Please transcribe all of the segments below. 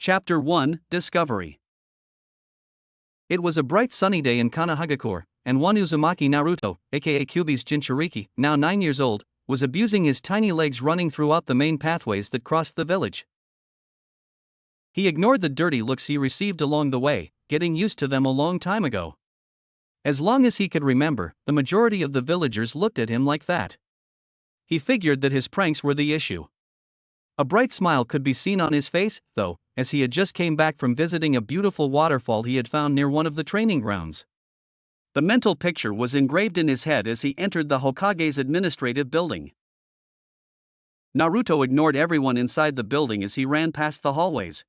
Chapter 1 Discovery. It was a bright sunny day in Kanahagakure, and one Uzumaki Naruto, aka Kyuubi's Jinchuriki, now 9 years old, was abusing his tiny legs running throughout the main pathways that crossed the village. He ignored the dirty looks he received along the way, getting used to them a long time ago. As long as he could remember, the majority of the villagers looked at him like that. He figured that his pranks were the issue. A bright smile could be seen on his face, though, as he had just came back from visiting a beautiful waterfall he had found near one of the training grounds. The mental picture was engraved in his head as he entered the Hokage's administrative building. Naruto ignored everyone inside the building as he ran past the hallways.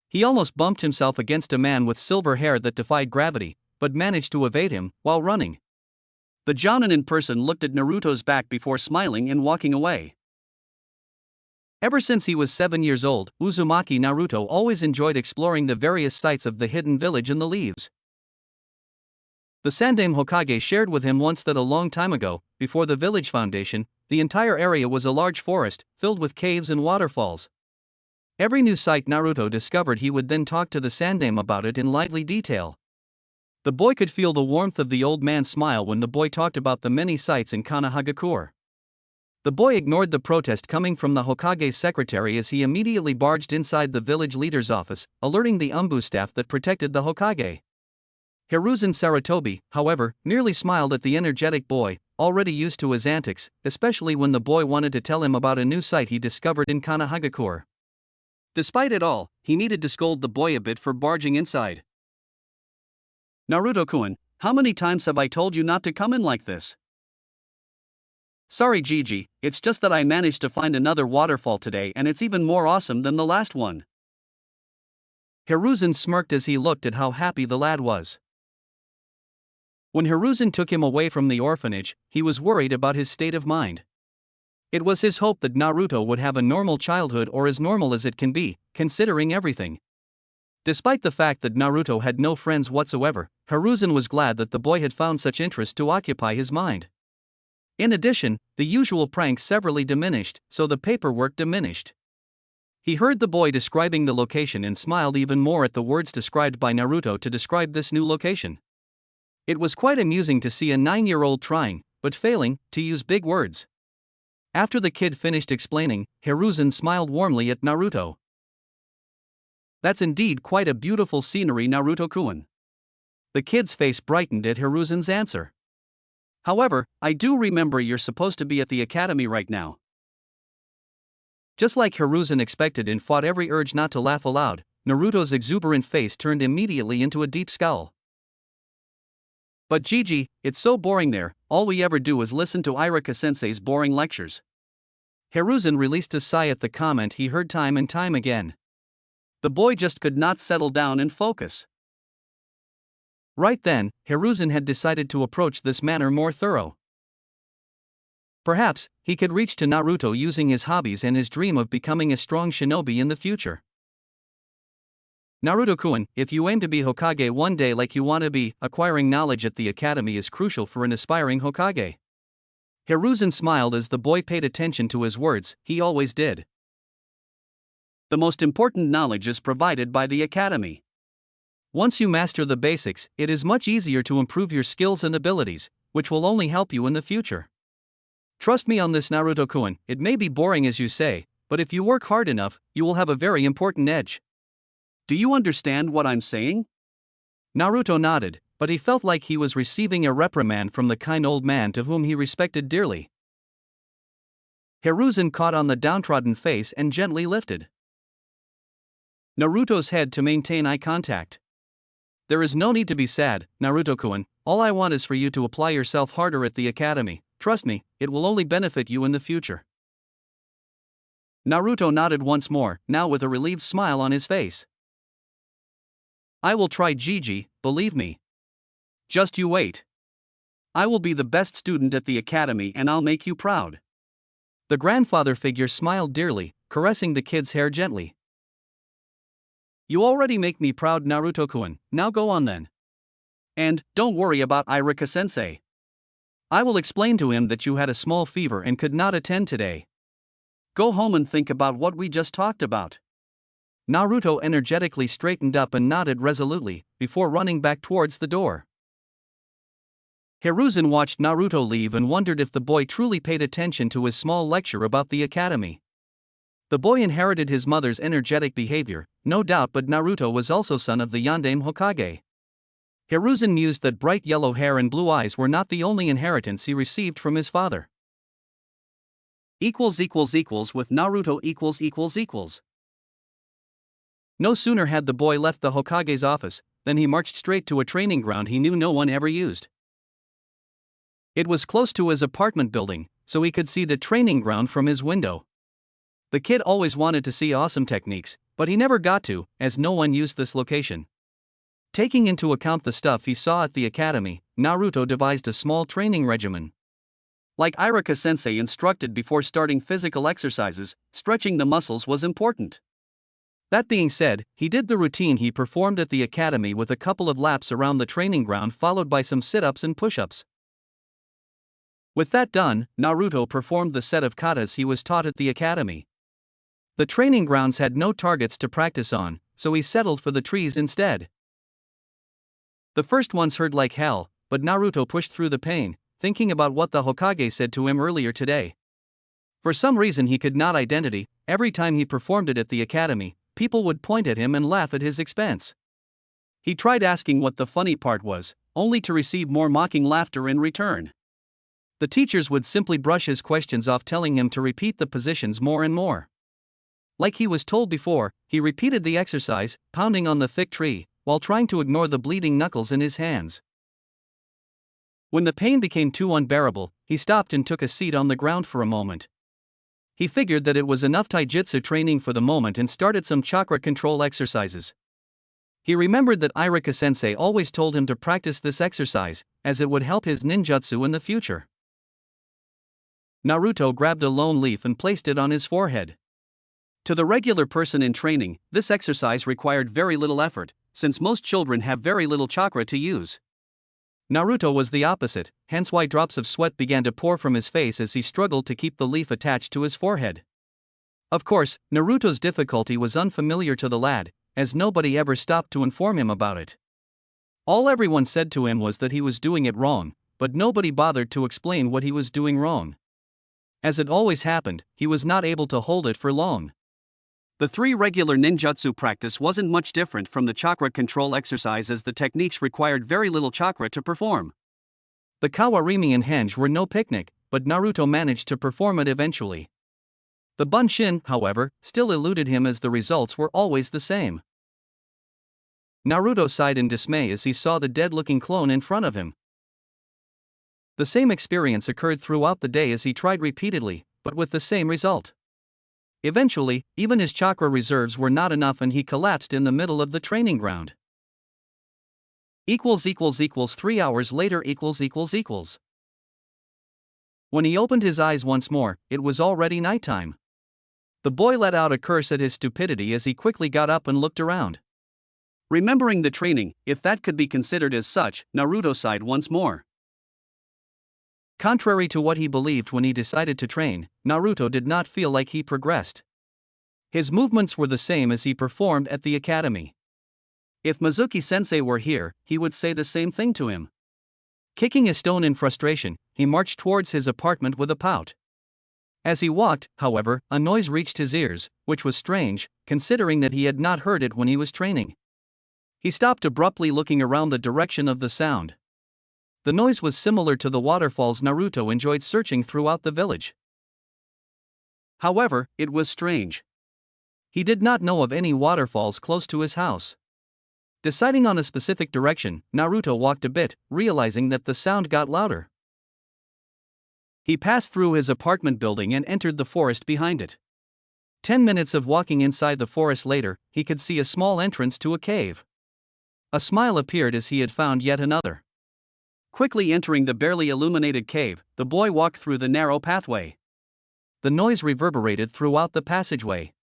He almost bumped himself against a man with silver hair that defied gravity, but managed to evade him while running. The Jonin in person looked at Naruto's back before smiling and walking away. Ever since he was 7 years old, Uzumaki Naruto always enjoyed exploring the various sites of the hidden village in the leaves. The Sandaime Hokage shared with him once that a long time ago, before the village foundation, the entire area was a large forest, filled with caves and waterfalls. Every new site Naruto discovered, he would then talk to the Sandaime about it in lively detail. The boy could feel the warmth of the old man's smile when the boy talked about the many sites in Kanahagakure. The boy ignored the protest coming from the Hokage's secretary as he immediately barged inside the village leader's office, alerting the Umbu staff that protected the Hokage. Hiruzen Sarutobi, however, merely smiled at the energetic boy, already used to his antics, especially when the boy wanted to tell him about a new site he discovered in Kanahagakure. Despite it all, he needed to scold the boy a bit for barging inside. "Naruto-kun, how many times have I told you not to come in like this?" "Sorry Gigi, it's just that I managed to find another waterfall today and it's even more awesome than the last one." Hiruzen smirked as he looked at how happy the lad was. When Hiruzen took him away from the orphanage, he was worried about his state of mind. It was his hope that Naruto would have a normal childhood, or as normal as it can be, considering everything. Despite the fact that Naruto had no friends whatsoever, Hiruzen was glad that the boy had found such interest to occupy his mind. In addition, the usual pranks severely diminished, so the paperwork diminished. He heard the boy describing the location and smiled even more at the words described by Naruto to describe this new location. It was quite amusing to see a 9-year-old trying, but failing, to use big words. After the kid finished explaining, Hiruzen smiled warmly at Naruto. "That's indeed quite a beautiful scenery, Naruto-kun." The kid's face brightened at Hiruzen's answer. "However, I do remember you're supposed to be at the academy right now." Just like Hiruzen expected and fought every urge not to laugh aloud, Naruto's exuberant face turned immediately into a deep scowl. "But Gigi, it's so boring there, all we ever do is listen to Irika-sensei's boring lectures." Hiruzen released a sigh at the comment he heard time and time again. The boy just could not settle down and focus. Right then, Hiruzen had decided to approach this matter more thorough. Perhaps, he could reach to Naruto using his hobbies and his dream of becoming a strong shinobi in the future. "Naruto-kun, if you aim to be Hokage one day like you want to be, acquiring knowledge at the academy is crucial for an aspiring Hokage." Hiruzen smiled as the boy paid attention to his words. He always did. "The most important knowledge is provided by the academy. Once you master the basics, it is much easier to improve your skills and abilities, which will only help you in the future. Trust me on this, Naruto-kun, it may be boring as you say, but if you work hard enough, you will have a very important edge." "Do you understand what I'm saying?" Naruto nodded, but he felt like he was receiving a reprimand from the kind old man to whom he respected dearly. Hiruzen caught on the downtrodden face and gently lifted Naruto's head to maintain eye contact. "There is no need to be sad, Naruto-kun, all I want is for you to apply yourself harder at the academy. Trust me, it will only benefit you in the future." Naruto nodded once more, now with a relieved smile on his face. "I will try, Gigi, believe me. Just you wait. I will be the best student at the academy and I'll make you proud." The grandfather figure smiled dearly, caressing the kid's hair gently. "You already make me proud, Naruto-kun, now go on then. And, don't worry about Irika-sensei. I will explain to him that you had a small fever and could not attend today. Go home and think about what we just talked about. Naruto energetically straightened up and nodded resolutely, before running back towards the door. Hiruzen watched Naruto leave and wondered if the boy truly paid attention to his small lecture about the academy. The boy inherited his mother's energetic behavior, no doubt, but Naruto was also son of the Yondaime Hokage. Hiruzen mused that bright yellow hair and blue eyes were not the only inheritance he received from his father. With Naruto . No sooner had the boy left the Hokage's office than he marched straight to a training ground he knew no one ever used. It was close to his apartment building, so he could see the training ground from his window. The kid always wanted to see awesome techniques, but he never got to, as no one used this location. Taking into account the stuff he saw at the academy, Naruto devised a small training regimen. Like Iruka-sensei instructed before starting physical exercises, stretching the muscles was important. That being said, he did the routine he performed at the academy with a couple of laps around the training ground followed by some sit-ups and push-ups. With that done, Naruto performed the set of katas he was taught at the academy. The training grounds had no targets to practice on, so he settled for the trees instead. The first ones hurt like hell, but Naruto pushed through the pain, thinking about what the Hokage said to him earlier today. For some reason he could not identify, every time he performed it at the academy, people would point at him and laugh at his expense. He tried asking what the funny part was, only to receive more mocking laughter in return. The teachers would simply brush his questions off, telling him to repeat the positions more and more. Like he was told before, he repeated the exercise, pounding on the thick tree, while trying to ignore the bleeding knuckles in his hands. When the pain became too unbearable, he stopped and took a seat on the ground for a moment. He figured that it was enough taijutsu training for the moment and started some chakra control exercises. He remembered that Iruka-sensei always told him to practice this exercise, as it would help his ninjutsu in the future. Naruto grabbed a lone leaf and placed it on his forehead. To the regular person in training, this exercise required very little effort, since most children have very little chakra to use. Naruto was the opposite, hence why drops of sweat began to pour from his face as he struggled to keep the leaf attached to his forehead. Of course, Naruto's difficulty was unfamiliar to the lad, as nobody ever stopped to inform him about it. All everyone said to him was that he was doing it wrong, but nobody bothered to explain what he was doing wrong. As it always happened, he was not able to hold it for long. The 3 regular ninjutsu practice wasn't much different from the chakra control exercise, as the techniques required very little chakra to perform. The Kawarimi and Henge were no picnic, but Naruto managed to perform it eventually. The Bunshin, however, still eluded him, as the results were always the same. Naruto sighed in dismay as he saw the dead-looking clone in front of him. The same experience occurred throughout the day as he tried repeatedly, but with the same result. Eventually, even his chakra reserves were not enough and he collapsed in the middle of the training ground. 3 hours later . When he opened his eyes once more, it was already nighttime. The boy let out a curse at his stupidity as he quickly got up and looked around. Remembering the training, if that could be considered as such, Naruto sighed once more. Contrary to what he believed when he decided to train, Naruto did not feel like he progressed. His movements were the same as he performed at the academy. If Mizuki-sensei were here, he would say the same thing to him. Kicking a stone in frustration, he marched towards his apartment with a pout. As he walked, however, a noise reached his ears, which was strange, considering that he had not heard it when he was training. He stopped abruptly, looking around the direction of the sound. The noise was similar to the waterfalls Naruto enjoyed searching throughout the village. However, it was strange. He did not know of any waterfalls close to his house. Deciding on a specific direction, Naruto walked a bit, realizing that the sound got louder. He passed through his apartment building and entered the forest behind it. 10 minutes of walking inside the forest later, he could see a small entrance to a cave. A smile appeared as he had found yet another. Quickly entering the barely illuminated cave, the boy walked through the narrow pathway. The noise reverberated throughout the passageway.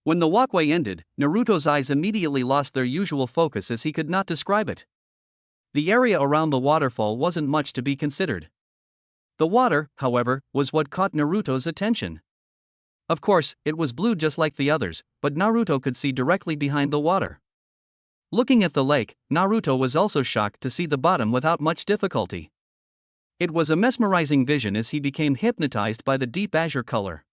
When the walkway ended, Naruto's eyes immediately lost their usual focus as he could not describe it. The area around the waterfall wasn't much to be considered. The water, however, was what caught Naruto's attention. Of course, it was blue just like the others, but Naruto could see directly behind the water. Looking at the lake, Naruto was also shocked to see the bottom without much difficulty. It was a mesmerizing vision as he became hypnotized by the deep azure color.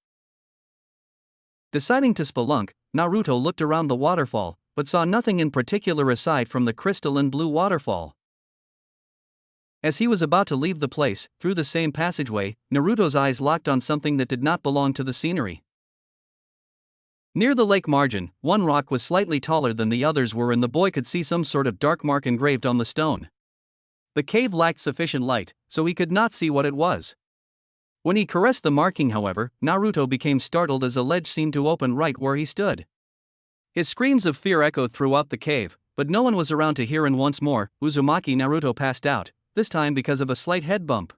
Deciding to spelunk, Naruto looked around the waterfall, but saw nothing in particular aside from the crystalline blue waterfall. As he was about to leave the place, through the same passageway, Naruto's eyes locked on something that did not belong to the scenery. Near the lake margin, one rock was slightly taller than the others were, and the boy could see some sort of dark mark engraved on the stone. The cave lacked sufficient light, so he could not see what it was. When he caressed the marking, however, Naruto became startled as a ledge seemed to open right where he stood. His screams of fear echoed throughout the cave, but no one was around to hear, and once more, Uzumaki Naruto passed out, this time because of a slight head bump.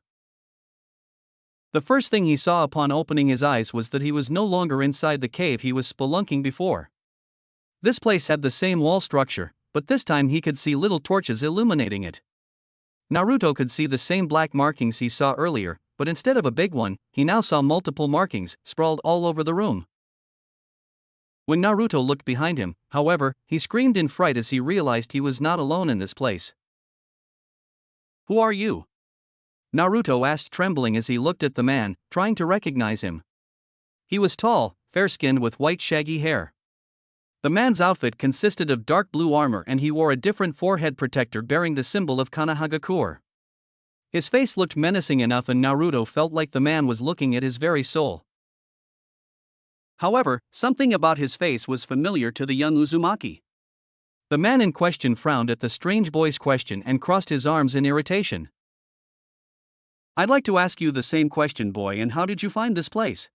The first thing he saw upon opening his eyes was that he was no longer inside the cave he was spelunking before. This place had the same wall structure, but this time he could see little torches illuminating it. Naruto could see the same black markings he saw earlier, but instead of a big one, he now saw multiple markings sprawled all over the room. When Naruto looked behind him, however, he screamed in fright as he realized he was not alone in this place. "Who are you?" Naruto asked, trembling as he looked at the man, trying to recognize him. He was tall, fair-skinned with white shaggy hair. The man's outfit consisted of dark blue armor, and he wore a different forehead protector bearing the symbol of Konohagakure. His face looked menacing enough, and Naruto felt like the man was looking at his very soul. However, something about his face was familiar to the young Uzumaki. The man in question frowned at the strange boy's question and crossed his arms in irritation. "I'd like to ask you the same question, boy, and how did you find this place?"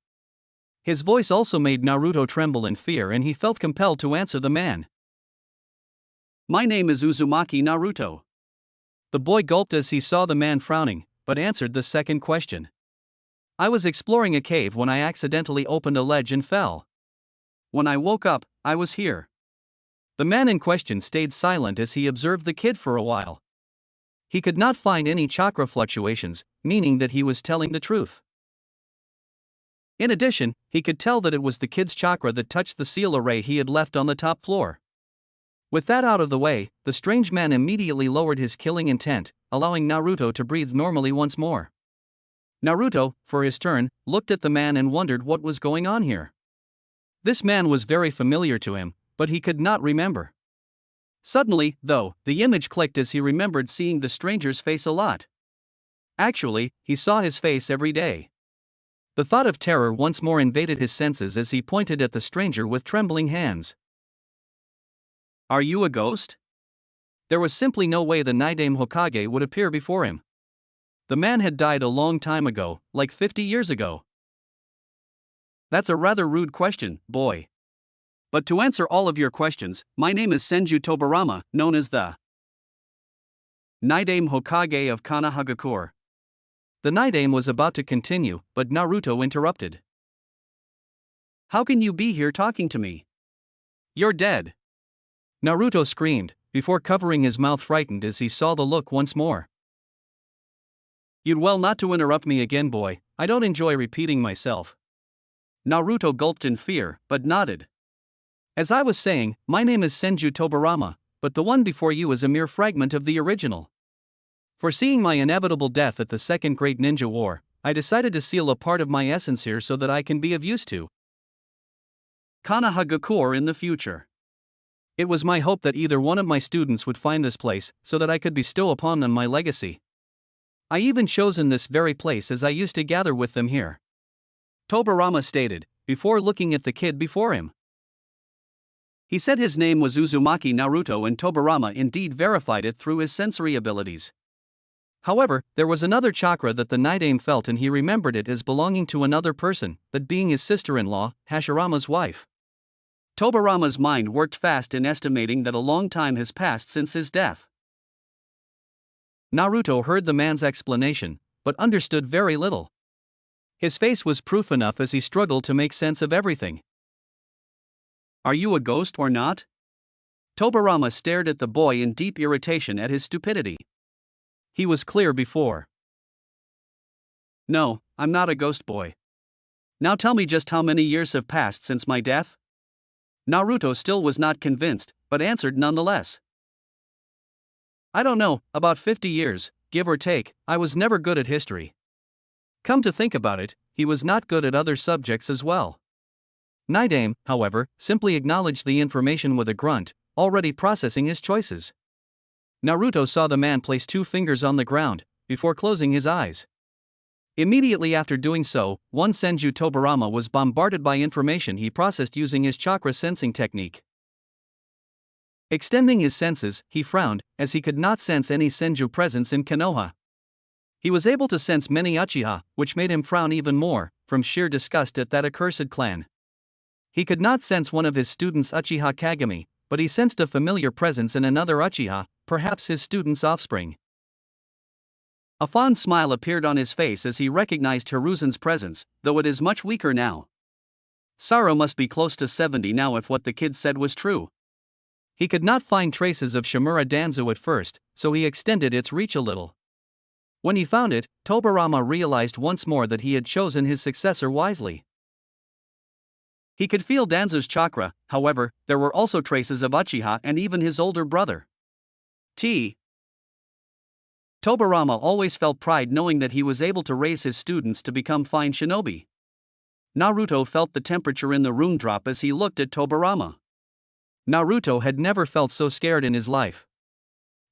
His voice also made Naruto tremble in fear, and he felt compelled to answer the man. "My name is Uzumaki Naruto." The boy gulped as he saw the man frowning, but answered the second question. "I was exploring a cave when I accidentally opened a ledge and fell. When I woke up, I was here." The man in question stayed silent as he observed the kid for a while. He could not find any chakra fluctuations, meaning that he was telling the truth. In addition, he could tell that it was the kid's chakra that touched the seal array he had left on the top floor. With that out of the way, the strange man immediately lowered his killing intent, allowing Naruto to breathe normally once more. Naruto, for his turn, looked at the man and wondered what was going on here. This man was very familiar to him, but he could not remember. Suddenly, though, the image clicked as he remembered seeing the stranger's face a lot. Actually, he saw his face every day. The thought of terror once more invaded his senses as he pointed at the stranger with trembling hands. "Are you a ghost?" There was simply no way the Naidame Hokage would appear before him. The man had died a long time ago, like 50 years ago. "That's a rather rude question, boy. But to answer all of your questions, my name is Senju Tobirama, known as the Naidame Hokage of Konohagakure." The Naidame was about to continue, but Naruto interrupted. "How can you be here talking to me? You're dead." Naruto screamed, before covering his mouth, frightened as he saw the look once more. "You'd well not to interrupt me again, boy. I don't enjoy repeating myself." Naruto gulped in fear, but nodded. "As I was saying, my name is Senju Tobirama, but the one before you is a mere fragment of the original. Foreseeing my inevitable death at the Second Great Ninja War, I decided to seal a part of my essence here so that I can be of use to Konohagakure in the future. It was my hope that either one of my students would find this place so that I could bestow upon them my legacy. I even chosen this very place as I used to gather with them here," Tobirama stated, before looking at the kid before him. He said his name was Uzumaki Naruto, and Tobirama indeed verified it through his sensory abilities. However, there was another chakra that the Naidame felt, and he remembered it as belonging to another person, that being his sister-in-law, Hashirama's wife. Tobirama's mind worked fast in estimating that a long time has passed since his death. Naruto heard the man's explanation, but understood very little. His face was proof enough as he struggled to make sense of everything. "Are you a ghost or not?" Tobirama stared at the boy in deep irritation at his stupidity. He was clear before. "No, I'm not a ghost, boy. Now tell me just how many years have passed since my death? Naruto still was not convinced, but answered nonetheless. I don't know, about 50 years, give or take. I was never good at history. Come to think about it, he was not good at other subjects as well. Naidame, however, simply acknowledged the information with a grunt, already processing his choices. Naruto saw the man place 2 fingers on the ground, before closing his eyes. Immediately after doing so, one Senju Tobirama was bombarded by information he processed using his chakra sensing technique. Extending his senses, he frowned, as he could not sense any Senju presence in Konoha. He was able to sense many Uchiha, which made him frown even more, from sheer disgust at that accursed clan. He could not sense one of his students' Uchiha Kagami, but he sensed a familiar presence in another Uchiha, perhaps his student's offspring. A fond smile appeared on his face as he recognized Hiruzen's presence, though it is much weaker now. Saro must be close to 70 now if what the kid said was true. He could not find traces of Shimura Danzu at first, so he extended its reach a little. When he found it, Tobirama realized once more that he had chosen his successor wisely. He could feel Danzu's chakra, however, there were also traces of Uchiha and even his older brother. Tobirama always felt pride knowing that he was able to raise his students to become fine shinobi. Naruto felt the temperature in the room drop as he looked at Tobirama. Naruto had never felt so scared in his life.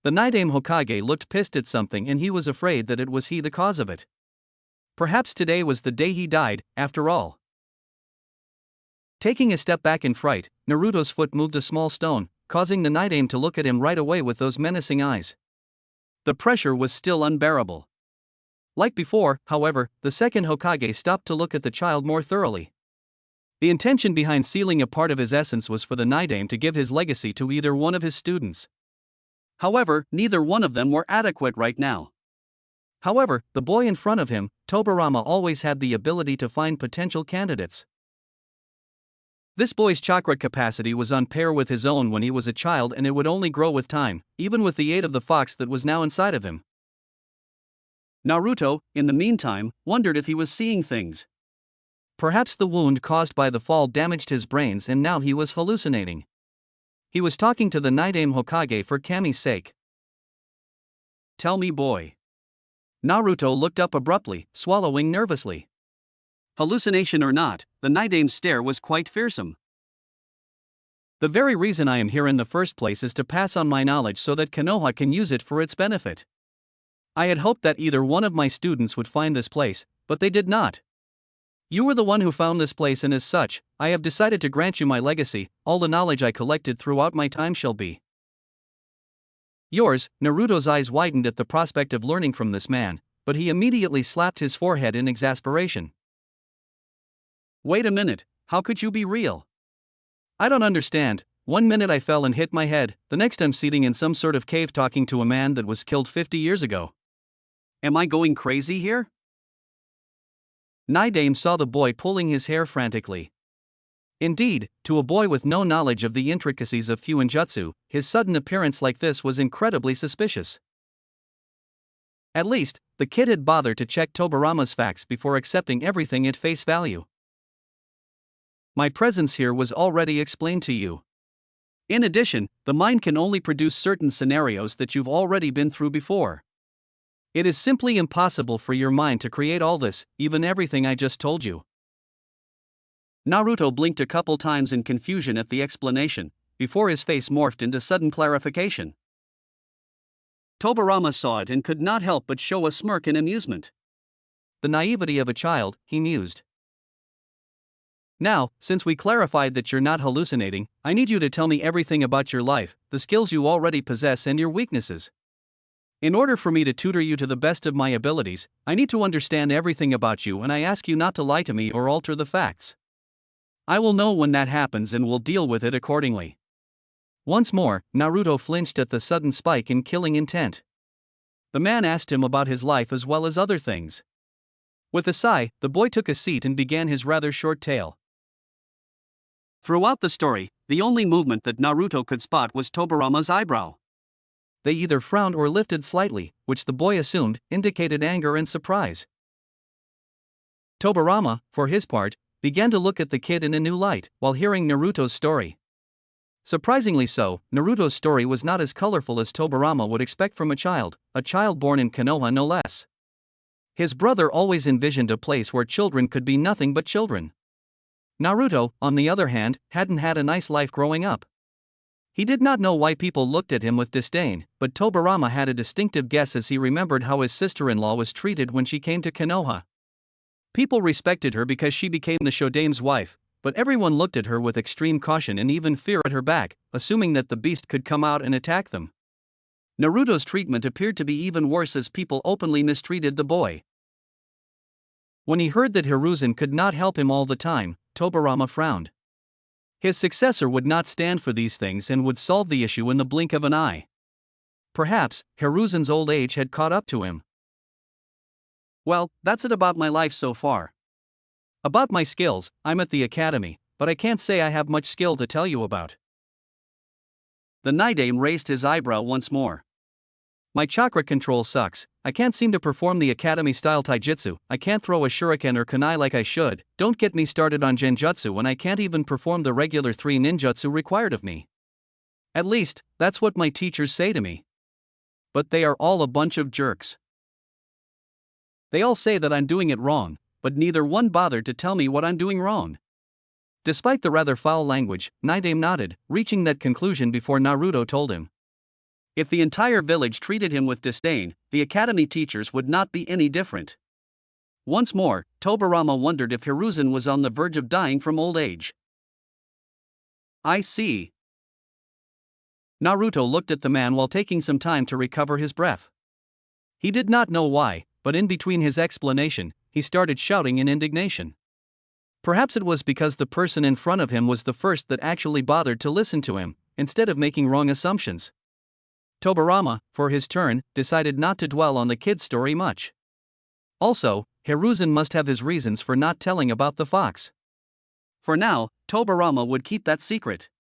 The Naidame Hokage looked pissed at something and he was afraid that it was he the cause of it. Perhaps today was the day he died, after all. Taking a step back in fright, Naruto's foot moved a small stone, causing the Naidame to look at him right away with those menacing eyes. The pressure was still unbearable. Like before, however, the second Hokage stopped to look at the child more thoroughly. The intention behind sealing a part of his essence was for the Naidame to give his legacy to either one of his students. However, neither one of them were adequate right now. However, the boy in front of him, Tobirama, always had the ability to find potential candidates. This boy's chakra capacity was on par with his own when he was a child, and it would only grow with time, even with the aid of the fox that was now inside of him. Naruto, in the meantime, wondered if he was seeing things. Perhaps the wound caused by the fall damaged his brains and now he was hallucinating. He was talking to the Naidame Hokage for Kami's sake. Tell me, boy. Naruto looked up abruptly, swallowing nervously. Hallucination or not, the Naidame's stare was quite fearsome. The very reason I am here in the first place is to pass on my knowledge so that Konoha can use it for its benefit. I had hoped that either one of my students would find this place, but they did not. You were the one who found this place, and as such, I have decided to grant you my legacy. All the knowledge I collected throughout my time shall be yours. Naruto's eyes widened at the prospect of learning from this man, but he immediately slapped his forehead in exasperation. Wait a minute, how could you be real? I don't understand. One minute I fell and hit my head, the next I'm sitting in some sort of cave talking to a man that was killed 50 years ago. Am I going crazy here? Naidame saw the boy pulling his hair frantically. Indeed, to a boy with no knowledge of the intricacies of Fuinjutsu, his sudden appearance like this was incredibly suspicious. At least, the kid had bothered to check Tobirama's facts before accepting everything at face value. My presence here was already explained to you. In addition, the mind can only produce certain scenarios that you've already been through before. It is simply impossible for your mind to create all this, even everything I just told you. Naruto blinked a couple times in confusion at the explanation, before his face morphed into sudden clarification. Tobirama saw it and could not help but show a smirk in amusement. The naivety of a child, he mused. Now, since we clarified that you're not hallucinating, I need you to tell me everything about your life, the skills you already possess and your weaknesses. In order for me to tutor you to the best of my abilities, I need to understand everything about you, and I ask you not to lie to me or alter the facts. I will know when that happens and will deal with it accordingly. Once more, Naruto flinched at the sudden spike in killing intent. The man asked him about his life as well as other things. With a sigh, the boy took a seat and began his rather short tale. Throughout the story, the only movement that Naruto could spot was Tobirama's eyebrow. They either frowned or lifted slightly, which the boy assumed indicated anger and surprise. Tobirama, for his part, began to look at the kid in a new light while hearing Naruto's story. Surprisingly so, Naruto's story was not as colorful as Tobirama would expect from a child born in Konoha no less. His brother always envisioned a place where children could be nothing but children. Naruto, on the other hand, hadn't had a nice life growing up. He did not know why people looked at him with disdain, but Tobirama had a distinctive guess as he remembered how his sister-in-law was treated when she came to Konoha. People respected her because she became the Shodame's wife, but everyone looked at her with extreme caution and even fear at her back, assuming that the beast could come out and attack them. Naruto's treatment appeared to be even worse as people openly mistreated the boy. When he heard that Hiruzen could not help him all the time, Tobirama frowned. His successor would not stand for these things and would solve the issue in the blink of an eye. Perhaps Hiruzen's old age had caught up to him. Well, that's it about my life so far. About my skills, I'm at the academy, but I can't say I have much skill to tell you about. The Naidame raised his eyebrow once more. My chakra control sucks. I can't seem to perform the academy-style taijutsu, I can't throw a shuriken or kunai like I should, don't get me started on genjutsu and I can't even perform the regular 3 ninjutsu required of me. At least, that's what my teachers say to me. But they are all a bunch of jerks. They all say that I'm doing it wrong, but neither one bothered to tell me what I'm doing wrong. Despite the rather foul language, Naidame nodded, reaching that conclusion before Naruto told him. If the entire village treated him with disdain, the academy teachers would not be any different. Once more, Tobirama wondered if Hiruzen was on the verge of dying from old age. I see. Naruto looked at the man while taking some time to recover his breath. He did not know why, but in between his explanation, he started shouting in indignation. Perhaps it was because the person in front of him was the first that actually bothered to listen to him, instead of making wrong assumptions. Tobirama, for his turn, decided not to dwell on the kid's story much. Also, Hiruzen must have his reasons for not telling about the fox. For now, Tobirama would keep that secret.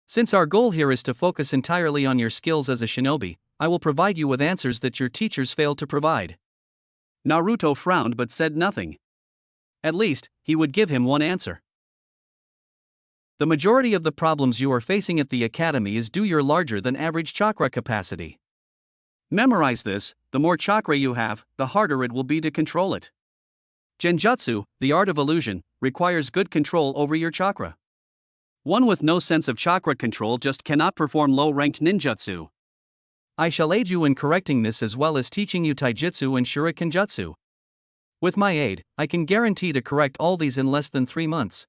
Since our goal here is to focus entirely on your skills as a shinobi, I will provide you with answers that your teachers failed to provide. Naruto frowned but said nothing. At least, he would give him one answer. The majority of the problems you are facing at the academy is due to your larger than average chakra capacity. Memorize this: the more chakra you have, the harder it will be to control it. Genjutsu, the art of illusion, requires good control over your chakra. One with no sense of chakra control just cannot perform low-ranked ninjutsu. I shall aid you in correcting this as well as teaching you taijutsu and shuriken jutsu. With my aid, I can guarantee to correct all these in less than 3 months.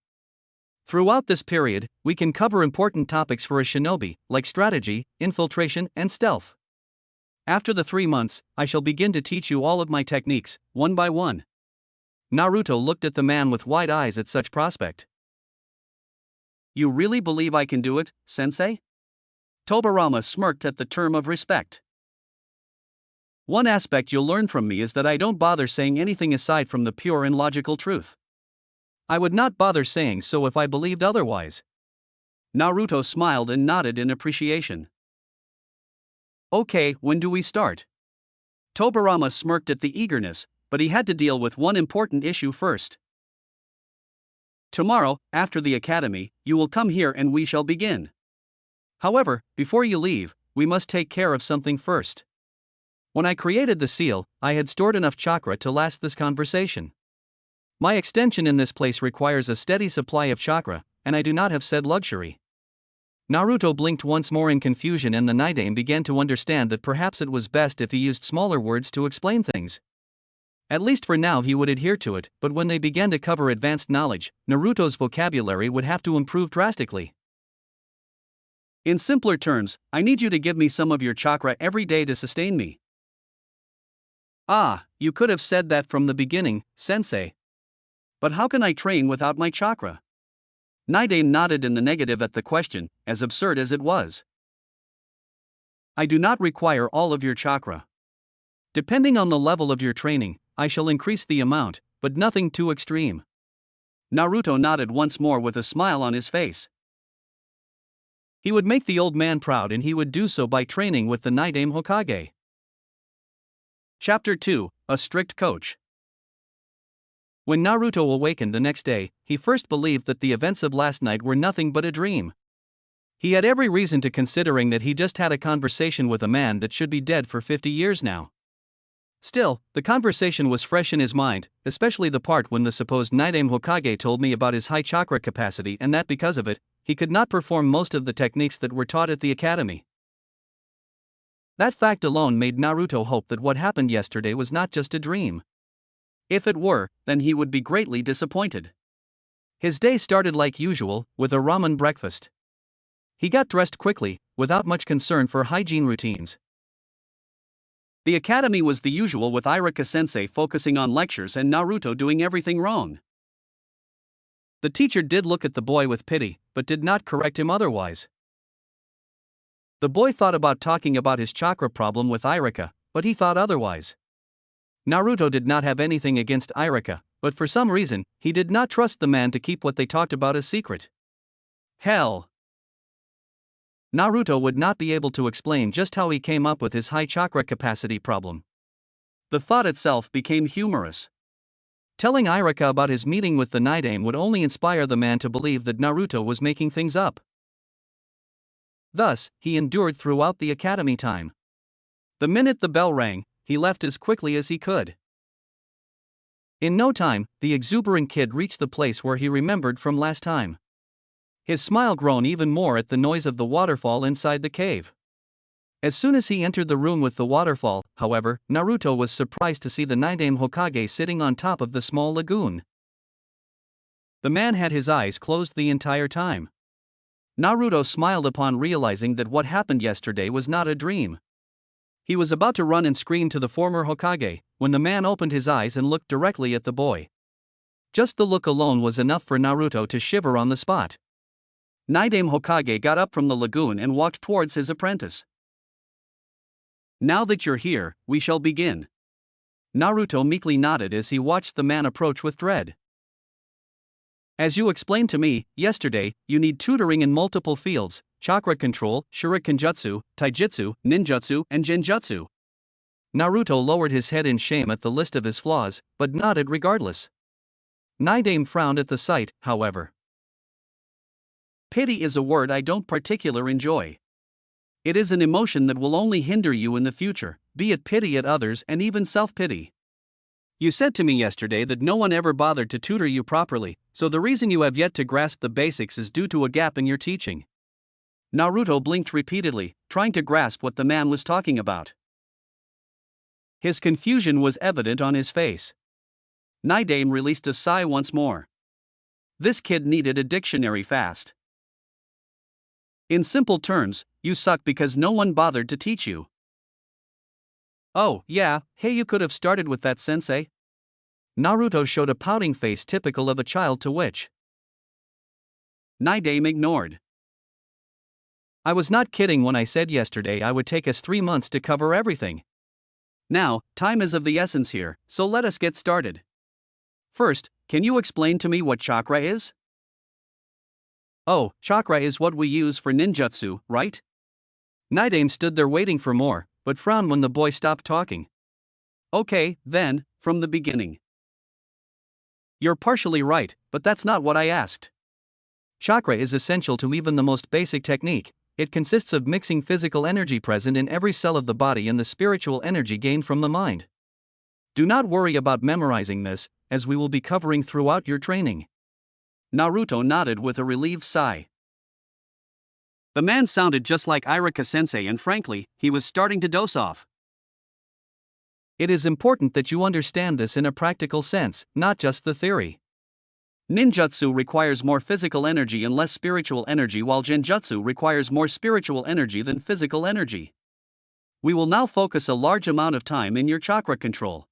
Throughout this period, we can cover important topics for a shinobi, like strategy, infiltration, and stealth. After the 3 months, I shall begin to teach you all of my techniques, one by one. Naruto looked at the man with wide eyes at such prospect. You really believe I can do it, sensei? Tobirama smirked at the term of respect. One aspect you'll learn from me is that I don't bother saying anything aside from the pure and logical truth. I would not bother saying so if I believed otherwise. Naruto smiled and nodded in appreciation. Okay, when do we start? Tobirama smirked at the eagerness, but he had to deal with one important issue first. Tomorrow, after the academy, you will come here and we shall begin. However, before you leave, we must take care of something first. When I created the seal, I had stored enough chakra to last this conversation. My extension in this place requires a steady supply of chakra, and I do not have said luxury. Naruto blinked once more in confusion and the Naidame began to understand that perhaps it was best if he used smaller words to explain things. At least for now he would adhere to it, but when they began to cover advanced knowledge, Naruto's vocabulary would have to improve drastically. In simpler terms, I need you to give me some of your chakra every day to sustain me. Ah, you could have said that from the beginning, sensei. But how can I train without my chakra? Naidame nodded in the negative at the question, as absurd as it was. I do not require all of your chakra. Depending on the level of your training, I shall increase the amount, but nothing too extreme. Naruto nodded once more with a smile on his face. He would make the old man proud and he would do so by training with the Naidame Hokage. Chapter 2, A Strict Coach. When Naruto awakened the next day, he first believed that the events of last night were nothing but a dream. He had every reason to considering that he just had a conversation with a man that should be dead for 50 years now. Still, the conversation was fresh in his mind, especially the part when the supposed Nidaime Hokage told me about his high chakra capacity and that because of it, he could not perform most of the techniques that were taught at the academy. That fact alone made Naruto hope that what happened yesterday was not just a dream. If it were, then he would be greatly disappointed. His day started like usual, with a ramen breakfast. He got dressed quickly, without much concern for hygiene routines. The academy was the usual with Irika-sensei focusing on lectures and Naruto doing everything wrong. The teacher did look at the boy with pity, but did not correct him otherwise. The boy thought about talking about his chakra problem with Irika, but he thought otherwise. Naruto did not have anything against Irika, but for some reason, he did not trust the man to keep what they talked about a secret. Hell! Naruto would not be able to explain just how he came up with his high chakra capacity problem. The thought itself became humorous. Telling Irika about his meeting with the Nidaime would only inspire the man to believe that Naruto was making things up. Thus, he endured throughout the academy time. The minute the bell rang, he left as quickly as he could. In no time, the exuberant kid reached the place where he remembered from last time. His smile grown even more at the noise of the waterfall inside the cave. As soon as he entered the room with the waterfall, however, Naruto was surprised to see the Nidaime Hokage sitting on top of the small lagoon. The man had his eyes closed the entire time. Naruto smiled upon realizing that what happened yesterday was not a dream. He was about to run and scream to the former Hokage, when the man opened his eyes and looked directly at the boy. Just the look alone was enough for Naruto to shiver on the spot. Nidaime Hokage got up from the lagoon and walked towards his apprentice. "Now that you're here, we shall begin." Naruto meekly nodded as he watched the man approach with dread. "As you explained to me yesterday, you need tutoring in multiple fields: chakra control, shurikenjutsu, taijutsu, ninjutsu, and genjutsu." Naruto lowered his head in shame at the list of his flaws, but nodded regardless. Nidaime frowned at the sight, however. "Pity is a word I don't particularly enjoy. It is an emotion that will only hinder you in the future, be it pity at others and even self-pity. You said to me yesterday that no one ever bothered to tutor you properly, so the reason you have yet to grasp the basics is due to a gap in your teaching." Naruto blinked repeatedly, trying to grasp what the man was talking about. His confusion was evident on his face. Nidaime released a sigh once more. This kid needed a dictionary fast. "In simple terms, you suck because no one bothered to teach you." "Oh, yeah, hey, you could have started with that, sensei." Naruto showed a pouting face typical of a child to which Nidaime ignored. "I was not kidding when I said yesterday I would take us 3 months to cover everything. Now, time is of the essence here, so let us get started. First, can you explain to me what chakra is?" "Oh, chakra is what we use for ninjutsu, right?" Nidaime stood there waiting for more, but frowned when the boy stopped talking. "Okay, then, from the beginning." "You're partially right, but that's not what I asked. Chakra is essential to even the most basic technique. It consists of mixing physical energy present in every cell of the body and the spiritual energy gained from the mind. Do not worry about memorizing this, as we will be covering throughout your training." Naruto nodded with a relieved sigh. The man sounded just like Irika-sensei and frankly, he was starting to doze off. "It is important that you understand this in a practical sense, not just the theory. Ninjutsu requires more physical energy and less spiritual energy, while genjutsu requires more spiritual energy than physical energy. We will now focus a large amount of time in your chakra control."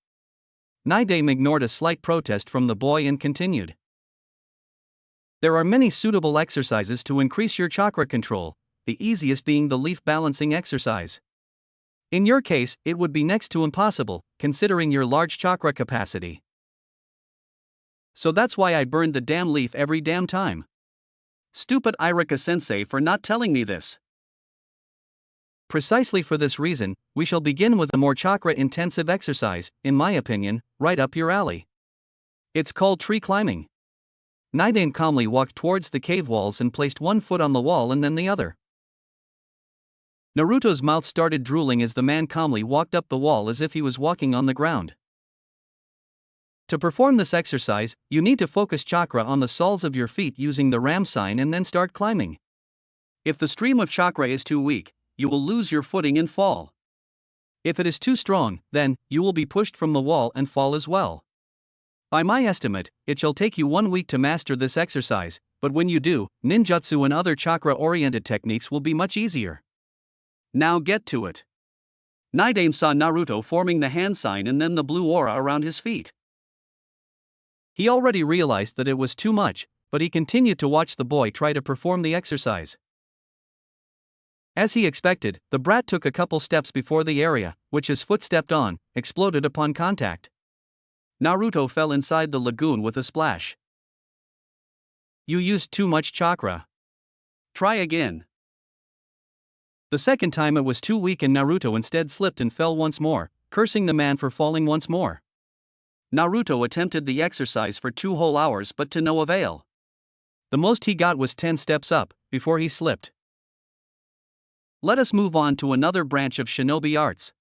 Nidaime ignored a slight protest from the boy and continued. "There are many suitable exercises to increase your chakra control, the easiest being the leaf balancing exercise. In your case, it would be next to impossible, considering your large chakra capacity. So that's why I burned the damn leaf every damn time. Stupid Irika-sensei for not telling me this." "Precisely for this reason, we shall begin with a more chakra-intensive exercise, in my opinion, right up your alley. It's called tree climbing. Naruto calmly walked towards the cave walls and placed one foot on the wall and then the other. Naruto's mouth started drooling as the man calmly walked up the wall as if he was walking on the ground. To perform this exercise, you need to focus chakra on the soles of your feet using the ram sign and then start climbing. If the stream of chakra is too weak, you will lose your footing and fall. If it is too strong, then you will be pushed from the wall and fall as well. By my estimate, it shall take you 1 week to master this exercise, but when you do, ninjutsu and other chakra-oriented techniques will be much easier. Now get to it. Naruto saw Naruto forming the hand sign and then the blue aura around his feet. He already realized that it was too much, but he continued to watch the boy try to perform the exercise. As he expected, the brat took a couple steps before the area, which his foot stepped on, exploded upon contact. Naruto fell inside the lagoon with a splash. You used too much chakra. Try again. The second time it was too weak and Naruto instead slipped and fell once more, cursing the man for falling once more. Naruto attempted the exercise for 2 whole hours but to no avail. The most he got was 10 steps up, before he slipped. Let us move on to another branch of shinobi arts.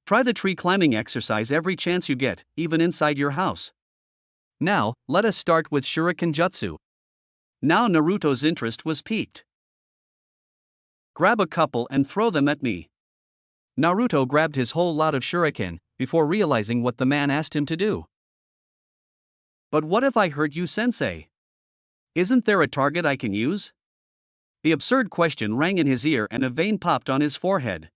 Try the tree climbing exercise every chance you get, even inside your house. Now, let us start with shuriken jutsu. Now Naruto's interest was piqued. Grab a couple and throw them at me. Naruto grabbed his whole lot of shuriken, before realizing what the man asked him to do. But what if I hurt you, sensei? Isn't there a target I can use? The absurd question rang in his ear and a vein popped on his forehead.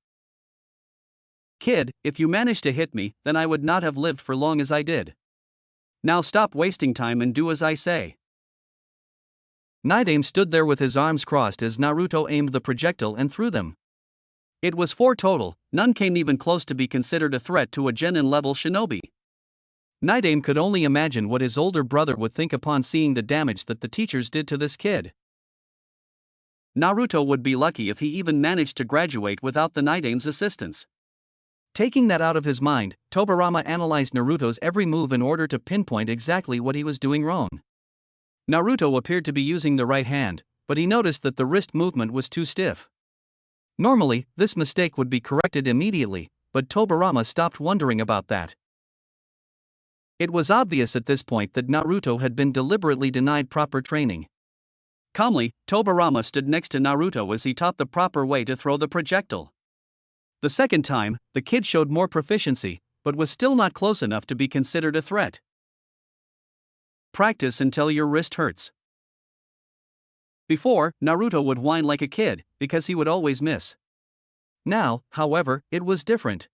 Kid, if you managed to hit me, then I would not have lived for long as I did. Now stop wasting time and do as I say. Naruto stood there with his arms crossed as Naruto aimed the projectile and threw them. It was 4 total, none came even close to be considered a threat to a genin-level shinobi. Naruto could only imagine what his older brother would think upon seeing the damage that the teachers did to this kid. Naruto would be lucky if he even managed to graduate without the Naruto's assistance. Taking that out of his mind, Tobirama analyzed Naruto's every move in order to pinpoint exactly what he was doing wrong. Naruto appeared to be using the right hand, but he noticed that the wrist movement was too stiff. Normally, this mistake would be corrected immediately, but Tobirama stopped wondering about that. It was obvious at this point that Naruto had been deliberately denied proper training. Calmly, Tobirama stood next to Naruto as he taught the proper way to throw the projectile. The second time, the kid showed more proficiency, but was still not close enough to be considered a threat. Practice until your wrist hurts. Before, Naruto would whine like a kid, because he would always miss. Now, however, it was different.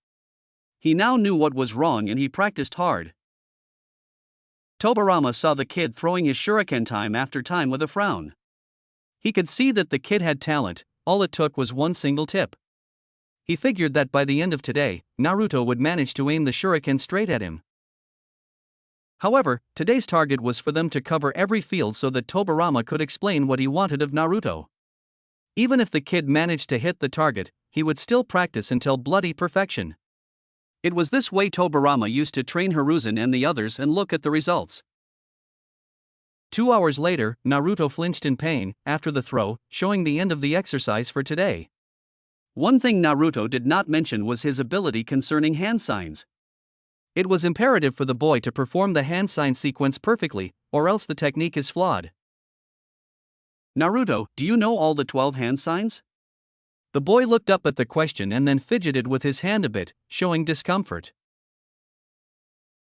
He now knew what was wrong and he practiced hard. Tobirama saw the kid throwing his shuriken time after time with a frown. He could see that the kid had talent, all it took was one single tip. He figured that by the end of today, Naruto would manage to aim the shuriken straight at him. However, today's target was for them to cover every field so that Tobirama could explain what he wanted of Naruto. Even if the kid managed to hit the target, he would still practice until bloody perfection. It was this way Tobirama used to train Hiruzen and the others and look at the results. 2 hours later, Naruto flinched in pain after the throw, showing the end of the exercise for today. One thing Naruto did not mention was his ability concerning hand signs. It was imperative for the boy to perform the hand sign sequence perfectly, or else the technique is flawed. Naruto, do you know all the 12 hand signs? The boy looked up at the question and then fidgeted with his hand a bit, showing discomfort.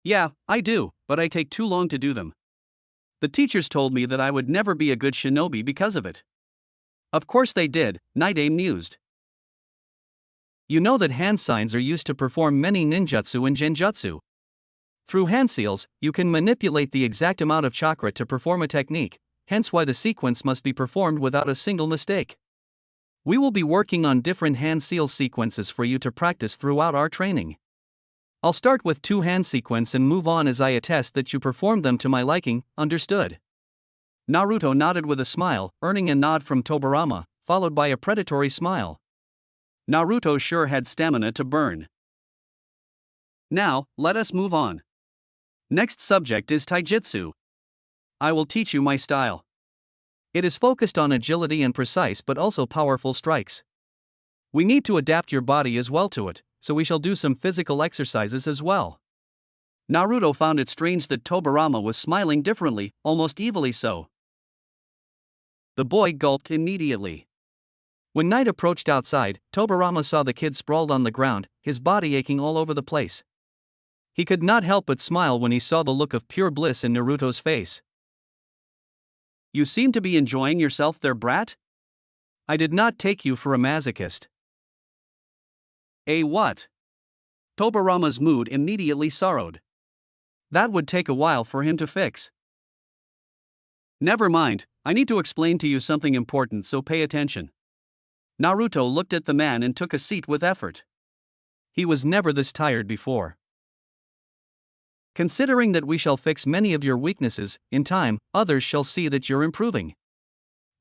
Yeah, I do, but I take too long to do them. The teachers told me that I would never be a good shinobi because of it. Of course they did, Naruto mused. You know that hand signs are used to perform many ninjutsu and genjutsu. Through hand seals, you can manipulate the exact amount of chakra to perform a technique, hence why the sequence must be performed without a single mistake. We will be working on different hand seal sequences for you to practice throughout our training. I'll start with 2 hand sequence and move on as I attest that you performed them to my liking, understood? Naruto nodded with a smile, earning a nod from Tobirama, followed by a predatory smile. Naruto sure had stamina to burn. Now, let us move on. Next subject is taijutsu. I will teach you my style. It is focused on agility and precise but also powerful strikes. We need to adapt your body as well to it, so we shall do some physical exercises as well. Naruto found it strange that Tobirama was smiling differently, almost evilly so. The boy gulped immediately. When night approached outside, Tobirama saw the kid sprawled on the ground, his body aching all over the place. He could not help but smile when he saw the look of pure bliss in Naruto's face. You seem to be enjoying yourself there, brat? I did not take you for a masochist. A what? Tobirama's mood immediately sorrowed. That would take a while for him to fix. Never mind, I need to explain to you something important, so pay attention. Naruto looked at the man and took a seat with effort. He was never this tired before. Considering that we shall fix many of your weaknesses, in time, others shall see that you're improving.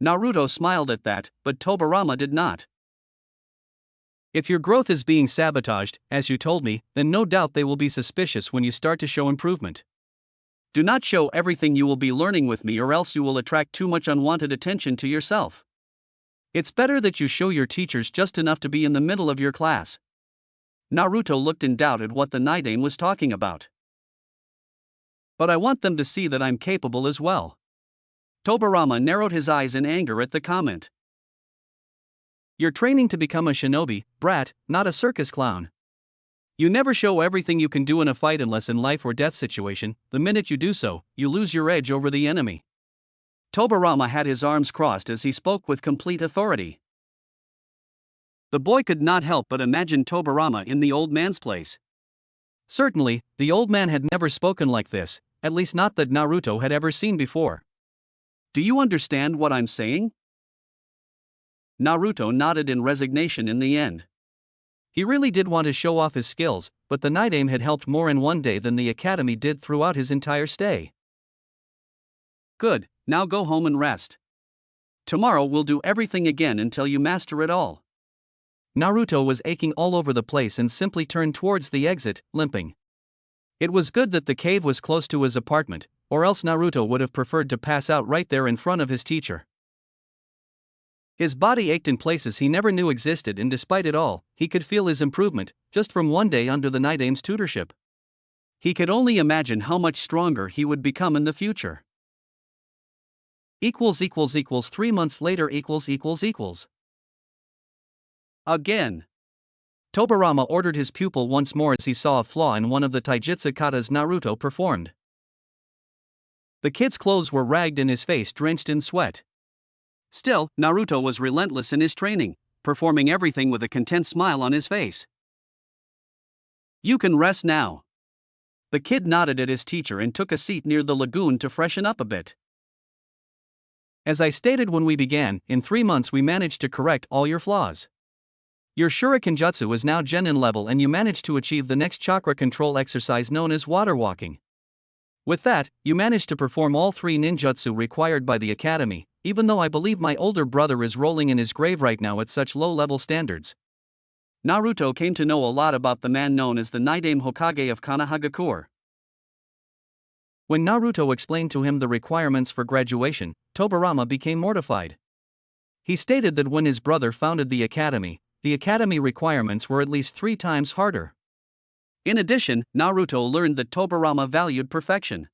Naruto smiled at that, but Tobirama did not. If your growth is being sabotaged, as you told me, then no doubt they will be suspicious when you start to show improvement. Do not show everything you will be learning with me, or else you will attract too much unwanted attention to yourself. It's better that you show your teachers just enough to be in the middle of your class. Naruto looked in doubt at what the Nidaime was talking about. But I want them to see that I'm capable as well. Tobirama narrowed his eyes in anger at the comment. You're training to become a shinobi, brat, not a circus clown. You never show everything you can do in a fight unless in life or death situation. The minute you do so, you lose your edge over the enemy. Tobirama had his arms crossed as he spoke with complete authority. The boy could not help but imagine Tobirama in the old man's place. Certainly, the old man had never spoken like this, at least not that Naruto had ever seen before. Do you understand what I'm saying? Naruto nodded in resignation in the end. He really did want to show off his skills, but the Nidaime had helped more in one day than the academy did throughout his entire stay. Good, now go home and rest. Tomorrow we'll do everything again until you master it all. Naruto was aching all over the place and simply turned towards the exit, limping. It was good that the cave was close to his apartment, or else Naruto would have preferred to pass out right there in front of his teacher. His body ached in places he never knew existed, and despite it all, he could feel his improvement, just from one day under the Nidaime's tutorship. He could only imagine how much stronger he would become in the future. 3 months later ===. Again. Tobirama ordered his pupil once more as he saw a flaw in one of the taijutsu katas Naruto performed. The kid's clothes were ragged and his face drenched in sweat. Still, Naruto was relentless in his training, performing everything with a content smile on his face. You can rest now. The kid nodded at his teacher and took a seat near the lagoon to freshen up a bit. As I stated when we began, in 3 months we managed to correct all your flaws. Your shuriken jutsu is now genin level and you managed to achieve the next chakra control exercise known as water walking. With that, you managed to perform all 3 ninjutsu required by the academy, even though I believe my older brother is rolling in his grave right now at such low-level standards. Naruto came to know a lot about the man known as the Nidaime Hokage of Konohagakure. When Naruto explained to him the requirements for graduation, Tobirama became mortified. He stated that when his brother founded the academy requirements were at least 3 times harder. In addition, Naruto learned that Tobirama valued perfection.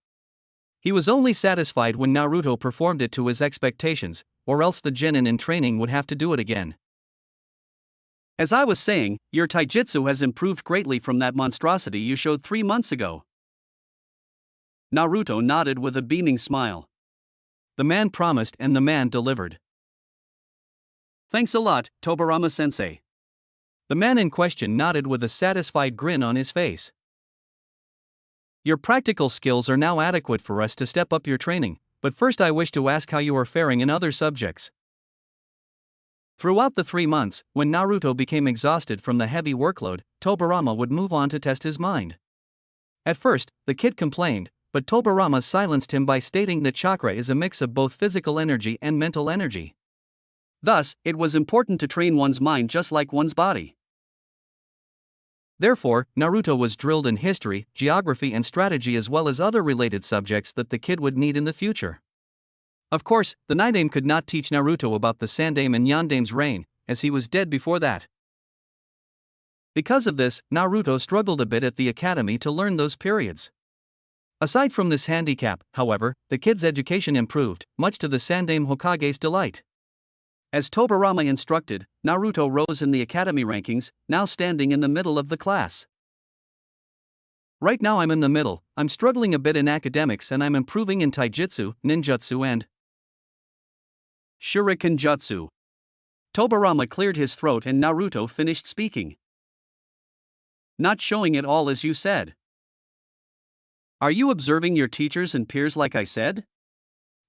He was only satisfied when Naruto performed it to his expectations, or else the genin in training would have to do it again. As I was saying, your taijutsu has improved greatly from that monstrosity you showed 3 months ago. Naruto nodded with a beaming smile. The man promised and the man delivered. Thanks a lot, Tobirama-sensei. The man in question nodded with a satisfied grin on his face. Your practical skills are now adequate for us to step up your training, but first I wish to ask how you are faring in other subjects. Throughout the 3 months, when Naruto became exhausted from the heavy workload, Tobirama would move on to test his mind. At first, the kid complained, but Tobirama silenced him by stating that chakra is a mix of both physical energy and mental energy. Thus, it was important to train one's mind just like one's body. Therefore, Naruto was drilled in history, geography and strategy as well as other related subjects that the kid would need in the future. Of course, the Nidaime could not teach Naruto about the Sandaime and Yondaime's reign, as he was dead before that. Because of this, Naruto struggled a bit at the academy to learn those periods. Aside from this handicap, however, the kid's education improved, much to the Sandaime Hokage's delight. As Tobirama instructed, Naruto rose in the academy rankings, now standing in the middle of the class. Right now I'm in the middle, I'm struggling a bit in academics and I'm improving in taijutsu, ninjutsu and shuriken jutsu. Tobirama cleared his throat and Naruto finished speaking. Not showing it all as you said. Are you observing your teachers and peers like I said?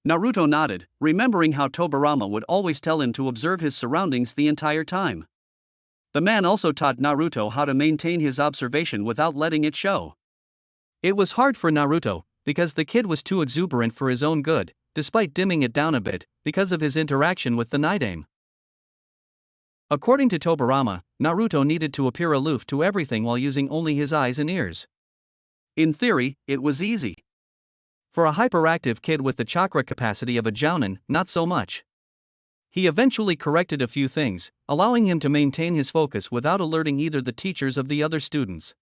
Naruto nodded, remembering how Tobirama would always tell him to observe his surroundings the entire time. The man also taught Naruto how to maintain his observation without letting it show. It was hard for Naruto, because the kid was too exuberant for his own good, despite dimming it down a bit, because of his interaction with the Nidaime. According to Tobirama, Naruto needed to appear aloof to everything while using only his eyes and ears. In theory, it was easy. For a hyperactive kid with the chakra capacity of a jounin, not so much. He eventually corrected a few things, allowing him to maintain his focus without alerting either the teachers of the other students.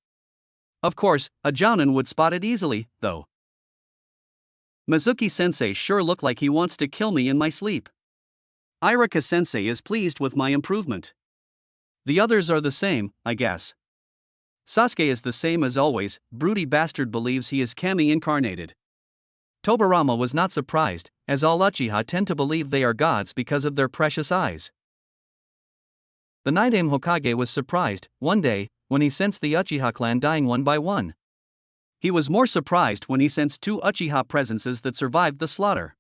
Of course, a jounin would spot it easily, though. Mizuki-sensei sure looked like he wants to kill me in my sleep. Irika-sensei is pleased with my improvement. The others are the same, I guess. Sasuke is the same as always, broody bastard believes he is Kami incarnated. Tobirama was not surprised, as all Uchiha tend to believe they are gods because of their precious eyes. The Nidaime Hokage was surprised, one day, when he sensed the Uchiha clan dying one by one. He was more surprised when he sensed two Uchiha presences that survived the slaughter.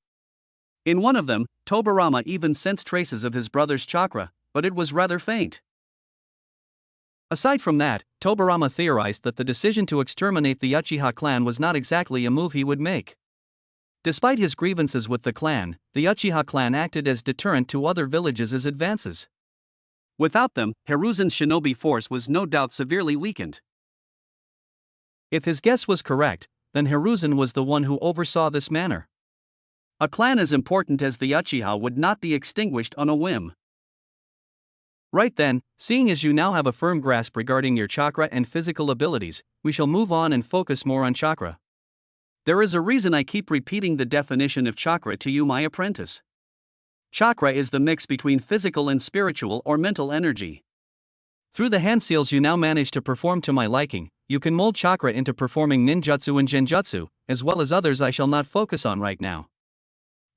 In one of them, Tobirama even sensed traces of his brother's chakra, but it was rather faint. Aside from that, Tobirama theorized that the decision to exterminate the Uchiha clan was not exactly a move he would make. Despite his grievances with the clan, the Uchiha clan acted as deterrent to other villages' advances. Without them, Hiruzen's shinobi force was no doubt severely weakened. If his guess was correct, then Hiruzen was the one who oversaw this manner. A clan as important as the Uchiha would not be extinguished on a whim. Right then, seeing as you now have a firm grasp regarding your chakra and physical abilities, we shall move on and focus more on chakra. There is a reason I keep repeating the definition of chakra to you, my apprentice. Chakra is the mix between physical and spiritual or mental energy. Through the hand seals you now manage to perform to my liking, you can mold chakra into performing ninjutsu and genjutsu, as well as others I shall not focus on right now.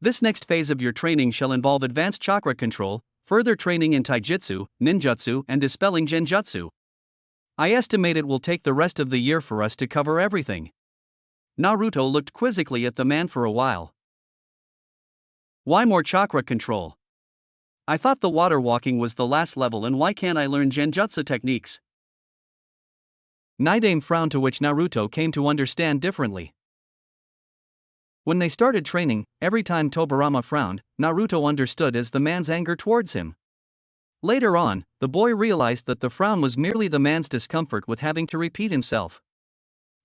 This next phase of your training shall involve advanced chakra control, further training in taijutsu, ninjutsu and dispelling genjutsu. I estimate it will take the rest of the year for us to cover everything. Naruto looked quizzically at the man for a while. Why more chakra control? I thought the water walking was the last level, and why can't I learn genjutsu techniques? Nidaime frowned, to which Naruto came to understand differently. When they started training, every time Tobirama frowned, Naruto understood as the man's anger towards him. Later on, the boy realized that the frown was merely the man's discomfort with having to repeat himself.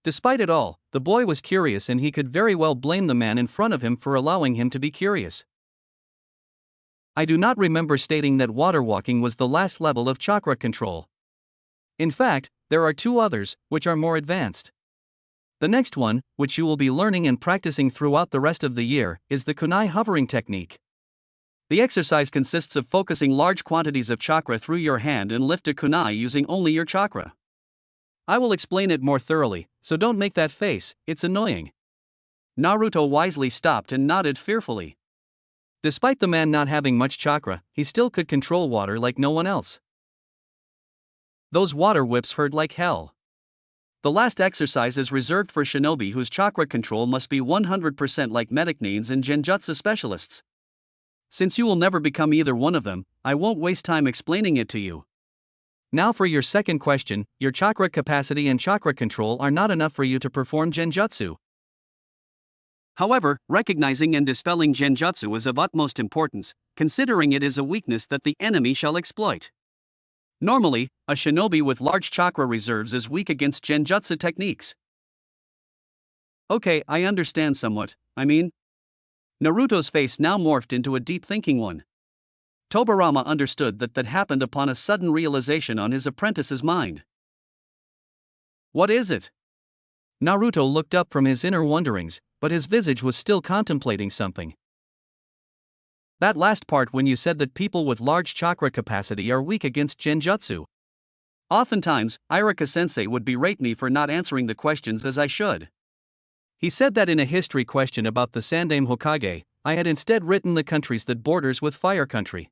Despite it all, the boy was curious, and he could very well blame the man in front of him for allowing him to be curious. I do not remember stating that water walking was the last level of chakra control. In fact, there are two others, which are more advanced. The next one, which you will be learning and practicing throughout the rest of the year, is the kunai hovering technique. The exercise consists of focusing large quantities of chakra through your hand and lift a kunai using only your chakra. I will explain it more thoroughly, so don't make that face, it's annoying. Naruto wisely stopped and nodded fearfully. Despite the man not having much chakra, he still could control water like no one else. Those water whips hurt like hell. The last exercise is reserved for shinobi whose chakra control must be 100% like medicnines and genjutsu specialists. Since you will never become either one of them, I won't waste time explaining it to you. Now for your second question, your chakra capacity and chakra control are not enough for you to perform genjutsu. However, recognizing and dispelling genjutsu is of utmost importance, considering it is a weakness that the enemy shall exploit. Normally, a shinobi with large chakra reserves is weak against genjutsu techniques. Okay, I understand somewhat. Naruto's face now morphed into a deep thinking one. Tobirama understood that happened upon a sudden realization on his apprentice's mind. What is it? Naruto looked up from his inner wonderings, but his visage was still contemplating something. That last part when you said that people with large chakra capacity are weak against genjutsu. Oftentimes, Irika-sensei would berate me for not answering the questions as I should. He said that in a history question about the Sandaime Hokage, I had instead written the countries that borders with Fire Country.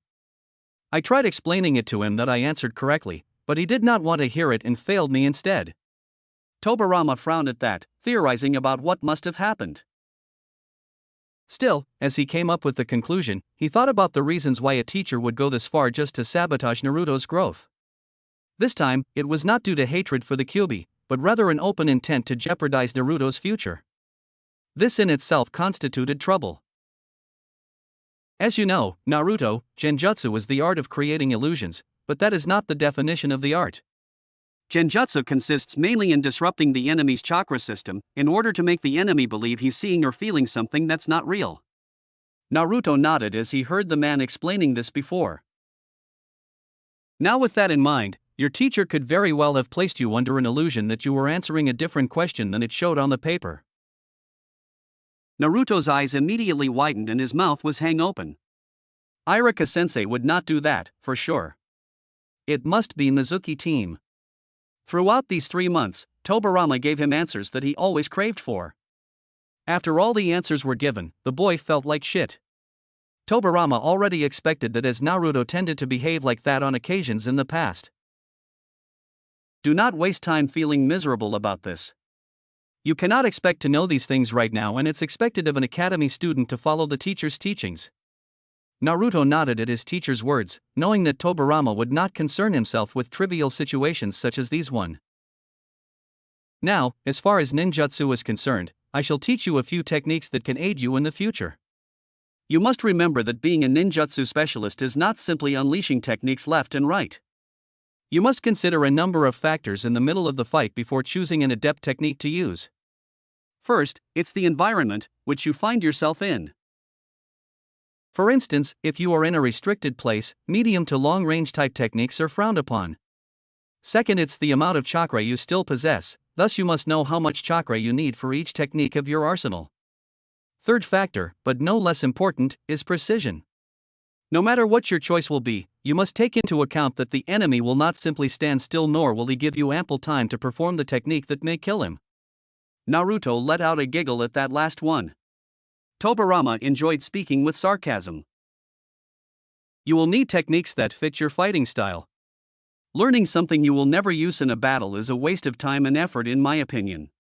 I tried explaining it to him that I answered correctly, but he did not want to hear it and failed me instead. Tobirama frowned at that, theorizing about what must have happened. Still, as he came up with the conclusion, he thought about the reasons why a teacher would go this far just to sabotage Naruto's growth. This time, it was not due to hatred for the Kyuubi, but rather an open intent to jeopardize Naruto's future. This in itself constituted trouble. As you know, Naruto, genjutsu is the art of creating illusions, but that is not the definition of the art. Genjutsu consists mainly in disrupting the enemy's chakra system, in order to make the enemy believe he's seeing or feeling something that's not real. Naruto nodded as he heard the man explaining this before. Now with that in mind, your teacher could very well have placed you under an illusion that you were answering a different question than it showed on the paper. Naruto's eyes immediately widened and his mouth was hang open. Irika-sensei would not do that, for sure. It must be Mizuki team. Throughout these 3 months, Tobirama gave him answers that he always craved for. After all the answers were given, the boy felt like shit. Tobirama already expected that as Naruto tended to behave like that on occasions in the past. Do not waste time feeling miserable about this. You cannot expect to know these things right now, and it's expected of an academy student to follow the teacher's teachings. Naruto nodded at his teacher's words, knowing that Tobirama would not concern himself with trivial situations such as these one. Now, as far as ninjutsu is concerned, I shall teach you a few techniques that can aid you in the future. You must remember that being a ninjutsu specialist is not simply unleashing techniques left and right. You must consider a number of factors in the middle of the fight before choosing an adept technique to use. First, it's the environment which you find yourself in. For instance, if you are in a restricted place, medium to long-range type techniques are frowned upon. Second, it's the amount of chakra you still possess, thus you must know how much chakra you need for each technique of your arsenal. Third factor, but no less important, is precision. No matter what your choice will be, you must take into account that the enemy will not simply stand still, nor will he give you ample time to perform the technique that may kill him. Naruto let out a giggle at that last one. Tobirama enjoyed speaking with sarcasm. You will need techniques that fit your fighting style. Learning something you will never use in a battle is a waste of time and effort, in my opinion.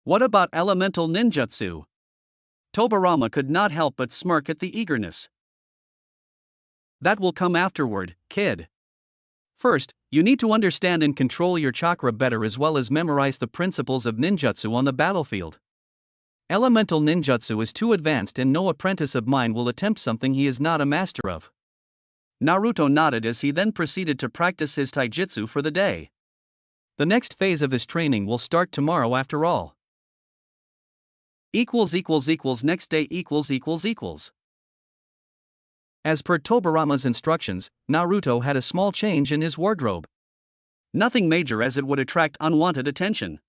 What about elemental ninjutsu? Tobirama could not help but smirk at the eagerness. That will come afterward, kid. First, you need to understand and control your chakra better, as well as memorize the principles of ninjutsu on the battlefield. Elemental ninjutsu is too advanced, and no apprentice of mine will attempt something he is not a master of. Naruto nodded as he then proceeded to practice his taijutsu for the day. The next phase of his training will start tomorrow after all. Next day. As per Tobirama's instructions, Naruto had a small change in his wardrobe. Nothing major, as it would attract unwanted attention.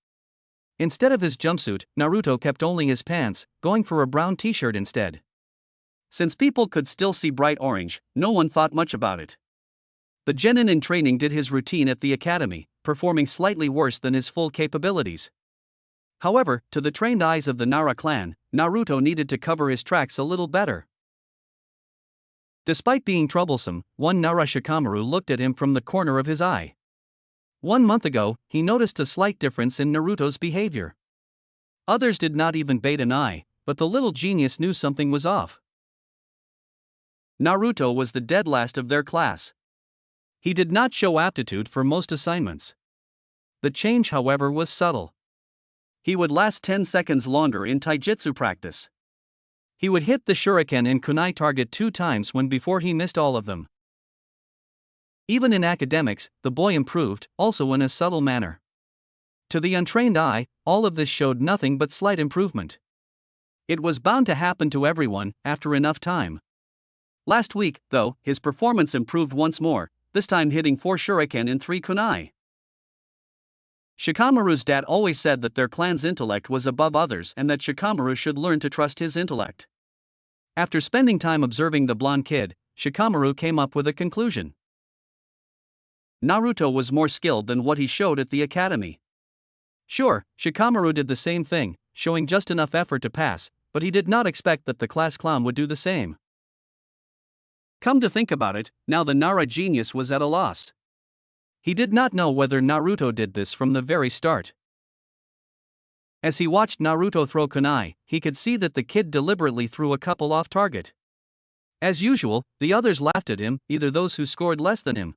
Instead of his jumpsuit, Naruto kept only his pants, going for a brown t-shirt instead. Since people could still see bright orange, no one thought much about it. The genin in training did his routine at the academy, performing slightly worse than his full capabilities. However, to the trained eyes of the Nara clan, Naruto needed to cover his tracks a little better. Despite being troublesome, one Nara Shikamaru looked at him from the corner of his eye. 1 month ago, he noticed a slight difference in Naruto's behavior. Others did not even bat an eye, but the little genius knew something was off. Naruto was the dead last of their class. He did not show aptitude for most assignments. The change, however, was subtle. He would last 10 seconds longer in taijutsu practice. He would hit the shuriken and kunai target 2 times when before he missed all of them. Even in academics, the boy improved, also in a subtle manner. To the untrained eye, all of this showed nothing but slight improvement. It was bound to happen to everyone, after enough time. Last week, though, his performance improved once more, this time hitting 4 shuriken in 3 kunai. Shikamaru's dad always said that their clan's intellect was above others and that Shikamaru should learn to trust his intellect. After spending time observing the blonde kid, Shikamaru came up with a conclusion. Naruto was more skilled than what he showed at the academy. Sure, Shikamaru did the same thing, showing just enough effort to pass, but he did not expect that the class clown would do the same. Come to think about it, now the Nara genius was at a loss. He did not know whether Naruto did this from the very start. As he watched Naruto throw kunai, he could see that the kid deliberately threw a couple off target. As usual, the others laughed at him, either those who scored less than him.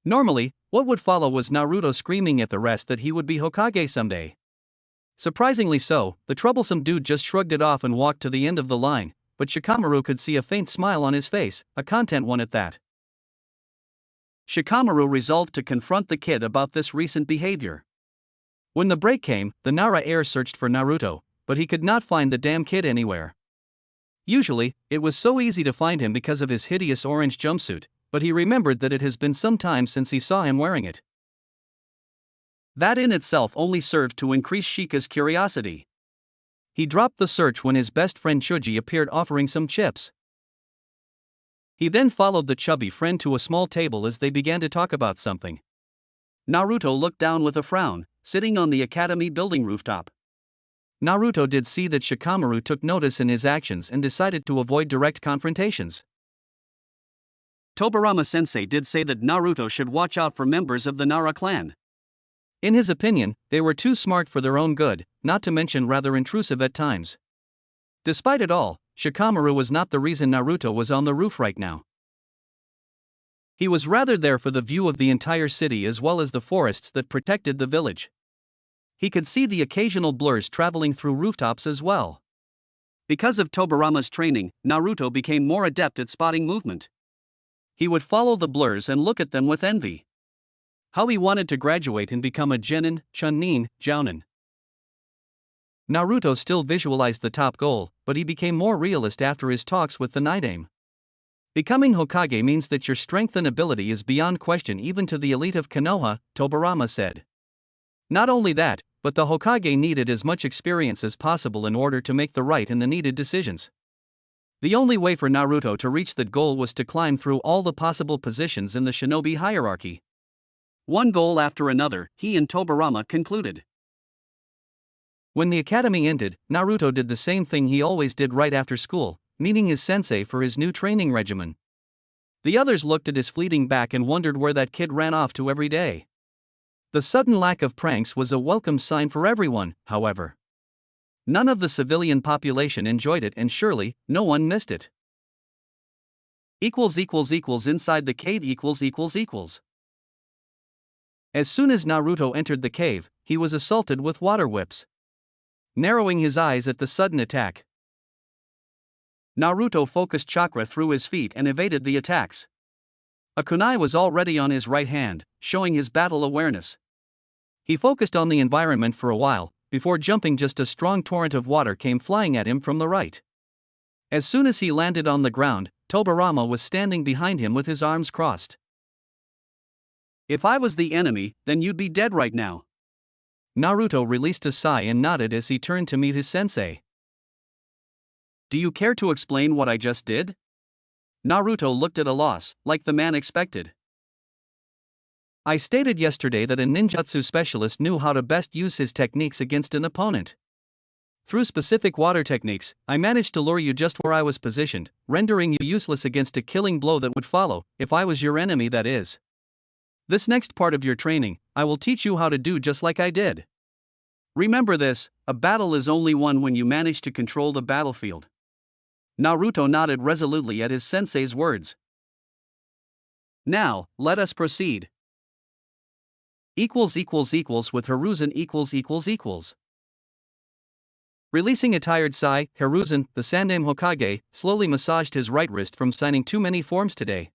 Normally, what would follow was Naruto screaming at the rest that he would be Hokage someday. Surprisingly so, the troublesome dude just shrugged it off and walked to the end of the line, but Shikamaru could see a faint smile on his face, a content one at that. Shikamaru resolved to confront the kid about this recent behavior. When the break came, the Nara heir searched for Naruto, but he could not find the damn kid anywhere. Usually, it was so easy to find him because of his hideous orange jumpsuit, but he remembered that it has been some time since he saw him wearing it. That in itself only served to increase Shika's curiosity. He dropped the search when his best friend Chuji appeared offering some chips. He then followed the chubby friend to a small table as they began to talk about something. Naruto looked down with a frown, sitting on the academy building rooftop. Naruto did see that Shikamaru took notice in his actions and decided to avoid direct confrontations. Tobirama sensei did say that Naruto should watch out for members of the Nara clan. In his opinion, they were too smart for their own good, not to mention rather intrusive at times. Despite it all, Shikamaru was not the reason Naruto was on the roof right now. He was rather there for the view of the entire city as well as the forests that protected the village. He could see the occasional blurs traveling through rooftops as well. Because of Tobirama's training, Naruto became more adept at spotting movement. He would follow the blurs and look at them with envy. How he wanted to graduate and become a genin, chunin, jounin. Naruto still visualized the top goal, but he became more realist after his talks with the Nidaime. Becoming Hokage means that your strength and ability is beyond question even to the elite of Konoha, Tobirama said. Not only that, but the Hokage needed as much experience as possible in order to make the right and the needed decisions. The only way for Naruto to reach that goal was to climb through all the possible positions in the shinobi hierarchy. One goal after another, he and Tobirama concluded. When the academy ended, Naruto did the same thing he always did right after school, meeting his sensei for his new training regimen. The others looked at his fleeting back and wondered where that kid ran off to every day. The sudden lack of pranks was a welcome sign for everyone, however. None of the civilian population enjoyed it and surely, no one missed it. Inside the cave . As soon as Naruto entered the cave, he was assaulted with water whips. Narrowing his eyes at the sudden attack, Naruto focused chakra through his feet and evaded the attacks. A kunai was already on his right hand, showing his battle awareness. He focused on the environment for a while, before jumping just a strong torrent of water came flying at him from the right. As soon as he landed on the ground, Tobirama was standing behind him with his arms crossed. If I was the enemy, then you'd be dead right now. Naruto released a sigh and nodded as he turned to meet his sensei. Do you care to explain what I just did? Naruto looked at a loss, like the man expected. I stated yesterday that a ninjutsu specialist knew how to best use his techniques against an opponent. Through specific water techniques, I managed to lure you just where I was positioned, rendering you useless against a killing blow that would follow, if I was your enemy, that is. This next part of your training, I will teach you how to do just like I did. Remember this, a battle is only won when you manage to control the battlefield. Naruto nodded resolutely at his sensei's words. Now, let us proceed. With Hiruzen . Releasing a tired sigh, Hiruzen, the Sandaime Hokage, slowly massaged his right wrist from signing too many forms today.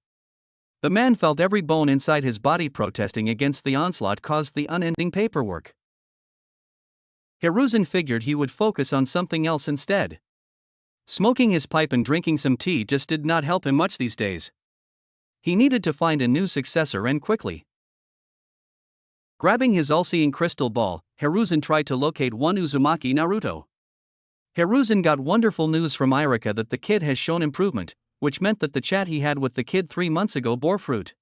The man felt every bone inside his body protesting against the onslaught caused the unending paperwork. Hiruzen figured he would focus on something else instead. Smoking his pipe and drinking some tea just did not help him much these days. He needed to find a new successor and quickly. Grabbing his all-seeing crystal ball, Hiruzen tried to locate one Uzumaki Naruto. Hiruzen got wonderful news from Irika that the kid has shown improvement, which meant that the chat he had with the kid 3 months ago bore fruit.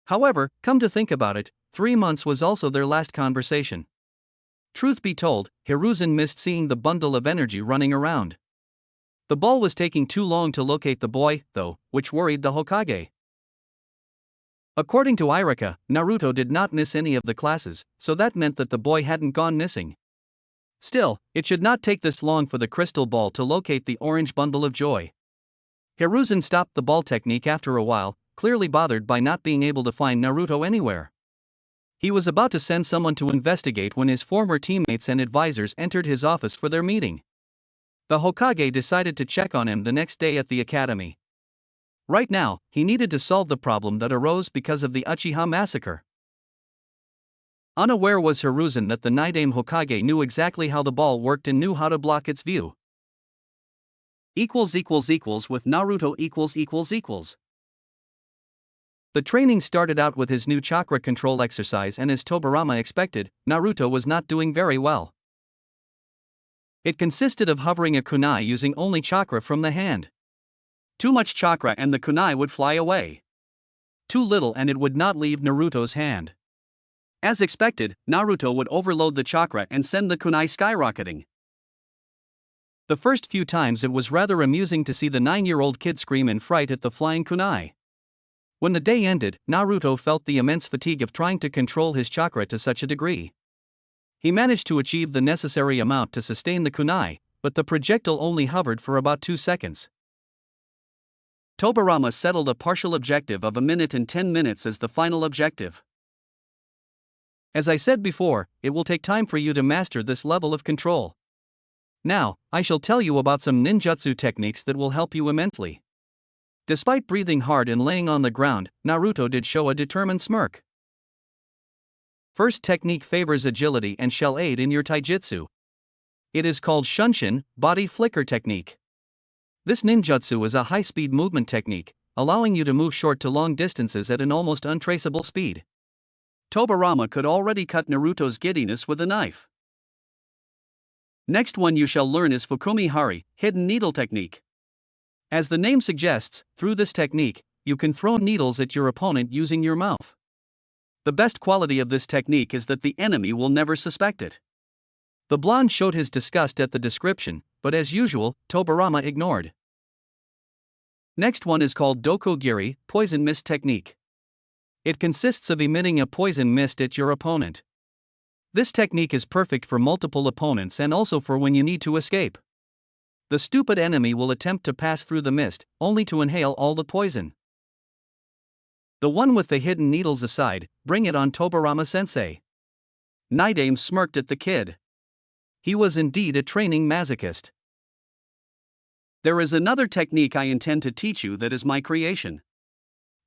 However, come to think about it, 3 months was also their last conversation. Truth be told, Hiruzen missed seeing the bundle of energy running around. The ball was taking too long to locate the boy, though, which worried the Hokage. According to Irika, Naruto did not miss any of the classes, so that meant that the boy hadn't gone missing. Still, it should not take this long for the crystal ball to locate the orange bundle of joy. Hiruzen stopped the ball technique after a while, clearly bothered by not being able to find Naruto anywhere. He was about to send someone to investigate when his former teammates and advisors entered his office for their meeting. The Hokage decided to check on him the next day at the academy. Right now, he needed to solve the problem that arose because of the Uchiha massacre. Unaware was Hiruzen that the Nidaime Hokage knew exactly how the ball worked and knew how to block its view. With Naruto . The training started out with his new chakra control exercise, and as Tobirama expected, Naruto was not doing very well. It consisted of hovering a kunai using only chakra from the hand. Too much chakra and the kunai would fly away. Too little and it would not leave Naruto's hand. As expected, Naruto would overload the chakra and send the kunai skyrocketing. The first few times it was rather amusing to see the 9-year-old kid scream in fright at the flying kunai. When the day ended, Naruto felt the immense fatigue of trying to control his chakra to such a degree. He managed to achieve the necessary amount to sustain the kunai, but the projectile only hovered for about 2 seconds. Tobirama settled a partial objective of 1 minute and 10 minutes as the final objective. As I said before, it will take time for you to master this level of control. Now, I shall tell you about some ninjutsu techniques that will help you immensely. Despite breathing hard and laying on the ground, Naruto did show a determined smirk. First technique favors agility and shall aid in your taijutsu. It is called Shunshin, body flicker technique. This ninjutsu is a high-speed movement technique, allowing you to move short to long distances at an almost untraceable speed. Tobirama could already cut Naruto's giddiness with a knife. Next one you shall learn is Fukumi Hari, hidden needle technique. As the name suggests, through this technique, you can throw needles at your opponent using your mouth. The best quality of this technique is that the enemy will never suspect it. The blonde showed his disgust at the description, but as usual, Tobirama ignored. Next one is called Dokugiri, poison mist technique. It consists of emitting a poison mist at your opponent. This technique is perfect for multiple opponents and also for when you need to escape. The stupid enemy will attempt to pass through the mist, only to inhale all the poison. The one with the hidden needles aside, bring it on Tobirama-sensei. Nidaime smirked at the kid. He was indeed a training masochist. There is another technique I intend to teach you that is my creation.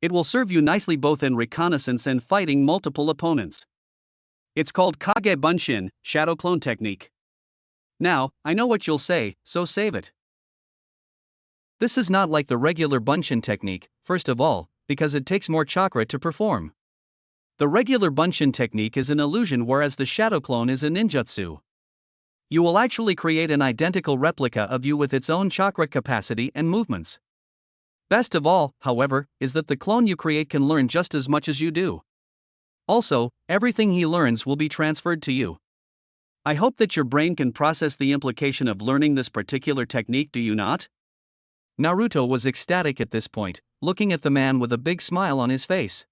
It will serve you nicely both in reconnaissance and fighting multiple opponents. It's called Kage Bunshin, shadow clone technique. Now, I know what you'll say, so save it. This is not like the regular Bunshin technique, first of all, because it takes more chakra to perform. The regular Bunshin technique is an illusion, whereas the shadow clone is a ninjutsu. You will actually create an identical replica of you with its own chakra capacity and movements. Best of all, however, is that the clone you create can learn just as much as you do. Also, everything he learns will be transferred to you. I hope that your brain can process the implication of learning this particular technique, do you not? Naruto was ecstatic at this point, looking at the man with a big smile on his face.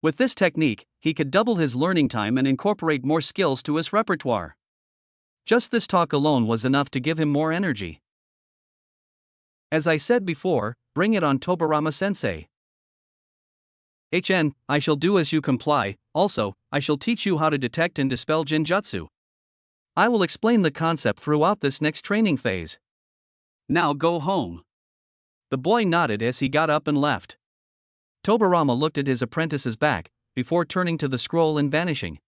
With this technique, he could double his learning time and incorporate more skills to his repertoire. Just this talk alone was enough to give him more energy. As I said before, bring it on Tobirama-sensei. I shall do as you comply. Also, I shall teach you how to detect and dispel genjutsu. I will explain the concept throughout this next training phase. Now go home. The boy nodded as he got up and left. Tobirama looked at his apprentice's back, before turning to the scroll and vanishing.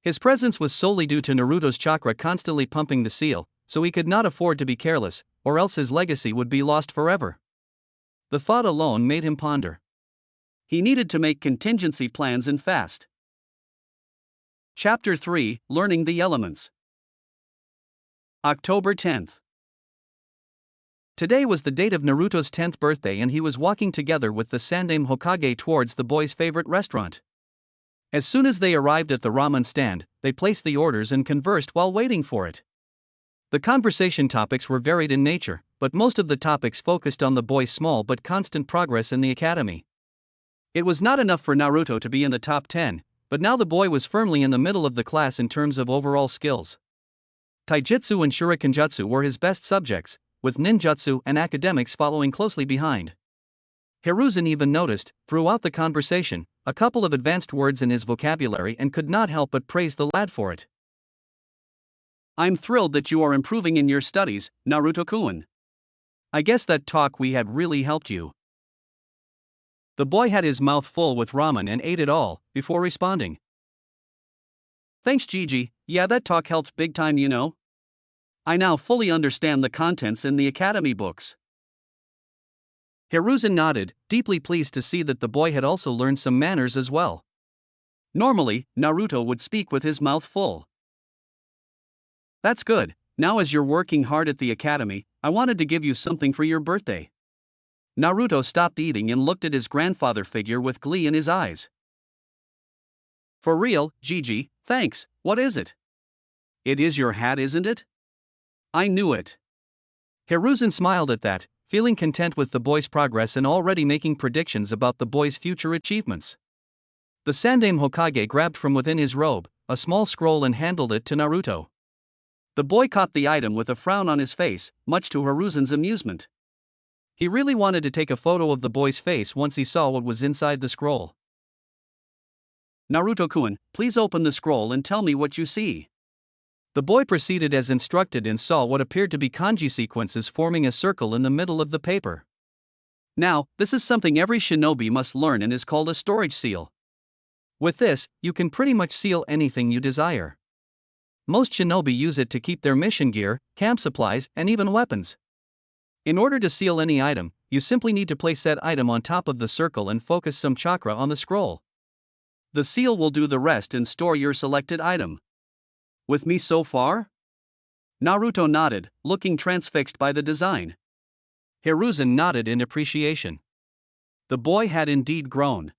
His presence was solely due to Naruto's chakra constantly pumping the seal, so he could not afford to be careless, or else his legacy would be lost forever. The thought alone made him ponder. He needed to make contingency plans and fast. Chapter 3: Learning the Elements. October 10th. Today was the date of Naruto's 10th birthday, and he was walking together with the Sandaime Hokage towards the boy's favorite restaurant. As soon as they arrived at the ramen stand, they placed the orders and conversed while waiting for it. The conversation topics were varied in nature, but most of the topics focused on the boy's small but constant progress in the academy. It was not enough for Naruto to be in the top 10, but now the boy was firmly in the middle of the class in terms of overall skills. Taijutsu and Shurikenjutsu were his best subjects, with ninjutsu and academics following closely behind. Hiruzen even noticed, throughout the conversation, a couple of advanced words in his vocabulary and could not help but praise the lad for it. "I'm thrilled that you are improving in your studies, Naruto-kun. I guess that talk we had really helped you." The boy had his mouth full with ramen and ate it all, before responding. "Thanks, Gigi, yeah, that talk helped big time, you know. I now fully understand the contents in the academy books." Hiruzen nodded, deeply pleased to see that the boy had also learned some manners as well. Normally, Naruto would speak with his mouth full. "That's good. Now as you're working hard at the academy, I wanted to give you something for your birthday." Naruto stopped eating and looked at his grandfather figure with glee in his eyes. "For real, Gigi, thanks. What is it?" "It is your hat, isn't it?" "I knew it." Hiruzen smiled at that, feeling content with the boy's progress and already making predictions about the boy's future achievements. The Sandaime Hokage grabbed from within his robe a small scroll and handed it to Naruto. The boy caught the item with a frown on his face, much to Hiruzen's amusement. He really wanted to take a photo of the boy's face once he saw what was inside the scroll. "Naruto-kun, please open the scroll and tell me what you see." The boy proceeded as instructed and saw what appeared to be kanji sequences forming a circle in the middle of the paper. Now, this is something every shinobi must learn and is called a storage seal. With this, you can pretty much seal anything you desire. Most shinobi use it to keep their mission gear, camp supplies, and even weapons. In order to seal any item, you simply need to place that item on top of the circle and focus some chakra on the scroll. The seal will do the rest and store your selected item. With me so far? Naruto nodded, looking transfixed by the design. Hiruzen nodded in appreciation. The boy had indeed grown.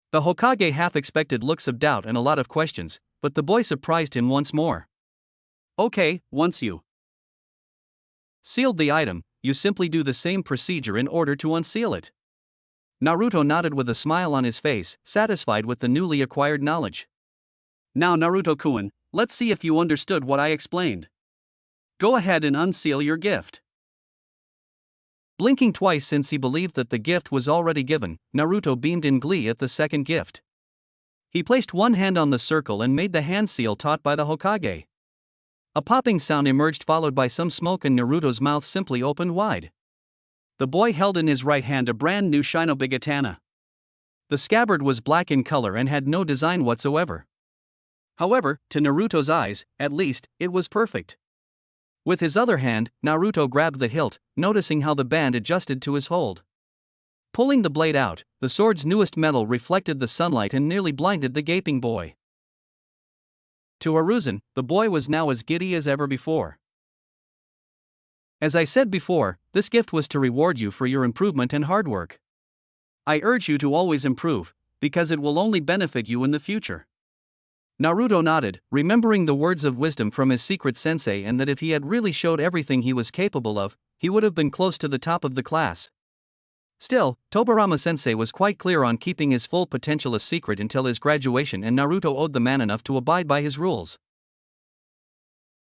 The Hokage half expected looks of doubt and a lot of questions, but the boy surprised him once more. "Okay, once you sealed the item, you simply do the same procedure in order to unseal it." Naruto nodded with a smile on his face, satisfied with the newly acquired knowledge. "Now Naruto-kun, let's see if you understood what I explained. Go ahead and unseal your gift." Blinking twice since he believed that the gift was already given, Naruto beamed in glee at the second gift. He placed one hand on the circle and made the hand seal taught by the Hokage. A popping sound emerged, followed by some smoke, and Naruto's mouth simply opened wide. The boy held in his right hand a brand new shinobi katana. The scabbard was black in color and had no design whatsoever. However, to Naruto's eyes, at least, it was perfect. With his other hand, Naruto grabbed the hilt, noticing how the band adjusted to his hold. Pulling the blade out, the sword's newest metal reflected the sunlight and nearly blinded the gaping boy. To Hiruzen, the boy was now as giddy as ever before. "As I said before, this gift was to reward you for your improvement and hard work. I urge you to always improve, because it will only benefit you in the future." Naruto nodded, remembering the words of wisdom from his secret sensei, and that if he had really showed everything he was capable of, he would have been close to the top of the class. Still, Tobirama sensei was quite clear on keeping his full potential a secret until his graduation, and Naruto owed the man enough to abide by his rules.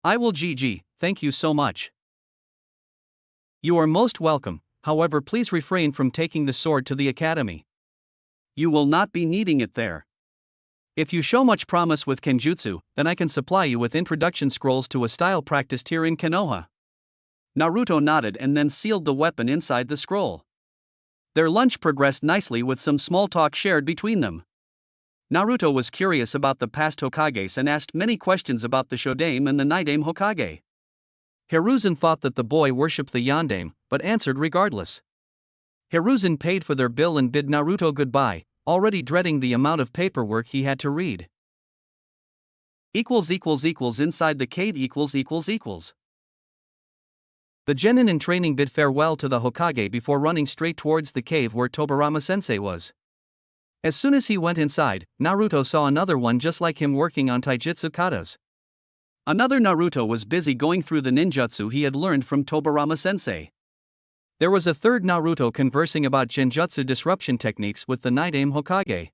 "I will, GG, thank you so much." "You are most welcome, however please refrain from taking the sword to the academy. You will not be needing it there. If you show much promise with Kenjutsu, then I can supply you with introduction scrolls to a style practiced here in Konoha." Naruto nodded and then sealed the weapon inside the scroll. Their lunch progressed nicely with some small talk shared between them. Naruto was curious about the past Hokages and asked many questions about the Shodame and the Nighttime Hokage. Hiruzen thought that the boy worshipped the Yondaime, but answered regardless. Hiruzen paid for their bill and bid Naruto goodbye, already dreading the amount of paperwork he had to read. Inside the cave The genin in training bid farewell to the Hokage before running straight towards the cave where Tobirama sensei was. As soon as he went inside, Naruto saw another one just like him working on taijutsu katas. Another Naruto was busy going through the ninjutsu he had learned from Tobirama sensei. There was a third Naruto conversing about genjutsu disruption techniques with the Nighttime Hokage.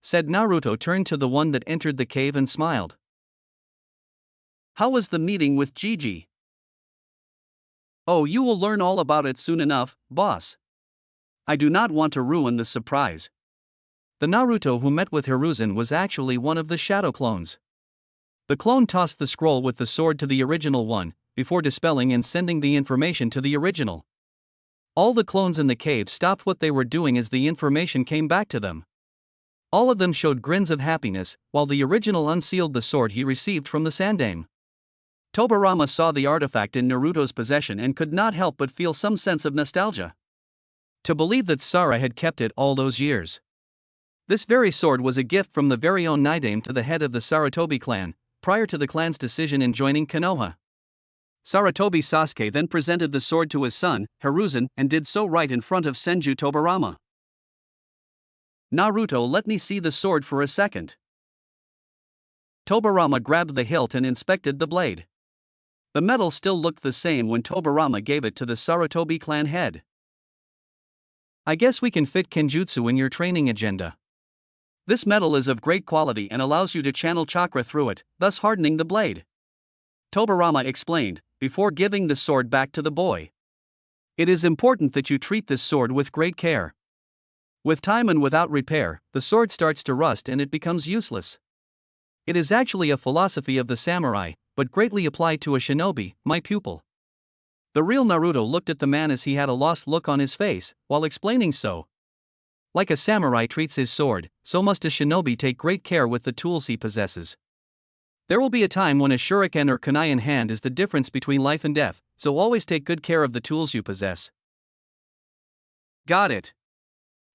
Said Naruto turned to the one that entered the cave and smiled. How was the meeting with Gigi? Oh, you will learn all about it soon enough, boss. I do not want to ruin the surprise. The Naruto who met with Hiruzen was actually one of the shadow clones. The clone tossed the scroll with the sword to the original one, before dispelling and sending the information to the original. All the clones in the cave stopped what they were doing as the information came back to them. All of them showed grins of happiness, while the original unsealed the sword he received from the Sandaime. Tobirama saw the artifact in Naruto's possession and could not help but feel some sense of nostalgia. To believe that Sara had kept it all those years. This very sword was a gift from the very own Nighttime to the head of the Sarutobi clan, prior to the clan's decision in joining Konoha. Sarutobi Sasuke then presented the sword to his son, Hiruzen, and did so right in front of Senju Tobirama. Naruto, let me see the sword for a second. Tobirama grabbed the hilt and inspected the blade. The metal still looked the same when Tobirama gave it to the Sarutobi clan head. I guess we can fit kenjutsu in your training agenda. This metal is of great quality and allows you to channel chakra through it, thus hardening the blade. Tobirama explained, before giving the sword back to the boy. It is important that you treat this sword with great care. With time and without repair, the sword starts to rust and it becomes useless. It is actually a philosophy of the samurai, but greatly applied to a shinobi, my pupil. The real Naruto looked at the man as he had a lost look on his face, while explaining so. Like a samurai treats his sword, so must a shinobi take great care with the tools he possesses. There will be a time when a shuriken or kunai in hand is the difference between life and death, so always take good care of the tools you possess. Got it.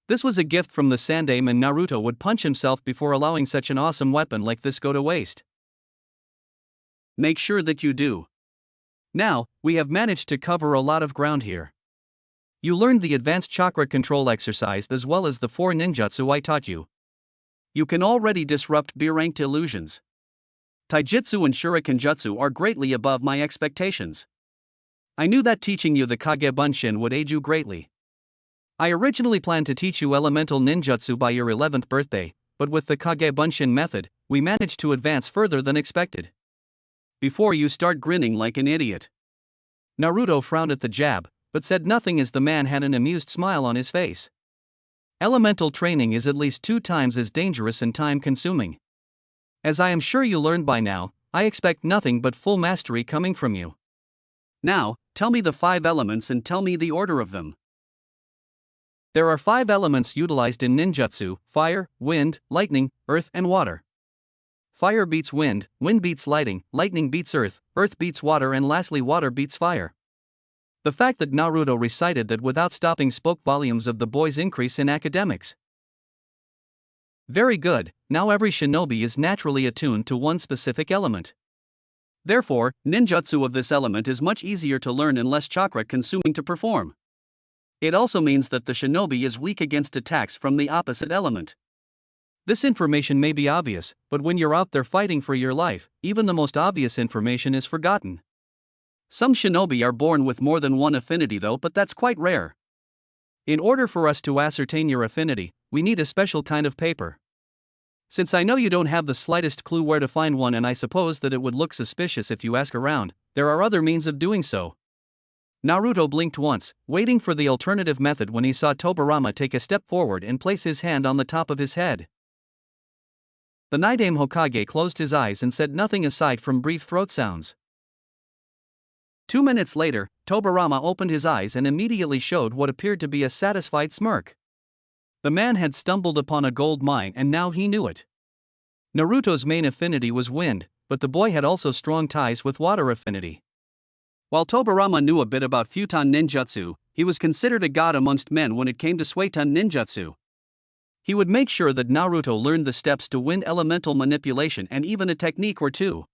This was a gift from the Sandaime and Naruto would punch himself before allowing such an awesome weapon like this go to waste. Make sure that you do. Now, we have managed to cover a lot of ground here. You learned the advanced chakra control exercise as well as the 4 ninjutsu I taught you. You can already disrupt B-ranked illusions. Taijutsu and shuriken jutsu are greatly above my expectations. I knew that teaching you the Kage Bunshin would aid you greatly. I originally planned to teach you elemental ninjutsu by your 11th birthday, but with the Kage Bunshin method, we managed to advance further than expected. Before you start grinning like an idiot. Naruto frowned at the jab, but said nothing as the man had an amused smile on his face. Elemental training is at least 2 times as dangerous and time-consuming. As I am sure you learned by now, I expect nothing but full mastery coming from you. Now, tell me the 5 elements and tell me the order of them. There are 5 elements utilized in ninjutsu: fire, wind, lightning, earth, and water. Fire beats wind, wind beats lightning beats earth beats water, and lastly water beats fire. The fact that Naruto recited that without stopping spoke volumes of the boy's increase in academics. Very good, now every shinobi is naturally attuned to one specific element. Therefore, ninjutsu of this element is much easier to learn and less chakra consuming to perform. It also means that the shinobi is weak against attacks from the opposite element. This information may be obvious, but when you're out there fighting for your life, even the most obvious information is forgotten. Some shinobi are born with more than one affinity though, but that's quite rare. In order for us to ascertain your affinity, we need a special kind of paper. Since I know you don't have the slightest clue where to find one, and I suppose that it would look suspicious if you ask around, there are other means of doing so. Naruto blinked once, waiting for the alternative method when he saw Tobirama take a step forward and place his hand on the top of his head. The Nighttime Hokage closed his eyes and said nothing aside from brief throat sounds. 2 minutes later, Tobirama opened his eyes and immediately showed what appeared to be a satisfied smirk. The man had stumbled upon a gold mine and now he knew it. Naruto's main affinity was wind, but the boy had also strong ties with water affinity. While Tobirama knew a bit about futon ninjutsu, he was considered a god amongst men when it came to suiton ninjutsu. He would make sure that Naruto learned the steps to wind elemental manipulation and even a technique or two.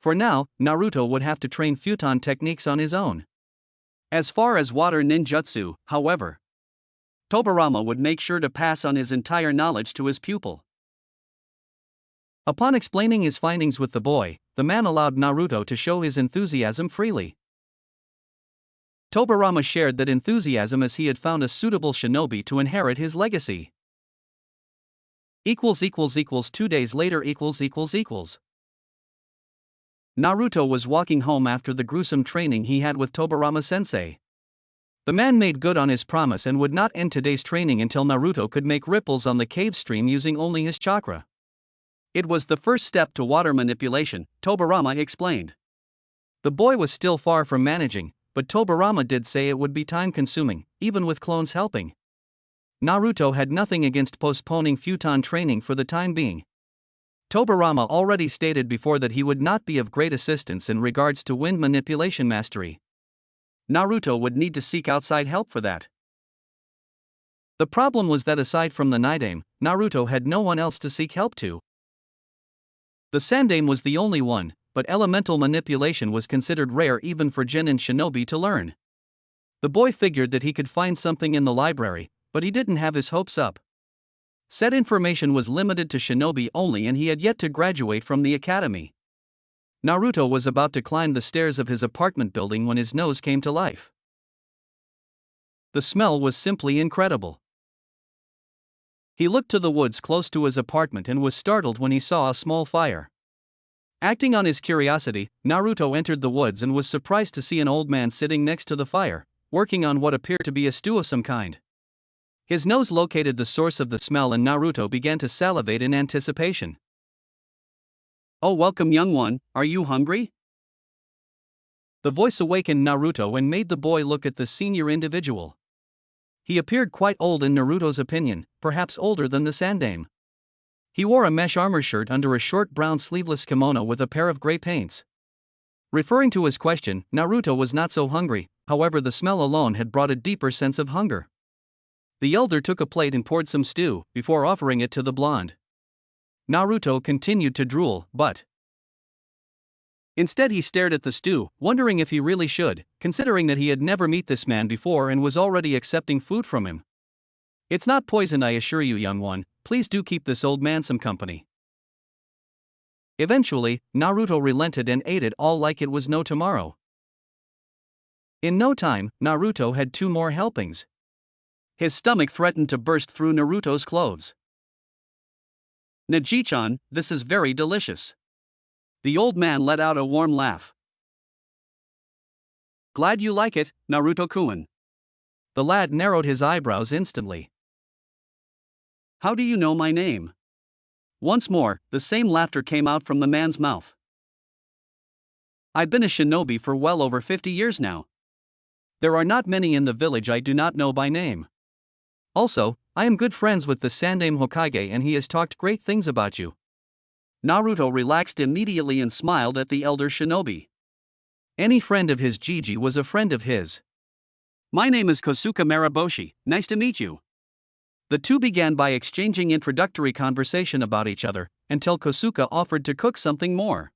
For now, Naruto would have to train futon techniques on his own. As far as water ninjutsu, however, Tobirama would make sure to pass on his entire knowledge to his pupil. Upon explaining his findings with the boy, the man allowed Naruto to show his enthusiasm freely. Tobirama shared that enthusiasm as he had found a suitable shinobi to inherit his legacy. 2 days later. Naruto was walking home after the gruesome training he had with Tobirama sensei. The man made good on his promise and would not end today's training until Naruto could make ripples on the cave stream using only his chakra. It was the first step to water manipulation, Tobirama explained. The boy was still far from managing, but Tobirama did say it would be time-consuming, even with clones helping. Naruto had nothing against postponing futon training for the time being. Tobirama already stated before that he would not be of great assistance in regards to wind manipulation mastery. Naruto would need to seek outside help for that. The problem was that aside from the Nidame, Naruto had no one else to seek help to. The Sandame was the only one, but elemental manipulation was considered rare even for genin shinobi to learn. The boy figured that he could find something in the library, but he didn't have his hopes up. Said information was limited to shinobi only and he had yet to graduate from the academy. Naruto was about to climb the stairs of his apartment building when his nose came to life. The smell was simply incredible. He looked to the woods close to his apartment and was startled when he saw a small fire. Acting on his curiosity, Naruto entered the woods and was surprised to see an old man sitting next to the fire, working on what appeared to be a stew of some kind. His nose located the source of the smell and Naruto began to salivate in anticipation. "Oh, welcome, young one, are you hungry?" The voice awakened Naruto and made the boy look at the senior individual. He appeared quite old in Naruto's opinion, perhaps older than the Sandame. He wore a mesh armor shirt under a short brown sleeveless kimono with a pair of gray paints. Referring to his question, Naruto was not so hungry, however the smell alone had brought a deeper sense of hunger. The elder took a plate and poured some stew, before offering it to the blonde. Naruto continued to drool, but instead he stared at the stew, wondering if he really should, considering that he had never met this man before and was already accepting food from him. "It's not poisoned, I assure you, young one, please do keep this old man some company." Eventually, Naruto relented and ate it all like it was no tomorrow. In no time, Naruto had 2 more helpings. His stomach threatened to burst through Naruto's clothes. "Neji-chan, this is very delicious." The old man let out a warm laugh. "Glad you like it, Naruto-kun." The lad narrowed his eyebrows instantly. "How do you know my name?" Once more, the same laughter came out from the man's mouth. "I've been a shinobi for well over 50 years now. There are not many in the village I do not know by name. Also, I am good friends with the Sandame Hokage and he has talked great things about you." Naruto relaxed immediately and smiled at the elder shinobi. Any friend of his Jiji was a friend of his. "My name is Kosuke Maraboshi, nice to meet you." The two began by exchanging introductory conversation about each other, until Kosuke offered to cook something more.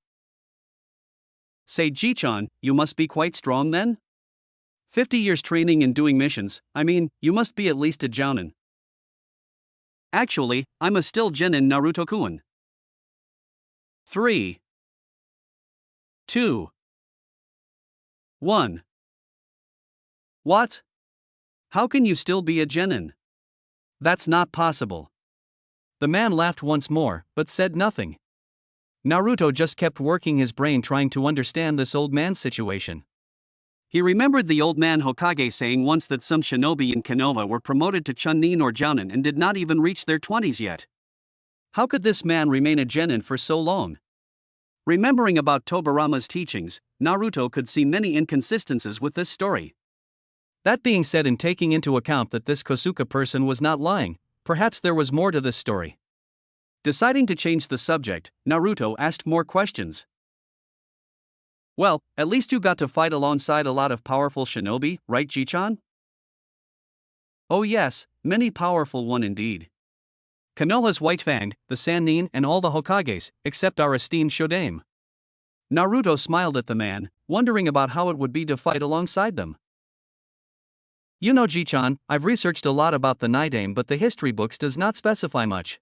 "Say Ji-chan, you must be quite strong then? 50 years training and doing missions, I mean, you must be at least a jounin." "Actually, I'm a still genin Naruto-kun." 3, 2, 1. "What? How can you still be a genin? That's not possible." The man laughed once more, but said nothing. Naruto just kept working his brain trying to understand this old man's situation. He remembered the old man Hokage saying once that some shinobi in Konoha were promoted to Chunin or Jounin and did not even reach their 20s yet. How could this man remain a genin for so long? Remembering about Tobirama's teachings, Naruto could see many inconsistencies with this story. That being said, and taking into account that this Kosuke person was not lying, perhaps there was more to this story. Deciding to change the subject, Naruto asked more questions. Well, at least you got to fight alongside a lot of powerful shinobi, right, Ji-chan? Oh yes, many powerful one indeed. Konoha's White Fang, the Sannin, and all the Hokages, except our esteemed Shodaime. Naruto smiled at the man, wondering about how it would be to fight alongside them. You know, Ji-chan, I've researched a lot about the Nidaime, but the history books does not specify much.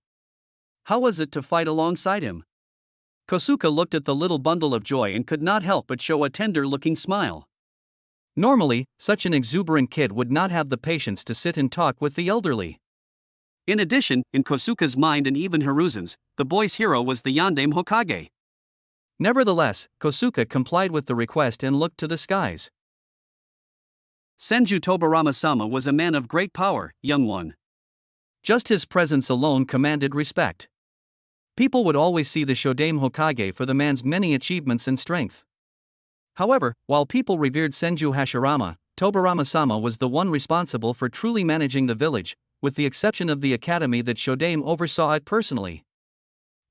How was it to fight alongside him? Kosuke looked at the little bundle of joy and could not help but show a tender-looking smile. Normally, such an exuberant kid would not have the patience to sit and talk with the elderly. In addition, in Kosuke's mind and even Hiruzen's, the boy's hero was the Yondaime Hokage. Nevertheless, Kosuke complied with the request and looked to the skies. Senju Tobirama-sama was a man of great power, young one. Just his presence alone commanded respect. People would always see the Shodaime Hokage for the man's many achievements and strength. However, while people revered Senju Hashirama, Tobirama-sama was the one responsible for truly managing the village, with the exception of the academy that Shodaime oversaw it personally.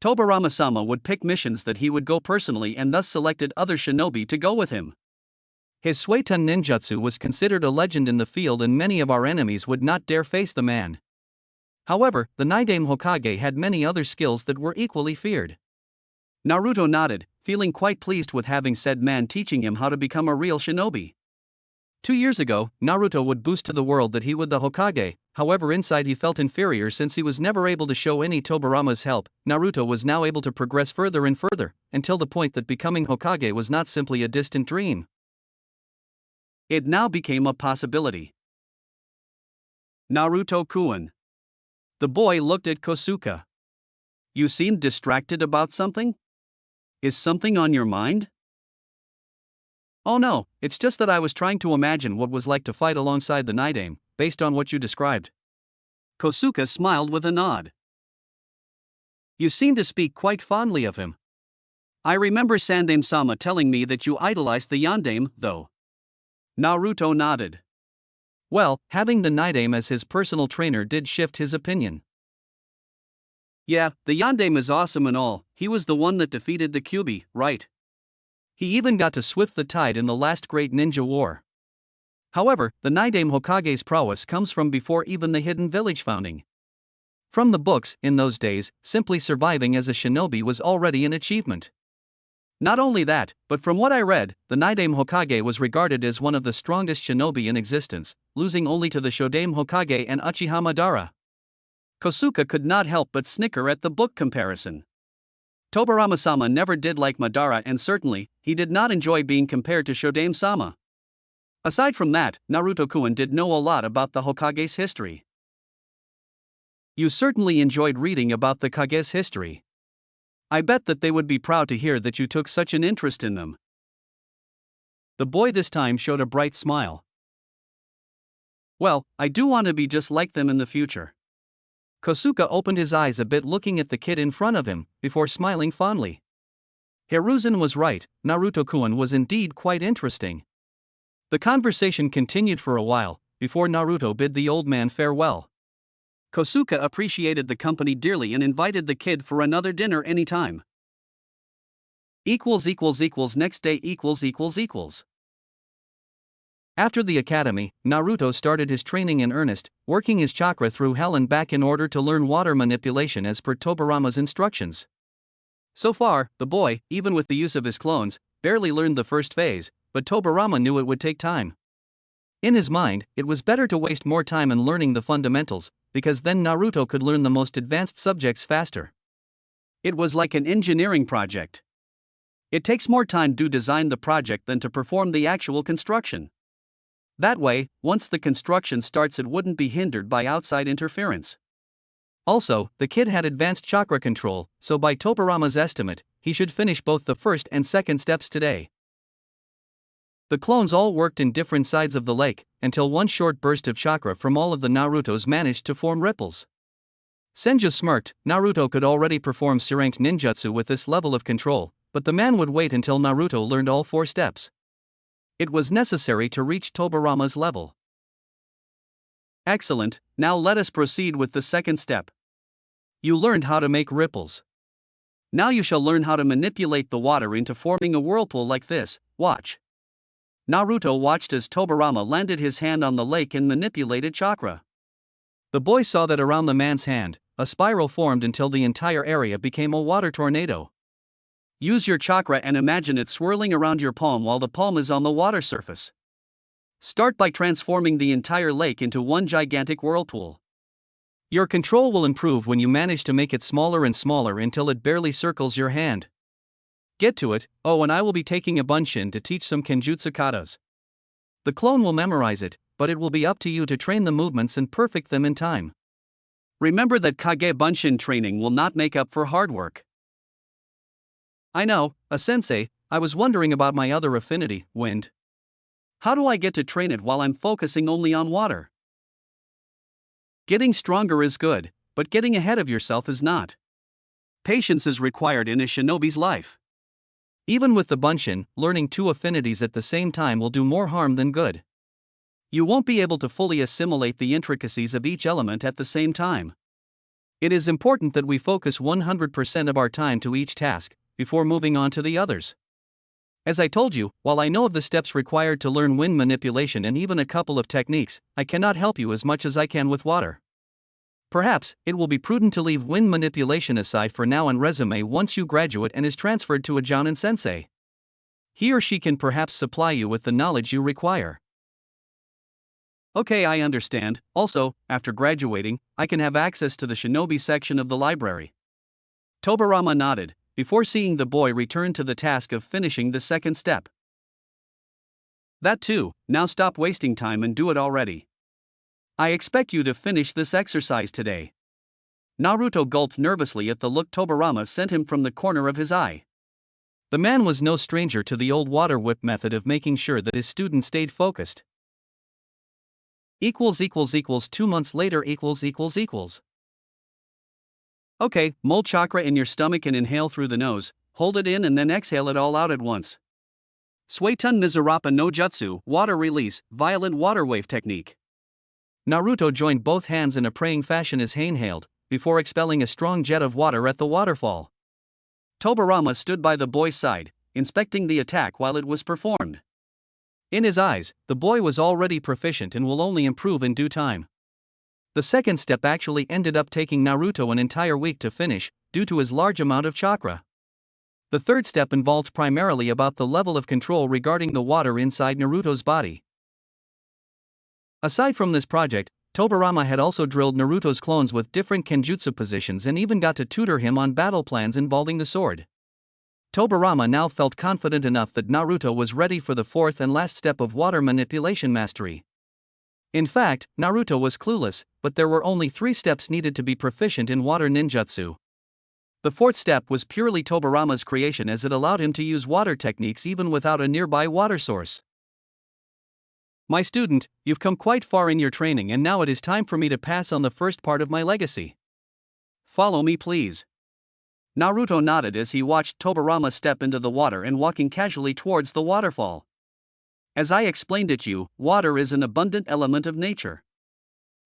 Tobirama-sama would pick missions that he would go personally and thus selected other shinobi to go with him. His Suiton ninjutsu was considered a legend in the field and many of our enemies would not dare face the man. However, the Nidaime Hokage had many other skills that were equally feared. Naruto nodded, feeling quite pleased with having said man teaching him how to become a real shinobi. 2 years ago, Naruto would boast to the world that he was the Hokage, however inside he felt inferior since he was never able to show any Tobirama's help. Naruto was now able to progress further and further, until the point that becoming Hokage was not simply a distant dream. It now became a possibility. Naruto-kun. The boy looked at Kosuke. You seemed distracted about something? Is something on your mind? Oh no, it's just that I was trying to imagine what it was like to fight alongside the Nidaime, based on what you described. Kosuke smiled with a nod. You seem to speak quite fondly of him. I remember Sandaime-sama telling me that you idolized the Yondaime, though. Naruto nodded. Well, having the Nidaime as his personal trainer did shift his opinion. Yeah, the Yondaime is awesome and all, he was the one that defeated the Kyuubi, right? He even got to swift the tide in the last great ninja war. However, the Nidaime Hokage's prowess comes from before even the hidden village founding. From the books, in those days, simply surviving as a shinobi was already an achievement. Not only that, but from what I read, the Nidaime Hokage was regarded as one of the strongest shinobi in existence, losing only to the Shodaime Hokage and Uchiha Madara. Kosuke could not help but snicker at the book comparison. Tobirama-sama never did like Madara and certainly, he did not enjoy being compared to Shodaime-sama. Aside from that, Naruto-kun did know a lot about the Hokage's history. You certainly enjoyed reading about the Kage's history. I bet that they would be proud to hear that you took such an interest in them. The boy this time showed a bright smile. Well, I do want to be just like them in the future. Kosuke opened his eyes a bit looking at the kid in front of him, before smiling fondly. Hiruzen was right, Naruto-kun was indeed quite interesting. The conversation continued for a while, before Naruto bid the old man farewell. Kosuke appreciated the company dearly and invited the kid for another dinner anytime. Next day. After the academy, Naruto started his training in earnest, working his chakra through hell and back in order to learn water manipulation as per Tobirama's instructions. So far, the boy, even with the use of his clones, barely learned the first phase, but Tobirama knew it would take time. In his mind, it was better to waste more time in learning the fundamentals, because then Naruto could learn the most advanced subjects faster. It was like an engineering project. It takes more time to design the project than to perform the actual construction. That way, once the construction starts, it wouldn't be hindered by outside interference. Also, the kid had advanced chakra control, so by Tobirama's estimate, he should finish both the first and second steps today. The clones all worked in different sides of the lake, until one short burst of chakra from all of the Narutos managed to form ripples. Senju smirked. Naruto could already perform C-ranked ninjutsu with this level of control, but the man would wait until Naruto learned all 4 steps. It was necessary to reach Tobirama's level. Excellent, now let us proceed with the second step. You learned how to make ripples. Now you shall learn how to manipulate the water into forming a whirlpool like this, watch. Naruto watched as Tobirama landed his hand on the lake and manipulated chakra. The boy saw that around the man's hand, a spiral formed until the entire area became a water tornado. Use your chakra and imagine it swirling around your palm while the palm is on the water surface. Start by transforming the entire lake into one gigantic whirlpool. Your control will improve when you manage to make it smaller and smaller until it barely circles your hand. Get to it. Oh, and I will be taking a bunshin to teach some kenjutsu katas. The clone will memorize it, but it will be up to you to train the movements and perfect them in time. Remember that Kage Bunshin training will not make up for hard work. I know, sensei, I was wondering about my other affinity, wind. How do I get to train it while I'm focusing only on water? Getting stronger is good, but getting ahead of yourself is not. Patience is required in a shinobi's life. Even with the bunshin, learning 2 affinities at the same time will do more harm than good. You won't be able to fully assimilate the intricacies of each element at the same time. It is important that we focus 100% of our time to each task, before moving on to the others. As I told you, while I know of the steps required to learn wind manipulation and even a couple of techniques, I cannot help you as much as I can with water. Perhaps, it will be prudent to leave wind manipulation aside for now and resume once you graduate and is transferred to a Jounin sensei. He or she can perhaps supply you with the knowledge you require. Okay, I understand. Also, after graduating, I can have access to the shinobi section of the library. Tobirama nodded, before seeing the boy return to the task of finishing the second step. That too, now stop wasting time and do it already. I expect you to finish this exercise today. Naruto gulped nervously at the look Tobirama sent him from the corner of his eye. The man was no stranger to the old water whip method of making sure that his student stayed focused. 2 months later . Okay, mold chakra in your stomach and inhale through the nose, hold it in and then exhale it all out at once. Suetun Mizurappa no Jutsu, water release, violent water wave technique. Naruto joined both hands in a praying fashion as he inhaled, before expelling a strong jet of water at the waterfall. Tobirama stood by the boy's side, inspecting the attack while it was performed. In his eyes, the boy was already proficient and will only improve in due time. The second step actually ended up taking Naruto an entire week to finish, due to his large amount of chakra. The third step involved primarily about the level of control regarding the water inside Naruto's body. Aside from this project, Tobirama had also drilled Naruto's clones with different kenjutsu positions and even got to tutor him on battle plans involving the sword. Tobirama now felt confident enough that Naruto was ready for the fourth and last step of water manipulation mastery. In fact, Naruto was clueless, but there were only 3 steps needed to be proficient in water ninjutsu. The fourth step was purely Tobirama's creation as it allowed him to use water techniques even without a nearby water source. My student, you've come quite far in your training and now it is time for me to pass on the first part of my legacy. Follow me please. Naruto nodded as he watched Tobirama step into the water and walking casually towards the waterfall. As I explained it you, water is an abundant element of nature.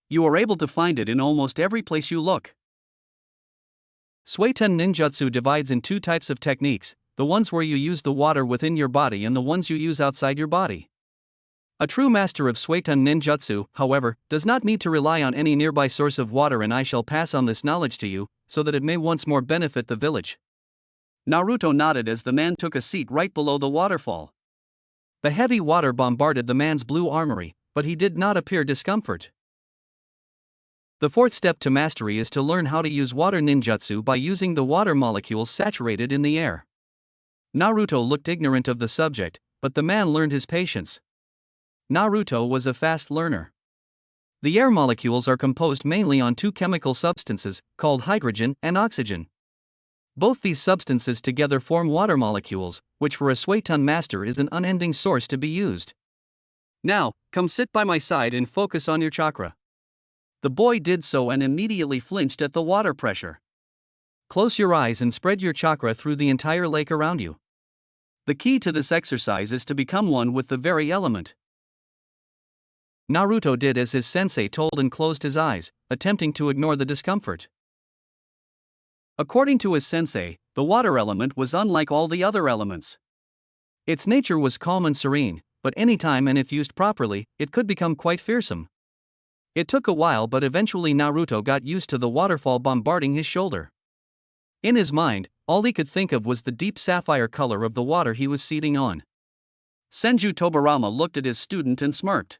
You are able to find it in almost every place you look. Suetun ninjutsu divides in 2 types of techniques, the ones where you use the water within your body and the ones you use outside your body. A true master of Suetun ninjutsu, however, does not need to rely on any nearby source of water, and I shall pass on this knowledge to you, so that it may once more benefit the village. Naruto nodded as the man took a seat right below the waterfall. The heavy water bombarded the man's blue armory, but he did not appear discomfort. The fourth step to mastery is to learn how to use water ninjutsu by using the water molecules saturated in the air. Naruto looked ignorant of the subject, but the man learned his patience. Naruto was a fast learner. The air molecules are composed mainly on 2 chemical substances, called hydrogen and oxygen. Both these substances together form water molecules, which for a Suetun master is an unending source to be used. Now, come sit by my side and focus on your chakra. The boy did so and immediately flinched at the water pressure. Close your eyes and spread your chakra through the entire lake around you. The key to this exercise is to become one with the very element. Naruto did as his sensei told and closed his eyes, attempting to ignore the discomfort. According to his sensei, the water element was unlike all the other elements. Its nature was calm and serene, but anytime and if used properly, it could become quite fearsome. It took a while, but eventually Naruto got used to the waterfall bombarding his shoulder. In his mind, all he could think of was the deep sapphire color of the water he was seating on. Senju Tobirama looked at his student and smirked.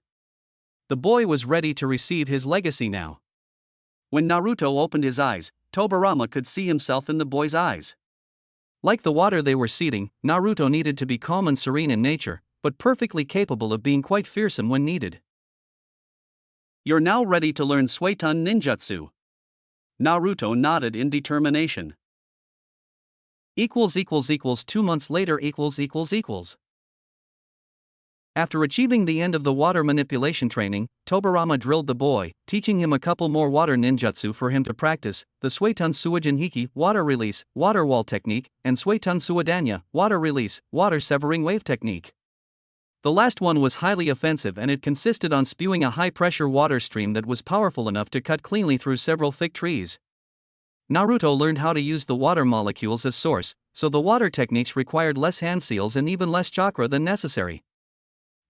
The boy was ready to receive his legacy now. When Naruto opened his eyes, Tobirama could see himself in the boy's eyes. Like the water they were seating, Naruto needed to be calm and serene in nature, but perfectly capable of being quite fearsome when needed. You're now ready to learn Suiton Ninjutsu. Naruto nodded in determination. 2 months later. After achieving the end of the water manipulation training, Tobirama drilled the boy, teaching him a couple more water ninjutsu for him to practice: the Suiton Suijin Hiki, water release, water wall technique, and Suiton Suidanya, water release, water severing wave technique. The last one was highly offensive, and it consisted on spewing a high-pressure water stream that was powerful enough to cut cleanly through several thick trees. Naruto learned how to use the water molecules as source, so the water techniques required less hand seals and even less chakra than necessary.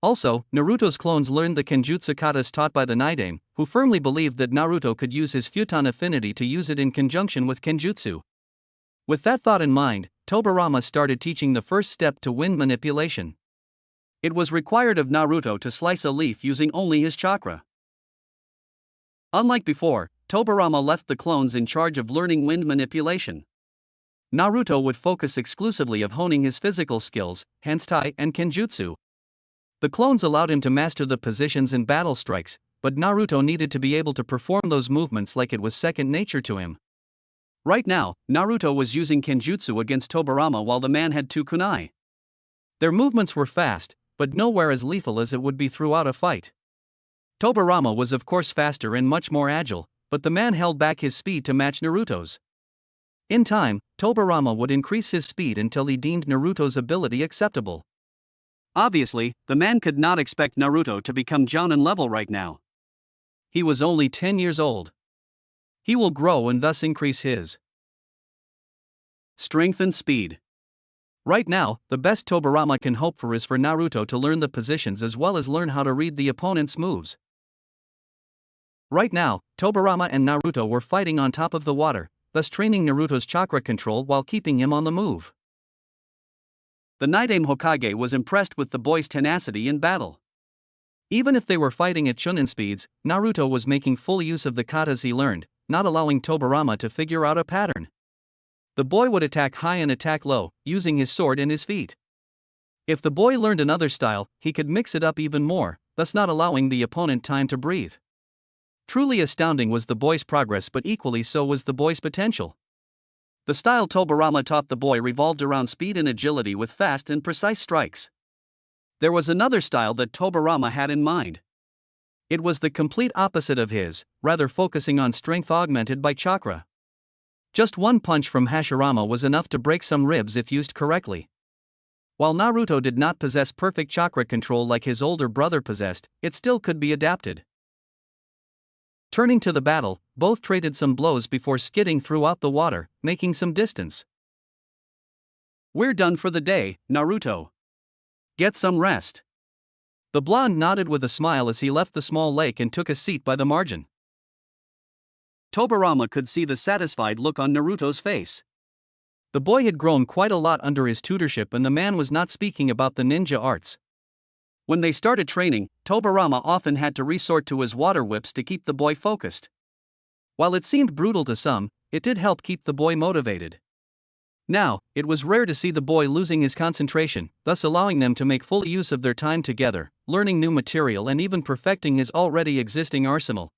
Also, Naruto's clones learned the kenjutsu katas taught by the Naidame, who firmly believed that Naruto could use his futon affinity to use it in conjunction with kenjutsu. With that thought in mind, Tobirama started teaching the first step to wind manipulation. It was required of Naruto to slice a leaf using only his chakra. Unlike before, Tobirama left the clones in charge of learning wind manipulation. Naruto would focus exclusively of honing his physical skills, Hanstai and Kenjutsu. The clones allowed him to master the positions and battle strikes, but Naruto needed to be able to perform those movements like it was second nature to him. Right now, Naruto was using Kenjutsu against Tobirama while the man had two kunai. Their movements were fast, but nowhere as lethal as it would be throughout a fight. Tobirama was of course faster and much more agile, but the man held back his speed to match Naruto's. In time, Tobirama would increase his speed until he deemed Naruto's ability acceptable. Obviously, the man could not expect Naruto to become Jonin level right now. He was only 10 years old. He will grow and thus increase his strength and speed. Right now, the best Tobirama can hope for is for Naruto to learn the positions as well as learn how to read the opponent's moves. Right now, Tobirama and Naruto were fighting on top of the water, thus training Naruto's chakra control while keeping him on the move. The Naidame Hokage was impressed with the boy's tenacity in battle. Even if they were fighting at shonen speeds, Naruto was making full use of the katas he learned, not allowing Tobirama to figure out a pattern. The boy would attack high and attack low, using his sword and his feet. If the boy learned another style, he could mix it up even more, thus not allowing the opponent time to breathe. Truly astounding was the boy's progress, but equally so was the boy's potential. The style Tobirama taught the boy revolved around speed and agility with fast and precise strikes. There was another style that Tobirama had in mind. It was the complete opposite of his, rather focusing on strength augmented by chakra. Just one punch from Hashirama was enough to break some ribs if used correctly. While Naruto did not possess perfect chakra control like his older brother possessed, it still could be adapted. Turning to the battle, both traded some blows before skidding throughout the water, making some distance. "We're done for the day, Naruto. Get some rest." The blonde nodded with a smile as he left the small lake and took a seat by the margin. Tobirama could see the satisfied look on Naruto's face. The boy had grown quite a lot under his tutorship, and the man was not speaking about the ninja arts. When they started training, Tobirama often had to resort to his water whips to keep the boy focused. While it seemed brutal to some, it did help keep the boy motivated. Now, it was rare to see the boy losing his concentration, thus allowing them to make full use of their time together, learning new material and even perfecting his already existing arsenal.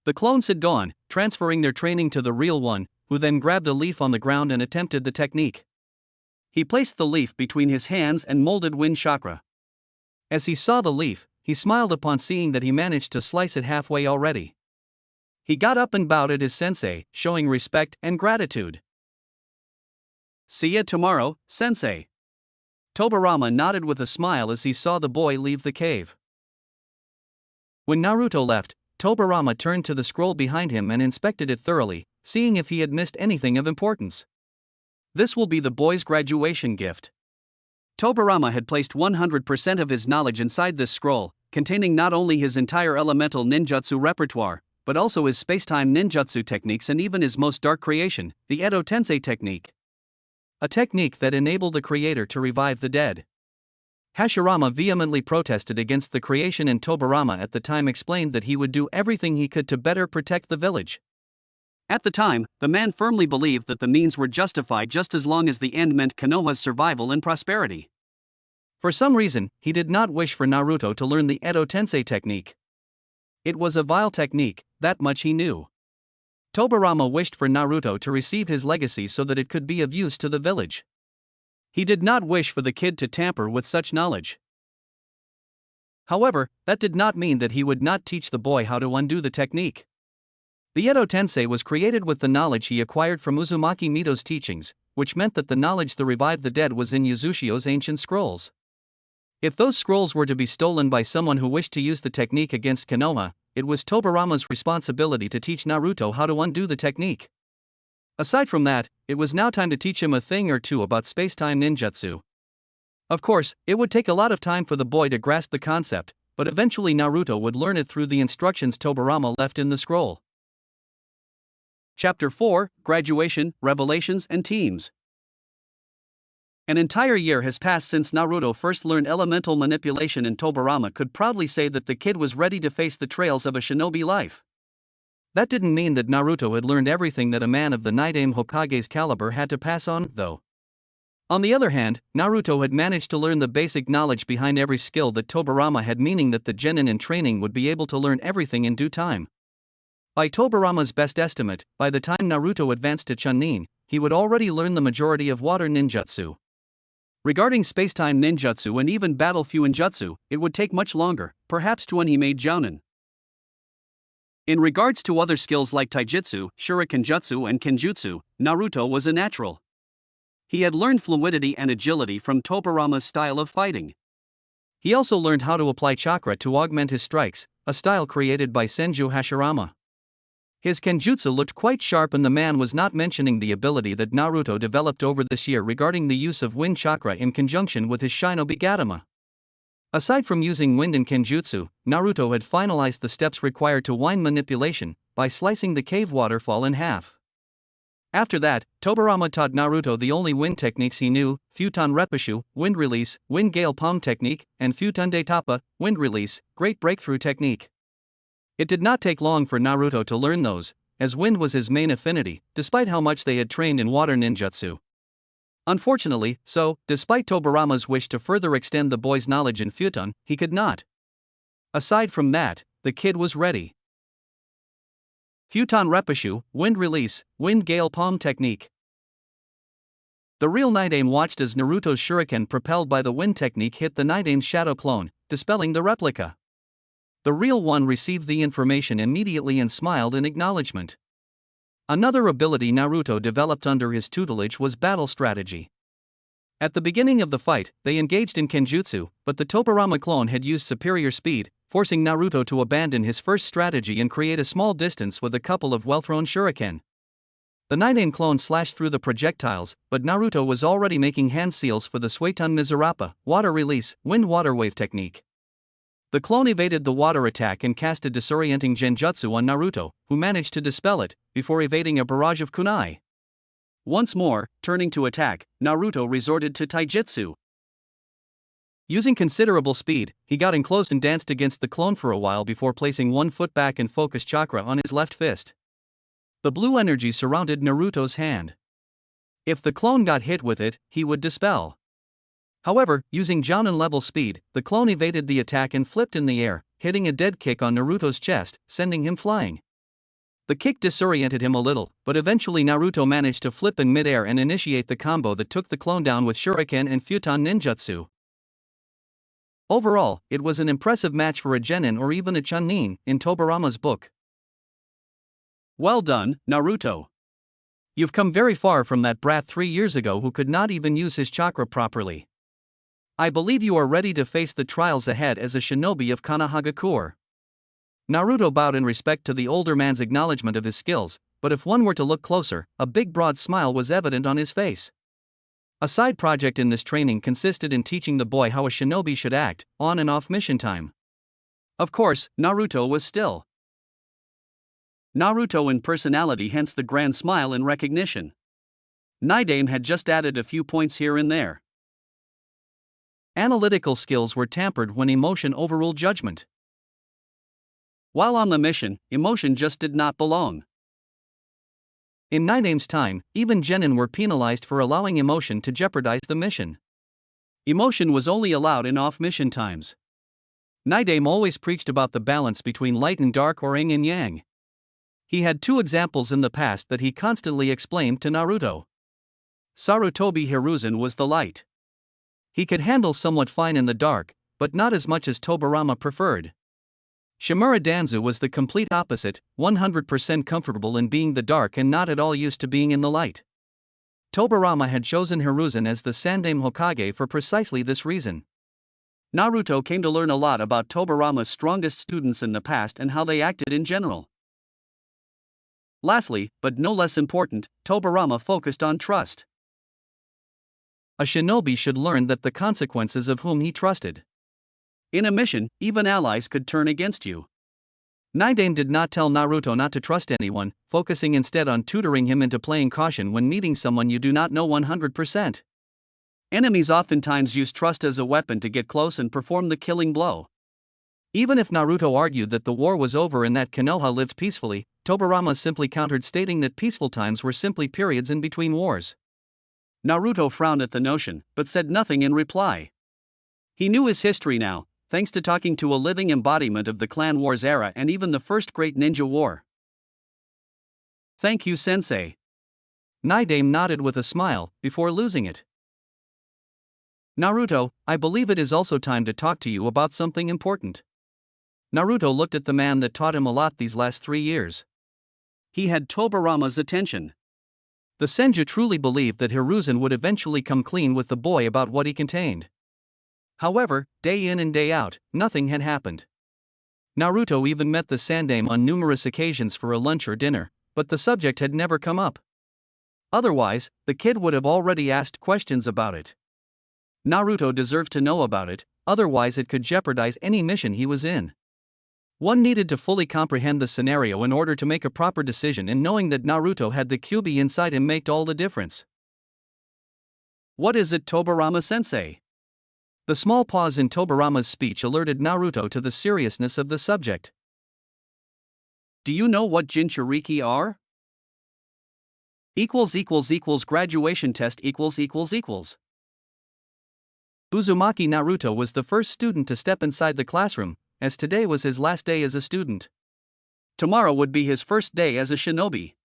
The clones had gone, transferring their training to the real one, who then grabbed a leaf on the ground and attempted the technique. He placed the leaf between his hands and molded wind chakra. As he saw the leaf, he smiled upon seeing that he managed to slice it halfway already. He got up and bowed at his sensei, showing respect and gratitude. See ya tomorrow, sensei. Tobirama nodded with a smile as he saw the boy leave the cave. When Naruto left, Tobirama turned to the scroll behind him and inspected it thoroughly, seeing if he had missed anything of importance. This will be the boy's graduation gift. Tobirama had placed 100% of his knowledge inside this scroll, containing not only his entire elemental ninjutsu repertoire, but also his spacetime ninjutsu techniques and even his most dark creation, the Edo Tensei technique. A technique that enabled the creator to revive the dead. Hashirama vehemently protested against the creation, and Tobirama at the time explained that he would do everything he could to better protect the village. At the time, the man firmly believed that the means were justified just as long as the end meant Konoha's survival and prosperity. For some reason, he did not wish for Naruto to learn the Edo Tensei technique. It was a vile technique, that much he knew. Tobirama wished for Naruto to receive his legacy so that it could be of use to the village. He did not wish for the kid to tamper with such knowledge. However, that did not mean that he would not teach the boy how to undo the technique. The Edo Tensei was created with the knowledge he acquired from Uzumaki Mito's teachings, which meant that the knowledge to revive the dead was in Yuzushiyo's ancient scrolls. If those scrolls were to be stolen by someone who wished to use the technique against Konoha, it was Tobirama's responsibility to teach Naruto how to undo the technique. Aside from that, it was now time to teach him a thing or two about spacetime ninjutsu. Of course, it would take a lot of time for the boy to grasp the concept, but eventually Naruto would learn it through the instructions Tobirama left in the scroll. Chapter 4: Graduation, Revelations and Teams. An entire year has passed since Naruto first learned elemental manipulation, and Tobirama could proudly say that the kid was ready to face the trails of a shinobi life. That didn't mean that Naruto had learned everything that a man of the Nidaime Hokage's caliber had to pass on, though. On the other hand, Naruto had managed to learn the basic knowledge behind every skill that Tobirama had, meaning that the genin in training would be able to learn everything in due time. By Tobirama's best estimate, by the time Naruto advanced to Chunin, he would already learn the majority of water ninjutsu. Regarding spacetime ninjutsu and even battle fuinjutsu, it would take much longer, perhaps to when he made jounin. In regards to other skills like taijutsu, shurikenjutsu and kenjutsu, Naruto was a natural. He had learned fluidity and agility from Tobirama's style of fighting. He also learned how to apply chakra to augment his strikes, a style created by Senju Hashirama. His kenjutsu looked quite sharp, and the man was not mentioning the ability that Naruto developed over this year regarding the use of wind chakra in conjunction with his shinobi gatama. Aside from using wind in kenjutsu, Naruto had finalized the steps required to wind manipulation by slicing the cave waterfall in half. After that, Tobirama taught Naruto the only wind techniques he knew: Futon Repushu, wind release, wind gale palm technique, and Futon Tapa, wind release, great breakthrough technique. It did not take long for Naruto to learn those, as wind was his main affinity, despite how much they had trained in water ninjutsu. Unfortunately, despite Tobirama's wish to further extend the boy's knowledge in Futon, he could not. Aside from that, the kid was ready. Futon Repushu, wind release, wind gale palm technique. The real Nidaime watched as Naruto's shuriken propelled by the wind technique hit the Nidaime's shadow clone, dispelling the replica. The real one received the information immediately and smiled in acknowledgement. Another ability Naruto developed under his tutelage was battle strategy. At the beginning of the fight, they engaged in kenjutsu, but the Tobirama clone had used superior speed, forcing Naruto to abandon his first strategy and create a small distance with a couple of well-thrown shuriken. The Nidaime clone slashed through the projectiles, but Naruto was already making hand seals for the Suetun Mizurappa, water release, wind water wave technique. The clone evaded the water attack and cast a disorienting genjutsu on Naruto, who managed to dispel it, before evading a barrage of kunai. Once more, turning to attack, Naruto resorted to taijutsu. Using considerable speed, he got enclosed and danced against the clone for a while before placing one foot back and focused chakra on his left fist. The blue energy surrounded Naruto's hand. If the clone got hit with it, he would dispel. However, using jounin level speed, the clone evaded the attack and flipped in the air, hitting a dead kick on Naruto's chest, sending him flying. The kick disoriented him a little, but eventually Naruto managed to flip in midair and initiate the combo that took the clone down with shuriken and futon ninjutsu. Overall, it was an impressive match for a genin or even a chunin, in Tobirama's book. Well done, Naruto. You've come very far from that brat 3 years ago who could not even use his chakra properly. I believe you are ready to face the trials ahead as a shinobi of Konohagakure. Naruto bowed in respect to the older man's acknowledgement of his skills, but if one were to look closer, a big broad smile was evident on his face. A side project in this training consisted in teaching the boy how a shinobi should act, on and off mission time. Of course, Naruto was still Naruto in personality, hence the grand smile in recognition. Naidame had just added a few points here and there. Analytical skills were tampered when emotion overruled judgment. While on the mission, emotion just did not belong. In Naidame's time, even genin were penalized for allowing emotion to jeopardize the mission. Emotion was only allowed in off-mission times. Naidame always preached about the balance between light and dark, or yin and yang. He had 2 examples in the past that he constantly explained to Naruto. Sarutobi Hiruzen was the light. He could handle somewhat fine in the dark, but not as much as Tobirama preferred. Shimura Danzu was the complete opposite, 100% comfortable in being the dark and not at all used to being in the light. Tobirama had chosen Hiruzen as the Sandaime Hokage for precisely this reason. Naruto came to learn a lot about Tobirama's strongest students in the past and how they acted in general. Lastly, but no less important, Tobirama focused on trust. A shinobi should learn that the consequences of whom he trusted. In a mission, even allies could turn against you. Naidame did not tell Naruto not to trust anyone, focusing instead on tutoring him into playing caution when meeting someone you do not know 100%. Enemies oftentimes use trust as a weapon to get close and perform the killing blow. Even if Naruto argued that the war was over and that Konoha lived peacefully, Tobirama simply countered, stating that peaceful times were simply periods in between wars. Naruto frowned at the notion, but said nothing in reply. He knew his history now, thanks to talking to a living embodiment of the Clan Wars era and even the first great ninja war. Thank you, sensei. Naidame nodded with a smile, before losing it. Naruto, I believe it is also time to talk to you about something important. Naruto looked at the man that taught him a lot these last 3 years. He had Tobirama's attention. The Senju truly believed that Hiruzen would eventually come clean with the boy about what he contained. However, day in and day out, nothing had happened. Naruto even met the Sandaime on numerous occasions for a lunch or dinner, but the subject had never come up. Otherwise, the kid would have already asked questions about it. Naruto deserved to know about it, otherwise it could jeopardize any mission he was in. One needed to fully comprehend the scenario in order to make a proper decision, and knowing that Naruto had the Kyuubi inside him made all the difference. What is it, Tobirama-sensei? The small pause in Tobirama's speech alerted Naruto to the seriousness of the subject. Do you know what Jinchuriki are? Graduation test Uzumaki Naruto was the first student to step inside the classroom, as today was his last day as a student. Tomorrow would be his first day as a shinobi.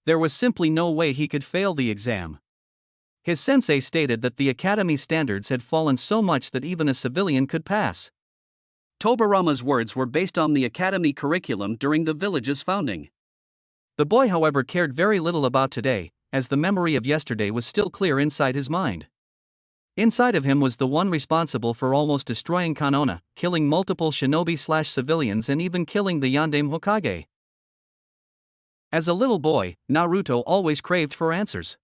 There was simply no way he could fail the exam. His sensei stated that the academy standards had fallen so much that even a civilian could pass. Tobirama's words were based on the academy curriculum during the village's founding. The boy, however, cared very little about today, as the memory of yesterday was still clear inside his mind. Inside of him was the one responsible for almost destroying Konoha, killing multiple shinobi/civilians and even killing the Yondaime Hokage. As a little boy, Naruto always craved for answers.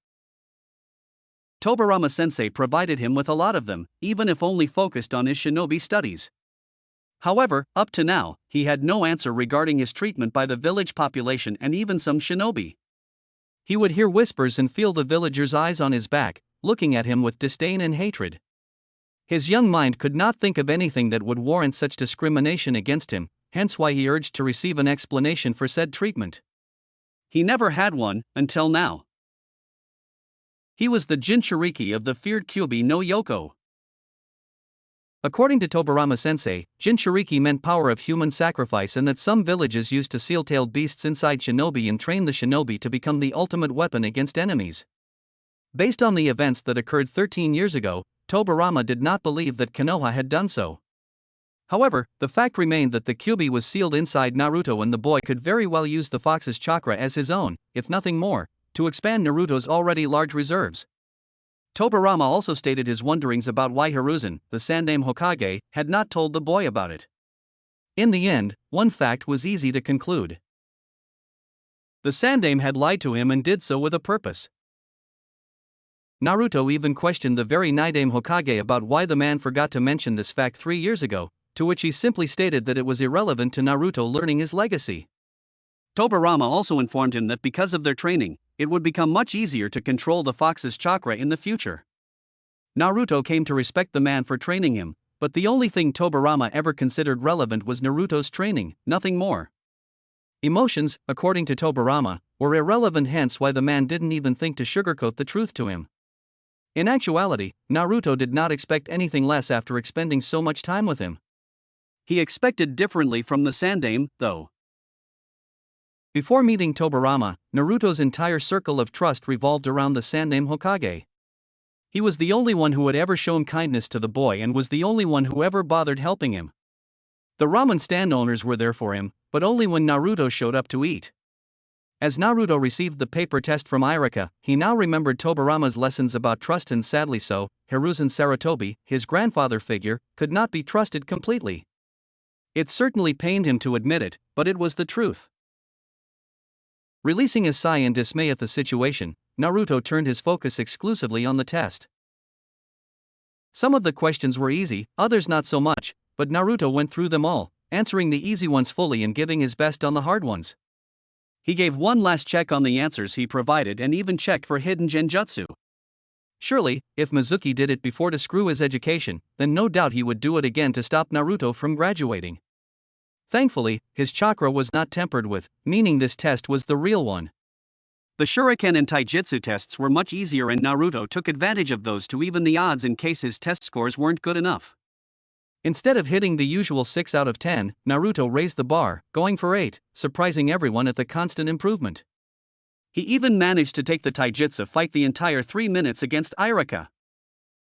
Tobirama-sensei provided him with a lot of them, even if only focused on his shinobi studies. However, up to now, he had no answer regarding his treatment by the village population and even some shinobi. He would hear whispers and feel the villagers' eyes on his back, looking at him with disdain and hatred. His young mind could not think of anything that would warrant such discrimination against him, hence why he urged to receive an explanation for said treatment. He never had one, until now. He was the Jinchuriki of the feared Kyuubi no Yoko. According to Tobirama-sensei, Jinchuriki meant power of human sacrifice, and that some villages used to seal-tailed beasts inside shinobi and train the shinobi to become the ultimate weapon against enemies. Based on the events that occurred 13 years ago, Tobirama did not believe that Konoha had done so. However, the fact remained that the Kyuubi was sealed inside Naruto, and the boy could very well use the fox's chakra as his own, if nothing more, to expand Naruto's already large reserves. Tobirama also stated his wonderings about why Hiruzen, the Sandaime Hokage, had not told the boy about it. In the end, one fact was easy to conclude. The Sandaime had lied to him and did so with a purpose. Naruto even questioned the very Nidaime Hokage about why the man forgot to mention this fact 3 years ago, to which he simply stated that it was irrelevant to Naruto learning his legacy. Tobirama also informed him that because of their training, it would become much easier to control the fox's chakra in the future. Naruto came to respect the man for training him, but the only thing Tobirama ever considered relevant was Naruto's training, nothing more. Emotions, according to Tobirama, were irrelevant, hence why the man didn't even think to sugarcoat the truth to him. In actuality, Naruto did not expect anything less after expending so much time with him. He expected differently from the Sandaime, though. Before meeting Tobirama, Naruto's entire circle of trust revolved around the Sandaime Hokage. He was the only one who had ever shown kindness to the boy and was the only one who ever bothered helping him. The ramen stand owners were there for him, but only when Naruto showed up to eat. As Naruto received the paper test from Irika, he now remembered Tobirama's lessons about trust, and sadly so, Hiruzen Sarutobi, his grandfather figure, could not be trusted completely. It certainly pained him to admit it, but it was the truth. Releasing a sigh in dismay at the situation, Naruto turned his focus exclusively on the test. Some of the questions were easy, others not so much, but Naruto went through them all, answering the easy ones fully and giving his best on the hard ones. He gave one last check on the answers he provided and even checked for hidden genjutsu. Surely, if Mizuki did it before to screw his education, then no doubt he would do it again to stop Naruto from graduating. Thankfully, his chakra was not tempered with, meaning this test was the real one. The shuriken and taijutsu tests were much easier and Naruto took advantage of those to even the odds in case his test scores weren't good enough. Instead of hitting the usual 6 out of 10, Naruto raised the bar, going for 8, surprising everyone at the constant improvement. He even managed to take the taijutsu fight the entire 3 minutes against Irika.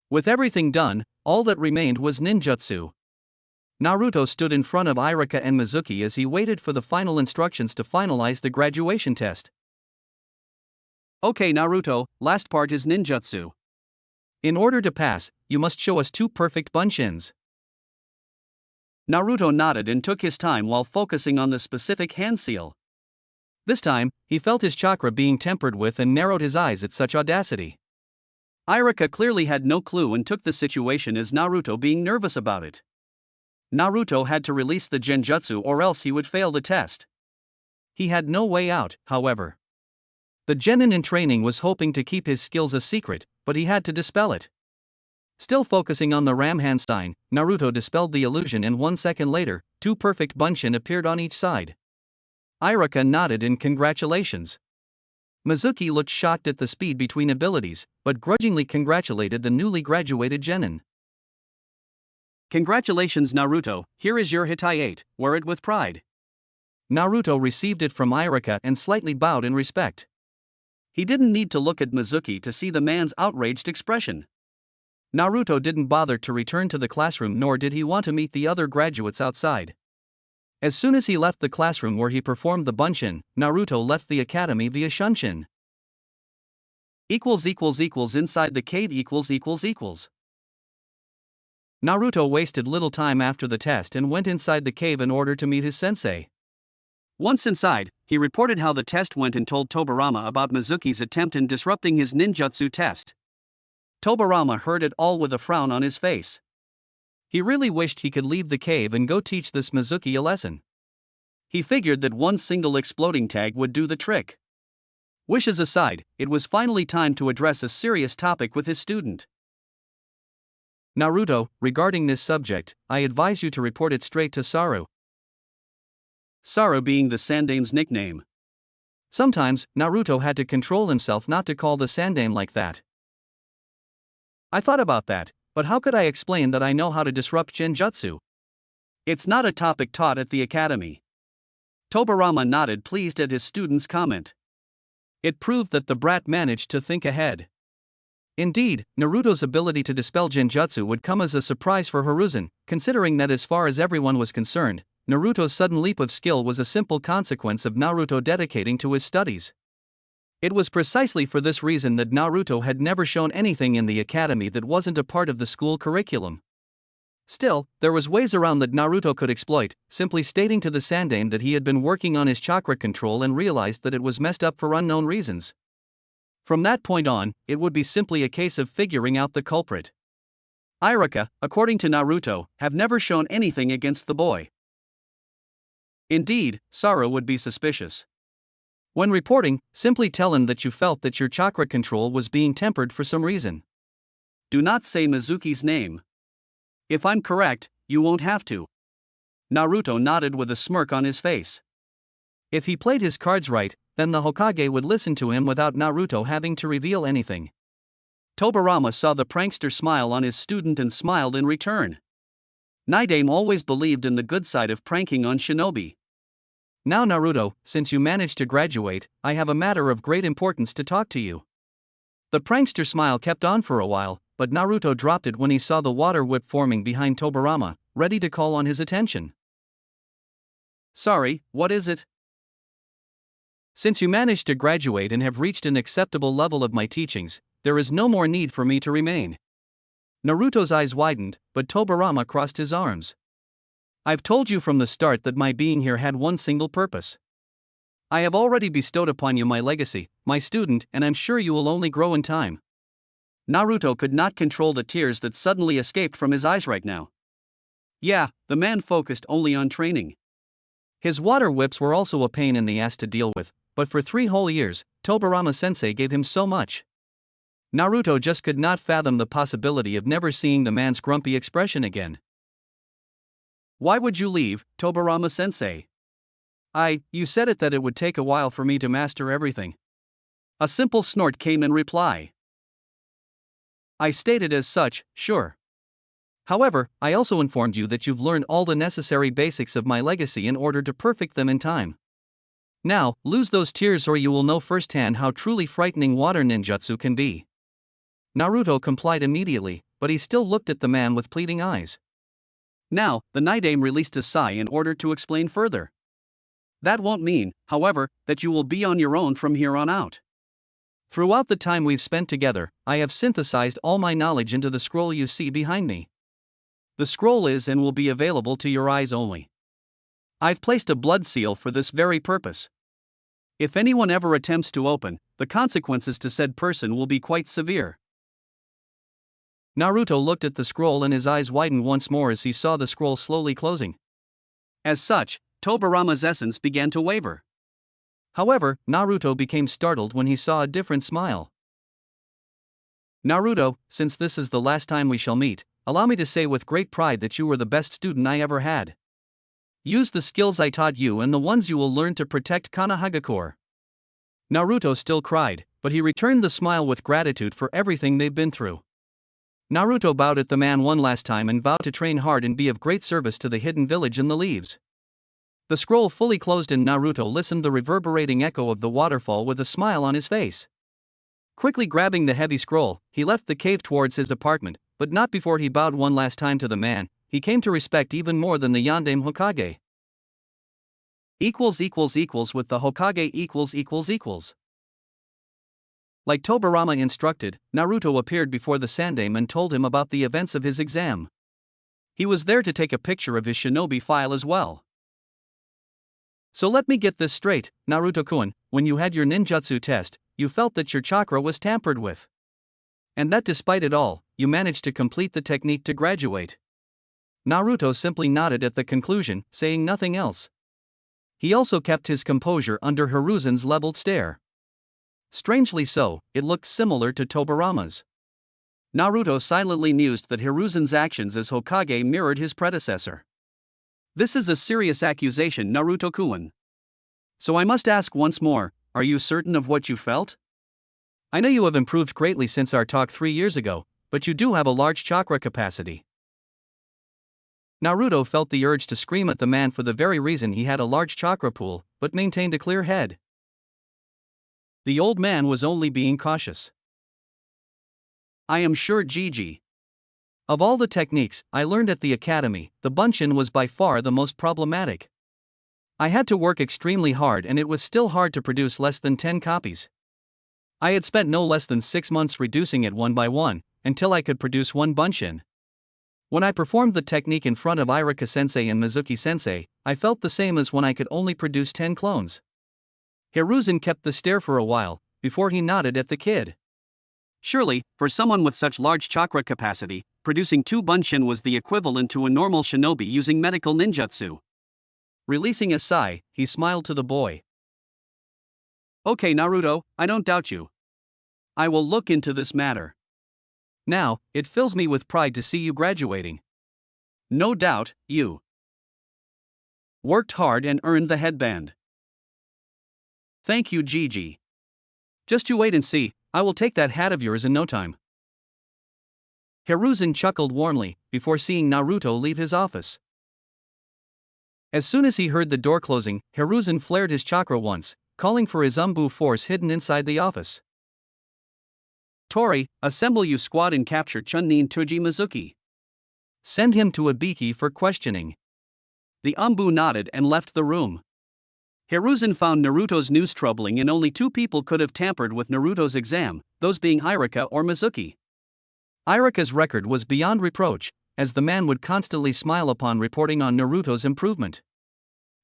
With everything done, all that remained was ninjutsu. Naruto stood in front of Irika and Mizuki as he waited for the final instructions to finalize the graduation test. Okay Naruto, last part is ninjutsu. In order to pass, you must show us 2 perfect bunshins. Naruto nodded and took his time while focusing on the specific hand seal. This time, he felt his chakra being tempered with and narrowed his eyes at such audacity. Irika clearly had no clue and took the situation as Naruto being nervous about it. Naruto had to release the genjutsu or else he would fail the test. He had no way out, however. The genin in training was hoping to keep his skills a secret, but he had to dispel it. Still focusing on the ram hand sign, Naruto dispelled the illusion and 1 second later, 2 perfect bunshin appeared on each side. Irika nodded in congratulations. Mizuki looked shocked at the speed between abilities, but grudgingly congratulated the newly graduated genin. Congratulations Naruto, here is your Hitai-8, wear it with pride. Naruto received it from Irika and slightly bowed in respect. He didn't need to look at Mizuki to see the man's outraged expression. Naruto didn't bother to return to the classroom nor did he want to meet the other graduates outside. As soon as he left the classroom where he performed the bunshin, Naruto left the academy via shunshin. Inside the cave Naruto wasted little time after the test and went inside the cave in order to meet his sensei. Once inside, he reported how the test went and told Tobirama about Mizuki's attempt in disrupting his ninjutsu test. Tobirama heard it all with a frown on his face. He really wished he could leave the cave and go teach this Mizuki a lesson. He figured that one single exploding tag would do the trick. Wishes aside, it was finally time to address a serious topic with his student. Naruto, regarding this subject, I advise you to report it straight to Saru. Saru being the Sandaime's nickname. Sometimes, Naruto had to control himself not to call the Sandaime like that. I thought about that, but how could I explain that I know how to disrupt genjutsu? It's not a topic taught at the academy. Tobirama nodded, pleased at his student's comment. It proved that the brat managed to think ahead. Indeed, Naruto's ability to dispel genjutsu would come as a surprise for Hiruzen, considering that as far as everyone was concerned, Naruto's sudden leap of skill was a simple consequence of Naruto dedicating to his studies. It was precisely for this reason that Naruto had never shown anything in the academy that wasn't a part of the school curriculum. Still, there was ways around that Naruto could exploit, simply stating to the Sandaime that he had been working on his chakra control and realized that it was messed up for unknown reasons. From that point on, it would be simply a case of figuring out the culprit. Iruka, according to Naruto, have never shown anything against the boy. Indeed, Sara would be suspicious. When reporting, simply tell him that you felt that your chakra control was being tempered for some reason. Do not say Mizuki's name. If I'm correct, you won't have to. Naruto nodded with a smirk on his face. If he played his cards right, then the Hokage would listen to him without Naruto having to reveal anything. Tobirama saw the prankster smile on his student and smiled in return. Naruto always believed in the good side of pranking on shinobi. Now Naruto, since you managed to graduate, I have a matter of great importance to talk to you. The prankster smile kept on for a while, but Naruto dropped it when he saw the water whip forming behind Tobirama, ready to call on his attention. Sorry, what is it? Since you managed to graduate and have reached an acceptable level of my teachings, there is no more need for me to remain. Naruto's eyes widened, but Tobirama crossed his arms. I've told you from the start that my being here had one single purpose. I have already bestowed upon you my legacy, my student, and I'm sure you will only grow in time. Naruto could not control the tears that suddenly escaped from his eyes right now. Yeah, the man focused only on training. His water whips were also a pain in the ass to deal with, but for 3 whole years, Tobirama-sensei gave him so much. Naruto just could not fathom the possibility of never seeing the man's grumpy expression again. Why would you leave, Tobirama-sensei? You said it that it would take a while for me to master everything. A simple snort came in reply. I stated as such, sure. However, I also informed you that you've learned all the necessary basics of my legacy in order to perfect them in time. Now, lose those tears or you will know firsthand how truly frightening water ninjutsu can be. Naruto complied immediately, but he still looked at the man with pleading eyes. Now, the Naruto released a sigh in order to explain further. That won't mean, however, that you will be on your own from here on out. Throughout the time we've spent together, I have synthesized all my knowledge into the scroll you see behind me. The scroll is and will be available to your eyes only. I've placed a blood seal for this very purpose. If anyone ever attempts to open, the consequences to said person will be quite severe. Naruto looked at the scroll and his eyes widened once more as he saw the scroll slowly closing. As such, Tobirama's essence began to waver. However, Naruto became startled when he saw a different smile. Naruto, since this is the last time we shall meet, allow me to say with great pride that you were the best student I ever had. Use the skills I taught you and the ones you will learn to protect Konohagakure. Naruto still cried, but he returned the smile with gratitude for everything they've been through. Naruto bowed at the man one last time and vowed to train hard and be of great service to the hidden village in the leaves. The scroll fully closed and Naruto listened the reverberating echo of the waterfall with a smile on his face. Quickly grabbing the heavy scroll, he left the cave towards his apartment, but not before he bowed one last time to the man he came to respect even more than the Yondaime Hokage. With the Hokage . Like Tobirama instructed, Naruto appeared before the Sandaime and told him about the events of his exam. He was there to take a picture of his shinobi file as well. So let me get this straight, Naruto-kun, when you had your ninjutsu test, you felt that your chakra was tampered with. And that despite it all, you managed to complete the technique to graduate. Naruto simply nodded at the conclusion, saying nothing else. He also kept his composure under Hiruzen's leveled stare. Strangely so, it looked similar to Tobirama's. Naruto silently mused that Hiruzen's actions as Hokage mirrored his predecessor. This is a serious accusation, Naruto-kun. So I must ask once more, are you certain of what you felt? I know you have improved greatly since our talk 3 years ago, but you do have a large chakra capacity. Naruto felt the urge to scream at the man for the very reason he had a large chakra pool, but maintained a clear head. The old man was only being cautious. I am sure Gigi. Of all the techniques I learned at the academy, the bunshin was by far the most problematic. I had to work extremely hard and it was still hard to produce less than 10 copies. I had spent no less than 6 months reducing it one by one, until I could produce one bunshin. When I performed the technique in front of Irika-sensei and Mizuki-sensei, I felt the same as when I could only produce 10 clones. Hiruzen kept the stare for a while, before he nodded at the kid. Surely, for someone with such large chakra capacity, producing 2 bunshin was the equivalent to a normal shinobi using medical ninjutsu. Releasing a sigh, he smiled to the boy. Okay, Naruto, I don't doubt you. I will look into this matter. Now, it fills me with pride to see you graduating. No doubt, you worked hard and earned the headband. Thank you, Gigi. Just you wait and see, I will take that hat of yours in no time. Hiruzen chuckled warmly, before seeing Naruto leave his office. As soon as he heard the door closing, Hiruzen flared his chakra once, calling for his Umbu force hidden inside the office. Tori, assemble your squad and capture Chunnin Tuji Mizuki. Send him to Ibiki for questioning. The Umbu nodded and left the room. Hiruzen found Naruto's news troubling, and only 2 people could have tampered with Naruto's exam, those being Irika or Mizuki. Irika's record was beyond reproach, as the man would constantly smile upon reporting on Naruto's improvement.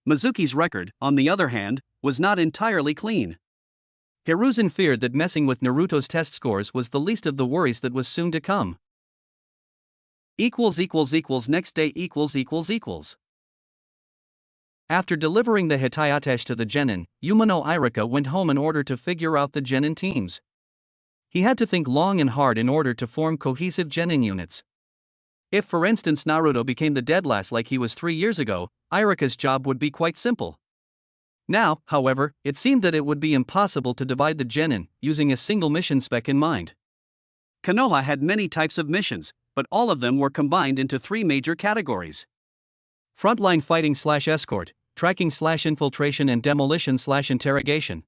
Mizuki's record, on the other hand, was not entirely clean. Hiruzen feared that messing with Naruto's test scores was the least of the worries that was soon to come. Next day. After delivering the Hitayatesh to the genin, Umino Irika went home in order to figure out the genin teams. He had to think long and hard in order to form cohesive genin units. If, for instance, Naruto became the deadlast like he was 3 years ago, Irika's job would be quite simple. Now, however, it seemed that it would be impossible to divide the genin, using a single mission spec in mind. Konoha had many types of missions, but all of them were combined into 3 major categories. Frontline fighting/escort, tracking/infiltration, and demolition/interrogation.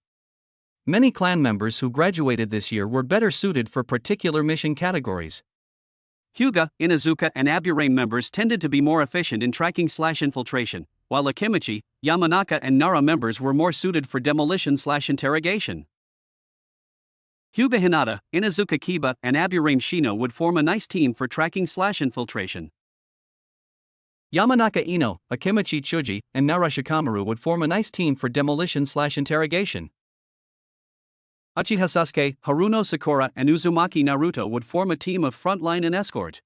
Many clan members who graduated this year were better suited for particular mission categories. Hyuga, Inuzuka, and Aburame members tended to be more efficient in tracking/infiltration, while Akimichi, Yamanaka, and Nara members were more suited for demolition/interrogation. Hyuga Hinata, Inuzuka Kiba, and Aburame Shino would form a nice team for tracking/infiltration. Yamanaka Ino, Akimichi Chuji, and Nara Shikamaru would form a nice team for demolition/interrogation. Uchiha Sasuke, Haruno Sakura, and Uzumaki Naruto would form a team of frontline and escort.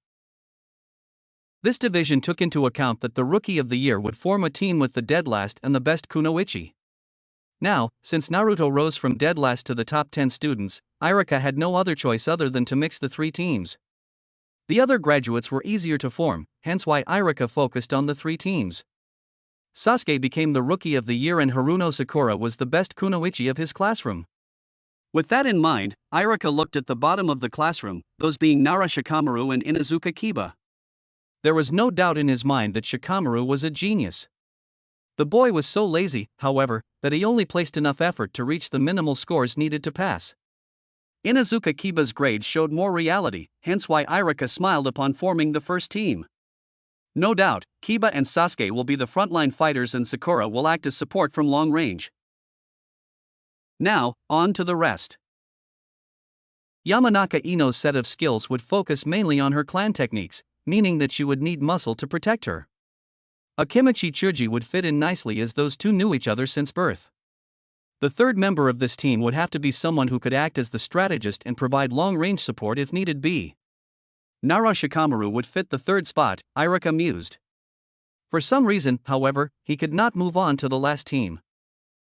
This division took into account that the Rookie of the Year would form a team with the dead last and the best kunoichi. Now, since Naruto rose from dead last to the top 10 students, Irika had no other choice other than to mix the 3 teams. The other graduates were easier to form, hence why Irika focused on the 3 teams. Sasuke became the Rookie of the Year and Haruno Sakura was the best kunoichi of his classroom. With that in mind, Irika looked at the bottom of the classroom, those being Nara Shikamaru and Inuzuka Kiba. There was no doubt in his mind that Shikamaru was a genius. The boy was so lazy, however, that he only placed enough effort to reach the minimal scores needed to pass. Inuzuka Kiba's grades showed more reality, hence why Irika smiled upon forming the first team. No doubt, Kiba and Sasuke will be the frontline fighters and Sakura will act as support from long range. Now, on to the rest. Yamanaka Ino's set of skills would focus mainly on her clan techniques, meaning that she would need muscle to protect her. Akimichi Chuji would fit in nicely as those 2 knew each other since birth. The third member of this team would have to be someone who could act as the strategist and provide long-range support if needed be. Nara Shikamaru would fit the 3rd spot, Irika mused. For some reason, however, he could not move on to the last team.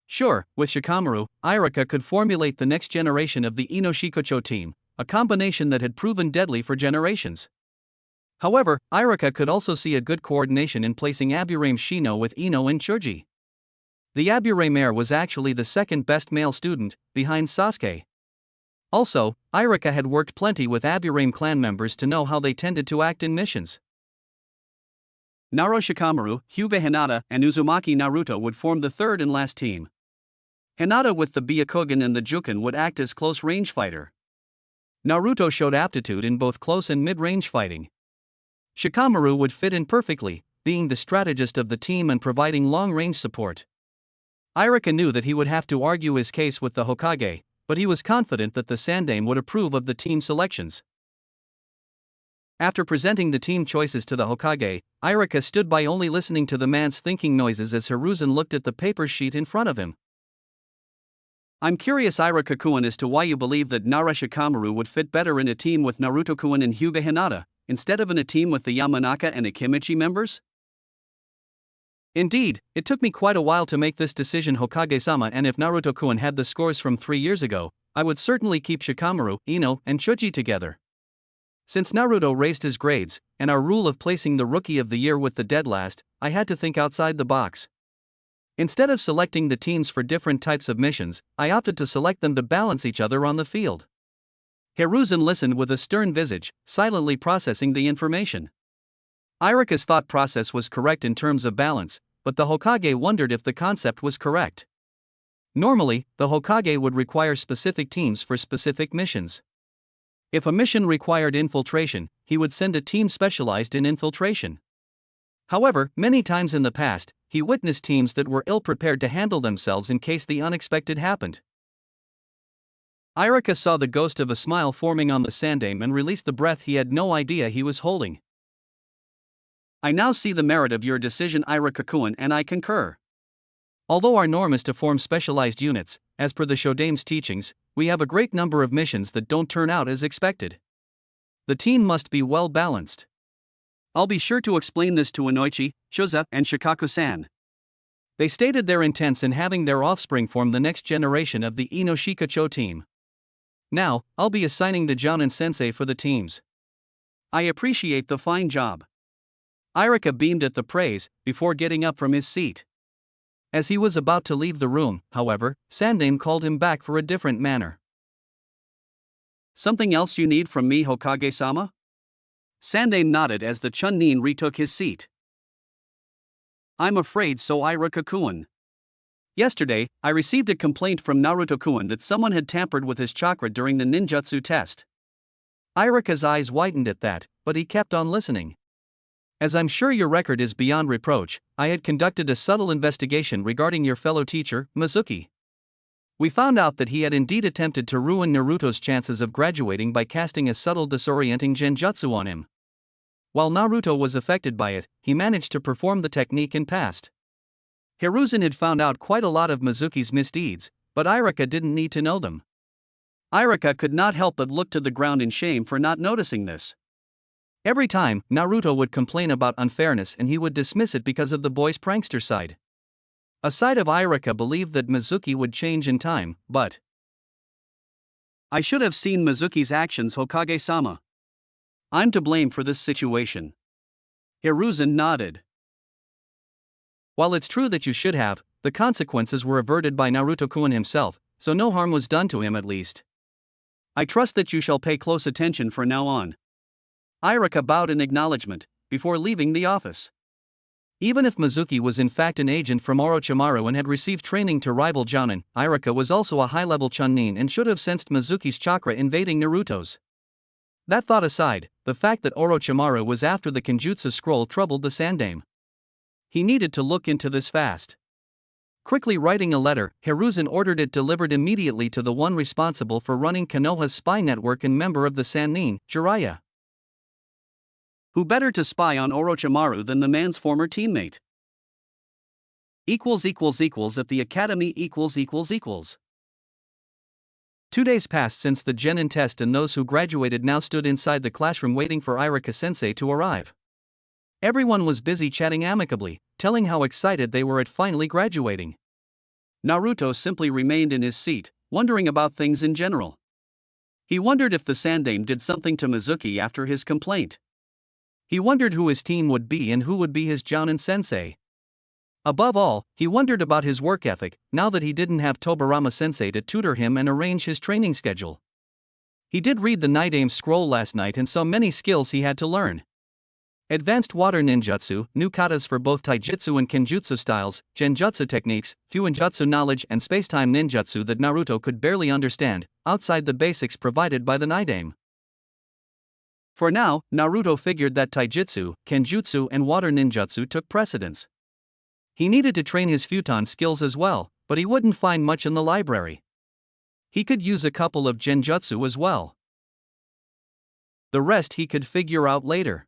Sure, with Shikamaru, Irika could formulate the next generation of the Ino Shikocho team, a combination that had proven deadly for generations. However, Irika could also see a good coordination in placing Aburame Shino with Ino and Chuji. The Aburame heir was actually the 2nd best male student, behind Sasuke. Also, Irika had worked plenty with Aburame clan members to know how they tended to act in missions. Nara Shikamaru, Hyuga Hinata, and Uzumaki Naruto would form the 3rd and last team. Hinata with the Byakugan and the Juken would act as close-range fighter. Naruto showed aptitude in both close and mid-range fighting. Shikamaru would fit in perfectly, being the strategist of the team and providing long-range support. Irika knew that he would have to argue his case with the Hokage, but he was confident that the Sandaime would approve of the team selections. After presenting the team choices to the Hokage, Irika stood by only listening to the man's thinking noises as Hiruzen looked at the paper sheet in front of him. I'm curious, Irika-kun, as to why you believe that Nara Shikamaru would fit better in a team with Naruto-kun and Hyuga Hinata, instead of in a team with the Yamanaka and Akimichi members? Indeed, it took me quite a while to make this decision, Hokage-sama, and if Naruto-kun had the scores from 3 years ago, I would certainly keep Shikamaru, Ino, and Chuji together. Since Naruto raised his grades, and our rule of placing the Rookie of the Year with the dead last, I had to think outside the box. Instead of selecting the teams for different types of missions, I opted to select them to balance each other on the field. Hiruzen listened with a stern visage, silently processing the information. Irika's thought process was correct in terms of balance, but the Hokage wondered if the concept was correct. Normally, the Hokage would require specific teams for specific missions. If a mission required infiltration, he would send a team specialized in infiltration. However, many times in the past, he witnessed teams that were ill-prepared to handle themselves in case the unexpected happened. Irika saw the ghost of a smile forming on the Sandaime and released the breath he had no idea he was holding. I now see the merit of your decision, Irika-kun, and I concur. Although our norm is to form specialized units, as per the Shodaime's teachings, we have a great number of missions that don't turn out as expected. The team must be well balanced. I'll be sure to explain this to Inoichi, Shoza, and Shikaku-san. They stated their intents in having their offspring form the next generation of the Inoshikacho team. Now, I'll be assigning the Jounin sensei for the teams. I appreciate the fine job. Irika beamed at the praise, before getting up from his seat. As he was about to leave the room, however, Sandaime called him back for a different manner. Something else you need from me, Hokage-sama? Sandaime nodded as the Chunin retook his seat. I'm afraid so, Irika-kun. Yesterday, I received a complaint from Naruto-kun that someone had tampered with his chakra during the ninjutsu test. Irika's eyes widened at that, but he kept on listening. As I'm sure your record is beyond reproach, I had conducted a subtle investigation regarding your fellow teacher, Mizuki. We found out that he had indeed attempted to ruin Naruto's chances of graduating by casting a subtle disorienting genjutsu on him. While Naruto was affected by it, he managed to perform the technique and passed. Hiruzen had found out quite a lot of Mizuki's misdeeds, but Irika didn't need to know them. Irika could not help but look to the ground in shame for not noticing this. Every time, Naruto would complain about unfairness and he would dismiss it because of the boy's prankster side. A side of Irika believed that Mizuki would change in time, but I should have seen Mizuki's actions, Hokage-sama. I'm to blame for this situation. Hiruzen nodded. While it's true that you should have, the consequences were averted by Naruto-kun himself, so no harm was done to him at least. I trust that you shall pay close attention from now on. Irika bowed in acknowledgement, before leaving the office. Even if Mizuki was in fact an agent from Orochimaru and had received training to rival Jounin, Irika was also a high-level Chunin and should have sensed Mizuki's chakra invading Naruto's. That thought aside, the fact that Orochimaru was after the Kenjutsu scroll troubled the Sandaime. He needed to look into this fast. Quickly writing a letter, Hiruzen ordered it delivered immediately to the one responsible for running Konoha's spy network and member of the Sannin, Jiraiya. Who better to spy on Orochimaru than the man's former teammate? At the academy . 2 days passed since the Genin test and those who graduated now stood inside the classroom waiting for Irika-sensei to arrive. Everyone was busy chatting amicably, telling how excited they were at finally graduating. Naruto simply remained in his seat, wondering about things in general. He wondered if the Sandaime did something to Mizuki after his complaint. He wondered who his team would be and who would be his Jounin sensei. Above all, he wondered about his work ethic, now that he didn't have Tobirama sensei to tutor him and arrange his training schedule. He did read the Nidaime scroll last night and saw many skills he had to learn. Advanced water ninjutsu, new katas for both taijutsu and kenjutsu styles, genjutsu techniques, fuinjutsu knowledge and spacetime ninjutsu that Naruto could barely understand, outside the basics provided by the Nidaime. For now, Naruto figured that taijutsu, kenjutsu and water ninjutsu took precedence. He needed to train his futon skills as well, but he wouldn't find much in the library. He could use a couple of genjutsu as well. The rest he could figure out later.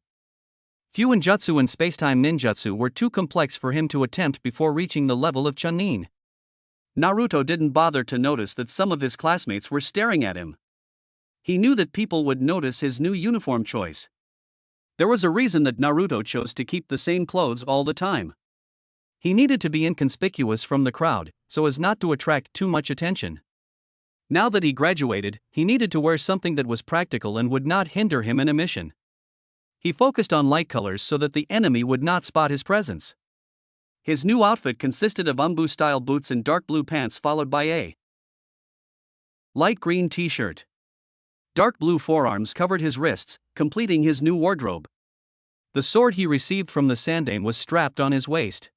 Fuinjutsu and spacetime ninjutsu were too complex for him to attempt before reaching the level of Chunin. Naruto didn't bother to notice that some of his classmates were staring at him. He knew that people would notice his new uniform choice. There was a reason that Naruto chose to keep the same clothes all the time. He needed to be inconspicuous from the crowd, so as not to attract too much attention. Now that he graduated, he needed to wear something that was practical and would not hinder him in a mission. He focused on light colors so that the enemy would not spot his presence. His new outfit consisted of umbu-style boots and dark blue pants followed by a light green t-shirt. Dark blue forearms covered his wrists, completing his new wardrobe. The sword he received from the Sandaime was strapped on his waist.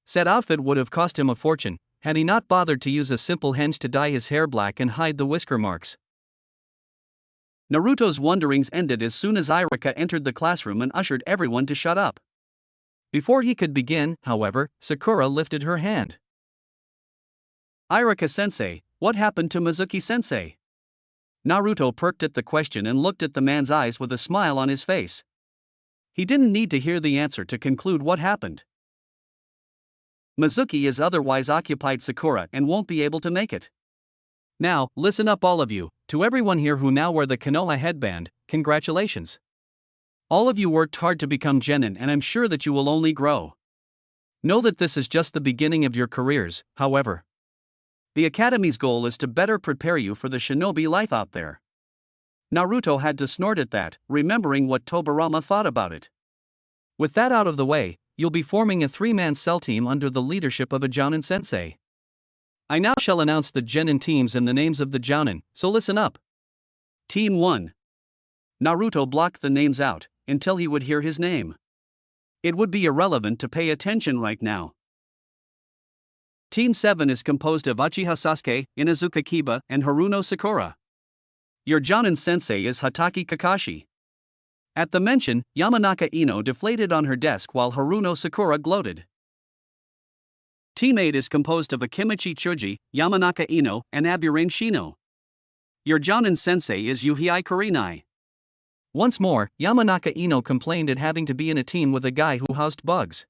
Said outfit would have cost him a fortune, had he not bothered to use a simple henge to dye his hair black and hide the whisker marks. Naruto's wonderings ended as soon as Irika entered the classroom and ushered everyone to shut up. Before he could begin, however, Sakura lifted her hand. "Irika-sensei, what happened to Mizuki-sensei?" Naruto perked at the question and looked at the man's eyes with a smile on his face. He didn't need to hear the answer to conclude what happened. "Mizuki is otherwise occupied, Sakura, and won't be able to make it." "Now, listen up all of you, to everyone here who now wear the Konoha headband, congratulations. All of you worked hard to become genin and I'm sure that you will only grow. Know that this is just the beginning of your careers, however. The Academy's goal is to better prepare you for the shinobi life out there." Naruto had to snort at that, remembering what Tobirama thought about it. "With that out of the way, you'll be forming a 3-man cell team under the leadership of a Jounin sensei. I now shall announce the genin teams and the names of the Jounin, so listen up. Team 1. Naruto blocked the names out, until he would hear his name. It would be irrelevant to pay attention right now. Team 7 is composed of Uchiha Sasuke, Inuzuka Kiba, and Haruno Sakura. Your Jounin sensei is Hatake Kakashi. At the mention, Yamanaka Ino deflated on her desk while Haruno Sakura gloated. Team 8 is composed of Akimichi Chuji, Yamanaka Ino, and Aburane Shino. Your Jounin sensei is Yuhei Kurenai. Once more, Yamanaka Ino complained at having to be in a team with a guy who housed bugs.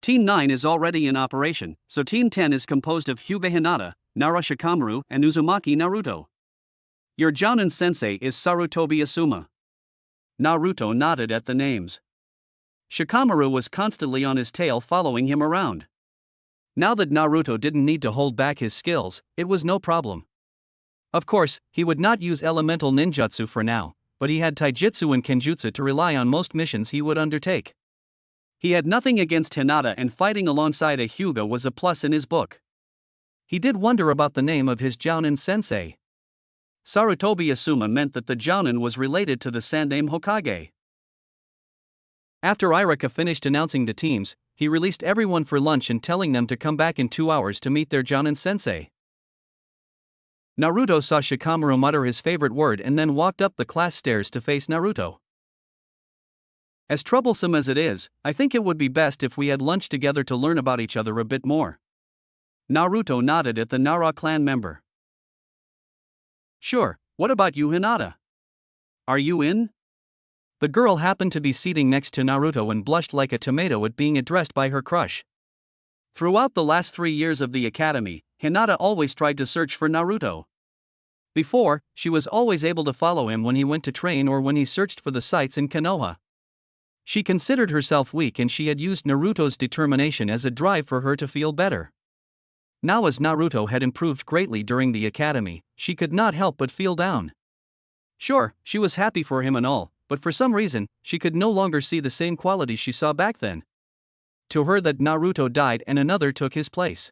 Team 9 is already in operation, so Team 10 is composed of Hyuga Hinata, Nara Shikamaru, and Uzumaki Naruto. Your Jounin sensei is Sarutobi Asuma. Naruto nodded at the names. Shikamaru was constantly on his tail following him around. Now that Naruto didn't need to hold back his skills, it was no problem. Of course, he would not use elemental ninjutsu for now, but he had taijutsu and kenjutsu to rely on most missions he would undertake. He had nothing against Hinata and fighting alongside a Hyuga was a plus in his book. He did wonder about the name of his Jounin sensei. Sarutobi Asuma meant that the Jounin was related to the Sandaime Hokage. After Irika finished announcing the teams, he released everyone for lunch and telling them to come back in 2 hours to meet their Jounin sensei. Naruto saw Shikamaru mutter his favorite word and then walked up the class stairs to face Naruto. As troublesome as it is, I think it would be best if we had lunch together to learn about each other a bit more. Naruto nodded at the Nara clan member. Sure, what about you, Hinata? Are you in? The girl happened to be seating next to Naruto and blushed like a tomato at being addressed by her crush. Throughout the last 3 years of the academy, Hinata always tried to search for Naruto. Before, she was always able to follow him when he went to train or when he searched for the sites in Konoha. She considered herself weak and she had used Naruto's determination as a drive for her to feel better. Now as Naruto had improved greatly during the academy, she could not help but feel down. Sure, she was happy for him and all, but for some reason, she could no longer see the same qualities she saw back then. To her that Naruto died and another took his place.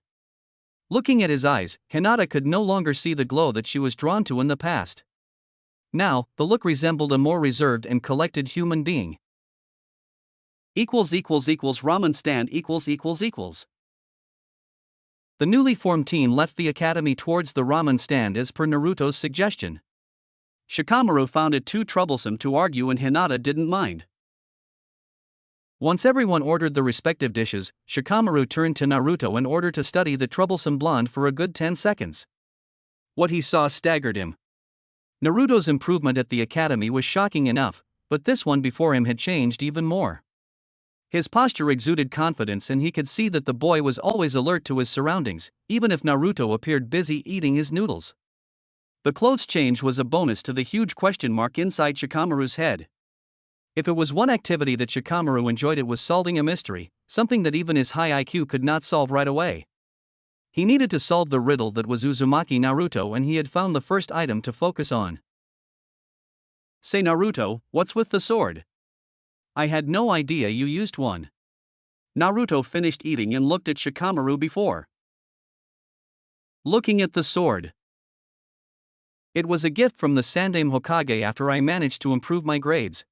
Looking at his eyes, Hinata could no longer see the glow that she was drawn to in the past. Now, the look resembled a more reserved and collected human being. Ramen stand . The newly formed team left the academy towards the ramen stand as per Naruto's suggestion. Shikamaru found it too troublesome to argue and Hinata didn't mind. Once everyone ordered the respective dishes, Shikamaru turned to Naruto in order to study the troublesome blonde for a good 10 seconds. What he saw staggered him. Naruto's improvement at the academy was shocking enough, but this one before him had changed even more. His posture exuded confidence and he could see that the boy was always alert to his surroundings, even if Naruto appeared busy eating his noodles. The clothes change was a bonus to the huge question mark inside Shikamaru's head. If it was one activity that Shikamaru enjoyed, it was solving a mystery, something that even his high IQ could not solve right away. He needed to solve the riddle that was Uzumaki Naruto, and he had found the first item to focus on. Say Naruto, what's with the sword? I had no idea you used one. Naruto finished eating and looked at Shikamaru before looking at the sword. It was a gift from the Sandaime Hokage after I managed to improve my grades.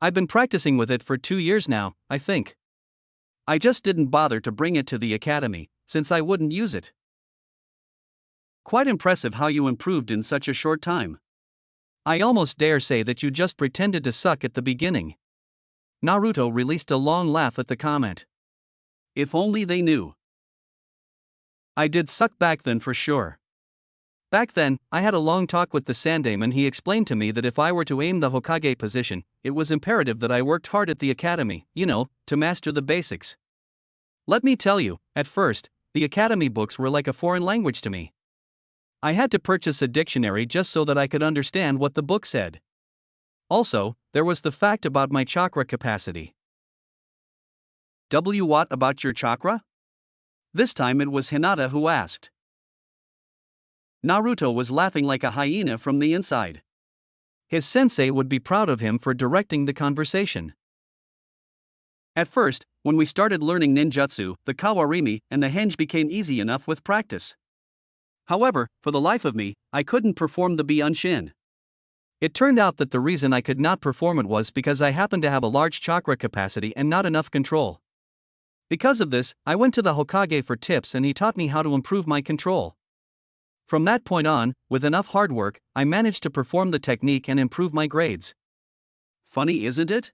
I've been practicing with it for 2 years now, I think. I just didn't bother to bring it to the academy, since I wouldn't use it. Quite impressive how you improved in such a short time. I almost dare say that you just pretended to suck at the beginning. Naruto released a long laugh at the comment. If only they knew. I did suck back then for sure. Back then, I had a long talk with the Sandaime and he explained to me that if I were to aim the Hokage position, it was imperative that I worked hard at the academy, to master the basics. Let me tell you, at first, the academy books were like a foreign language to me. I had to purchase a dictionary just so that I could understand what the book said. Also, there was the fact about my chakra capacity. What about your chakra? This time it was Hinata who asked. Naruto was laughing like a hyena from the inside. His sensei would be proud of him for directing the conversation. At first, when we started learning ninjutsu, the kawarimi and the henge became easy enough with practice. However, for the life of me, I couldn't perform the Biunshin. It turned out that the reason I could not perform it was because I happened to have a large chakra capacity and not enough control. Because of this, I went to the Hokage for tips and he taught me how to improve my control. From that point on, with enough hard work, I managed to perform the technique and improve my grades. Funny, isn't it?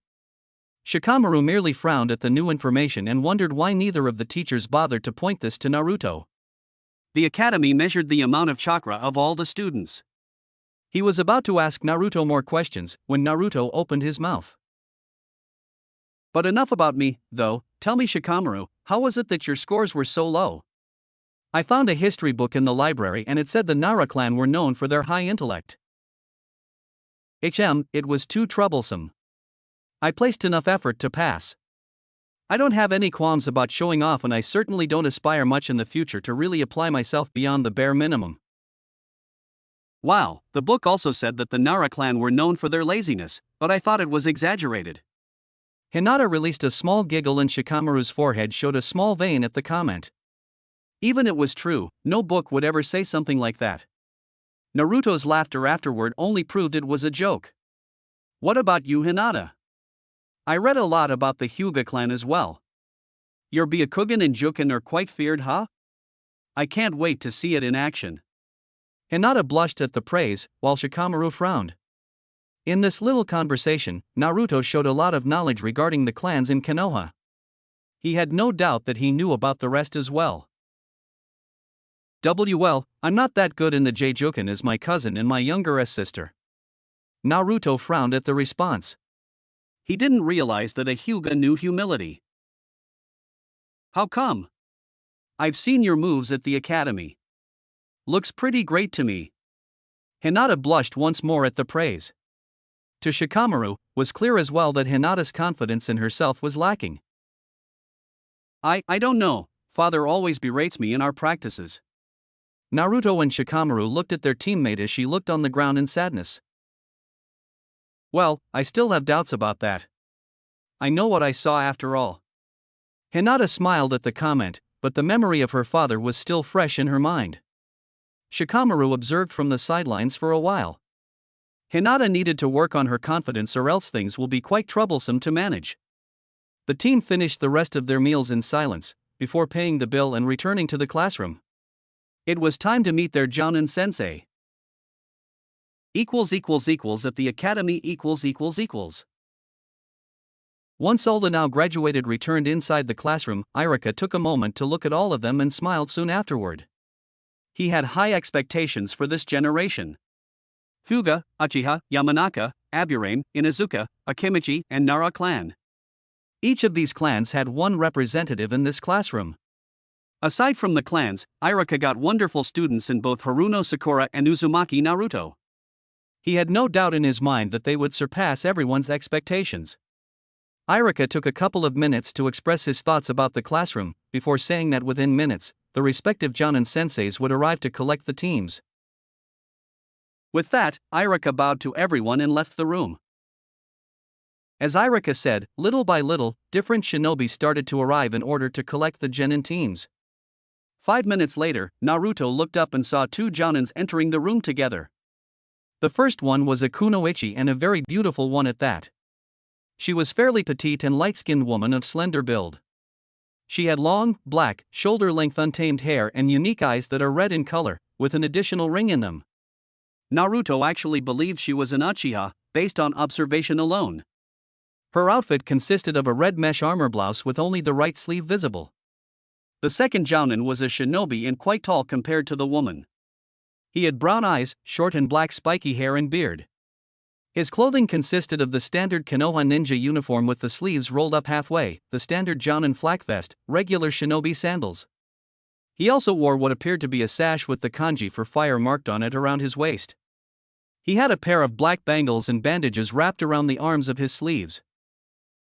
Shikamaru merely frowned at the new information and wondered why neither of the teachers bothered to point this to Naruto. The academy measured the amount of chakra of all the students. He was about to ask Naruto more questions when Naruto opened his mouth. But enough about me, though. Tell me, Shikamaru, how was it that your scores were so low? I found a history book in the library and it said the Nara clan were known for their high intellect. It was too troublesome. I placed enough effort to pass. I don't have any qualms about showing off and I certainly don't aspire much in the future to really apply myself beyond the bare minimum. Wow, the book also said that the Nara clan were known for their laziness, but I thought it was exaggerated. Hinata released a small giggle and Shikamaru's forehead showed a small vein at the comment. Even it was true, no book would ever say something like that. Naruto's laughter afterward only proved it was a joke. What about you, Hinata? I read a lot about the Hyuga clan as well. Your Byakugan and Juken are quite feared, huh? I can't wait to see it in action. Hinata blushed at the praise, while Shikamaru frowned. In this little conversation, Naruto showed a lot of knowledge regarding the clans in Konoha. He had no doubt that he knew about the rest as well. Well, I'm not that good in the Juken as my cousin and my younger sister. Naruto frowned at the response. He didn't realize that a Hyuga knew humility. How come? I've seen your moves at the academy. Looks pretty great to me. Hinata blushed once more at the praise. To Shikamaru, was clear as well that Hinata's confidence in herself was lacking. I don't know, father always berates me in our practices. Naruto and Shikamaru looked at their teammate as she looked on the ground in sadness. Well, I still have doubts about that. I know what I saw after all. Hinata smiled at the comment, but the memory of her father was still fresh in her mind. Shikamaru observed from the sidelines for a while. Hinata needed to work on her confidence or else things will be quite troublesome to manage. The team finished the rest of their meals in silence, before paying the bill and returning to the classroom. It was time to meet their Jounin sensei. At the academy . Once all the now graduated returned inside the classroom, Irika took a moment to look at all of them and smiled soon afterward. He had high expectations for this generation. Fuga, Uchiha, Yamanaka, Aburame, Inazuka, Akimichi, and Nara clan. Each of these clans had one representative in this classroom. Aside from the clans, Iraka got wonderful students in both Haruno Sakura and Uzumaki Naruto. He had no doubt in his mind that they would surpass everyone's expectations. Iraka took a couple of minutes to express his thoughts about the classroom, before saying that within minutes, the respective Jonin senseis would arrive to collect the teams. With that, Iraka bowed to everyone and left the room. As Iraka said, little by little, different shinobi started to arrive in order to collect the genin teams. 5 minutes later, Naruto looked up and saw two Jonins entering the room together. The first one was a kunoichi, and a very beautiful one at that. She was fairly petite and light-skinned woman of slender build. She had long, black, shoulder-length untamed hair and unique eyes that are red in color, with an additional ring in them. Naruto actually believed she was an Uchiha, based on observation alone. Her outfit consisted of a red mesh armor blouse with only the right sleeve visible. The second Jounin was a shinobi and quite tall compared to the woman. He had brown eyes, short and black spiky hair and beard. His clothing consisted of the standard Konoha ninja uniform with the sleeves rolled up halfway, the standard Jounin flak vest, regular shinobi sandals. He also wore what appeared to be a sash with the kanji for fire marked on it around his waist. He had a pair of black bangles and bandages wrapped around the arms of his sleeves.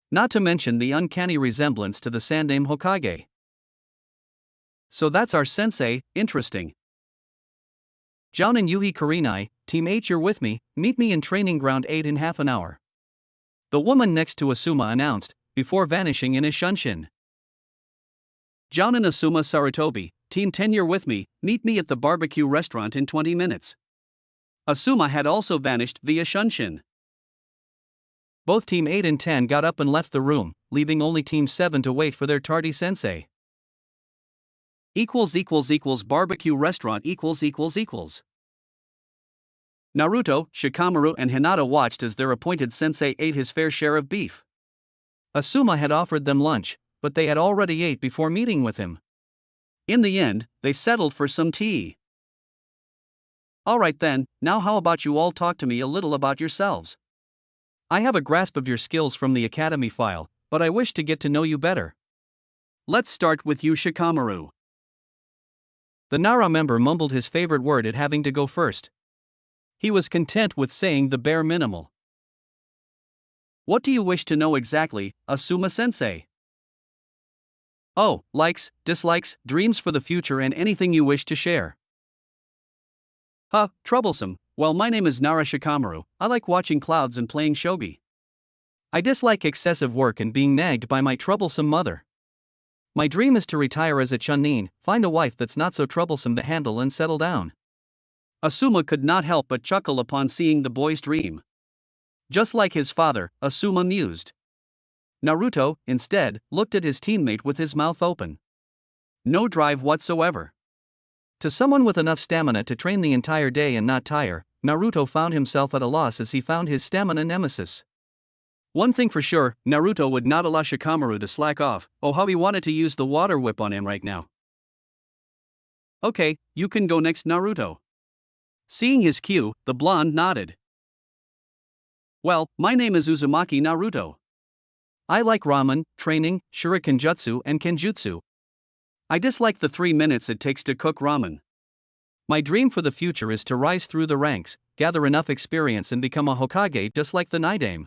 Not to mention the uncanny resemblance to the Sandaime Hokage. So that's our sensei, interesting. Jounin Yuhi Kurinai, Team 8 you're with me, meet me in training ground 8 in half an hour. The woman next to Asuma announced, before vanishing in his shunshin. Jounin Asuma Sarutobi, Team 10 you're with me, meet me at the barbecue restaurant in 20 minutes. Asuma had also vanished via shunshin. Both Team 8 and 10 got up and left the room, leaving only Team 7 to wait for their tardy sensei. Barbecue restaurant . Naruto, Shikamaru and Hinata watched as their appointed sensei ate his fair share of beef. Asuma had offered them lunch, but they had already ate before meeting with him. In the end, they settled for some tea. Alright then, now how about you all talk to me a little about yourselves? I have a grasp of your skills from the academy file, but I wish to get to know you better. Let's start with you, Shikamaru. The Nara member mumbled his favorite word at having to go first. He was content with saying the bare minimal. What do you wish to know exactly, Asuma-sensei? Oh, likes, dislikes, dreams for the future and anything you wish to share. Troublesome. Well, my name is Nara Shikamaru. I like watching clouds and playing shogi. I dislike excessive work and being nagged by my troublesome mother. My dream is to retire as a chunin, find a wife that's not so troublesome to handle and settle down. Asuma could not help but chuckle upon seeing the boy's dream. Just like his father, Asuma mused. Naruto, instead, looked at his teammate with his mouth open. No drive whatsoever. To someone with enough stamina to train the entire day and not tire, Naruto found himself at a loss as he found his stamina nemesis. One thing for sure, Naruto would not allow Shikamaru to slack off. Oh, how he wanted to use the water whip on him right now. Okay, you can go next, Naruto. Seeing his cue, the blonde nodded. Well, my name is Uzumaki Naruto. I like ramen, training, shuriken jutsu and kenjutsu. I dislike the 3 minutes it takes to cook ramen. My dream for the future is to rise through the ranks, gather enough experience and become a Hokage just like the Naidame.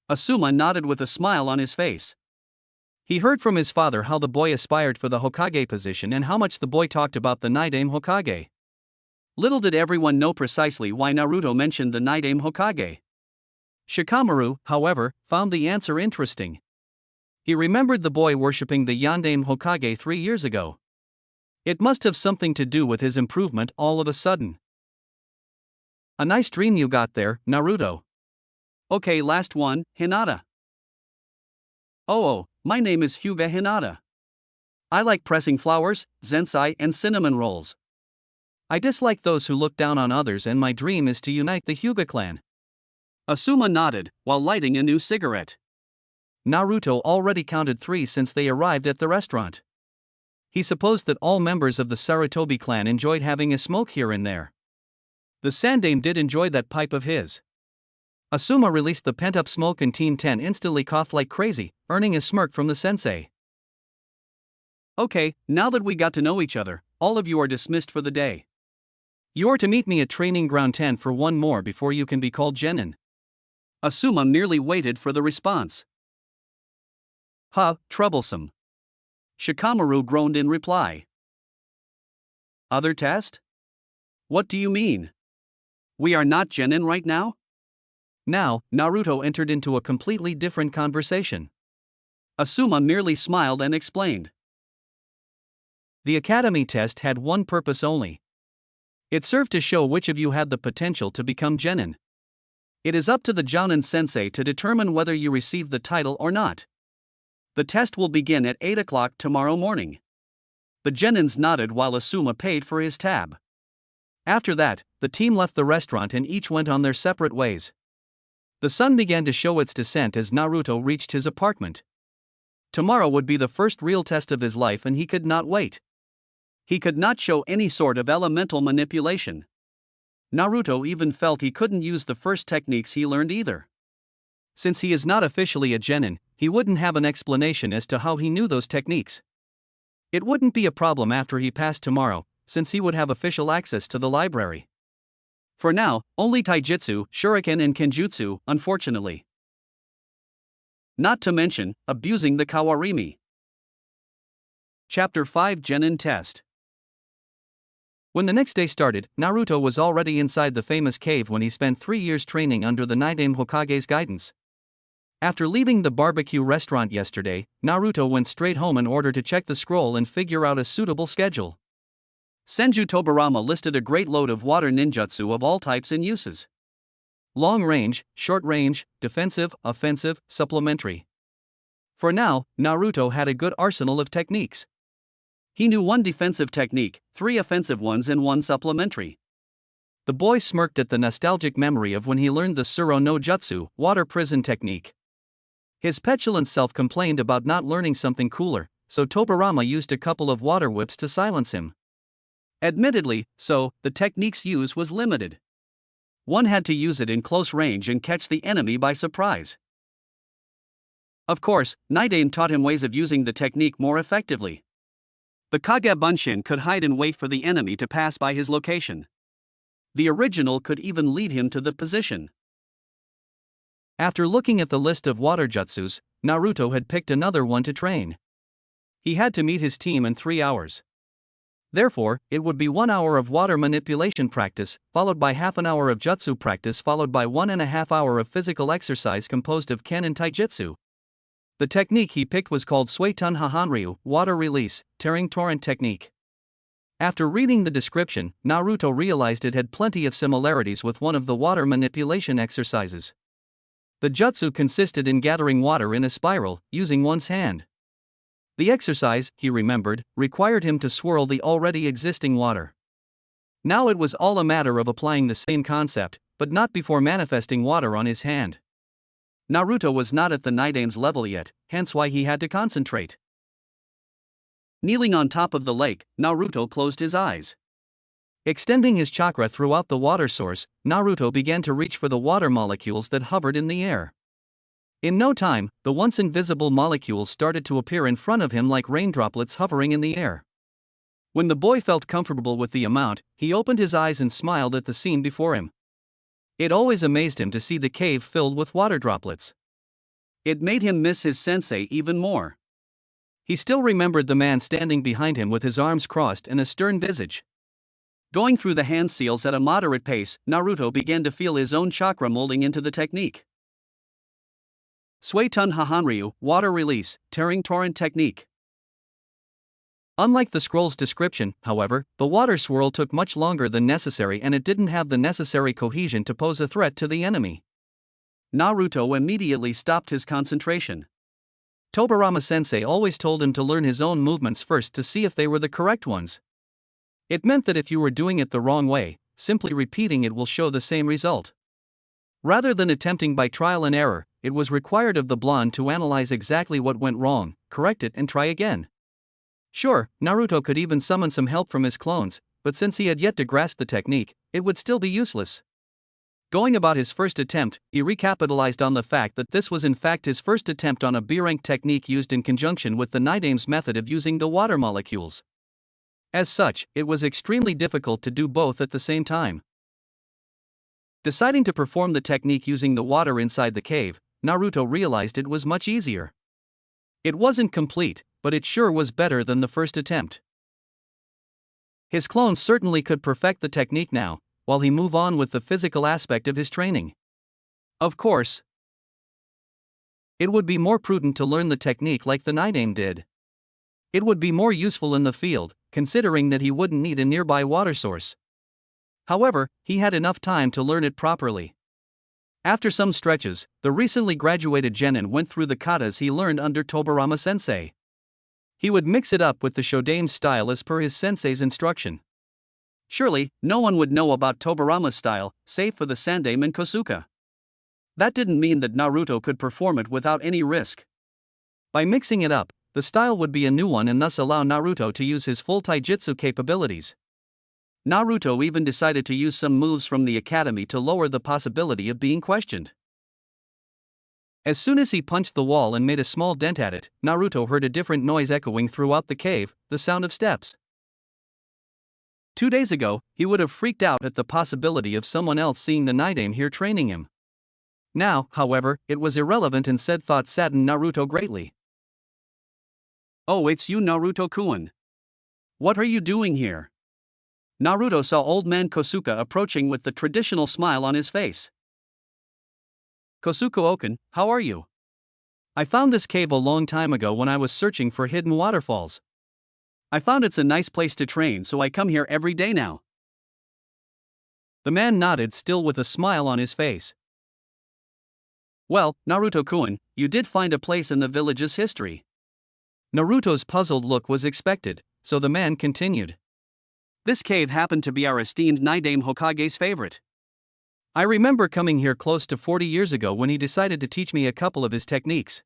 Asuma nodded with a smile on his face. He heard from his father how the boy aspired for the Hokage position and how much the boy talked about the Naidame Hokage. Little did everyone know precisely why Naruto mentioned the Naidame Hokage. Shikamaru, however, found the answer interesting. He remembered the boy worshipping the Yondaime Hokage 3 years ago. It must have something to do with his improvement all of a sudden. A nice dream you got there, Naruto. Okay, last one, Hinata. Oh, my name is Hyuga Hinata. I like pressing flowers, zensai, and cinnamon rolls. I dislike those who look down on others and my dream is to unite the Hyuga clan. Asuma nodded, while lighting a new cigarette. Naruto already counted 3 since they arrived at the restaurant. He supposed that all members of the Sarutobi clan enjoyed having a smoke here and there. The Sandaime did enjoy that pipe of his. Asuma released the pent-up smoke and Team 10 instantly coughed like crazy, earning a smirk from the sensei. Okay, now that we got to know each other, all of you are dismissed for the day. You're to meet me at Training Ground 10 for one more before you can be called genin. Asuma merely waited for the response. Troublesome. Shikamaru groaned in reply. Other test? What do you mean? We are not genin right now? Now, Naruto entered into a completely different conversation. Asuma merely smiled and explained. The academy test had one purpose only. It served to show which of you had the potential to become genin. It is up to the Jounin sensei to determine whether you receive the title or not. The test will begin at 8 o'clock tomorrow morning. The genins nodded while Asuma paid for his tab. After that, the team left the restaurant and each went on their separate ways. The sun began to show its descent as Naruto reached his apartment. Tomorrow would be the first real test of his life and he could not wait. He could not show any sort of elemental manipulation. Naruto even felt he couldn't use the first techniques he learned either. Since he is not officially a genin, he wouldn't have an explanation as to how he knew those techniques. It wouldn't be a problem after he passed tomorrow, since he would have official access to the library. For now, only taijutsu, shuriken and kenjutsu, unfortunately. Not to mention, abusing the kawarimi. Chapter 5 Genin Test. When the next day started, Naruto was already inside the famous cave when he spent 3 years training under the Naruto Hokage's guidance. After leaving the barbecue restaurant yesterday, Naruto went straight home in order to check the scroll and figure out a suitable schedule. Senju Tobirama listed a great load of water ninjutsu of all types and uses. Long range, short range, defensive, offensive, supplementary. For now, Naruto had a good arsenal of techniques. He knew 1 defensive technique, 3 offensive ones and 1 supplementary. The boy smirked at the nostalgic memory of when he learned the Suro no Jutsu, water prison technique. His petulant self complained about not learning something cooler, so Tobirama used a couple of water whips to silence him. Admittedly, so, the technique's use was limited. One had to use it in close range and catch the enemy by surprise. Of course, Naruto taught him ways of using the technique more effectively. The Kage Bunshin could hide and wait for the enemy to pass by his location. The original could even lead him to the position. After looking at the list of water jutsus, Naruto had picked another one to train. He had to meet his team in 3 hours. Therefore, it would be 1 hour of water manipulation practice, followed by half an hour of jutsu practice, followed by 1.5 hours of physical exercise composed of ken and taijutsu. The technique he picked was called Suetun Hahanryu, water release, tearing torrent technique. After reading the description, Naruto realized it had plenty of similarities with one of the water manipulation exercises. The jutsu consisted in gathering water in a spiral, using one's hand. The exercise, he remembered, required him to swirl the already existing water. Now it was all a matter of applying the same concept, but not before manifesting water on his hand. Naruto was not at the Naidame's level yet, hence why he had to concentrate. Kneeling on top of the lake, Naruto closed his eyes. Extending his chakra throughout the water source, Naruto began to reach for the water molecules that hovered in the air. In no time, the once invisible molecules started to appear in front of him like raindroplets hovering in the air. When the boy felt comfortable with the amount, he opened his eyes and smiled at the scene before him. It always amazed him to see the cave filled with water droplets. It made him miss his sensei even more. He still remembered the man standing behind him with his arms crossed and a stern visage. Going through the hand seals at a moderate pace, Naruto began to feel his own chakra molding into the technique. Suetun Hahanryu, water release, tearing torrent technique. Unlike the scroll's description, however, the water swirl took much longer than necessary and it didn't have the necessary cohesion to pose a threat to the enemy. Naruto immediately stopped his concentration. Tobirama sensei always told him to learn his own movements first to see if they were the correct ones. It meant that if you were doing it the wrong way, simply repeating it will show the same result. Rather than attempting by trial and error, it was required of the blonde to analyze exactly what went wrong, correct it and try again. Sure, Naruto could even summon some help from his clones, but since he had yet to grasp the technique, it would still be useless. Going about his first attempt, he recapitalized on the fact that this was in fact his first attempt on a B-rank technique used in conjunction with the Nidame's method of using the water molecules. As such, it was extremely difficult to do both at the same time. Deciding to perform the technique using the water inside the cave, Naruto realized it was much easier. It wasn't complete, but it sure was better than the first attempt. His clones certainly could perfect the technique now, while he move on with the physical aspect of his training. Of course, it would be more prudent to learn the technique like the Nidame did. It would be more useful in the field, considering that he wouldn't need a nearby water source. However, he had enough time to learn it properly. After some stretches, the recently graduated genin went through the katas he learned under Tobirama sensei. He would mix it up with the Shodame's style as per his sensei's instruction. Surely, no one would know about Tobirama's style, save for the Sandame and Kosuke. That didn't mean that Naruto could perform it without any risk. By mixing it up, the style would be a new one and thus allow Naruto to use his full taijutsu capabilities. Naruto even decided to use some moves from the academy to lower the possibility of being questioned. As soon as he punched the wall and made a small dent at it, Naruto heard a different noise echoing throughout the cave, the sound of steps. 2 days ago, he would have freaked out at the possibility of someone else seeing the Nidame here training him. Now, however, it was irrelevant and said thought saddened Naruto greatly. "Oh, it's you, Naruto-kun. What are you doing here?" Naruto saw old man Kosuke approaching with the traditional smile on his face. "Kosuke-oken, how are you? I found this cave a long time ago when I was searching for hidden waterfalls. I found it's a nice place to train, so I come here every day now." The man nodded, still with a smile on his face. "Well, Naruto-kun, you did find a place in the village's history." Naruto's puzzled look was expected, so the man continued. "This cave happened to be our esteemed Nidame Hokage's favorite. I remember coming here close to 40 years ago when he decided to teach me a couple of his techniques."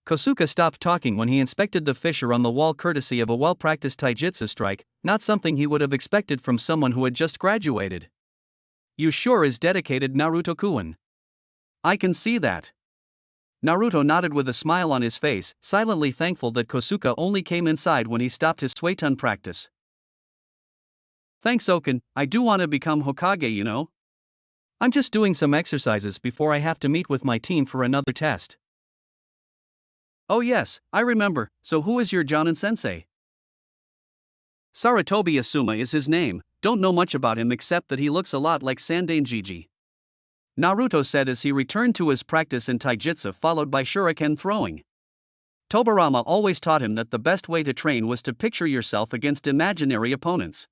Kosuke stopped talking when he inspected the fissure on the wall, courtesy of a well-practiced taijutsu strike, not something he would have expected from someone who had just graduated. "You sure is dedicated, Naruto-kun. I can see that." Naruto nodded with a smile on his face, silently thankful that Kosuke only came inside when he stopped his Suiton practice. "Thanks, Oken, I do want to become Hokage, you know. I'm just doing some exercises before I have to meet with my team for another test." "Oh yes, I remember, so who is your Jonin-sensei?" "Saratobi Asuma is his name, don't know much about him except that he looks a lot like Sandaime," Naruto said as he returned to his practice in taijutsu followed by shuriken throwing. Tobirama always taught him that the best way to train was to picture yourself against imaginary opponents.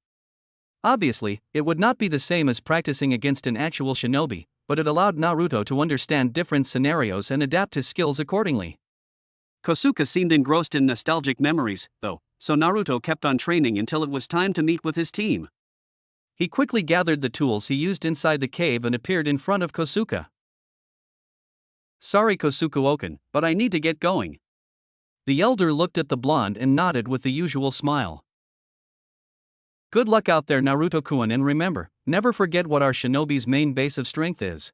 Obviously, it would not be the same as practicing against an actual shinobi, but it allowed Naruto to understand different scenarios and adapt his skills accordingly. Kosuke seemed engrossed in nostalgic memories, though, so Naruto kept on training until it was time to meet with his team. He quickly gathered the tools he used inside the cave and appeared in front of Kosuke. "Sorry, Kosuke-oken, but I need to get going." The elder looked at the blonde and nodded with the usual smile. "Good luck out there, Naruto-kun, and remember, never forget what our shinobi's main base of strength is."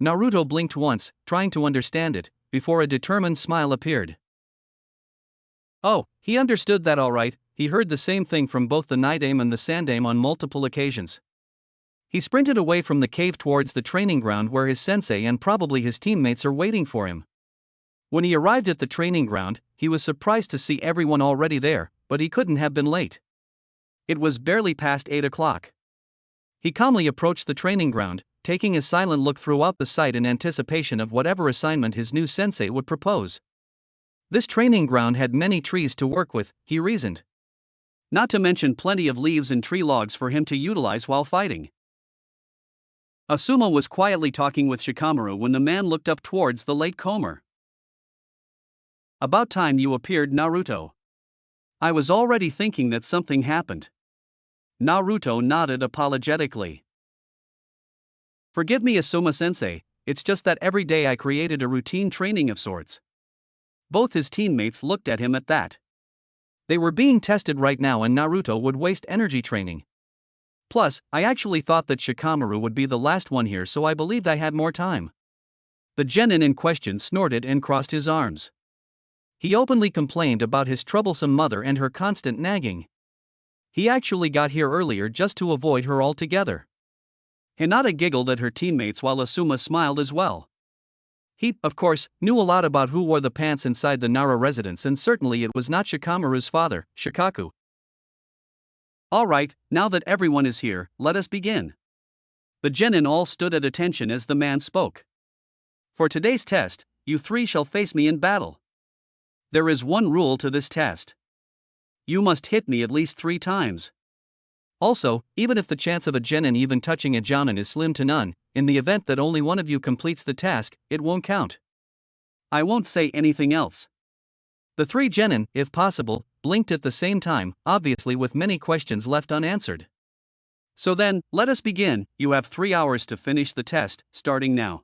Naruto blinked once, trying to understand it, before a determined smile appeared. Oh, he understood that all right. He heard the same thing from both the Nidame and the Sandame on multiple occasions. He sprinted away from the cave towards the training ground where his sensei and probably his teammates are waiting for him. When he arrived at the training ground, he was surprised to see everyone already there, but he couldn't have been late. It was barely past 8 o'clock. He calmly approached the training ground, taking a silent look throughout the site in anticipation of whatever assignment his new sensei would propose. This training ground had many trees to work with, he reasoned. Not to mention plenty of leaves and tree logs for him to utilize while fighting. Asuma was quietly talking with Shikamaru when the man looked up towards the latecomer. "About time you appeared, Naruto. I was already thinking that something happened." Naruto nodded apologetically. "Forgive me, Asuma-sensei, it's just that every day I created a routine training of sorts." Both his teammates looked at him at that. They were being tested right now and Naruto would waste energy training. Plus, I actually thought that Shikamaru would be the last one here, so I believed I had more time. The genin in question snorted and crossed his arms. He openly complained about his troublesome mother and her constant nagging. He actually got here earlier just to avoid her altogether. Hinata giggled at her teammates while Asuma smiled as well. He, of course, knew a lot about who wore the pants inside the Nara residence, and certainly it was not Shikamaru's father, Shikaku. Alright, now that everyone is here, let us begin. The genin all stood at attention as the man spoke. For today's test, you three shall face me in battle. There is one rule to this test. You must hit me at least 3 times. Also, even if the chance of a genin even touching a jounin is slim to none, in the event that only one of you completes the task, it won't count. I won't say anything else. The 3 genin, if possible, blinked at the same time, obviously with many questions left unanswered. So then, let us begin. You have 3 hours to finish the test, starting now.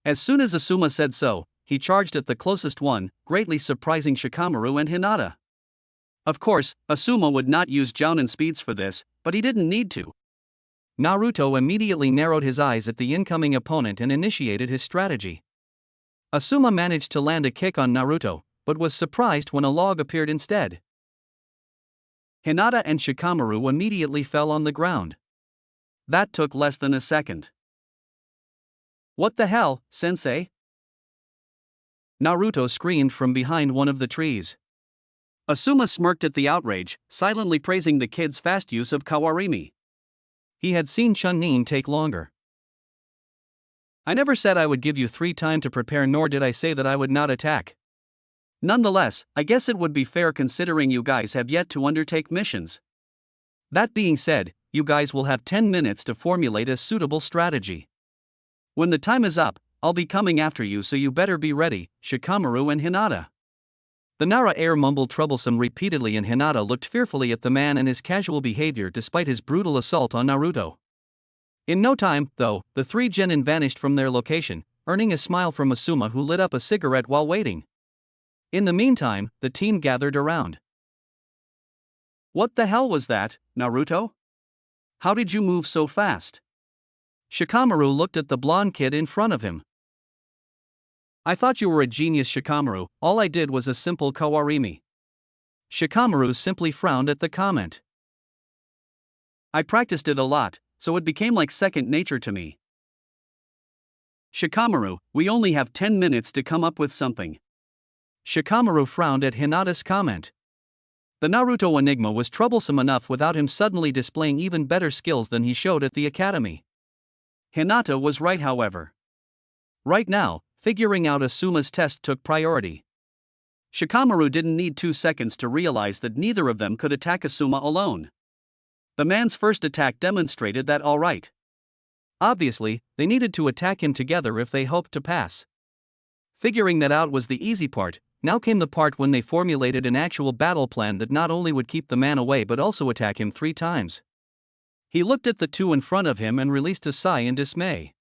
As soon as Asuma said so, he charged at the closest one, greatly surprising Shikamaru and Hinata. Of course, Asuma would not use jounin speeds for this, but he didn't need to. Naruto immediately narrowed his eyes at the incoming opponent and initiated his strategy. Asuma managed to land a kick on Naruto, but was surprised when a log appeared instead. Hinata and Shikamaru immediately fell on the ground. That took less than a second. What the hell, sensei? Naruto screamed from behind one of the trees. Asuma smirked at the outrage, silently praising the kid's fast use of kawarimi. He had seen Chunin take longer. I never said I would give you 3 time to prepare, nor did I say that I would not attack. Nonetheless, I guess it would be fair considering you guys have yet to undertake missions. That being said, you guys will have 10 minutes to formulate a suitable strategy. When the time is up, I'll be coming after you, so you better be ready, Shikamaru and Hinata. The Nara heir mumbled troublesome repeatedly, and Hinata looked fearfully at the man and his casual behavior despite his brutal assault on Naruto. In no time, though, the 3 genin vanished from their location, earning a smile from Asuma, who lit up a cigarette while waiting. In the meantime, the team gathered around. What the hell was that, Naruto? How did you move so fast? Shikamaru looked at the blonde kid in front of him. I thought you were a genius, Shikamaru. All I did was a simple kawarimi. Shikamaru simply frowned at the comment. I practiced it a lot, so it became like second nature to me. Shikamaru, we only have 10 minutes to come up with something. Shikamaru frowned at Hinata's comment. The Naruto enigma was troublesome enough without him suddenly displaying even better skills than he showed at the academy. Hinata was right, however. Right now, figuring out Asuma's test took priority. Shikamaru didn't need 2 seconds to realize that neither of them could attack Asuma alone. The man's first attack demonstrated that alright. Obviously, they needed to attack him together if they hoped to pass. Figuring that out was the easy part. Now came the part when they formulated an actual battle plan that not only would keep the man away but also attack him 3 times. He looked at the 2 in front of him and released a sigh in dismay.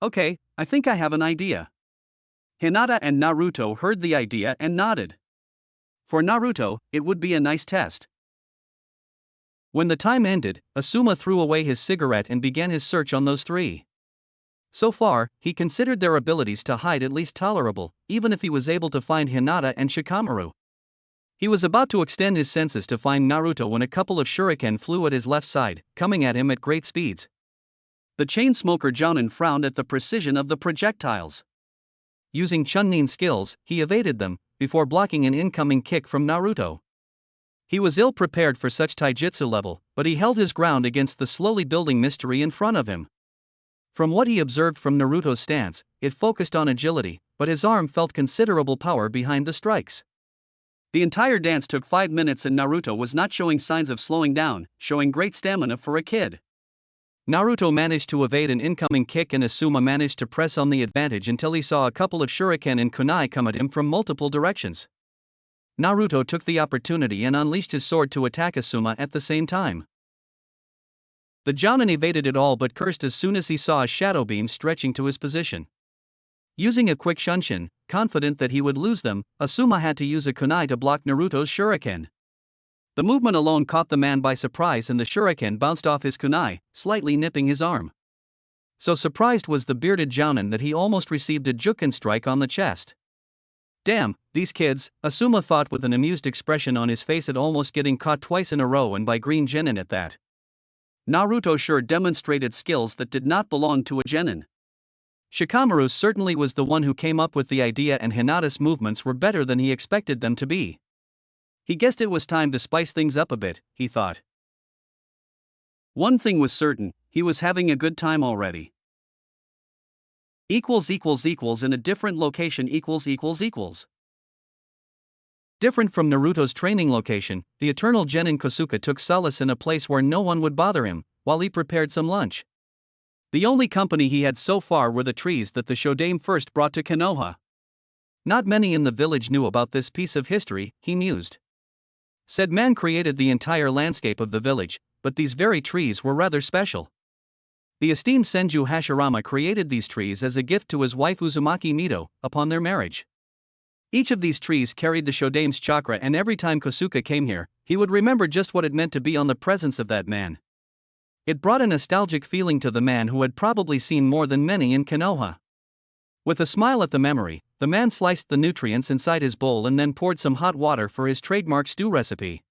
Okay, I think I have an idea. Hinata and Naruto heard the idea and nodded. For Naruto, it would be a nice test. When the time ended, Asuma threw away his cigarette and began his search on those 3. So far, he considered their abilities to hide at least tolerable, even if he was able to find Hinata and Shikamaru. He was about to extend his senses to find Naruto when a couple of shuriken flew at his left side, coming at him at great speeds. The chain smoker Jounin frowned at the precision of the projectiles. Using Chunin's skills, he evaded them, before blocking an incoming kick from Naruto. He was ill-prepared for such taijutsu level, but he held his ground against the slowly building mystery in front of him. From what he observed from Naruto's stance, it focused on agility, but his arm felt considerable power behind the strikes. The entire dance took 5 minutes and Naruto was not showing signs of slowing down, showing great stamina for a kid. Naruto managed to evade an incoming kick and Asuma managed to press on the advantage until he saw a couple of shuriken and kunai come at him from multiple directions. Naruto took the opportunity and unleashed his sword to attack Asuma at the same time. The Jounin evaded it all but cursed as soon as he saw a shadow beam stretching to his position. Using a quick shunshin, confident that he would lose them, Asuma had to use a kunai to block Naruto's shuriken. The movement alone caught the man by surprise and the shuriken bounced off his kunai, slightly nipping his arm. So surprised was the bearded jounin that he almost received a juken strike on the chest. Damn, these kids, Asuma thought with an amused expression on his face at almost getting caught twice in a row and by green genin at that. Naruto sure demonstrated skills that did not belong to a genin. Shikamaru certainly was the one who came up with the idea and Hinata's movements were better than he expected them to be. He guessed it was time to spice things up a bit, he thought. One thing was certain, he was having a good time already. In a different location . Different from Naruto's training location, the eternal genin Kosuke took solace in a place where no one would bother him, while he prepared some lunch. The only company he had so far were the trees that the Shodaime first brought to Konoha. Not many in the village knew about this piece of history, he mused. Said man created the entire landscape of the village, but these very trees were rather special. The esteemed Senju Hashirama created these trees as a gift to his wife Uzumaki Mito, upon their marriage. Each of these trees carried the Shodaime's chakra and every time Kosuke came here, he would remember just what it meant to be on the presence of that man. It brought a nostalgic feeling to the man who had probably seen more than many in Konoha. With a smile at the memory, the man sliced the nutrients inside his bowl and then poured some hot water for his trademark stew recipe.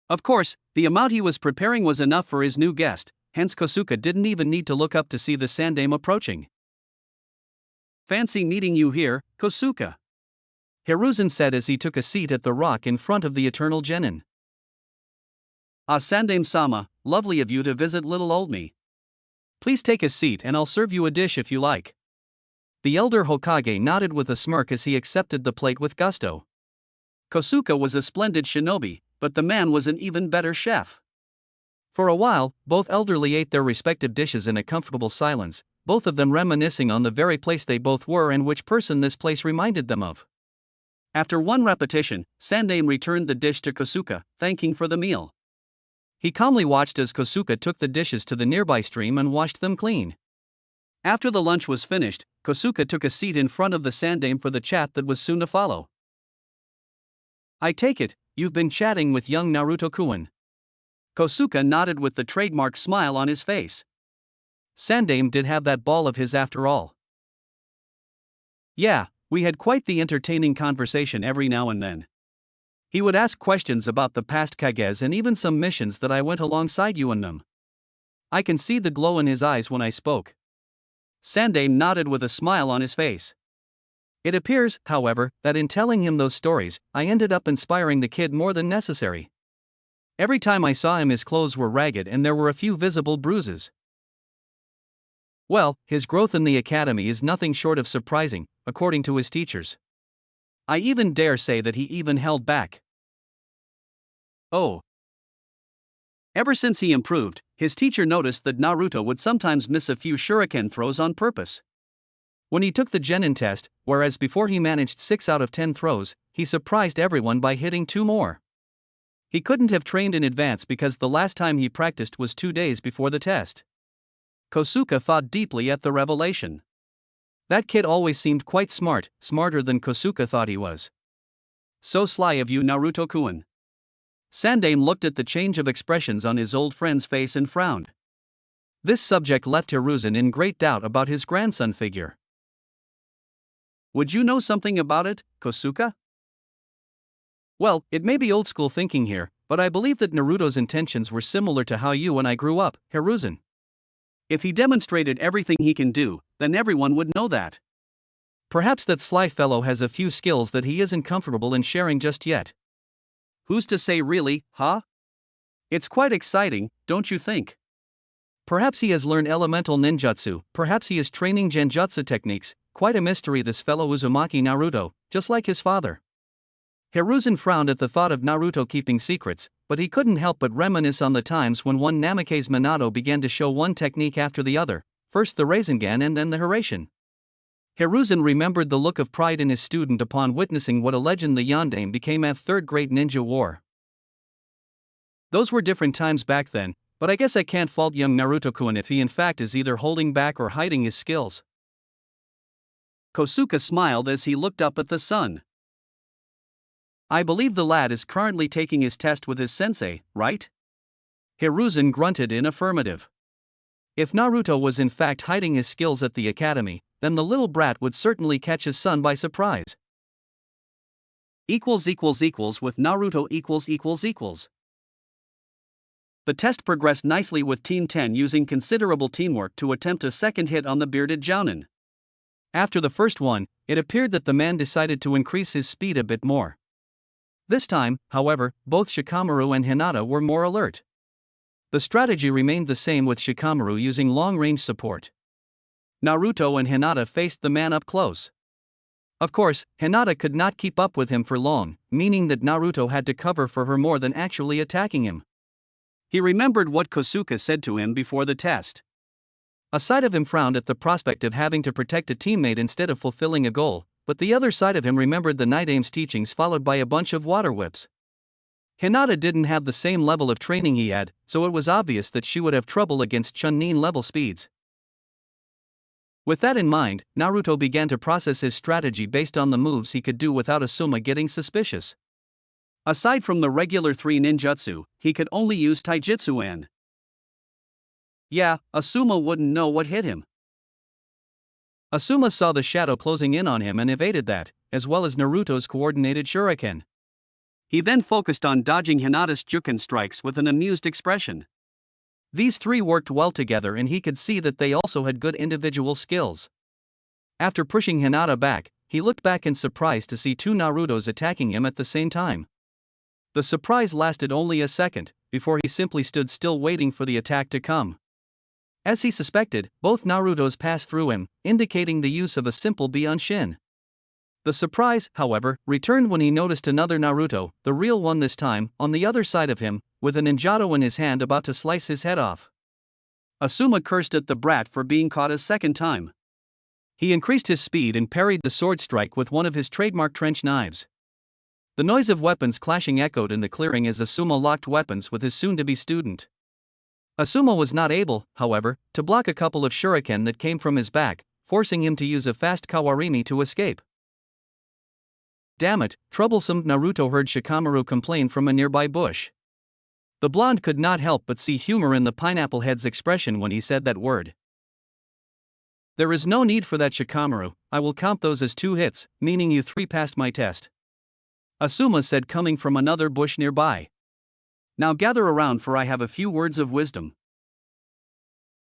Of course, the amount he was preparing was enough for his new guest, hence Kosuke didn't even need to look up to see the Sandaime approaching. "Fancy meeting you here, Kosuke," Hiruzen said as he took a seat at the rock in front of the eternal genin. "Ah, Sandaime-sama, lovely of you to visit little old me. Please take a seat and I'll serve you a dish if you like." The elder Hokage nodded with a smirk as he accepted the plate with gusto. Kosuke was a splendid shinobi, but the man was an even better chef. For a while, both elderly ate their respective dishes in a comfortable silence, both of them reminiscing on the very place they both were and which person this place reminded them of. After one repetition, Sandaime returned the dish to Kosuke, thanking for the meal. He calmly watched as Kosuke took the dishes to the nearby stream and washed them clean. After the lunch was finished, Kosuke took a seat in front of the Sandaime for the chat that was soon to follow. "I take it, you've been chatting with young Naruto-kun." Kosuke nodded with the trademark smile on his face. Sandaime did have that ball of his after all. "Yeah, we had quite the entertaining conversation every now and then. He would ask questions about the past Kages and even some missions that I went alongside you in them. I can see the glow in his eyes when I spoke." Sandaime nodded with a smile on his face. It appears, however, that in telling him those stories, I ended up inspiring the kid more than necessary. Every time I saw him his clothes were ragged and there were a few visible bruises. Well, his growth in the academy is nothing short of surprising, according to his teachers. I even dare say that he even held back. Oh. Ever since he improved, his teacher noticed that Naruto would sometimes miss a few shuriken throws on purpose. When he took the genin test, whereas before he managed 6 out of 10 throws, he surprised everyone by hitting 2 more. He couldn't have trained in advance because the last time he practiced was 2 days before the test. Kosuke thought deeply at the revelation. That kid always seemed quite smart, smarter than Kosuke thought he was. "So sly of you, Naruto-kun." Sandaime looked at the change of expressions on his old friend's face and frowned. This subject left Hiruzen in great doubt about his grandson figure. "Would you know something about it, Kosuke?" "Well, it may be old school thinking here, but I believe that Naruto's intentions were similar to how you and I grew up, Hiruzen. If he demonstrated everything he can do, then everyone would know that. Perhaps that sly fellow has a few skills that he isn't comfortable in sharing just yet." "Who's to say really, huh? It's quite exciting, don't you think?" "Perhaps he has learned elemental ninjutsu, perhaps he is training genjutsu techniques, quite a mystery this fellow Uzumaki Naruto, just like his father." Hiruzen frowned at the thought of Naruto keeping secrets, but he couldn't help but reminisce on the times when one Namikaze Minato began to show one technique after the other, first the Rasengan and then the Hiraishin. Hiruzen remembered the look of pride in his student upon witnessing what a legend the Yondaime became at Third Great Ninja War. Those were different times back then, but I guess I can't fault young Naruto-kun if he in fact is either holding back or hiding his skills. Kosuke smiled as he looked up at the sun. I believe the lad is currently taking his test with his sensei, right? Hiruzen grunted in affirmative. If Naruto was in fact hiding his skills at the academy, then the little brat would certainly catch his son by surprise. With Naruto . The test progressed nicely with Team 10 using considerable teamwork to attempt a second hit on the bearded jounin. After the first one, it appeared that the man decided to increase his speed a bit more. This time, however, both Shikamaru and Hinata were more alert. The strategy remained the same with Shikamaru using long-range support. Naruto and Hinata faced the man up close. Of course, Hinata could not keep up with him for long, meaning that Naruto had to cover for her more than actually attacking him. He remembered what Kosuke said to him before the test. A side of him frowned at the prospect of having to protect a teammate instead of fulfilling a goal, but the other side of him remembered the Night Aim's teachings followed by a bunch of water whips. Hinata didn't have the same level of training he had, so it was obvious that she would have trouble against Chunin level speeds. With that in mind, Naruto began to process his strategy based on the moves he could do without Asuma getting suspicious. Aside from the regular 3 ninjutsu, he could only use taijutsu and yeah, Asuma wouldn't know what hit him. Asuma saw the shadow closing in on him and evaded that, as well as Naruto's coordinated shuriken. He then focused on dodging Hinata's Juken strikes with an amused expression. These three worked well together and he could see that they also had good individual skills. After pushing Hinata back, he looked back in surprise to see 2 Narutos attacking him at the same time. The surprise lasted only a second, before he simply stood still waiting for the attack to come. As he suspected, both Narutos passed through him, indicating the use of a simple Bianshin. The surprise, however, returned when he noticed another Naruto, the real one this time, on the other side of him, with a ninjato in his hand about to slice his head off. Asuma cursed at the brat for being caught a second time. He increased his speed and parried the sword strike with one of his trademark trench knives. The noise of weapons clashing echoed in the clearing as Asuma locked weapons with his soon-to-be student. Asuma was not able, however, to block a couple of shuriken that came from his back, forcing him to use a fast kawarimi to escape. Damn it, troublesome, Naruto heard Shikamaru complain from a nearby bush. The blonde could not help but see humor in the pineapple head's expression when he said that word. There is no need for that, Shikamaru, I will count those as 2 hits, meaning you 3 passed my test. Asuma said coming from another bush nearby. Now gather around for I have a few words of wisdom.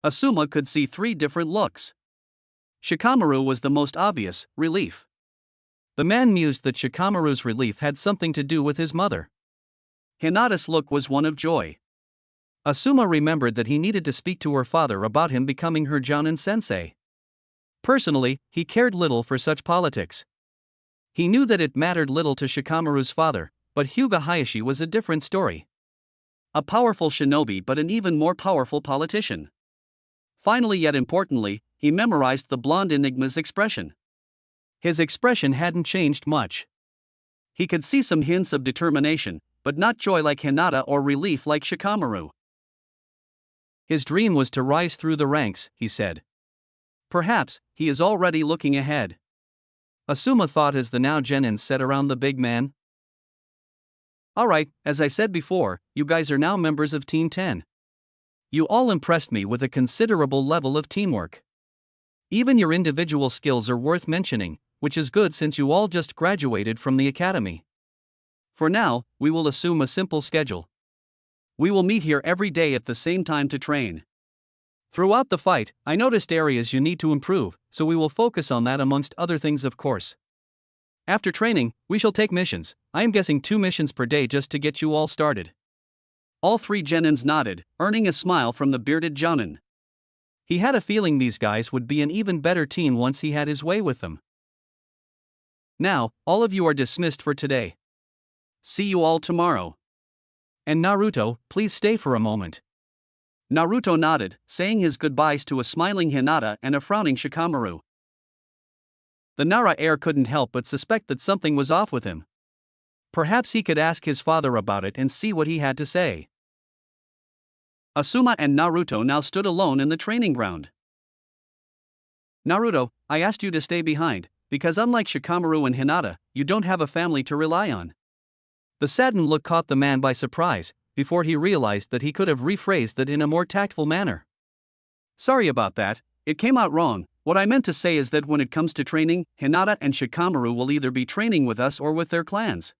Asuma could see 3 different looks. Shikamaru was the most obvious, relief. The man mused that Shikamaru's relief had something to do with his mother. Hinata's look was one of joy. Asuma remembered that he needed to speak to her father about him becoming her jounin sensei. Personally, he cared little for such politics. He knew that it mattered little to Shikamaru's father, but Hyuga Hayashi was a different story. A powerful shinobi but an even more powerful politician. Finally yet importantly, he memorized the blonde enigma's expression. His expression hadn't changed much. He could see some hints of determination, but not joy like Hinata or relief like Shikamaru. His dream was to rise through the ranks, he said. Perhaps, he is already looking ahead. Asuma thought as the now genins sat around the big man. Alright, as I said before, you guys are now members of Team 10. You all impressed me with a considerable level of teamwork. Even your individual skills are worth mentioning, which is good since you all just graduated from the academy. For now, we will assume a simple schedule. We will meet here every day at the same time to train. Throughout the fight, I noticed areas you need to improve, so we will focus on that amongst other things, of course. After training, we shall take missions. I am guessing 2 missions per day just to get you all started. All 3 genins nodded, earning a smile from the bearded jounin. He had a feeling these guys would be an even better team once he had his way with them. Now, all of you are dismissed for today. See you all tomorrow. And Naruto, please stay for a moment. Naruto nodded, saying his goodbyes to a smiling Hinata and a frowning Shikamaru. The Nara heir couldn't help but suspect that something was off with him. Perhaps he could ask his father about it and see what he had to say. Asuma and Naruto now stood alone in the training ground. Naruto, I asked you to stay behind, because unlike Shikamaru and Hinata, you don't have a family to rely on. The saddened look caught the man by surprise, before he realized that he could have rephrased that in a more tactful manner. Sorry about that, it came out wrong. What I meant to say is that when it comes to training, Hinata and Shikamaru will either be training with us or with their clans.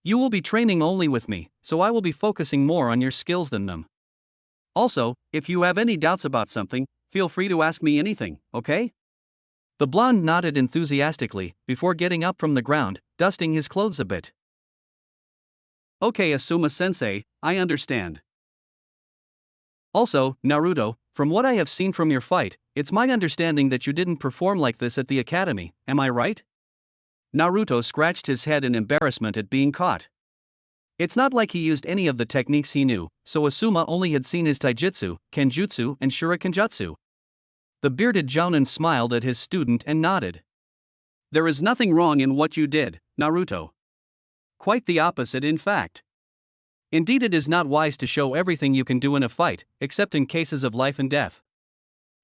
You will be training only with me, so I will be focusing more on your skills than them. Also, if you have any doubts about something, feel free to ask me anything, okay? The blonde nodded enthusiastically, before getting up from the ground, dusting his clothes a bit. Okay, Asuma-sensei, I understand. Also, Naruto, from what I have seen from your fight, it's my understanding that you didn't perform like this at the academy, am I right? Naruto scratched his head in embarrassment at being caught. It's not like he used any of the techniques he knew, so Asuma only had seen his taijutsu, kenjutsu, and shurikenjutsu. The bearded jounin smiled at his student and nodded. There is nothing wrong in what you did, Naruto. Quite the opposite, in fact. Indeed, it is not wise to show everything you can do in a fight, except in cases of life and death.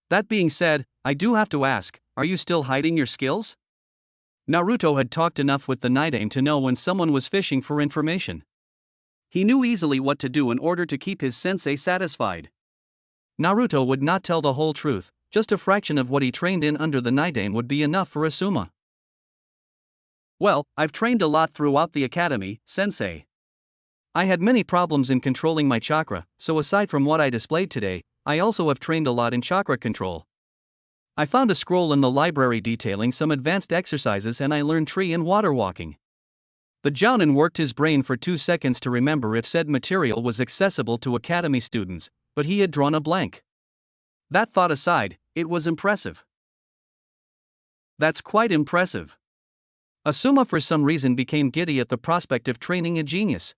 That being said, I do have to ask, are you still hiding your skills? Naruto had talked enough with the Nidaime to know when someone was fishing for information. He knew easily what to do in order to keep his sensei satisfied. Naruto would not tell the whole truth, just a fraction of what he trained in under the Nidaime would be enough for Asuma. Well, I've trained a lot throughout the academy, sensei. I had many problems in controlling my chakra, so aside from what I displayed today, I also have trained a lot in chakra control. I found a scroll in the library detailing some advanced exercises and I learned tree and water walking. The jounin worked his brain for 2 seconds to remember if said material was accessible to academy students, but he had drawn a blank. That thought aside, it was impressive. That's quite impressive. Asuma for some reason became giddy at the prospect of training a genius.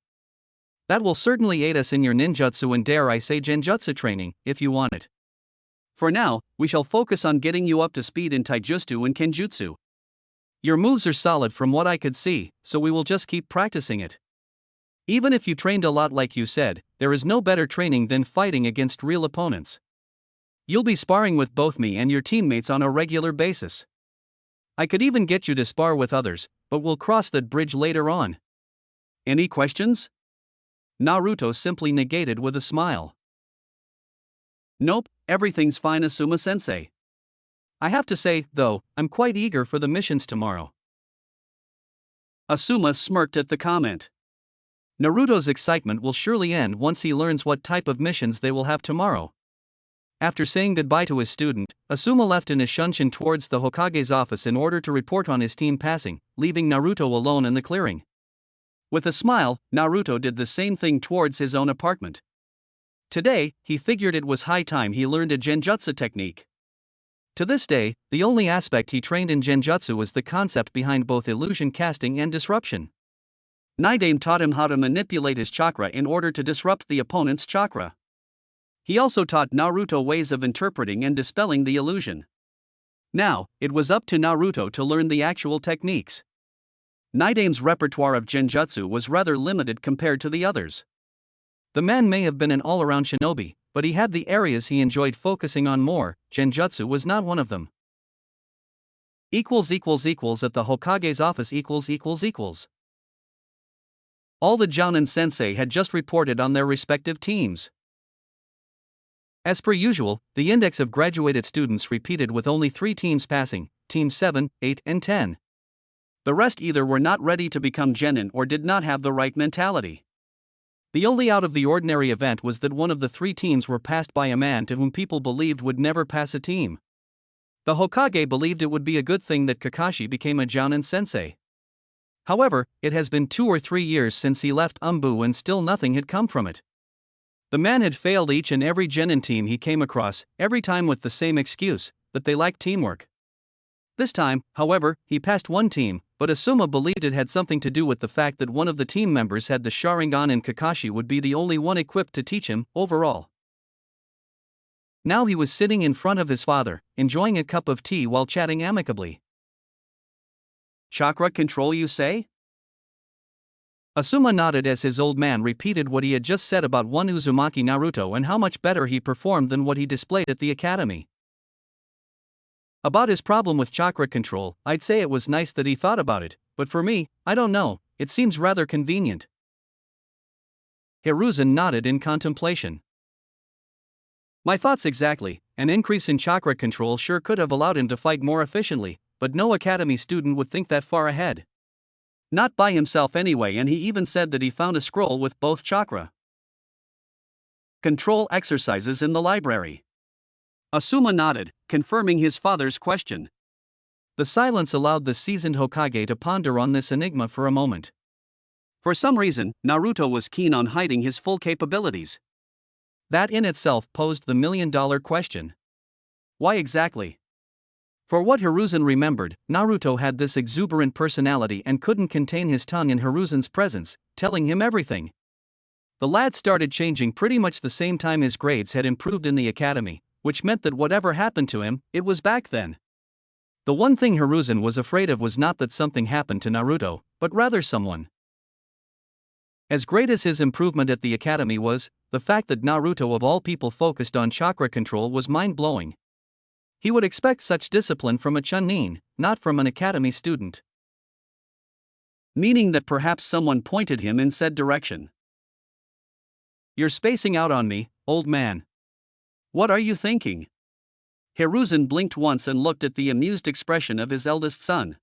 That will certainly aid us in your ninjutsu and dare I say genjutsu training, if you want it. For now, we shall focus on getting you up to speed in taijutsu and kenjutsu. Your moves are solid from what I could see, so we will just keep practicing it. Even if you trained a lot like you said, there is no better training than fighting against real opponents. You'll be sparring with both me and your teammates on a regular basis. I could even get you to spar with others, but we'll cross that bridge later on. Any questions? Naruto simply negated with a smile. Nope, everything's fine, Asuma-sensei. I have to say, though, I'm quite eager for the missions tomorrow. Asuma smirked at the comment. Naruto's excitement will surely end once he learns what type of missions they will have tomorrow. After saying goodbye to his student, Asuma left in a shunshin towards the Hokage's office in order to report on his team passing, leaving Naruto alone in the clearing. With a smile, Naruto did the same thing towards his own apartment. Today, he figured it was high time he learned a genjutsu technique. To this day, the only aspect he trained in genjutsu was the concept behind both illusion casting and disruption. Nidaime taught him how to manipulate his chakra in order to disrupt the opponent's chakra. He also taught Naruto ways of interpreting and dispelling the illusion. Now, it was up to Naruto to learn the actual techniques. Nidaime's repertoire of genjutsu was rather limited compared to the others. The man may have been an all-around shinobi, but he had the areas he enjoyed focusing on more. Genjutsu was not one of them. At the Hokage's office . All the jounin sensei had just reported on their respective teams. As per usual, the index of graduated students repeated with only 3 teams passing, teams 7, 8, and 10. The rest either were not ready to become genin or did not have the right mentality. The only out-of-the-ordinary event was that one of the 3 teams were passed by a man to whom people believed would never pass a team. The Hokage believed it would be a good thing that Kakashi became a jounin sensei. However, it has been 2 or 3 years since he left Umbu and still nothing had come from it. The man had failed each and every genin team he came across, every time with the same excuse, that they lacked teamwork. This time, however, he passed one team, but Asuma believed it had something to do with the fact that one of the team members had the Sharingan and Kakashi would be the only one equipped to teach him, overall. Now he was sitting in front of his father, enjoying a cup of tea while chatting amicably. Chakra control, you say? Asuma nodded as his old man repeated what he had just said about one Uzumaki Naruto and how much better he performed than what he displayed at the academy. About his problem with chakra control, I'd say it was nice that he thought about it, but for me, I don't know, it seems rather convenient. Hiruzen nodded in contemplation. My thoughts exactly. An increase in chakra control sure could have allowed him to fight more efficiently, but no academy student would think that far ahead. Not by himself anyway, and he even said that he found a scroll with both chakra control exercises in the library. Asuma nodded, confirming his father's question. The silence allowed the seasoned Hokage to ponder on this enigma for a moment. For some reason, Naruto was keen on hiding his full capabilities. That in itself posed the million-dollar question. Why exactly? For what Hiruzen remembered, Naruto had this exuberant personality and couldn't contain his tongue in Hiruzen's presence, telling him everything. The lad started changing pretty much the same time his grades had improved in the academy, which meant that whatever happened to him, it was back then. The one thing Hiruzen was afraid of was not that something happened to Naruto, but rather someone. As great as his improvement at the academy was, the fact that Naruto of all people focused on chakra control was mind-blowing. He would expect such discipline from a chunin, not from an academy student. Meaning that perhaps someone pointed him in said direction. You're spacing out on me, old man. What are you thinking? Hiruzen blinked once and looked at the amused expression of his eldest son.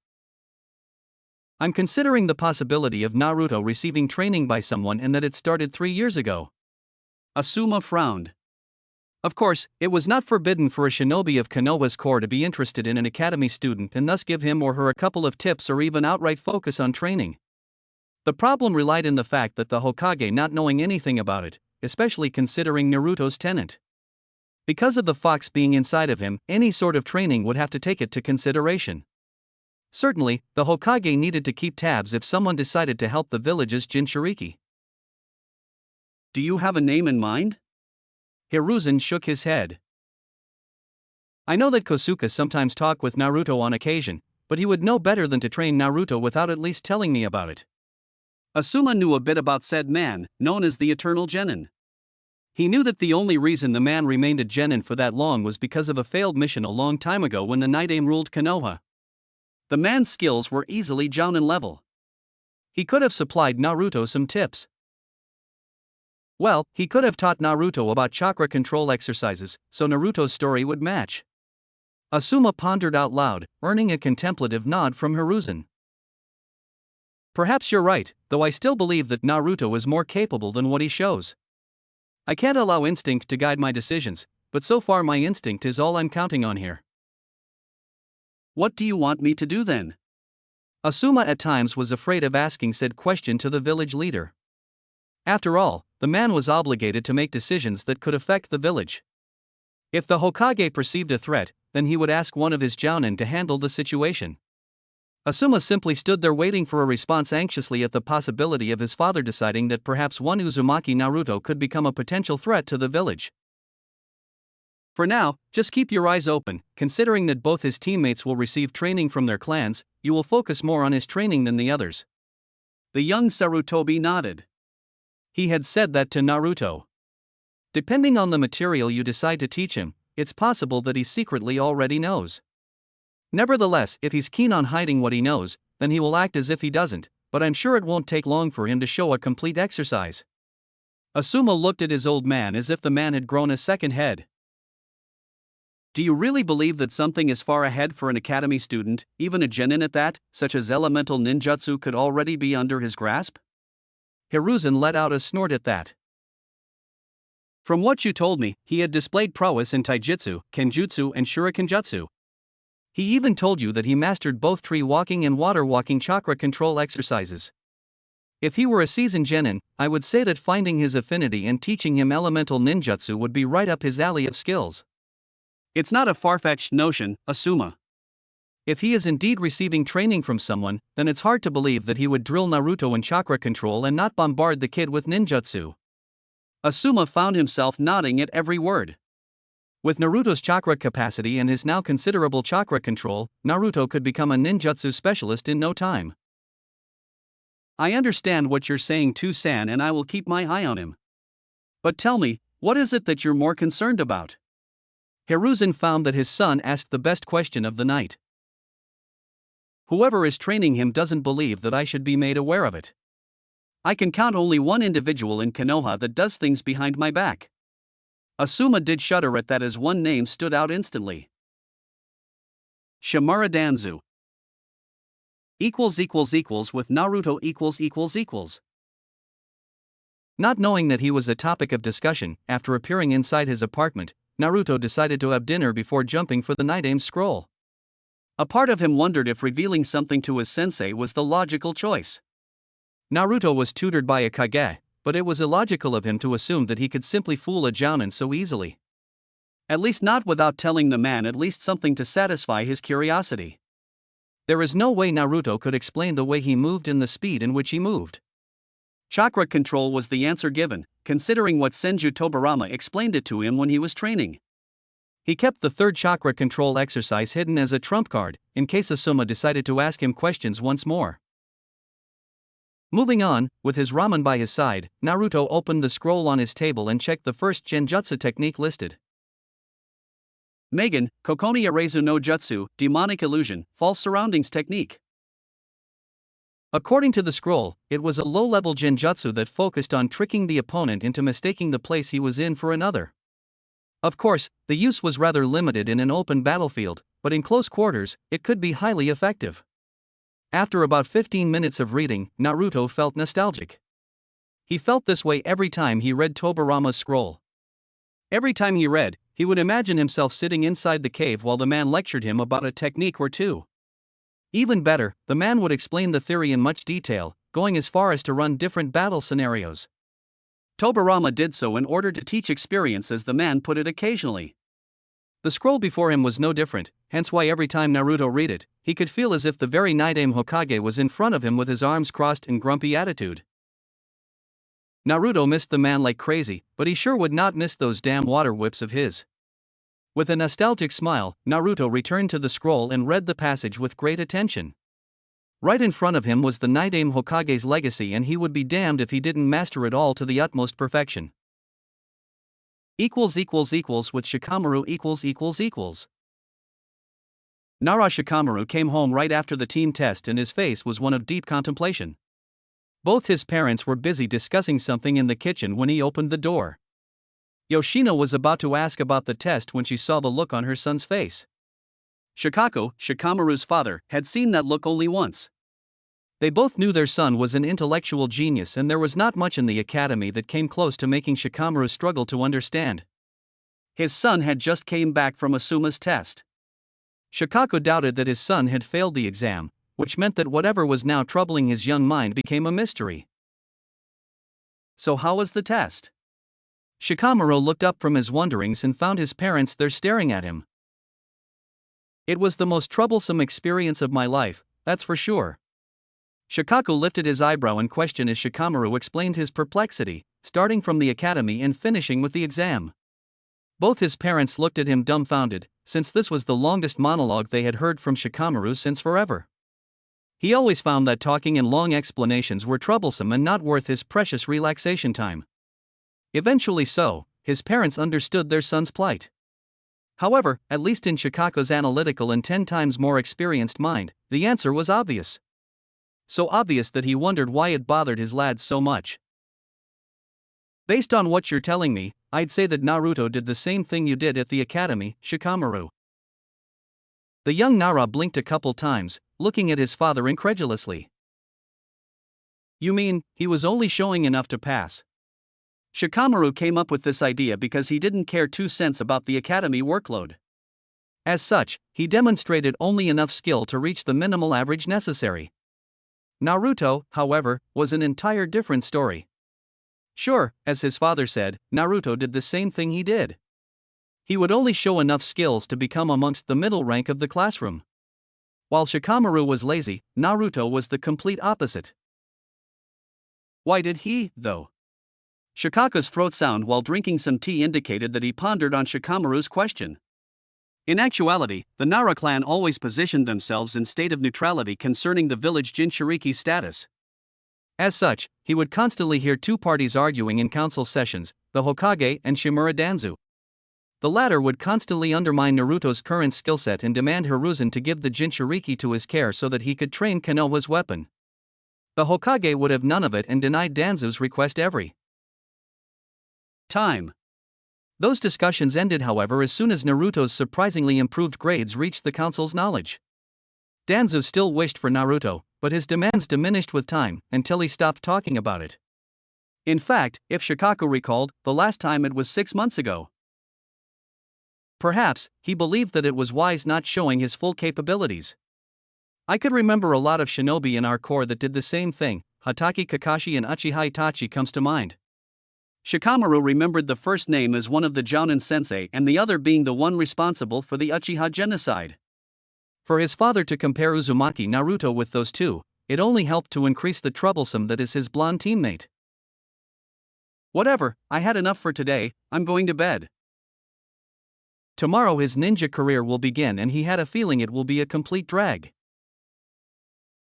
I'm considering the possibility of Naruto receiving training by someone and that it started 3 years ago. Asuma frowned. Of course, it was not forbidden for a shinobi of Konoha's corps to be interested in an academy student and thus give him or her a couple of tips or even outright focus on training. The problem relied in the fact that the Hokage not knowing anything about it, especially considering Naruto's tenet. Because of the fox being inside of him, any sort of training would have to take it to consideration. Certainly, the Hokage needed to keep tabs if someone decided to help the village's Jinchuriki. Do you have a name in mind? Hiruzen shook his head. I know that Kosuke sometimes talk with Naruto on occasion, but he would know better than to train Naruto without at least telling me about it. Asuma knew a bit about said man, known as the Eternal Genin. He knew that the only reason the man remained a genin for that long was because of a failed mission a long time ago when the Night Aim ruled Konoha. The man's skills were easily jounin level. He could have supplied Naruto some tips. Well, he could have taught Naruto about chakra control exercises, so Naruto's story would match. Asuma pondered out loud, earning a contemplative nod from Hiruzen. Perhaps you're right, though I still believe that Naruto is more capable than what he shows. I can't allow instinct to guide my decisions, but so far my instinct is all I'm counting on here. What do you want me to do then? Asuma at times was afraid of asking said question to the village leader. After all, the man was obligated to make decisions that could affect the village. If the Hokage perceived a threat, then he would ask one of his jounin to handle the situation. Asuma simply stood there waiting for a response anxiously at the possibility of his father deciding that perhaps one Uzumaki Naruto could become a potential threat to the village. For now, just keep your eyes open, considering that both his teammates will receive training from their clans, you will focus more on his training than the others. The young Sarutobi nodded. He had said that to Naruto. Depending on the material you decide to teach him, it's possible that he secretly already knows. Nevertheless, if he's keen on hiding what he knows, then he will act as if he doesn't, but I'm sure it won't take long for him to show a complete exercise. Asuma looked at his old man as if the man had grown a second head. Do you really believe that something is far ahead for an academy student, even a genin at that, such as elemental ninjutsu could already be under his grasp? Hiruzen let out a snort at that. From what you told me, he had displayed prowess in taijutsu, kenjutsu and shurikenjutsu. He even told you that he mastered both tree walking and water walking chakra control exercises. If he were a seasoned genin, I would say that finding his affinity and teaching him elemental ninjutsu would be right up his alley of skills. It's not a far-fetched notion, Asuma. If he is indeed receiving training from someone, then it's hard to believe that he would drill Naruto in chakra control and not bombard the kid with ninjutsu. Asuma found himself nodding at every word. With Naruto's chakra capacity and his now considerable chakra control, Naruto could become a ninjutsu specialist in no time. I understand what you're saying too, San, and I will keep my eye on him. But tell me, what is it that you're more concerned about? Hiruzen found that his son asked the best question of the night. Whoever is training him doesn't believe that I should be made aware of it. I can count only one individual in Konoha that does things behind my back. Asuma did shudder at that as one name stood out instantly. Shimura Danzu with Naruto . Not knowing that he was a topic of discussion, after appearing inside his apartment, Naruto decided to have dinner before jumping for the night-aim scroll. A part of him wondered if revealing something to his sensei was the logical choice. Naruto was tutored by a Kage, but it was illogical of him to assume that he could simply fool a jounin so easily. At least not without telling the man at least something to satisfy his curiosity. There is no way Naruto could explain the way he moved and the speed in which he moved. Chakra control was the answer given, considering what Senju Tobirama explained it to him when he was training. He kept the third chakra control exercise hidden as a trump card, in case Asuma decided to ask him questions once more. Moving on, with his ramen by his side, Naruto opened the scroll on his table and checked the first genjutsu technique listed. Megan, Kokoni Arezu no Jutsu, Demonic Illusion, False Surroundings Technique. According to the scroll, it was a low-level genjutsu that focused on tricking the opponent into mistaking the place he was in for another. Of course, the use was rather limited in an open battlefield, but in close quarters, it could be highly effective. After about 15 minutes of reading, Naruto felt nostalgic. He felt this way every time he read Tobirama's scroll. Every time he read, he would imagine himself sitting inside the cave while the man lectured him about a technique or two. Even better, the man would explain the theory in much detail, going as far as to run different battle scenarios. Tobirama did so in order to teach experience, as the man put it occasionally. The scroll before him was no different, hence why every time Naruto read it, he could feel as if the very Night-Aim Hokage was in front of him with his arms crossed in grumpy attitude. Naruto missed the man like crazy, but he sure would not miss those damn water whips of his. With a nostalgic smile, Naruto returned to the scroll and read the passage with great attention. Right in front of him was the Night-Aim Hokage's legacy, and he would be damned if he didn't master it all to the utmost perfection. With Shikamaru . Nara Shikamaru came home right after the team test and his face was one of deep contemplation. Both his parents were busy discussing something in the kitchen when he opened the door. Yoshino was about to ask about the test when she saw the look on her son's face. Shikako, Shikamaru's father, had seen that look only once. They both knew their son was an intellectual genius, and there was not much in the academy that came close to making Shikamaru struggle to understand. His son had just came back from Asuma's test. Shikako doubted that his son had failed the exam, which meant that whatever was now troubling his young mind became a mystery. So how was the test? Shikamaru looked up from his wonderings and found his parents there staring at him. It was the most troublesome experience of my life, that's for sure. Shikako lifted his eyebrow in question as Shikamaru explained his perplexity, starting from the academy and finishing with the exam. Both his parents looked at him dumbfounded, since this was the longest monologue they had heard from Shikamaru since forever. He always found that talking and long explanations were troublesome and not worth his precious relaxation time. Eventually his parents understood their son's plight. However, at least in Shikako's analytical and 10 times more experienced mind, the answer was obvious. So obvious that he wondered why it bothered his lads so much. Based on what you're telling me, I'd say that Naruto did the same thing you did at the academy, Shikamaru. The young Nara blinked a couple times, looking at his father incredulously. You mean, he was only showing enough to pass? Shikamaru came up with this idea because he didn't care 2 cents about the academy workload. As such, he demonstrated only enough skill to reach the minimal average necessary. Naruto, however, was an entire different story. Sure, as his father said, Naruto did the same thing he did. He would only show enough skills to become amongst the middle rank of the classroom. While Shikamaru was lazy, Naruto was the complete opposite. Why did he, though? Shikako's throat sound while drinking some tea indicated that he pondered on Shikamaru's question. In actuality, the Nara clan always positioned themselves in state of neutrality concerning the village Jinchuriki's status. As such, he would constantly hear 2 parties arguing in council sessions, the Hokage and Shimura Danzu. The latter would constantly undermine Naruto's current skill set and demand Hiruzen to give the Jinchuriki to his care so that he could train Konoha's weapon. The Hokage would have none of it and denied Danzo's request every time. Those discussions ended, however, as soon as Naruto's surprisingly improved grades reached the council's knowledge. Danzo still wished for Naruto, but his demands diminished with time, until he stopped talking about it. In fact, if Shikaku recalled, the last time it was 6 months ago. Perhaps, he believed that it was wise not showing his full capabilities. I could remember a lot of shinobi in our corps that did the same thing. Hatake Kakashi and Uchiha Itachi comes to mind. Shikamaru remembered the first name as one of the Jounin sensei and the other being the one responsible for the Uchiha genocide. For his father to compare Uzumaki Naruto with those two, it only helped to increase the troublesome that is his blonde teammate. Whatever, I had enough for today, I'm going to bed. Tomorrow his ninja career will begin and he had a feeling it will be a complete drag.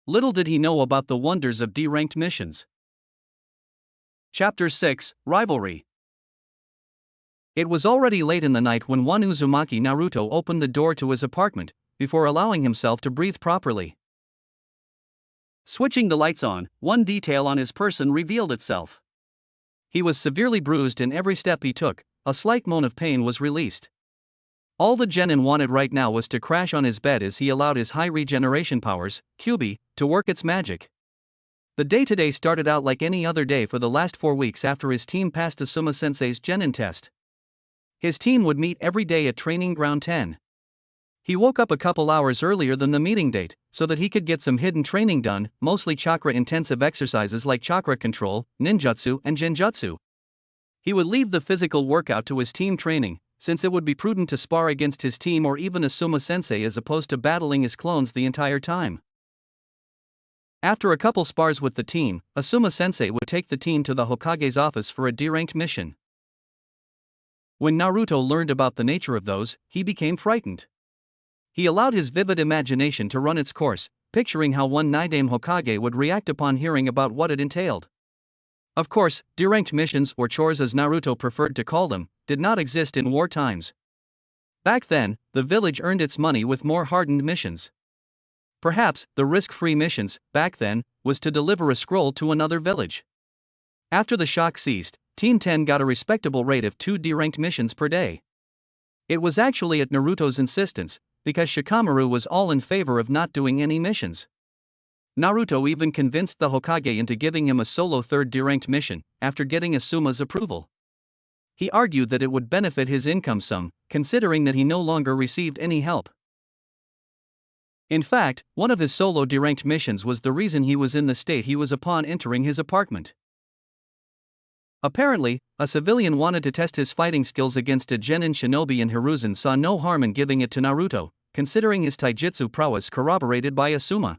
Little did he know about the wonders of D-ranked missions. Chapter 6, Rivalry. It was already late in the night when one Uzumaki Naruto opened the door to his apartment, before allowing himself to breathe properly. Switching the lights on, one detail on his person revealed itself. He was severely bruised and every step he took, a slight moan of pain was released. All the genin wanted right now was to crash on his bed as he allowed his high regeneration powers, Kyuubi, to work its magic. The day-to-day started out like any other day for the last 4 weeks after his team passed Asuma-sensei's genin test. His team would meet every day at Training Ground 10. He woke up a couple hours earlier than the meeting date, so that he could get some hidden training done, mostly chakra-intensive exercises like chakra control, ninjutsu and genjutsu. He would leave the physical workout to his team training, since it would be prudent to spar against his team or even Asuma-sensei as opposed to battling his clones the entire time. After a couple spars with the team, Asuma-sensei would take the team to the Hokage's office for a D-ranked mission. When Naruto learned about the nature of those, he became frightened. He allowed his vivid imagination to run its course, picturing how one Nidaime Hokage would react upon hearing about what it entailed. Of course, D-ranked missions, or chores as Naruto preferred to call them, did not exist in war times. Back then, the village earned its money with more hardened missions. Perhaps, the risk-free missions, back then, was to deliver a scroll to another village. After the shock ceased, Team 10 got a respectable rate of 2 D-ranked missions per day. It was actually at Naruto's insistence, because Shikamaru was all in favor of not doing any missions. Naruto even convinced the Hokage into giving him a solo 3rd D-ranked mission, after getting Asuma's approval. He argued that it would benefit his income some, considering that he no longer received any help. In fact, one of his solo D-ranked missions was the reason he was in the state he was upon entering his apartment. Apparently, a civilian wanted to test his fighting skills against a genin shinobi and Hiruzen saw no harm in giving it to Naruto, considering his taijutsu prowess corroborated by Asuma.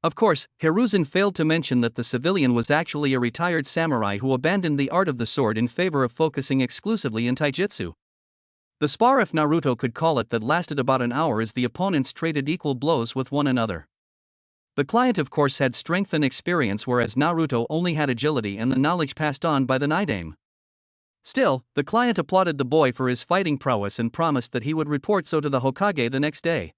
Of course, Hiruzen failed to mention that the civilian was actually a retired samurai who abandoned the art of the sword in favor of focusing exclusively in taijutsu. The spar, if Naruto could call it, that lasted about an hour as the opponents traded equal blows with one another. The client of course had strength and experience, whereas Naruto only had agility and the knowledge passed on by the Nidaime. Still, the client applauded the boy for his fighting prowess and promised that he would report so to the Hokage the next day.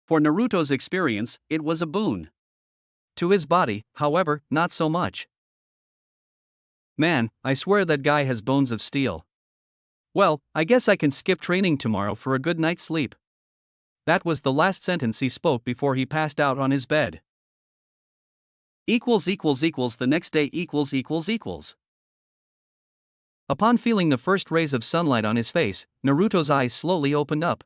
For Naruto's experience, it was a boon. To his body, however, not so much. Man, I swear that guy has bones of steel. Well, I guess I can skip training tomorrow for a good night's sleep. That was the last sentence he spoke before he passed out on his bed. The next day . Upon feeling the first rays of sunlight on his face, Naruto's eyes slowly opened up.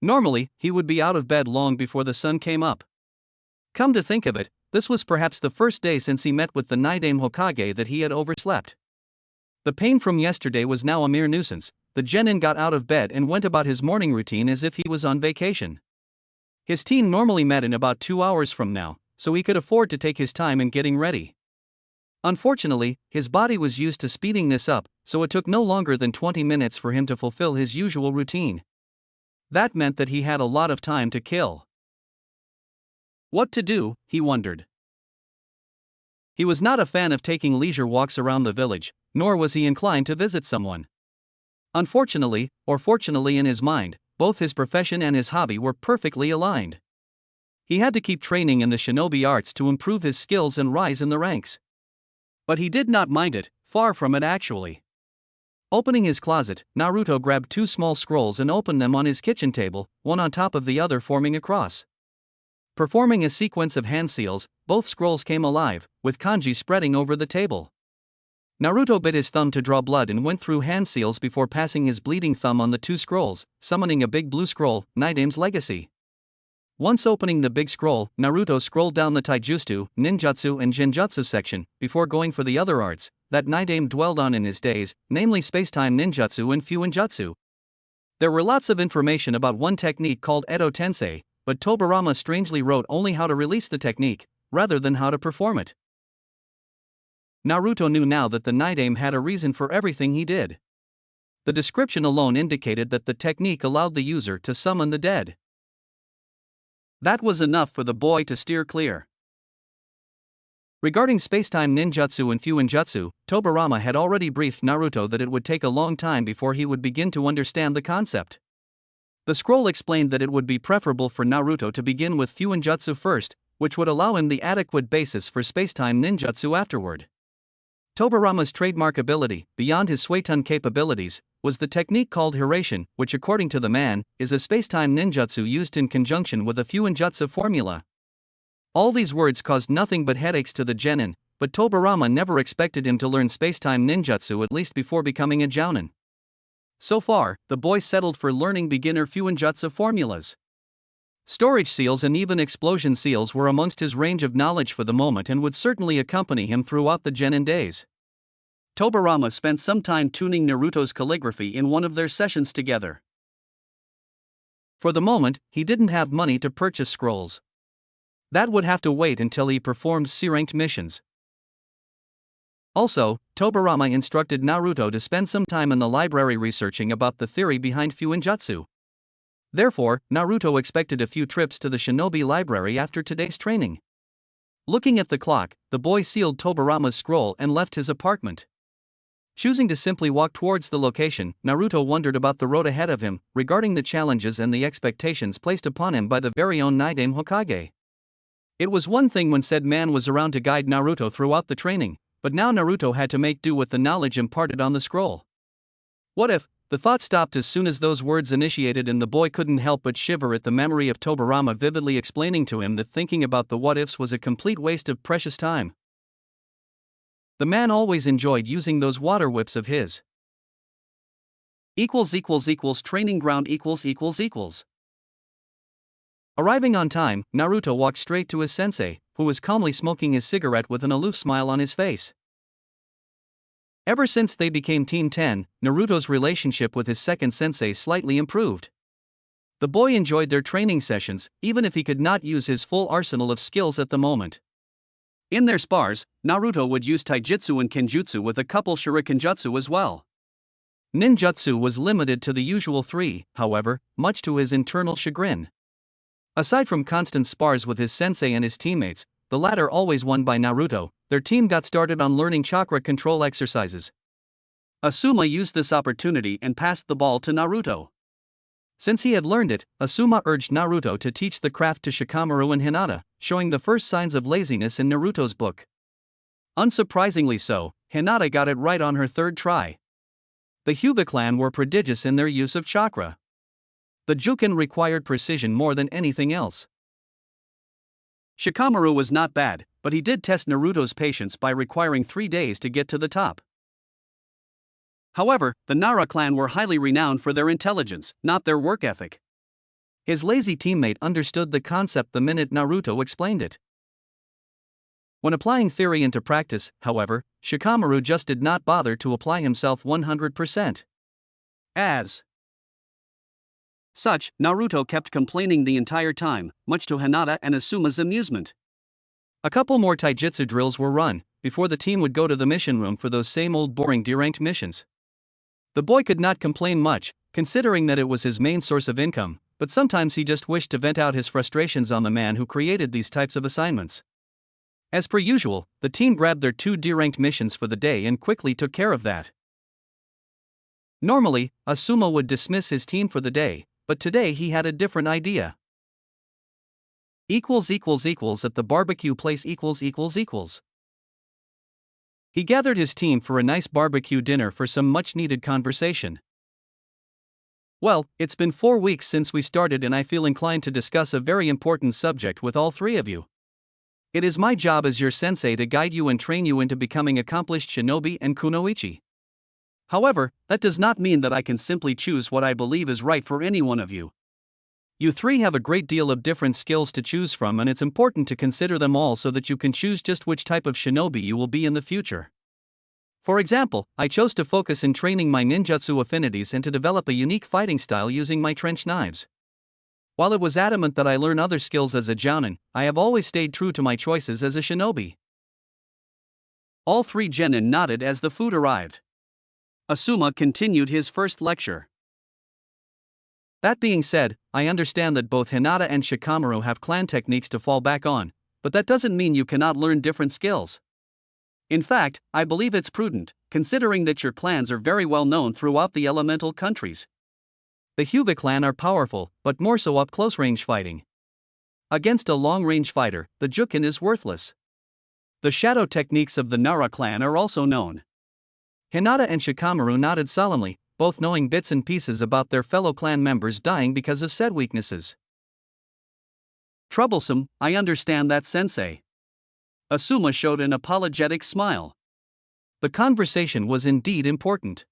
Normally, he would be out of bed long before the sun came up. Come to think of it, this was perhaps the first day since he met with the Nidaime Hokage that he had overslept. The pain from yesterday was now a mere nuisance. The genin got out of bed and went about his morning routine as if he was on vacation. His team normally met in about 2 hours from now, so he could afford to take his time in getting ready. Unfortunately, his body was used to speeding this up, so it took no longer than 20 minutes for him to fulfill his usual routine. That meant that he had a lot of time to kill. What to do, he wondered. He was not a fan of taking leisure walks around the village, nor was he inclined to visit someone. Unfortunately, or fortunately in his mind, both his profession and his hobby were perfectly aligned. He had to keep training in the shinobi arts to improve his skills and rise in the ranks. But he did not mind it, far from it actually. Opening his closet, Naruto grabbed 2 small scrolls and opened them on his kitchen table, one on top of the other forming a cross. Performing a sequence of hand seals, both scrolls came alive, with kanji spreading over the table. Naruto bit his thumb to draw blood and went through hand seals before passing his bleeding thumb on the 2 scrolls, summoning a big blue scroll, Nidame's Legacy. Once opening the big scroll, Naruto scrolled down the taijutsu, ninjutsu and genjutsu section, before going for the other arts that Nidame dwelled on in his days, namely spacetime ninjutsu and fuinjutsu. There were lots of information about one technique called Edo Tensei, but Tobirama strangely wrote only how to release the technique, rather than how to perform it. Naruto knew now that the Nidame had a reason for everything he did. The description alone indicated that the technique allowed the user to summon the dead. That was enough for the boy to steer clear. Regarding spacetime ninjutsu and fuinjutsu, Tobirama had already briefed Naruto that it would take a long time before he would begin to understand the concept. The scroll explained that it would be preferable for Naruto to begin with fuinjutsu first, which would allow him the adequate basis for spacetime ninjutsu afterward. Tobirama's trademark ability, beyond his Suiton capabilities, was the technique called Hiration, which according to the man, is a spacetime ninjutsu used in conjunction with a fuinjutsu formula. All these words caused nothing but headaches to the genin, but Tobirama never expected him to learn spacetime ninjutsu at least before becoming a jounin. So far, the boy settled for learning beginner fuinjutsu formulas. Storage seals and even explosion seals were amongst his range of knowledge for the moment and would certainly accompany him throughout the genin days. Tobirama spent some time tuning Naruto's calligraphy in one of their sessions together. For the moment, he didn't have money to purchase scrolls. That would have to wait until he performed C-ranked missions. Also, Tobirama instructed Naruto to spend some time in the library researching about the theory behind fuinjutsu. Therefore, Naruto expected a few trips to the shinobi library after today's training. Looking at the clock, the boy sealed Tobirama's scroll and left his apartment. Choosing to simply walk towards the location, Naruto wondered about the road ahead of him, regarding the challenges and the expectations placed upon him by the very own Nidame Hokage. It was one thing when said man was around to guide Naruto throughout the training, but now Naruto had to make do with the knowledge imparted on the scroll. What if? The thought stopped as soon as those words initiated, and the boy couldn't help but shiver at the memory of Tobirama vividly explaining to him that thinking about the what-ifs was a complete waste of precious time. The man always enjoyed using those water whips of his. Training ground . Arriving on time, Naruto walked straight to his sensei, who was calmly smoking his cigarette with an aloof smile on his face. Ever since they became Team 10, Naruto's relationship with his second sensei slightly improved. The boy enjoyed their training sessions, even if he could not use his full arsenal of skills at the moment. In their spars, Naruto would use taijutsu and kenjutsu with a couple shurikenjutsu as well. Ninjutsu was limited to the usual 3, however, much to his internal chagrin. Aside from constant spars with his sensei and his teammates, the latter always won by Naruto, their team got started on learning chakra control exercises. Asuma used this opportunity and passed the ball to Naruto. Since he had learned it, Asuma urged Naruto to teach the craft to Shikamaru and Hinata, showing the first signs of laziness in Naruto's book. Unsurprisingly so, Hinata got it right on her 3rd try. The Hyuga clan were prodigious in their use of chakra. The Juken required precision more than anything else. Shikamaru was not bad, but he did test Naruto's patience by requiring 3 days to get to the top. However, the Nara clan were highly renowned for their intelligence, not their work ethic. His lazy teammate understood the concept the minute Naruto explained it. When applying theory into practice, however, Shikamaru just did not bother to apply himself 100%. As such, Naruto kept complaining the entire time, much to Hinata and Asuma's amusement. A couple more taijutsu drills were run, before the team would go to the mission room for those same old boring D-ranked missions. The boy could not complain much, considering that it was his main source of income, but sometimes he just wished to vent out his frustrations on the man who created these types of assignments. As per usual, the team grabbed their 2 D-ranked missions for the day and quickly took care of that. Normally, Asuma would dismiss his team for the day, but today he had a different idea. At the barbecue place . He gathered his team for a nice barbecue dinner for some much-needed conversation. Well, it's been 4 weeks since we started and I feel inclined to discuss a very important subject with all three of you. It is my job as your sensei to guide you and train you into becoming accomplished shinobi and kunoichi. However, that does not mean that I can simply choose what I believe is right for any one of you. You three have a great deal of different skills to choose from, and it's important to consider them all so that you can choose just which type of shinobi you will be in the future. For example, I chose to focus in training my ninjutsu affinities and to develop a unique fighting style using my trench knives. While it was adamant that I learn other skills as a jounin, I have always stayed true to my choices as a shinobi. All three genin nodded as the food arrived. Asuma continued his first lecture. That being said, I understand that both Hinata and Shikamaru have clan techniques to fall back on, but that doesn't mean you cannot learn different skills. In fact, I believe it's prudent, considering that your clans are very well known throughout the elemental countries. The Hyuga clan are powerful, but more so up close-range fighting. Against a long-range fighter, the Jukin is worthless. The shadow techniques of the Nara clan are also known. Hinata and Shikamaru nodded solemnly, both knowing bits and pieces about their fellow clan members dying because of said weaknesses. Troublesome, I understand that, sensei. Asuma showed an apologetic smile. The conversation was indeed important.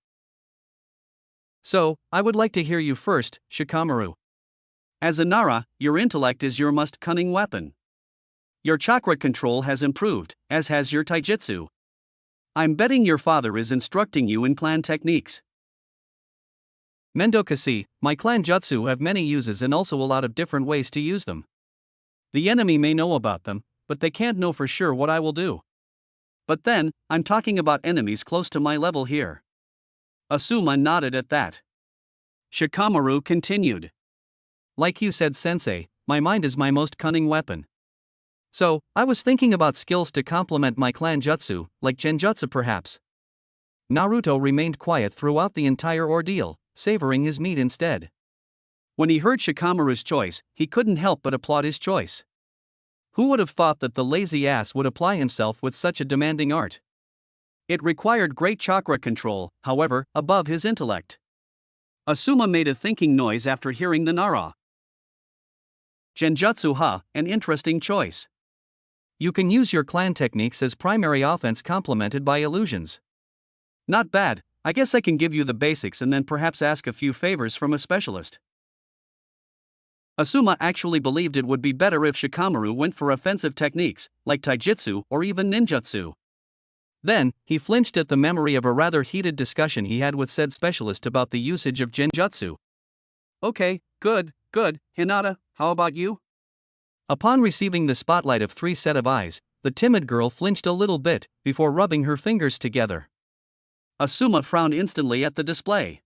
So, I would like to hear you first, Shikamaru. As a Nara, your intellect is your most cunning weapon. Your chakra control has improved, as has your taijutsu. I'm betting your father is instructing you in clan techniques. Mendokasi, my clan jutsu have many uses and also a lot of different ways to use them. The enemy may know about them, but they can't know for sure what I will do. But then, I'm talking about enemies close to my level here. Asuma nodded at that. Shikamaru continued. Like you said, sensei, my mind is my most cunning weapon. So, I was thinking about skills to complement my clan jutsu, like genjutsu perhaps. Naruto remained quiet throughout the entire ordeal, savoring his meat instead. When he heard Shikamaru's choice, he couldn't help but applaud his choice. Who would have thought that the lazy ass would apply himself with such a demanding art? It required great chakra control, however, above his intellect. Asuma made a thinking noise after hearing the Nara. Genjutsu an interesting choice. You can use your clan techniques as primary offense complemented by illusions. Not bad, I guess I can give you the basics and then perhaps ask a few favors from a specialist. Asuma actually believed it would be better if Shikamaru went for offensive techniques, like taijutsu or even ninjutsu. Then, he flinched at the memory of a rather heated discussion he had with said specialist about the usage of genjutsu. Okay, good, Hinata, how about you? Upon receiving the spotlight of 3 set of eyes, the timid girl flinched a little bit, before rubbing her fingers together. Asuma frowned instantly at the display.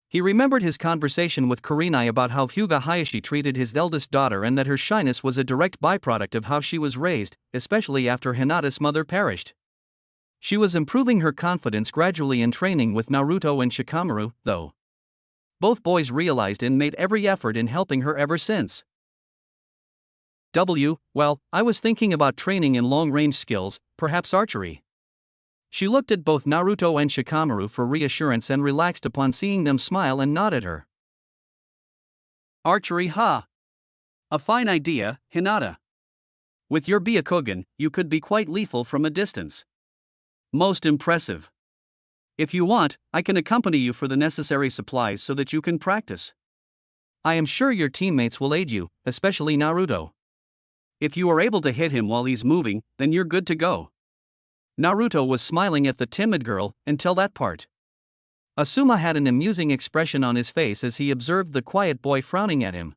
He remembered his conversation with Kurenai about how Hyuga Hayashi treated his eldest daughter and that her shyness was a direct byproduct of how she was raised, especially after Hinata's mother perished. She was improving her confidence gradually in training with Naruto and Shikamaru, though. Both boys realized and made every effort in helping her ever since. Well, I was thinking about training in long-range skills, perhaps archery. She looked at both Naruto and Shikamaru for reassurance and relaxed upon seeing them smile and nod at her. Archery, A fine idea, Hinata. With your Byakugan, you could be quite lethal from a distance. Most impressive. If you want, I can accompany you for the necessary supplies so that you can practice. I am sure your teammates will aid you, especially Naruto. If you are able to hit him while he's moving, then you're good to go. Naruto was smiling at the timid girl, until that part. Asuma had an amusing expression on his face as he observed the quiet boy frowning at him.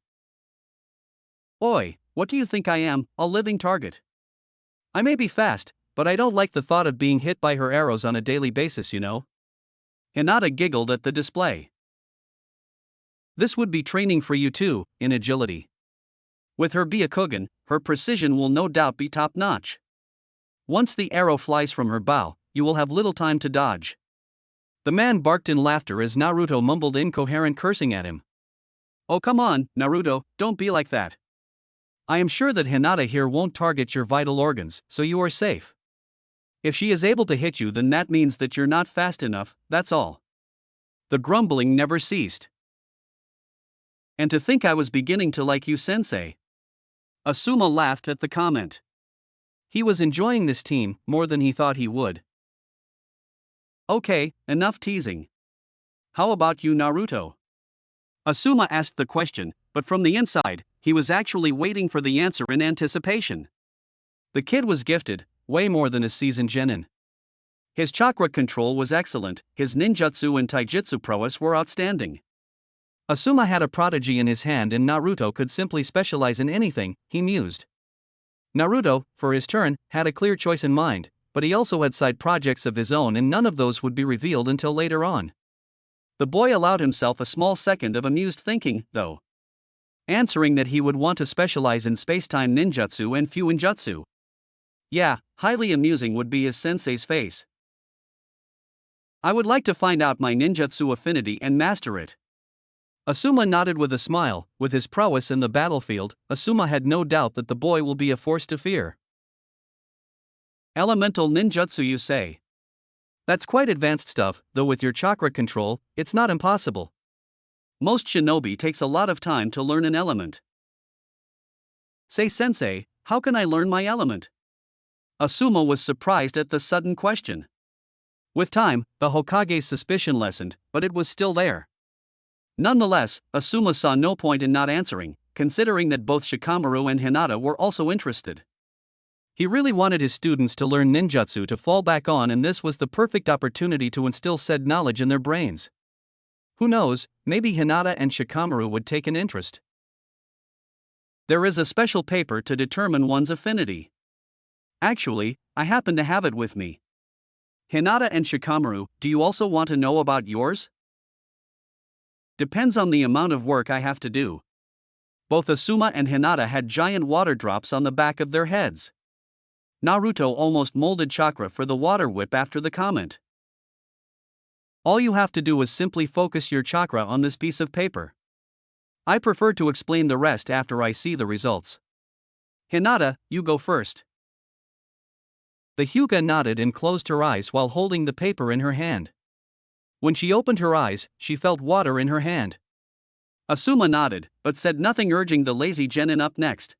Oi, what do you think I am, a living target? I may be fast, but I don't like the thought of being hit by her arrows on a daily basis, you know. Hinata giggled at the display. This would be training for you too, in agility. With her Byakugan, her precision will no doubt be top-notch. Once the arrow flies from her bow, you will have little time to dodge. The man barked in laughter as Naruto mumbled incoherent cursing at him. Oh come on, Naruto, don't be like that. I am sure that Hinata here won't target your vital organs, so you are safe. If she is able to hit you, then that means that you're not fast enough, that's all. The grumbling never ceased. And to think I was beginning to like you, sensei. Asuma laughed at the comment. He was enjoying this team more than he thought he would. Okay, enough teasing. How about you, Naruto? Asuma asked the question, but from the inside, he was actually waiting for the answer in anticipation. The kid was gifted, way more than a seasoned genin. His chakra control was excellent, his ninjutsu and taijutsu prowess were outstanding. Asuma had a prodigy in his hand and Naruto could simply specialize in anything, he mused. Naruto, for his turn, had a clear choice in mind, but he also had side projects of his own and none of those would be revealed until later on. The boy allowed himself a small second of amused thinking, though, answering that he would want to specialize in spacetime ninjutsu and fuinjutsu. Yeah, highly amusing would be his sensei's face. I would like to find out my ninjutsu affinity and master it. Asuma nodded with a smile. With his prowess in the battlefield, Asuma had no doubt that the boy will be a force to fear. Elemental ninjutsu, you say? That's quite advanced stuff, though with your chakra control, it's not impossible. Most shinobi takes a lot of time to learn an element. Say sensei, how can I learn my element? Asuma was surprised at the sudden question. With time, the Hokage's suspicion lessened, but it was still there. Nonetheless, Asuma saw no point in not answering, considering that both Shikamaru and Hinata were also interested. He really wanted his students to learn ninjutsu to fall back on, and this was the perfect opportunity to instill said knowledge in their brains. Who knows, maybe Hinata and Shikamaru would take an interest. There is a special paper to determine one's affinity. Actually, I happen to have it with me. Hinata and Shikamaru, do you also want to know about yours? Depends on the amount of work I have to do. Both Asuma and Hinata had giant water drops on the back of their heads. Naruto almost molded chakra for the water whip after the comment. All you have to do is simply focus your chakra on this piece of paper. I prefer to explain the rest after I see the results. Hinata, you go first. The Hyuga nodded and closed her eyes while holding the paper in her hand. When she opened her eyes, she felt water in her hand. Asuma nodded, but said nothing, urging the lazy genin up next.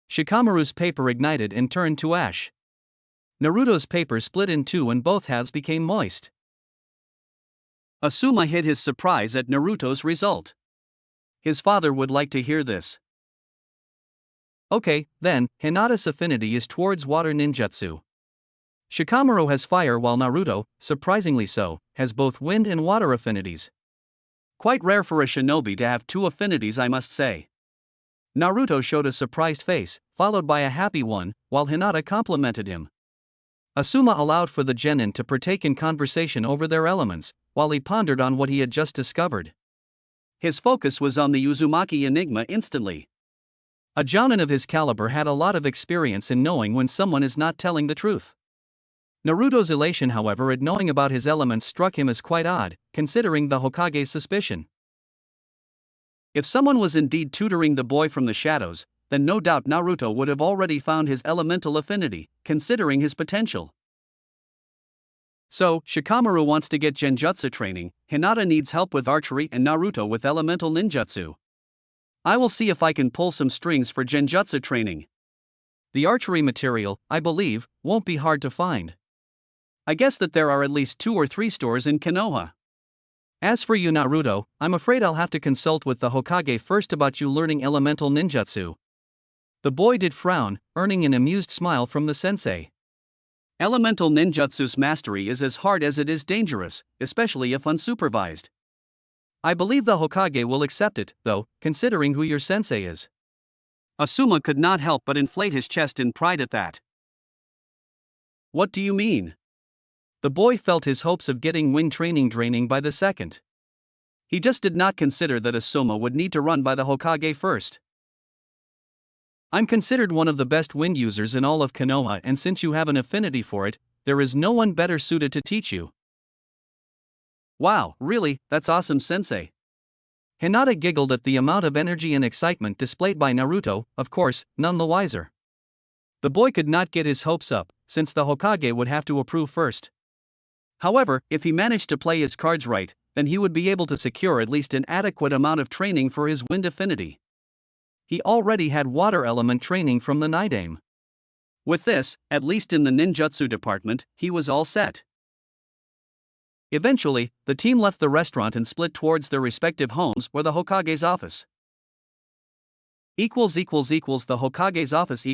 Shikamaru's paper ignited and turned to ash. Naruto's paper split in two and both halves became moist. Asuma hid his surprise at Naruto's result. His father would like to hear this. Okay, then, Hinata's affinity is towards water ninjutsu. Shikamaru has fire while Naruto, surprisingly so, has both wind and water affinities. Quite rare for a shinobi to have two affinities, I must say. Naruto showed a surprised face, followed by a happy one, while Hinata complimented him. Asuma allowed for the genin to partake in conversation over their elements, while he pondered on what he had just discovered. His focus was on the Uzumaki enigma instantly. A jonin of his caliber had a lot of experience in knowing when someone is not telling the truth. Naruto's elation, however, at knowing about his elements struck him as quite odd, considering the Hokage's suspicion. If someone was indeed tutoring the boy from the shadows, then no doubt Naruto would have already found his elemental affinity, considering his potential. So, Shikamaru wants to get genjutsu training, Hinata needs help with archery, and Naruto with elemental ninjutsu. I will see if I can pull some strings for genjutsu training. The archery material, I believe, won't be hard to find. I guess that there are at least 2 or 3 stores in Konoha. As for you, Naruto, I'm afraid I'll have to consult with the Hokage first about you learning elemental ninjutsu. The boy did frown, earning an amused smile from the sensei. Elemental ninjutsu's mastery is as hard as it is dangerous, especially if unsupervised. I believe the Hokage will accept it, though, considering who your sensei is. Asuma could not help but inflate his chest in pride at that. What do you mean? The boy felt his hopes of getting wind training draining by the second. He just did not consider that Asuma would need to run by the Hokage first. I'm considered one of the best wind users in all of Konoha, and since you have an affinity for it, there is no one better suited to teach you. Wow, really, that's awesome, sensei. Hinata giggled at the amount of energy and excitement displayed by Naruto, of course, none the wiser. The boy could not get his hopes up, since the Hokage would have to approve first. However, if he managed to play his cards right, then he would be able to secure at least an adequate amount of training for his wind affinity. He already had water element training from the Nidaime. With this, at least in the ninjutsu department, he was all set. Eventually, the team left the restaurant and split towards their respective homes or the Hokage's office. The Hokage's office .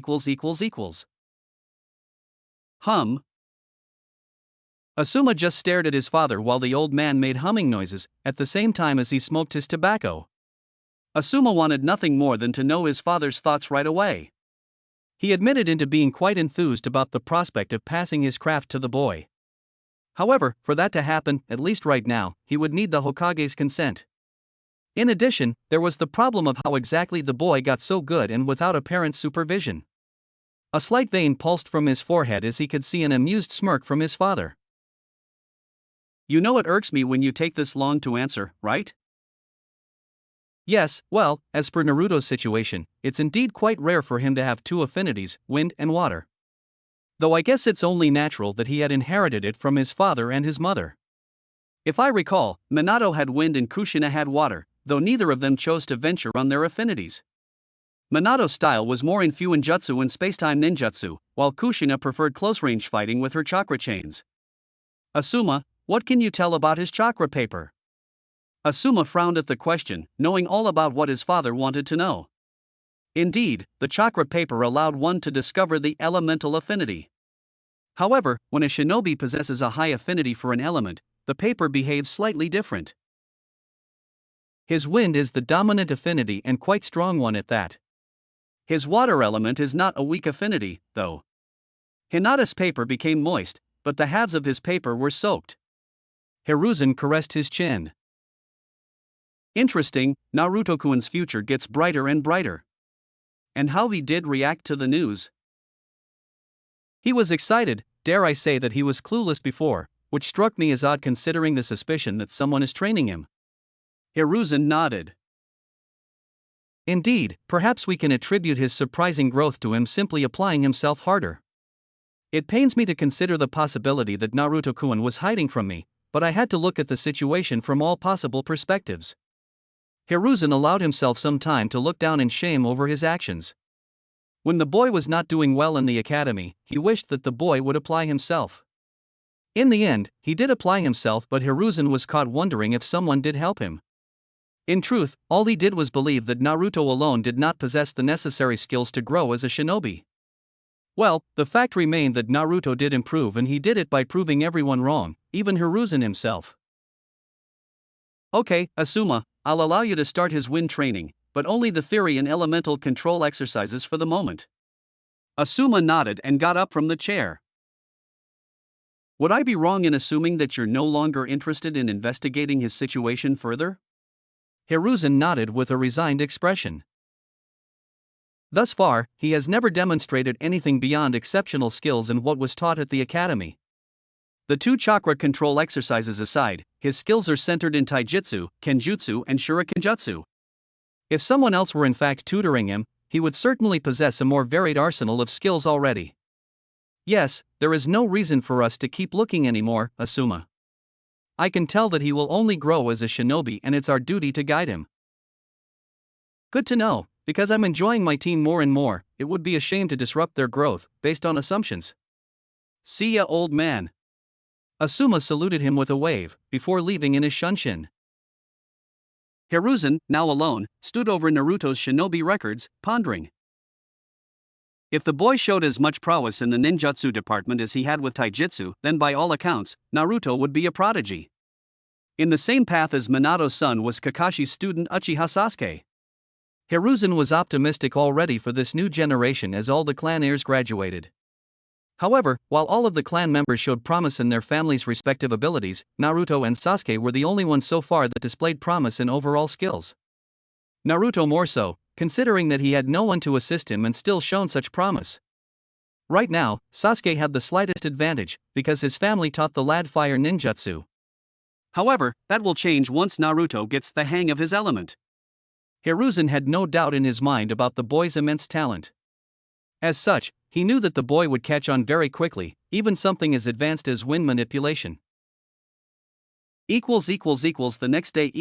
Asuma just stared at his father while the old man made humming noises, at the same time as he smoked his tobacco. Asuma wanted nothing more than to know his father's thoughts right away. He admitted into being quite enthused about the prospect of passing his craft to the boy. However, for that to happen, at least right now, he would need the Hokage's consent. In addition, there was the problem of how exactly the boy got so good and without a parent's supervision. A slight vein pulsed from his forehead as he could see an amused smirk from his father. You know it irks me when you take this long to answer, right? Yes, well, as per Naruto's situation, it's indeed quite rare for him to have two affinities, wind and water. Though I guess it's only natural that he had inherited it from his father and his mother. If I recall, Minato had wind and Kushina had water, though neither of them chose to venture on their affinities. Minato's style was more in Fuinjutsu and spacetime ninjutsu, while Kushina preferred close-range fighting with her chakra chains. Asuma, what can you tell about his chakra paper? Asuma frowned at the question, knowing all about what his father wanted to know. Indeed, the chakra paper allowed one to discover the elemental affinity. However, when a shinobi possesses a high affinity for an element, the paper behaves slightly different. His wind is the dominant affinity and quite strong one at that. His water element is not a weak affinity, though. Hinata's paper became moist, but the halves of his paper were soaked. Hiruzen caressed his chin. Interesting, Naruto-kun's future gets brighter and brighter. And how he did react to the news. He was excited, dare I say that he was clueless before, which struck me as odd considering the suspicion that someone is training him. Hiruzen nodded. Indeed, perhaps we can attribute his surprising growth to him simply applying himself harder. It pains me to consider the possibility that Naruto-kun was hiding from me, but I had to look at the situation from all possible perspectives. Hiruzen allowed himself some time to look down in shame over his actions. When the boy was not doing well in the academy, he wished that the boy would apply himself. In the end, he did apply himself, but Hiruzen was caught wondering if someone did help him. In truth, all he did was believe that Naruto alone did not possess the necessary skills to grow as a shinobi. Well, the fact remained that Naruto did improve, and he did it by proving everyone wrong, even Hiruzen himself. Okay, Asuma, I'll allow you to start his wind training, but only the theory and elemental control exercises for the moment. Asuma nodded and got up from the chair. Would I be wrong in assuming that you're no longer interested in investigating his situation further? Hiruzen nodded with a resigned expression. Thus far, he has never demonstrated anything beyond exceptional skills in what was taught at the academy. The two chakra control exercises aside, his skills are centered in taijutsu, kenjutsu, and shurikenjutsu. If someone else were in fact tutoring him, he would certainly possess a more varied arsenal of skills already. Yes, there is no reason for us to keep looking anymore, Asuma. I can tell that he will only grow as a shinobi, and it's our duty to guide him. Good to know, because I'm enjoying my team more and more. It would be a shame to disrupt their growth, based on assumptions. See ya, old man. Asuma saluted him with a wave, before leaving in his shunshin. Hiruzen, now alone, stood over Naruto's shinobi records, pondering. If the boy showed as much prowess in the ninjutsu department as he had with taijutsu, then by all accounts, Naruto would be a prodigy. In the same path as Minato's son was Kakashi's student Uchiha Sasuke. Hiruzen was optimistic already for this new generation as all the clan heirs graduated. However, while all of the clan members showed promise in their families' respective abilities, Naruto and Sasuke were the only ones so far that displayed promise in overall skills. Naruto more so, considering that he had no one to assist him and still shown such promise. Right now, Sasuke had the slightest advantage, because his family taught the lad fire ninjutsu. However, that will change once Naruto gets the hang of his element. Hiruzen had no doubt in his mind about the boy's immense talent. As such, he knew that the boy would catch on very quickly, even something as advanced as wind manipulation. The next day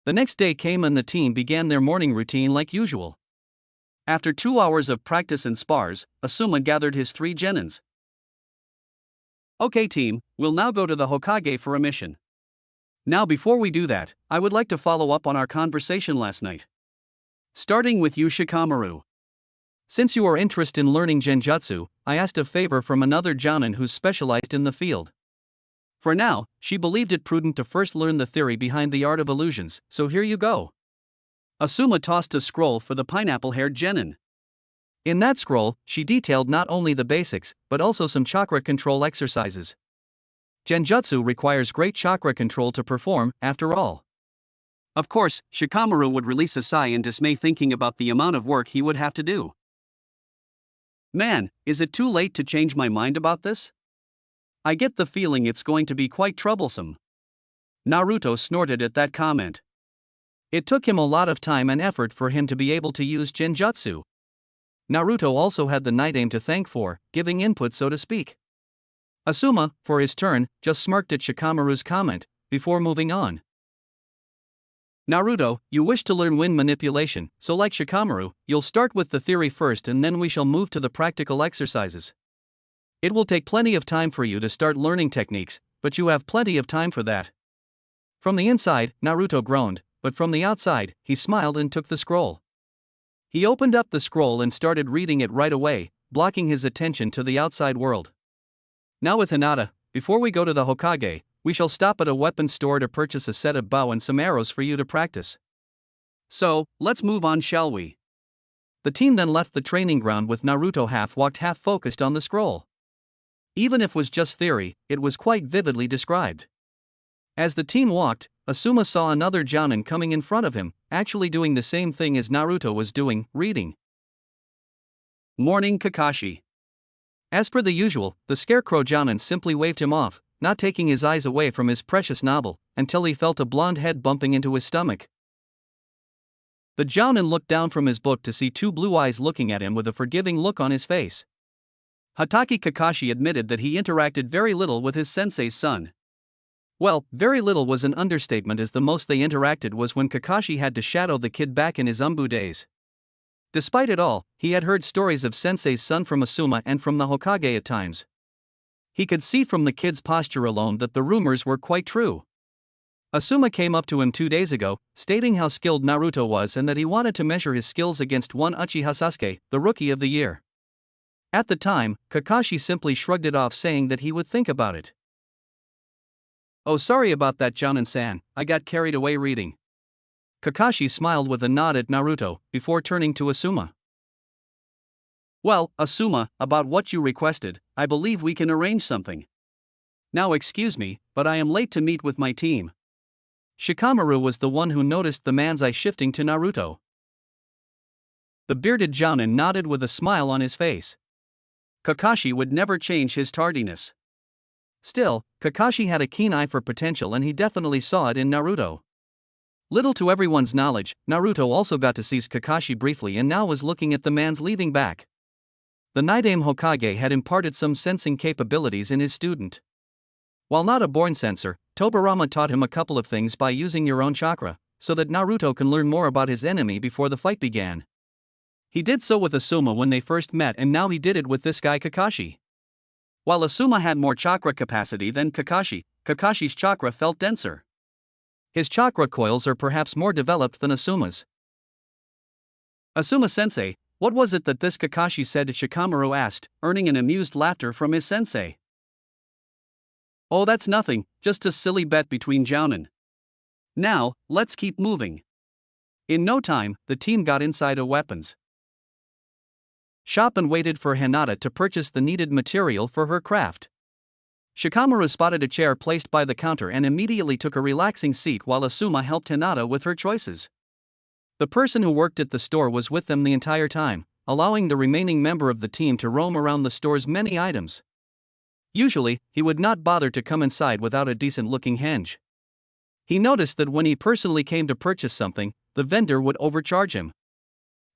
The next day came and the team began their morning routine like usual. After 2 hours of practice and spars, Asuma gathered his 3 genins. Okay team, we'll now go to the Hokage for a mission. Now before we do that, I would like to follow up on our conversation last night. Starting with you Shikamaru. Since you are interested in learning genjutsu, I asked a favor from another Jonin who's specialized in the field. For now, she believed it prudent to first learn the theory behind the art of illusions, so here you go. Asuma tossed a scroll for the pineapple-haired genin. In that scroll, she detailed not only the basics, but also some chakra control exercises. Genjutsu requires great chakra control to perform, after all. Of course, Shikamaru would release a sigh in dismay thinking about the amount of work he would have to do. Man, is it too late to change my mind about this? I get the feeling it's going to be quite troublesome. Naruto snorted at that comment. It took him a lot of time and effort for him to be able to use genjutsu. Naruto also had the night aim to thank for, giving input so to speak. Asuma, for his turn, just smirked at Shikamaru's comment, before moving on. Naruto, you wish to learn wind manipulation, so like Shikamaru, you'll start with the theory first and then we shall move to the practical exercises. It will take plenty of time for you to start learning techniques, but you have plenty of time for that. From the inside, Naruto groaned, but from the outside, he smiled and took the scroll. He opened up the scroll and started reading it right away, blocking his attention to the outside world. Now with Hinata, before we go to the Hokage, we shall stop at a weapons store to purchase a set of bow and some arrows for you to practice. So, let's move on shall we? The team then left the training ground with Naruto half-walked half-focused on the scroll. Even if it was just theory, it was quite vividly described. As the team walked, Asuma saw another Jonin coming in front of him, actually doing the same thing as Naruto was doing, reading. Morning Kakashi. As per the usual, the scarecrow Jonin simply waved him off, not taking his eyes away from his precious novel, until he felt a blonde head bumping into his stomach. The Jonin looked down from his book to see 2 blue eyes looking at him with a forgiving look on his face. Hatake Kakashi admitted that he interacted very little with his sensei's son. Well, very little was an understatement as the most they interacted was when Kakashi had to shadow the kid back in his Umbu days. Despite it all, he had heard stories of Sensei's son from Asuma and from the Hokage at times. He could see from the kid's posture alone that the rumors were quite true. Asuma came up to him 2 days ago, stating how skilled Naruto was and that he wanted to measure his skills against one Uchiha Sasuke, the Rookie of the Year. At the time, Kakashi simply shrugged it off saying that he would think about it. Oh sorry about that Jonin-san, I got carried away reading. Kakashi smiled with a nod at Naruto, before turning to Asuma. Well, Asuma, about what you requested, I believe we can arrange something. Now excuse me, but I am late to meet with my team. Shikamaru was the one who noticed the man's eye shifting to Naruto. The bearded Jonin nodded with a smile on his face. Kakashi would never change his tardiness. Still, Kakashi had a keen eye for potential and he definitely saw it in Naruto. Little to everyone's knowledge, Naruto also got to seize Kakashi briefly and now was looking at the man's leading back. The Nidaime Hokage had imparted some sensing capabilities in his student. While not a born sensor, Tobirama taught him a couple of things by using your own chakra, so that Naruto can learn more about his enemy before the fight began. He did so with Asuma when they first met and now he did it with this guy Kakashi. While Asuma had more chakra capacity than Kakashi, Kakashi's chakra felt denser. His chakra coils are perhaps more developed than Asuma's. Asuma-sensei, what was it that this Kakashi said? Shikamaru asked, earning an amused laughter from his sensei. Oh that's nothing, just a silly bet between Jounin. Now, let's keep moving. In no time, the team got inside a weapons shop and waited for Hinata to purchase the needed material for her craft. Shikamaru spotted a chair placed by the counter and immediately took a relaxing seat while Asuma helped Hinata with her choices. The person who worked at the store was with them the entire time, allowing the remaining member of the team to roam around the store's many items. Usually, he would not bother to come inside without a decent-looking henge. He noticed that when he personally came to purchase something, the vendor would overcharge him.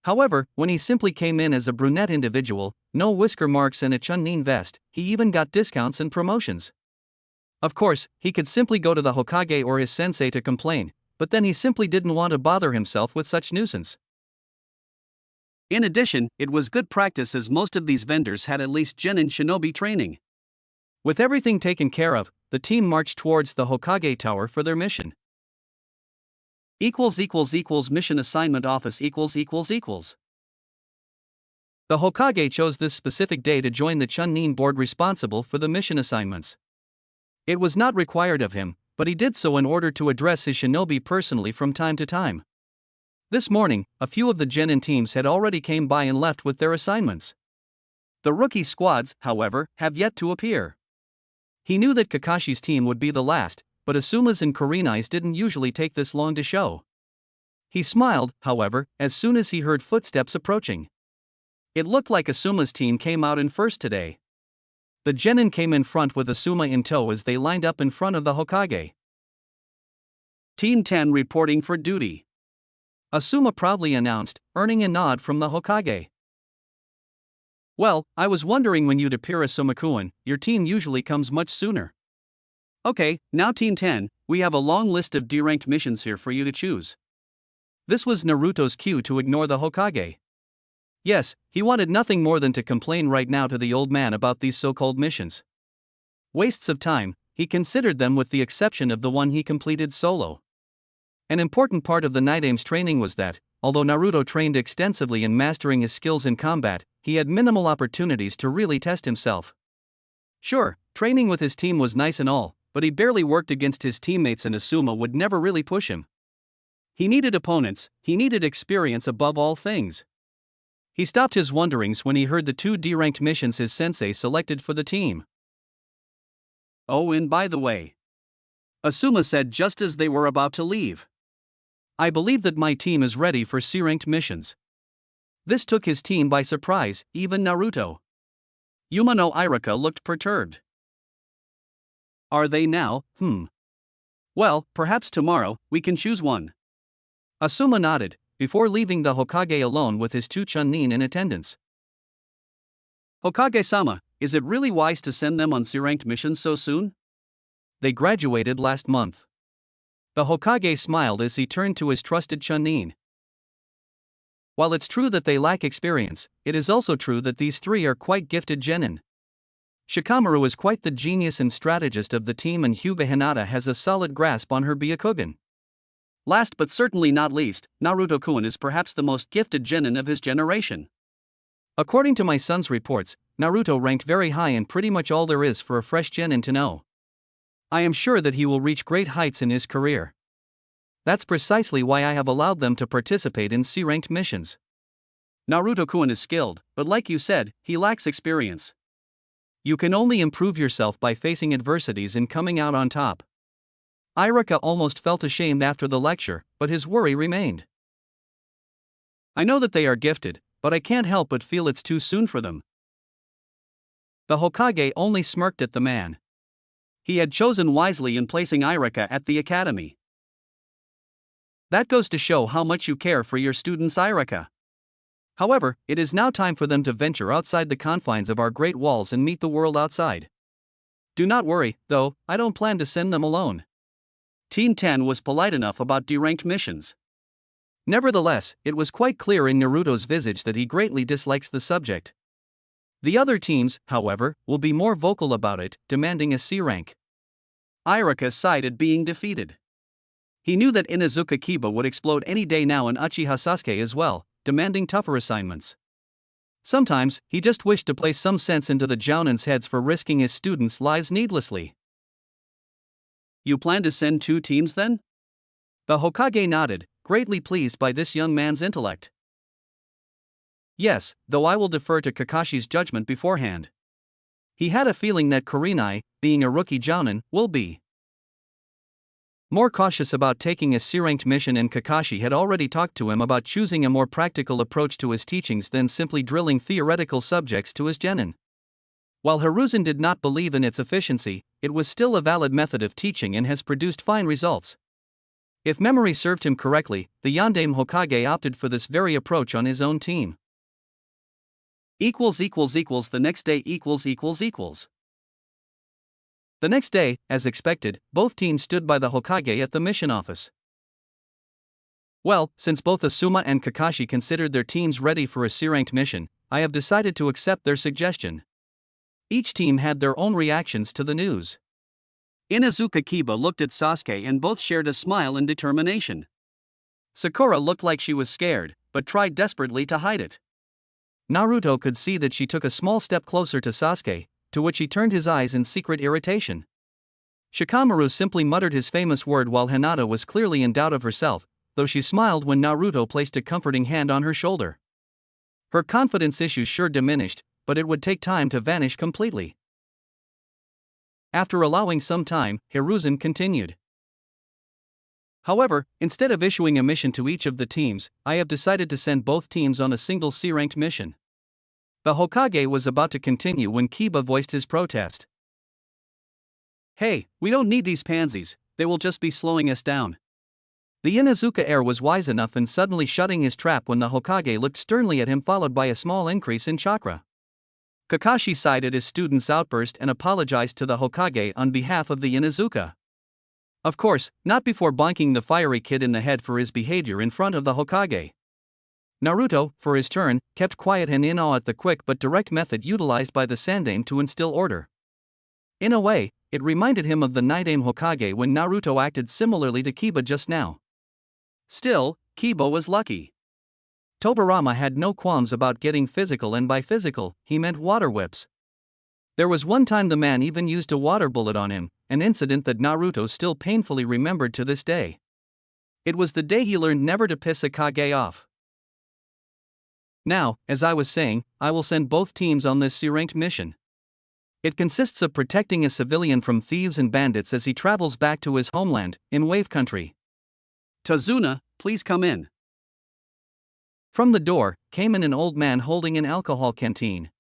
However, when he simply came in as a brunette individual, no whisker marks and a chunnin vest, he even got discounts and promotions. Of course, he could simply go to the Hokage or his sensei to complain, but then he simply didn't want to bother himself with such nuisance. In addition, it was good practice as most of these vendors had at least genin shinobi training. With everything taken care of, the team marched towards the Hokage Tower for their mission. Mission assignment office. The Hokage chose this specific day to join the Chunnin board responsible for the mission assignments. It was not required of him, but he did so in order to address his shinobi personally from time to time. This morning, a few of the genin teams had already came by and left with their assignments. The rookie squads, however, have yet to appear. He knew that Kakashi's team would be the last, but Asuma's and Kurenai's didn't usually take this long to show. He smiled, however, as soon as he heard footsteps approaching. It looked like Asuma's team came out in first today. The genin came in front with Asuma in tow as they lined up in front of the Hokage. Team 10 reporting for duty, Asuma proudly announced, earning a nod from the Hokage. Well, I was wondering when you'd appear, Asuma-kun. Your team usually comes much sooner. Okay, now Team 10, we have a long list of D-ranked missions here for you to choose. This was Naruto's cue to ignore the Hokage. Yes, he wanted nothing more than to complain right now to the old man about these so-called missions. Wastes of time, he considered them with the exception of the one he completed solo. An important part of the Night Aim's training was that, although Naruto trained extensively in mastering his skills in combat, he had minimal opportunities to really test himself. Sure, training with his team was nice and all, but he barely worked against his teammates and Asuma would never really push him. He needed opponents, he needed experience above all things. He stopped his wonderings when he heard the 2 D-ranked missions his sensei selected for the team. Oh, and by the way, Asuma said just as they were about to leave, I believe that my team is ready for C-ranked missions. This took his team by surprise, even Naruto. Yumano Irika looked perturbed. Are they now? Well, perhaps tomorrow, we can choose one. Asuma nodded, before leaving the Hokage alone with his 2 chunnin in attendance. Hokage-sama, is it really wise to send them on C-ranked missions so soon? They graduated last month. The Hokage smiled as he turned to his trusted chunnin. While it's true that they lack experience, it is also true that these 3 are quite gifted genin. Shikamaru is quite the genius and strategist of the team, and Hyuga Hinata has a solid grasp on her Byakugan. Last but certainly not least, Naruto-kun is perhaps the most gifted genin of his generation. According to my son's reports, Naruto ranked very high in pretty much all there is for a fresh genin to know. I am sure that he will reach great heights in his career. That's precisely why I have allowed them to participate in C-ranked missions. Naruto-kun is skilled, but like you said, he lacks experience. You can only improve yourself by facing adversities and coming out on top. Irika almost felt ashamed after the lecture, but his worry remained. I know that they are gifted, but I can't help but feel it's too soon for them. The Hokage only smirked at the man. He had chosen wisely in placing Irika at the academy. That goes to show how much you care for your students, Irika. However, it is now time for them to venture outside the confines of our great walls and meet the world outside. Do not worry, though, I don't plan to send them alone. Team 10 was polite enough about D-ranked missions. Nevertheless, it was quite clear in Naruto's visage that he greatly dislikes the subject. The other teams, however, will be more vocal about it, demanding a C rank. Irika sighed at being defeated. He knew that Inuzuka Kiba would explode any day now, and Uchiha Sasuke as well, demanding tougher assignments. Sometimes, he just wished to place some sense into the Jounins' heads for risking his students' lives needlessly. You plan to send 2 teams then? The Hokage nodded, greatly pleased by this young man's intellect. Yes, though I will defer to Kakashi's judgment beforehand. He had a feeling that Kurenai, being a rookie Jounin, will be more cautious about taking a C-ranked mission, and Kakashi had already talked to him about choosing a more practical approach to his teachings than simply drilling theoretical subjects to his genin. While Hiruzen did not believe in its efficiency, it was still a valid method of teaching and has produced fine results. If memory served him correctly, the Yondaime Hokage opted for this very approach on his own team. The next day. The next day, as expected, both teams stood by the Hokage at the mission office. Well, since both Asuma and Kakashi considered their teams ready for a C-ranked mission, I have decided to accept their suggestion. Each team had their own reactions to the news. Inuzuka Kiba looked at Sasuke and both shared a smile and determination. Sakura looked like she was scared, but tried desperately to hide it. Naruto could see that she took a small step closer to Sasuke, to which he turned his eyes in secret irritation. Shikamaru simply muttered his famous word while Hinata was clearly in doubt of herself, though she smiled when Naruto placed a comforting hand on her shoulder. Her confidence issues sure diminished, but it would take time to vanish completely. After allowing some time, Hiruzen continued. However, instead of issuing a mission to each of the teams, I have decided to send both teams on a single C-ranked mission. The Hokage was about to continue when Kiba voiced his protest. Hey, we don't need these pansies, they will just be slowing us down. The Inuzuka heir was wise enough in suddenly shutting his trap when the Hokage looked sternly at him, followed by a small increase in chakra. Kakashi sighed at his student's outburst and apologized to the Hokage on behalf of the Inuzuka. Of course, not before bonking the fiery kid in the head for his behavior in front of the Hokage. Naruto, for his turn, kept quiet and in awe at the quick but direct method utilized by the Sandaime to instill order. In a way, it reminded him of the Nidaime Hokage when Naruto acted similarly to Kiba just now. Still, Kiba was lucky. Tobirama had no qualms about getting physical, and by physical, he meant water whips. There was one time the man even used a water bullet on him, an incident that Naruto still painfully remembered to this day. It was the day he learned never to piss a Kage off. Now, as I was saying, I will send both teams on this C-ranked mission. It consists of protecting a civilian from thieves and bandits as he travels back to his homeland, in Wave Country. Tazuna, please come in. From the door, came in an old man holding an alcohol canteen.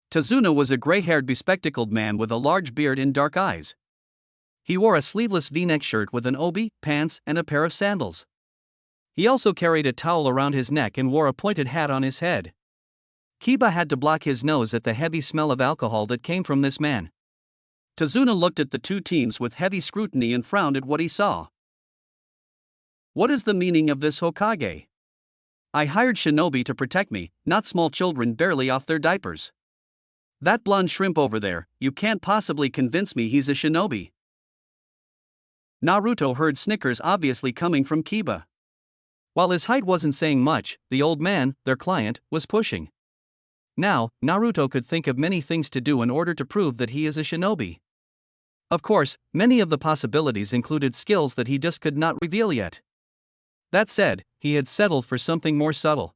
Tazuna was a gray-haired bespectacled man with a large beard and dark eyes. He wore a sleeveless V-neck shirt with an obi, pants, and a pair of sandals. He also carried a towel around his neck and wore a pointed hat on his head. Kiba had to block his nose at the heavy smell of alcohol that came from this man. Tazuna looked at the two teams with heavy scrutiny and frowned at what he saw. What is the meaning of this Hokage? I hired shinobi to protect me, not small children barely off their diapers. That blonde shrimp over there, you can't possibly convince me he's a shinobi. Naruto heard snickers obviously coming from Kiba. While his height wasn't saying much, the old man, their client, was pushing. Now, Naruto could think of many things to do in order to prove that he is a shinobi. Of course, many of the possibilities included skills that he just could not reveal yet. That said, he had settled for something more subtle.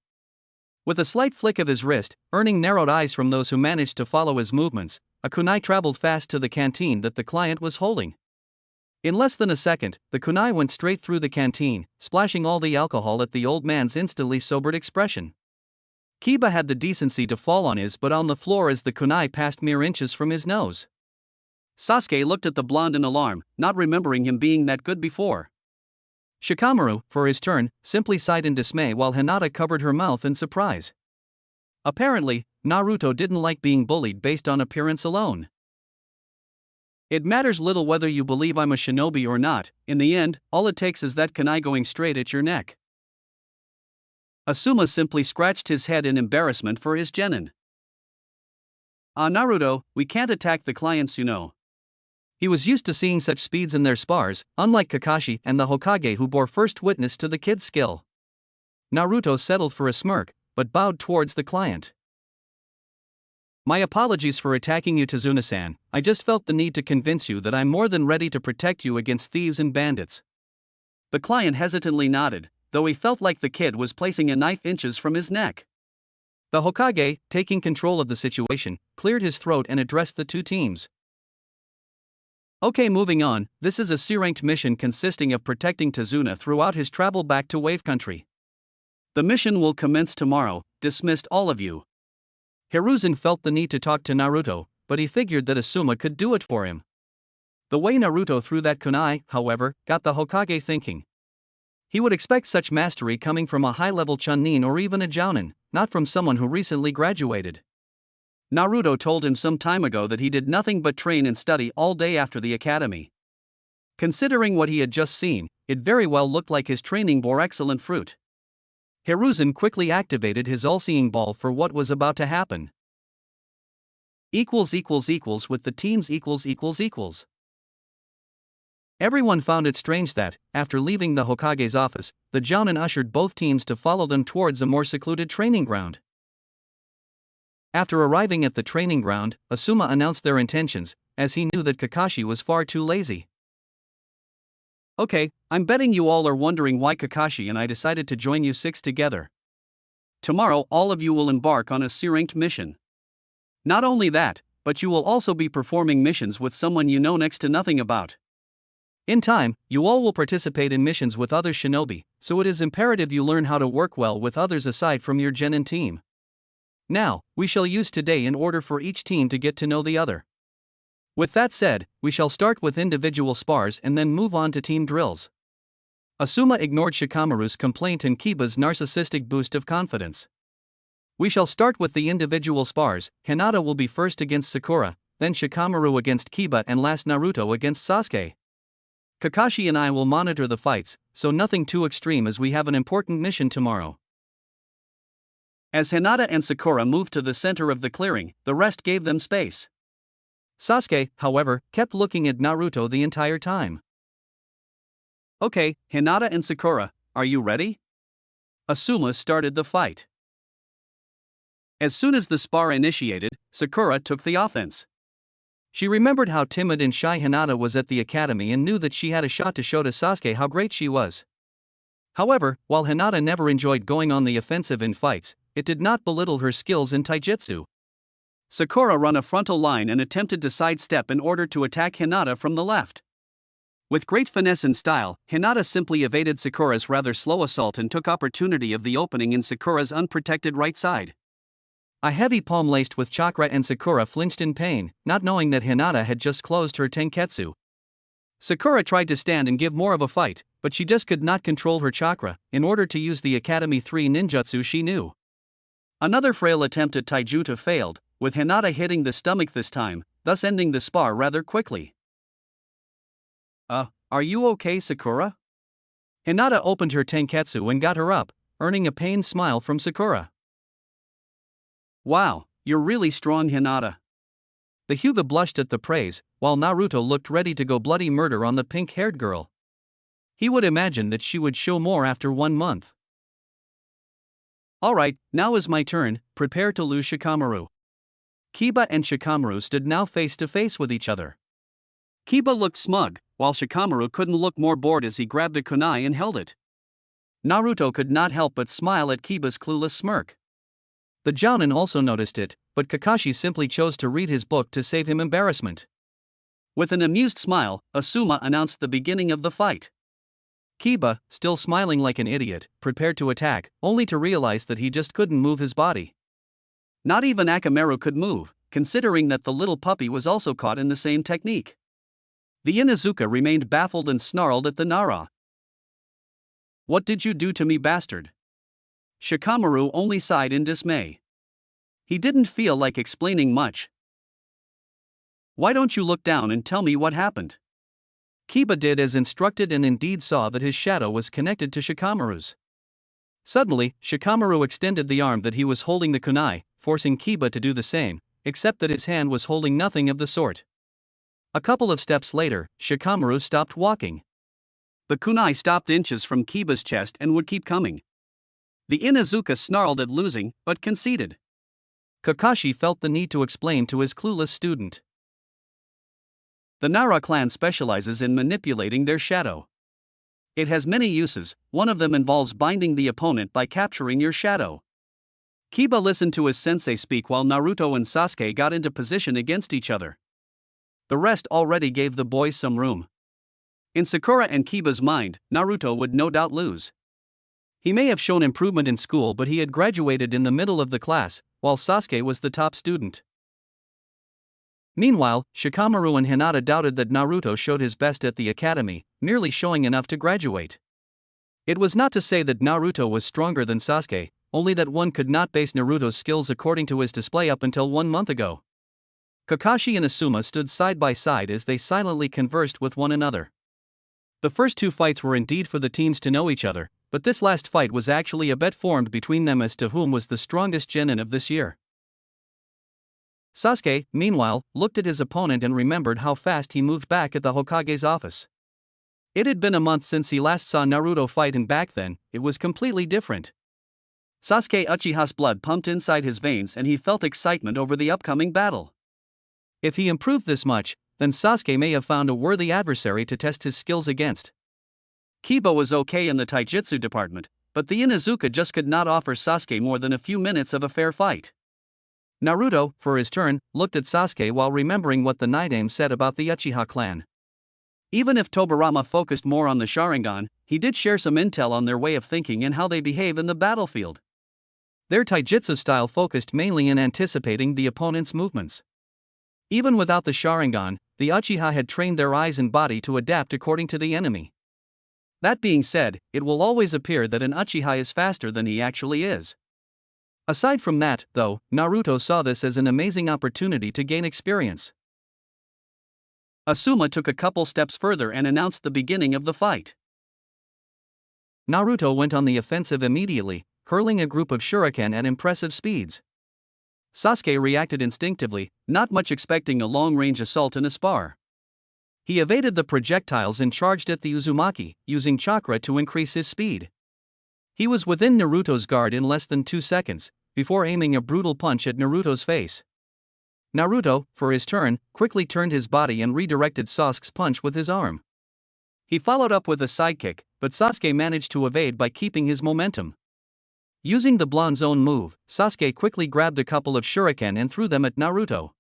With a slight flick of his wrist, earning narrowed eyes from those who managed to follow his movements, a kunai traveled fast to the canteen that the client was holding. In less than a second, the kunai went straight through the canteen, splashing all the alcohol at the old man's instantly sobered expression. Kiba had the decency to fall on his butt on the floor as the kunai passed mere inches from his nose. Sasuke looked at the blonde in alarm, not remembering him being that good before. Shikamaru, for his turn, simply sighed in dismay while Hinata covered her mouth in surprise. Apparently, Naruto didn't like being bullied based on appearance alone. It matters little whether you believe I'm a shinobi or not, in the end, all it takes is that kunai going straight at your neck. Asuma simply scratched his head in embarrassment for his genin. Naruto, we can't attack the clients, you know. He was used to seeing such speeds in their spars, unlike Kakashi and the Hokage who bore first witness to the kid's skill. Naruto settled for a smirk, but bowed towards the client. My apologies for attacking you, Tazuna-san. I just felt the need to convince you that I'm more than ready to protect you against thieves and bandits. The client hesitantly nodded, though he felt like the kid was placing a knife inches from his neck. The Hokage, taking control of the situation, cleared his throat and addressed the two teams. Okay, moving on, this is a C-ranked mission consisting of protecting Tazuna throughout his travel back to Wave Country. The mission will commence tomorrow, dismissed all of you. Hiruzen felt the need to talk to Naruto, but he figured that Asuma could do it for him. The way Naruto threw that kunai, however, got the Hokage thinking. He would expect such mastery coming from a high-level Chunin or even a Jounin, not from someone who recently graduated. Naruto told him some time ago that he did nothing but train and study all day after the academy. Considering what he had just seen, it very well looked like his training bore excellent fruit. Hiruzen quickly activated his all-seeing ball for what was about to happen. With the teams . Everyone found it strange that, after leaving the Hokage's office, the Jounin ushered both teams to follow them towards a more secluded training ground. After arriving at the training ground, Asuma announced their intentions, as he knew that Kakashi was far too lazy. Okay, I'm betting you all are wondering why Kakashi and I decided to join you six together. Tomorrow all of you will embark on a C-ranked mission. Not only that, but you will also be performing missions with someone you know next to nothing about. In time, you all will participate in missions with other shinobi, so it is imperative you learn how to work well with others aside from your genin team. Now, we shall use today in order for each team to get to know the other. With that said, we shall start with individual spars and then move on to team drills. Asuma ignored Shikamaru's complaint and Kiba's narcissistic boost of confidence. We shall start with the individual spars. Hinata will be first against Sakura, then Shikamaru against Kiba and last Naruto against Sasuke. Kakashi and I will monitor the fights, so nothing too extreme as we have an important mission tomorrow. As Hinata and Sakura moved to the center of the clearing, the rest gave them space. Sasuke, however, kept looking at Naruto the entire time. Okay, Hinata and Sakura, are you ready? Asuma started the fight. As soon as the spar initiated, Sakura took the offense. She remembered how timid and shy Hinata was at the academy and knew that she had a shot to show to Sasuke how great she was. However, while Hinata never enjoyed going on the offensive in fights, it did not belittle her skills in taijutsu. Sakura ran a frontal line and attempted to sidestep in order to attack Hinata from the left. With great finesse and style, Hinata simply evaded Sakura's rather slow assault and took opportunity of the opening in Sakura's unprotected right side. A heavy palm laced with chakra and Sakura flinched in pain, not knowing that Hinata had just closed her tenketsu. Sakura tried to stand and give more of a fight, but she just could not control her chakra, in order to use the Academy 3 ninjutsu she knew. Another frail attempt at taijutsu failed, with Hinata hitting the stomach this time, thus ending the spar rather quickly. Are you okay, Sakura? Hinata opened her tenketsu and got her up, earning a pained smile from Sakura. Wow, you're really strong, Hinata. The Hyuga blushed at the praise, while Naruto looked ready to go bloody murder on the pink-haired girl. He would imagine that she would show more after 1 month. Alright, now is my turn, prepare to lose Shikamaru. Kiba and Shikamaru stood now face to face with each other. Kiba looked smug, while Shikamaru couldn't look more bored as he grabbed a kunai and held it. Naruto could not help but smile at Kiba's clueless smirk. The Jounin also noticed it, but Kakashi simply chose to read his book to save him embarrassment. With an amused smile, Asuma announced the beginning of the fight. Kiba, still smiling like an idiot, prepared to attack, only to realize that he just couldn't move his body. Not even Akamaru could move, considering that the little puppy was also caught in the same technique. The Inuzuka remained baffled and snarled at the Nara. What did you do to me, bastard? Shikamaru only sighed in dismay. He didn't feel like explaining much. Why don't you look down and tell me what happened? Kiba did as instructed and indeed saw that his shadow was connected to Shikamaru's. Suddenly, Shikamaru extended the arm that he was holding the kunai, forcing Kiba to do the same, except that his hand was holding nothing of the sort. A couple of steps later, Shikamaru stopped walking. The kunai stopped inches from Kiba's chest and would keep coming. The Inuzuka snarled at losing, but conceded. Kakashi felt the need to explain to his clueless student. The Nara clan specializes in manipulating their shadow. It has many uses, one of them involves binding the opponent by capturing your shadow. Kiba listened to his sensei speak while Naruto and Sasuke got into position against each other. The rest already gave the boys some room. In Sakura and Kiba's mind, Naruto would no doubt lose. He may have shown improvement in school, but he had graduated in the middle of the class, while Sasuke was the top student. Meanwhile, Shikamaru and Hinata doubted that Naruto showed his best at the academy, merely showing enough to graduate. It was not to say that Naruto was stronger than Sasuke, only that one could not base Naruto's skills according to his display up until 1 month ago. Kakashi and Asuma stood side by side as they silently conversed with one another. The first two fights were indeed for the teams to know each other, but this last fight was actually a bet formed between them as to whom was the strongest genin of this year. Sasuke, meanwhile, looked at his opponent and remembered how fast he moved back at the Hokage's office. It had been a month since he last saw Naruto fight, and back then, it was completely different. Sasuke Uchiha's blood pumped inside his veins and he felt excitement over the upcoming battle. If he improved this much, then Sasuke may have found a worthy adversary to test his skills against. Kiba was okay in the taijutsu department, but the Inuzuka just could not offer Sasuke more than a few minutes of a fair fight. Naruto, for his turn, looked at Sasuke while remembering what the Nidaime said about the Uchiha clan. Even if Tobirama focused more on the Sharingan, he did share some intel on their way of thinking and how they behave in the battlefield. Their taijutsu style focused mainly in anticipating the opponent's movements. Even without the Sharingan, the Uchiha had trained their eyes and body to adapt according to the enemy. That being said, it will always appear that an Uchiha is faster than he actually is. Aside from that, though, Naruto saw this as an amazing opportunity to gain experience. Asuma took a couple steps further and announced the beginning of the fight. Naruto went on the offensive immediately, hurling a group of shuriken at impressive speeds. Sasuke reacted instinctively, not much expecting a long-range assault in a spar. He evaded the projectiles and charged at the Uzumaki, using chakra to increase his speed. He was within Naruto's guard in less than 2 seconds, before aiming a brutal punch at Naruto's face. Naruto, for his turn, quickly turned his body and redirected Sasuke's punch with his arm. He followed up with a sidekick, but Sasuke managed to evade by keeping his momentum. Using the blonde's own move, Sasuke quickly grabbed a couple of shuriken and threw them at Naruto.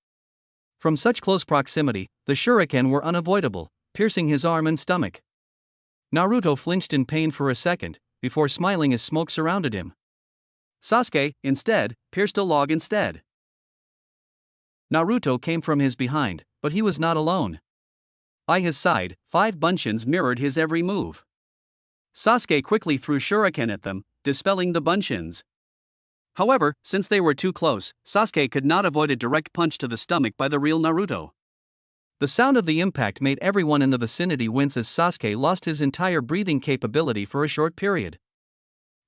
From such close proximity, the shuriken were unavoidable, piercing his arm and stomach. Naruto flinched in pain for a second, before smiling as smoke surrounded him. Sasuke, instead, pierced a log instead. Naruto came from his behind, but he was not alone. By his side, 5 bunshins mirrored his every move. Sasuke quickly threw shuriken at them, dispelling the bunshins. However, since they were too close, Sasuke could not avoid a direct punch to the stomach by the real Naruto. The sound of the impact made everyone in the vicinity wince as Sasuke lost his entire breathing capability for a short period.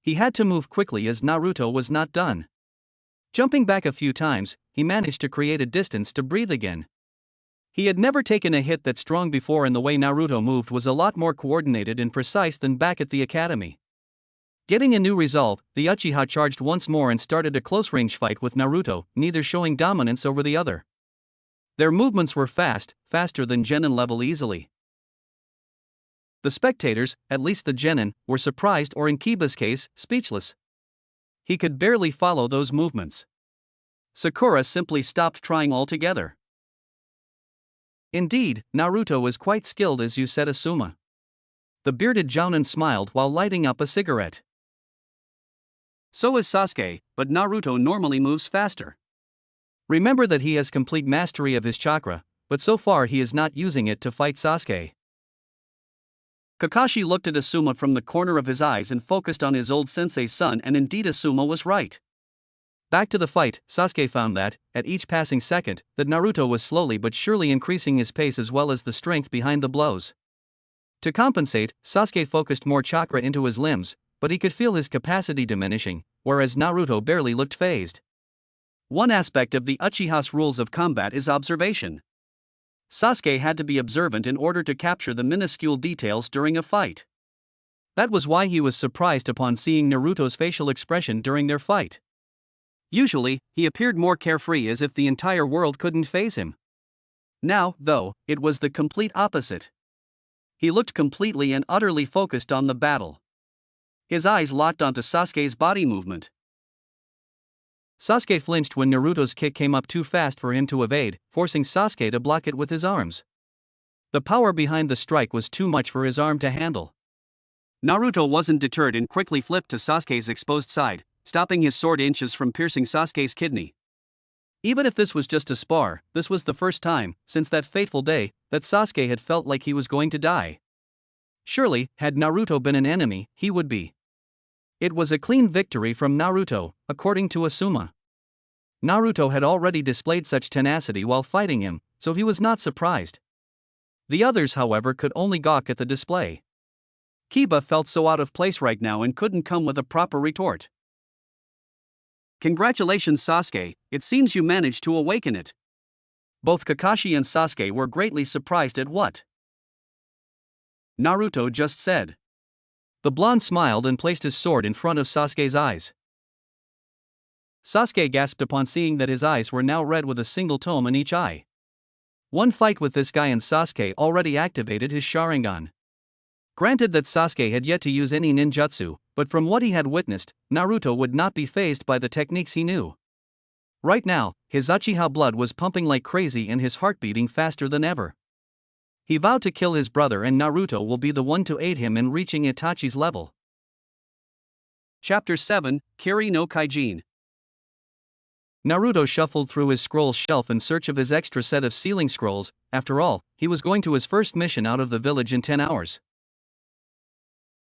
He had to move quickly as Naruto was not done. Jumping back a few times, he managed to create a distance to breathe again. He had never taken a hit that strong before, and the way Naruto moved was a lot more coordinated and precise than back at the academy. Getting a new resolve, the Uchiha charged once more and started a close-range fight with Naruto, neither showing dominance over the other. Their movements were fast, faster than genin level easily. The spectators, at least the genin, were surprised, or in Kiba's case, speechless. He could barely follow those movements. Sakura simply stopped trying altogether. Indeed, Naruto was quite skilled, as you said, Asuma. The bearded jounin smiled while lighting up a cigarette. So is Sasuke, but Naruto normally moves faster. Remember that he has complete mastery of his chakra, but so far he is not using it to fight Sasuke. Kakashi looked at Asuma from the corner of his eyes and focused on his old sensei's son, and indeed Asuma was right. Back to the fight, Sasuke found that, at each passing second, that Naruto was slowly but surely increasing his pace as well as the strength behind the blows. To compensate, Sasuke focused more chakra into his limbs, but he could feel his capacity diminishing, whereas Naruto barely looked fazed. One aspect of the Uchiha's rules of combat is observation. Sasuke had to be observant in order to capture the minuscule details during a fight. That was why he was surprised upon seeing Naruto's facial expression during their fight. Usually, he appeared more carefree, as if the entire world couldn't faze him. Now, though, it was the complete opposite. He looked completely and utterly focused on the battle. His eyes locked onto Sasuke's body movement. Sasuke flinched when Naruto's kick came up too fast for him to evade, forcing Sasuke to block it with his arms. The power behind the strike was too much for his arm to handle. Naruto wasn't deterred and quickly flipped to Sasuke's exposed side, stopping his sword inches from piercing Sasuke's kidney. Even if this was just a spar, this was the first time, since that fateful day, that Sasuke had felt like he was going to die. Surely, had Naruto been an enemy, he would be. It was a clean victory from Naruto, according to Asuma. Naruto had already displayed such tenacity while fighting him, so he was not surprised. The others, however, could only gawk at the display. Kiba felt so out of place right now and couldn't come with a proper retort. Congratulations, Sasuke, it seems you managed to awaken it. Both Kakashi and Sasuke were greatly surprised at what Naruto just said. The blonde smiled and placed his sword in front of Sasuke's eyes. Sasuke gasped upon seeing that his eyes were now red with a single tome in each eye. One fight with this guy and Sasuke already activated his Sharingan. Granted that Sasuke had yet to use any ninjutsu, but from what he had witnessed, Naruto would not be fazed by the techniques he knew. Right now, his Uchiha blood was pumping like crazy and his heart beating faster than ever. He vowed to kill his brother and Naruto will be the one to aid him in reaching Itachi's level. Chapter 7, Kiri no Kaijin. Naruto shuffled through his scrolls shelf in search of his extra set of sealing scrolls. After all, he was going to his first mission out of the village in 10 hours.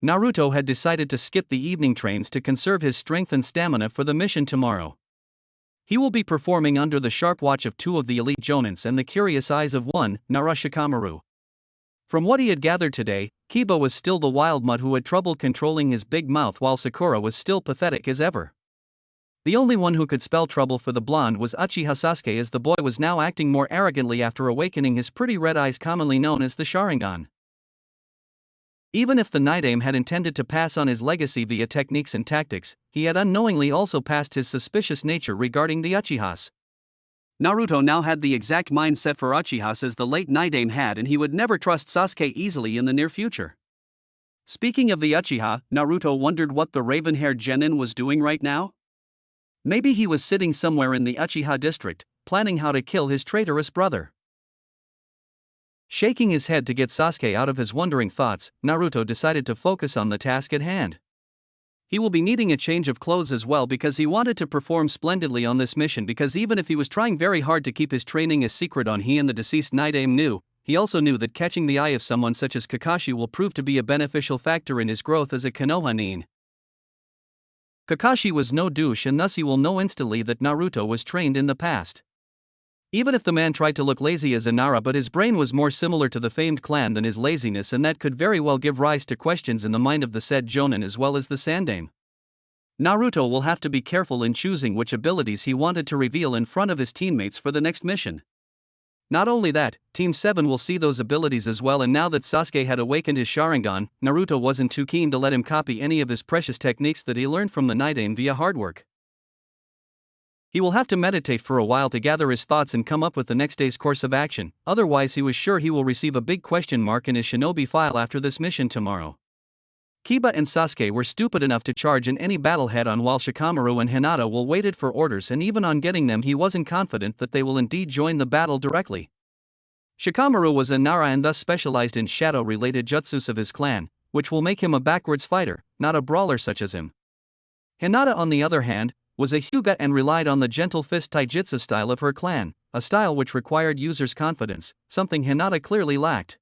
Naruto had decided to skip the evening trains to conserve his strength and stamina for the mission tomorrow. He will be performing under the sharp watch of 2 of the elite jonins and the curious eyes of 1, Nara Shikamaru. From what he had gathered today, Kiba was still the wild mutt who had trouble controlling his big mouth while Sakura was still pathetic as ever. The only one who could spell trouble for the blonde was Uchiha Sasuke, as the boy was now acting more arrogantly after awakening his pretty red eyes commonly known as the Sharingan. Even if the Night Aim had intended to pass on his legacy via techniques and tactics, he had unknowingly also passed his suspicious nature regarding the Uchihas. Naruto now had the exact mindset for Uchihas as the late Night Aim had, and he would never trust Sasuke easily in the near future. Speaking of the Uchiha, Naruto wondered what the raven-haired genin was doing right now. Maybe he was sitting somewhere in the Uchiha district, planning how to kill his traitorous brother. Shaking his head to get Sasuke out of his wondering thoughts, Naruto decided to focus on the task at hand. He will be needing a change of clothes as well because he wanted to perform splendidly on this mission, because even if he was trying very hard to keep his training a secret on he and the deceased Night Aim knew, he also knew that catching the eye of someone such as Kakashi will prove to be a beneficial factor in his growth as a Konoha nin. Kakashi was no douche, and thus he will know instantly that Naruto was trained in the past. Even if the man tried to look lazy as a Nara, but his brain was more similar to the famed clan than his laziness, and that could very well give rise to questions in the mind of the said Jonin as well as the Sandaime. Naruto will have to be careful in choosing which abilities he wanted to reveal in front of his teammates for the next mission. Not only that, Team 7 will see those abilities as well, and now that Sasuke had awakened his Sharingan, Naruto wasn't too keen to let him copy any of his precious techniques that he learned from the Night Aim via hard work. He will have to meditate for a while to gather his thoughts and come up with the next day's course of action, otherwise he was sure he will receive a big question mark in his shinobi file after this mission tomorrow. Kiba and Sasuke were stupid enough to charge in any battle head-on, while Shikamaru and Hinata will waited for orders, and even on getting them he wasn't confident that they will indeed join the battle directly. Shikamaru was a Nara and thus specialized in shadow-related jutsus of his clan, which will make him a backwards fighter, not a brawler such as him. Hinata, on the other hand, was a Hyuga and relied on the gentle fist taijutsu style of her clan, a style which required users' confidence, something Hinata clearly lacked.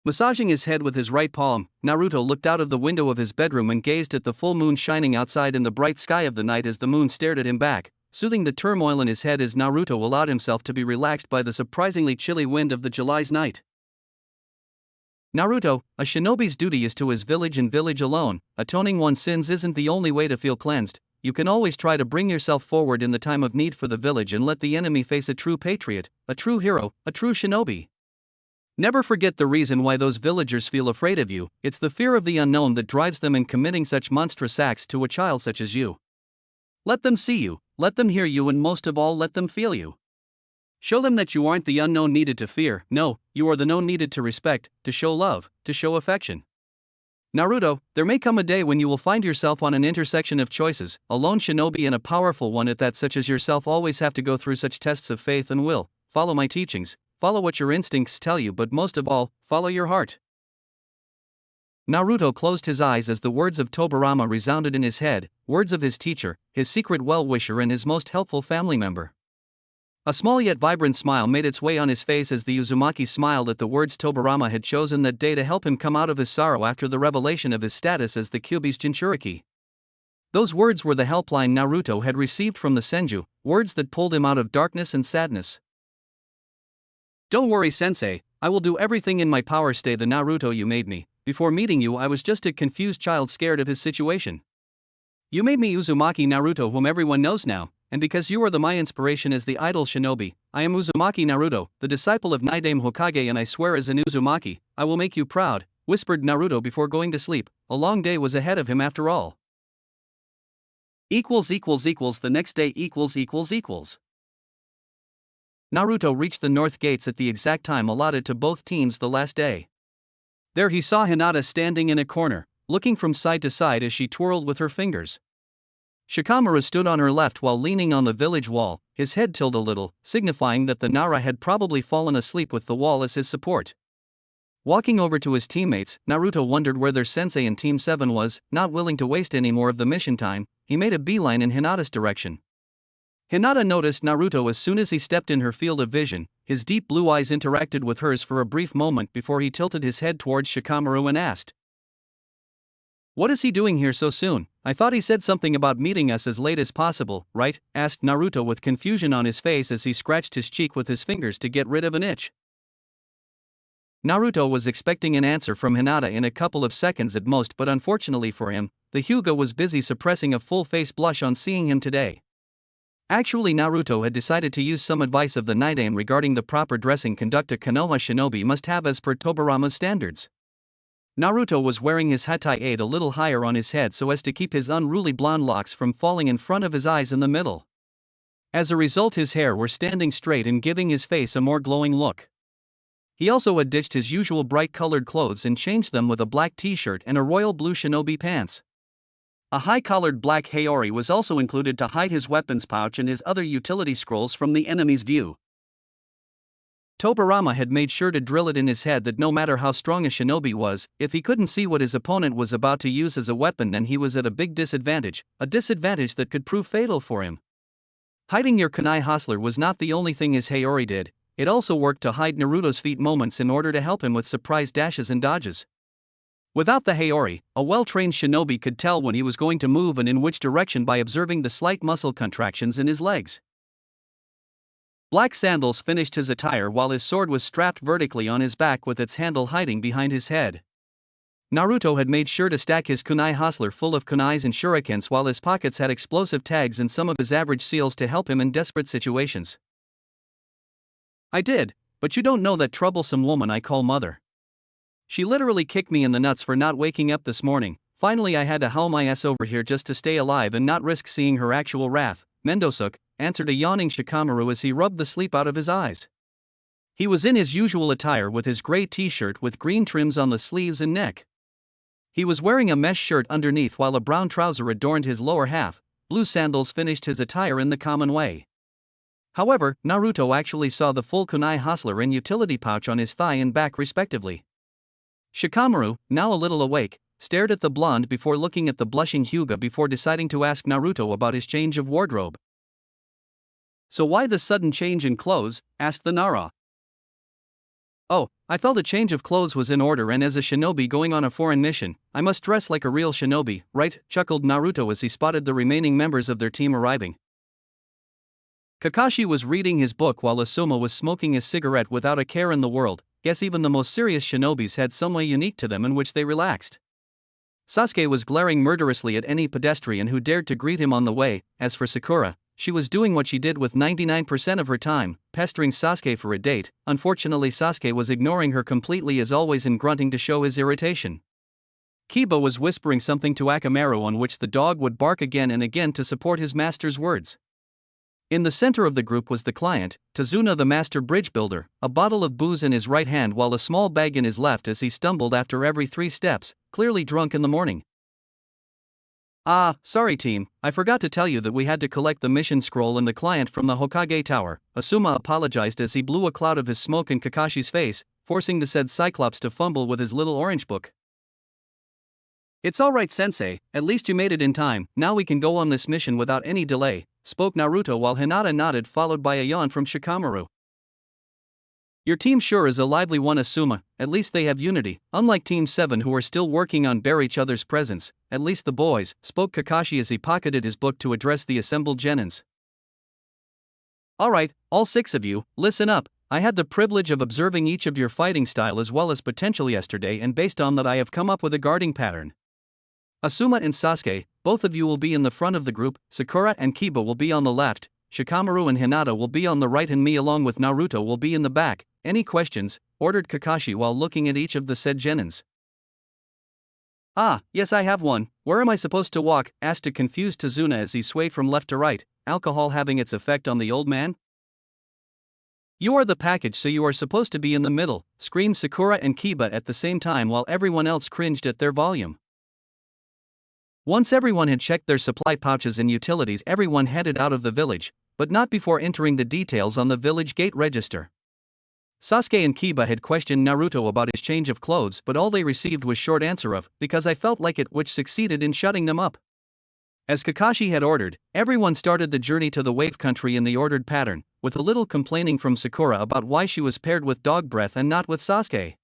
Massaging his head with his right palm, Naruto looked out of the window of his bedroom and gazed at the full moon shining outside in the bright sky of the night as the moon stared at him back, soothing the turmoil in his head as Naruto allowed himself to be relaxed by the surprisingly chilly wind of the July's night. Naruto, a shinobi's duty is to his village and village alone. Atoning one's sins isn't the only way to feel cleansed. You can always try to bring yourself forward in the time of need for the village and let the enemy face a true patriot, a true hero, a true shinobi. Never forget the reason why those villagers feel afraid of you. It's the fear of the unknown that drives them in committing such monstrous acts to a child such as you. Let them see you, let them hear you, and most of all let them feel you. Show them that you aren't the unknown needed to fear, no, you are the known needed to respect, to show love, to show affection. Naruto, there may come a day when you will find yourself on an intersection of choices, a lone shinobi and a powerful one at that, such as yourself always have to go through such tests of faith and will. Follow my teachings, follow what your instincts tell you, but most of all, follow your heart. Naruto closed his eyes as the words of Tobirama resounded in his head, words of his teacher, his secret well-wisher and his most helpful family member. A small yet vibrant smile made its way on his face as the Uzumaki smiled at the words Tobirama had chosen that day to help him come out of his sorrow after the revelation of his status as the Kyuubi's Jinchuriki. Those words were the helpline Naruto had received from the Senju, words that pulled him out of darkness and sadness. "Don't worry, sensei, I will do everything in my power. Stay the Naruto you made me. Before meeting you I was just a confused child scared of his situation. You made me Uzumaki Naruto whom everyone knows now, and because you are my inspiration as the idol shinobi, I am Uzumaki Naruto, the disciple of Naidame Hokage, and I swear as an Uzumaki, I will make you proud," whispered Naruto before going to sleep. A long day was ahead of him after all. The next day Naruto reached the north gates at the exact time allotted to both teams the last day. There he saw Hinata standing in a corner, looking from side to side as she twirled with her fingers. Shikamaru stood on her left while leaning on the village wall, his head tilted a little, signifying that the Nara had probably fallen asleep with the wall as his support. Walking over to his teammates, Naruto wondered where their sensei in Team 7 was. Not willing to waste any more of the mission time, he made a beeline in Hinata's direction. Hinata noticed Naruto as soon as he stepped in her field of vision. His deep blue eyes interacted with hers for a brief moment before he tilted his head towards Shikamaru and asked, "What is he doing here so soon? I thought he said something about meeting us as late as possible, right?" asked Naruto with confusion on his face as he scratched his cheek with his fingers to get rid of an itch. Naruto was expecting an answer from Hinata in a couple of seconds at most, but unfortunately for him, the Hyuga was busy suppressing a full-face blush on seeing him today. Actually, Naruto had decided to use some advice of the Naidame regarding the proper dressing conduct a Konoha shinobi must have as per Tobirama's standards. Naruto was wearing his hatai a little higher on his head so as to keep his unruly blonde locks from falling in front of his eyes in the middle. As a result, his hair were standing straight and giving his face a more glowing look. He also had ditched his usual bright-colored clothes and changed them with a black t-shirt and a royal blue shinobi pants. A high-collared black haori was also included to hide his weapons pouch and his other utility scrolls from the enemy's view. Tobirama had made sure to drill it in his head that no matter how strong a shinobi was, if he couldn't see what his opponent was about to use as a weapon, then he was at a big disadvantage, a disadvantage that could prove fatal for him. Hiding your kunai hustler was not the only thing his haori did, it also worked to hide Naruto's feet moments in order to help him with surprise dashes and dodges. Without the haori, a well-trained shinobi could tell when he was going to move and in which direction by observing the slight muscle contractions in his legs. Black sandals finished his attire while his sword was strapped vertically on his back with its handle hiding behind his head. Naruto had made sure to stack his kunai hustler full of kunais and shurikens while his pockets had explosive tags and some of his average seals to help him in desperate situations. "I did, but you don't know that troublesome woman I call mother. She literally kicked me in the nuts for not waking up this morning. Finally I had to haul my ass over here just to stay alive and not risk seeing her actual wrath," Mendosuke answered a yawning Shikamaru as he rubbed the sleep out of his eyes. He was in his usual attire with his gray t-shirt with green trims on the sleeves and neck. He was wearing a mesh shirt underneath while a brown trouser adorned his lower half. Blue sandals finished his attire in the common way. However, Naruto actually saw the full kunai hustler and utility pouch on his thigh and back respectively. Shikamaru, now a little awake, stared at the blonde before looking at the blushing Hyuga before deciding to ask Naruto about his change of wardrobe. "So why the sudden change in clothes?" asked the Nara. "Oh, I felt a change of clothes was in order, and as a shinobi going on a foreign mission, I must dress like a real shinobi, right?" chuckled Naruto as he spotted the remaining members of their team arriving. Kakashi was reading his book while Asuma was smoking a cigarette without a care in the world. Guess even the most serious shinobis had some way unique to them in which they relaxed. Sasuke was glaring murderously at any pedestrian who dared to greet him on the way. As for Sakura, she was doing what she did with 99% of her time, pestering Sasuke for a date. Unfortunately, Sasuke was ignoring her completely as always and grunting to show his irritation. Kiba was whispering something to Akamaru on which the dog would bark again and again to support his master's words. In the center of the group was the client, Tazuna the master bridge builder, a bottle of booze in his right hand while a small bag in his left as he stumbled after every 3 steps, clearly drunk in the morning. "Ah, sorry team, I forgot to tell you that we had to collect the mission scroll and the client from the Hokage Tower," Asuma apologized as he blew a cloud of his smoke in Kakashi's face, forcing the said Cyclops to fumble with his little orange book. It's alright, sensei, at least you made it in time. Now we can go on this mission without any delay, spoke Naruto while Hinata nodded, followed by a yawn from Shikamaru. Your team sure is a lively one, Asuma. At least they have unity, unlike Team 7 who are still working on bear each other's presence. At least the boys, spoke Kakashi as he pocketed his book to address the assembled genins. Alright, all 6 of you, listen up. I had the privilege of observing each of your fighting style as well as potential yesterday, and based on that I have come up with a guarding pattern. Asuma and Sasuke, both of you will be in the front of the group, Sakura and Kiba will be on the left, Shikamaru and Hinata will be on the right, and me along with Naruto will be in the back. Any questions? Ordered Kakashi while looking at each of the said genins. Ah, yes, I have one. Where am I supposed to walk? Asked a confused Tazuna as he swayed from left to right, alcohol having its effect on the old man. You are the package, so you are supposed to be in the middle, screamed Sakura and Kiba at the same time while everyone else cringed at their volume. Once everyone had checked their supply pouches and utilities, everyone headed out of the village, but not before entering the details on the village gate register. Sasuke and Kiba had questioned Naruto about his change of clothes, but all they received was short answer of, because I felt like it, which succeeded in shutting them up. As Kakashi had ordered, everyone started the journey to the wave country in the ordered pattern, with a little complaining from Sakura about why she was paired with dog breath and not with Sasuke.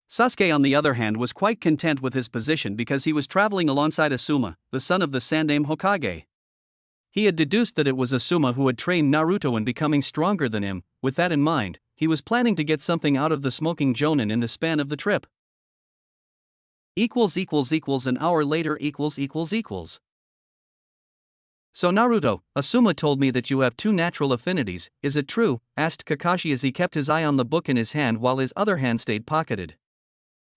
Sasuke on the other hand was quite content with his position because he was traveling alongside Asuma, the son of the Sandaime Hokage. He had deduced that it was Asuma who had trained Naruto in becoming stronger than him. With that in mind, he was planning to get something out of the smoking jonin in the span of the trip. An hour later. So Naruto, Asuma told me that you have 2 natural affinities, is it true? Asked Kakashi as he kept his eye on the book in his hand while his other hand stayed pocketed.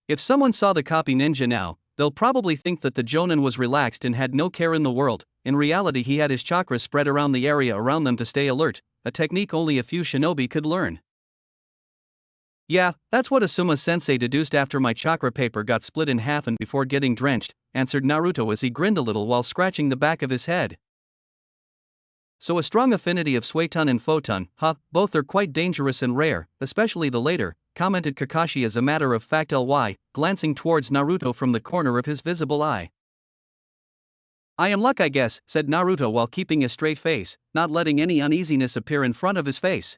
If someone saw the copy ninja now, they'll probably think that the jonin was relaxed and had no care in the world. In reality he had his chakra spread around the area around them to stay alert, a technique only a few shinobi could learn. Yeah, that's what Asuma-sensei deduced after my chakra paper got split in half and before getting drenched, answered Naruto as he grinned a little while scratching the back of his head. So a strong affinity of Suiton and Photon, both are quite dangerous and rare, especially the later, commented Kakashi as a matter of fact glancing towards Naruto from the corner of his visible eye. I am luck, I guess, said Naruto while keeping a straight face, not letting any uneasiness appear in front of his face.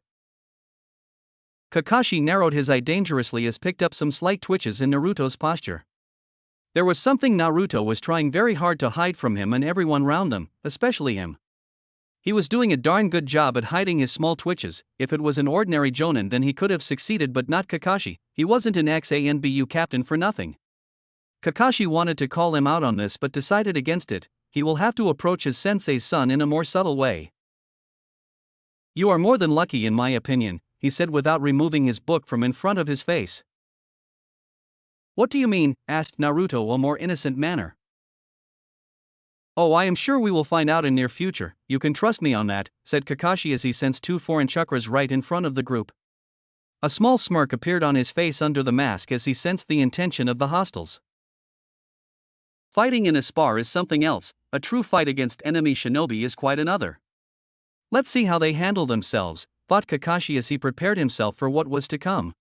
Kakashi narrowed his eye dangerously as picked up some slight twitches in Naruto's posture. There was something Naruto was trying very hard to hide from him and everyone round them, especially him. He was doing a darn good job at hiding his small twitches. If it was an ordinary jonin then he could have succeeded, but not Kakashi. He wasn't an XANBU captain for nothing. Kakashi wanted to call him out on this but decided against it. He will have to approach his sensei's son in a more subtle way. You are more than lucky in my opinion, he said without removing his book from in front of his face. What do you mean? Asked Naruto a more innocent manner. Oh, I am sure we will find out in near future, you can trust me on that, said Kakashi as he sensed 2 foreign chakras right in front of the group. A small smirk appeared on his face under the mask as he sensed the intention of the hostiles. Fighting in a spar is something else, a true fight against enemy shinobi is quite another. Let's see how they handle themselves, thought Kakashi as he prepared himself for what was to come.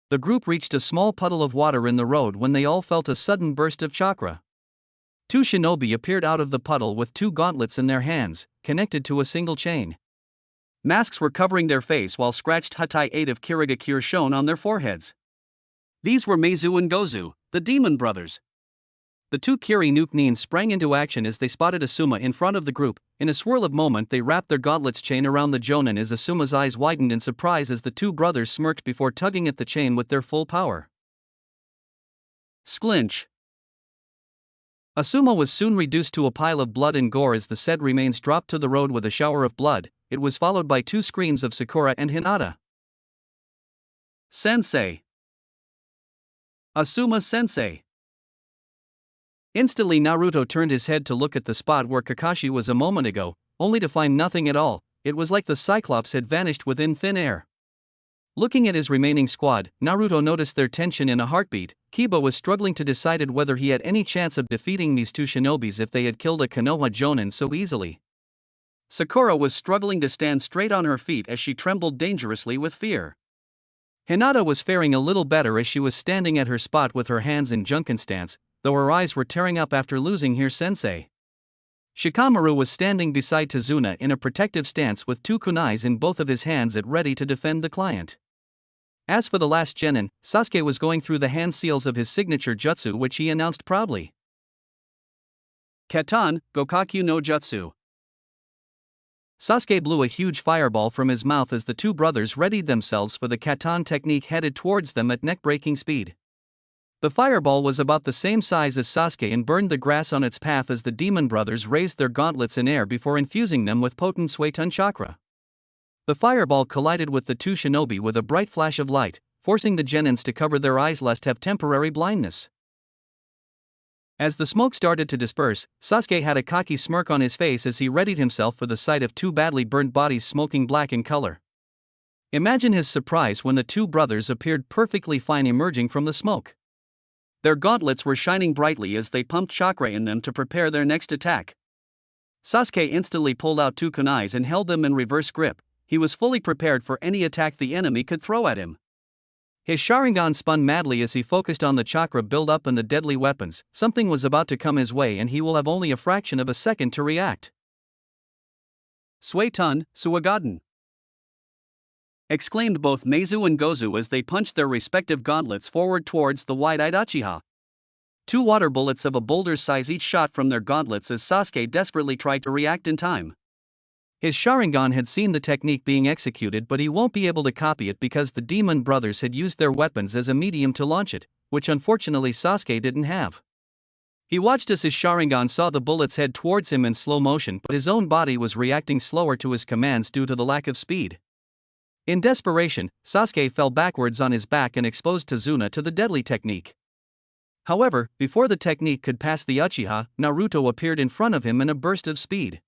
The group reached a small puddle of water in the road when they all felt a sudden burst of chakra. 2 shinobi appeared out of the puddle with 2 gauntlets in their hands, connected to a single chain. Masks were covering their face while scratched Hatai 8 of Kirigakure shone on their foreheads. These were Meizu and Gozu, the demon brothers. The 2 Kiri Nuke sprang into action as they spotted Asuma in front of the group. In a swirl of moment they wrapped their gauntlets chain around the jonin as Asuma's eyes widened in surprise as the 2 brothers smirked before tugging at the chain with their full power. Sklinch. Asuma was soon reduced to a pile of blood and gore as the said remains dropped to the road with a shower of blood. It was followed by 2 screams of Sakura and Hinata. Sensei! Asuma-sensei! Instantly Naruto turned his head to look at the spot where Kakashi was a moment ago, only to find nothing at all. It was like the Cyclops had vanished within thin air. Looking at his remaining squad, Naruto noticed their tension in a heartbeat. Kiba was struggling to decide whether he had any chance of defeating these 2 shinobis if they had killed a Konoha jonin so easily. Sakura was struggling to stand straight on her feet as she trembled dangerously with fear. Hinata was faring a little better as she was standing at her spot with her hands in Junkin stance, though her eyes were tearing up after losing here sensei. Shikamaru was standing beside Tazuna in a protective stance with two kunais in both of his hands at ready to defend the client. As for the last genin, Sasuke was going through the hand seals of his signature jutsu, which he announced proudly. Katan, Gokakyu no Jutsu. Sasuke blew a huge fireball from his mouth as the two brothers readied themselves for the Katan technique headed towards them at neck-breaking speed. The fireball was about the same size as Sasuke and burned the grass on its path as the demon brothers raised their gauntlets in air before infusing them with potent Suetun chakra. The fireball collided with the two shinobi with a bright flash of light, forcing the genins to cover their eyes lest have temporary blindness. As the smoke started to disperse, Sasuke had a cocky smirk on his face as he readied himself for the sight of two badly burnt bodies smoking black in color. Imagine his surprise when the two brothers appeared perfectly fine emerging from the smoke. Their gauntlets were shining brightly as they pumped chakra in them to prepare their next attack. Sasuke instantly pulled out two kunais and held them in reverse grip. He was fully prepared for any attack the enemy could throw at him. His Sharingan spun madly as he focused on the chakra build-up and the deadly weapons. Something was about to come his way and he will have only a fraction of a second to react. Suetun, Suigaden! Exclaimed both Meizu and Gozu as they punched their respective gauntlets forward towards the wide-eyed Uchiha. Two water bullets of a boulder's size each shot from their gauntlets as Sasuke desperately tried to react in time. His Sharingan had seen the technique being executed, but he won't be able to copy it because the demon brothers had used their weapons as a medium to launch it, which unfortunately Sasuke didn't have. He watched as his Sharingan saw the bullets head towards him in slow motion, but his own body was reacting slower to his commands due to the lack of speed. In desperation, Sasuke fell backwards on his back and exposed Tazuna to the deadly technique. However, before the technique could pass the Uchiha, Naruto appeared in front of him in a burst of speed.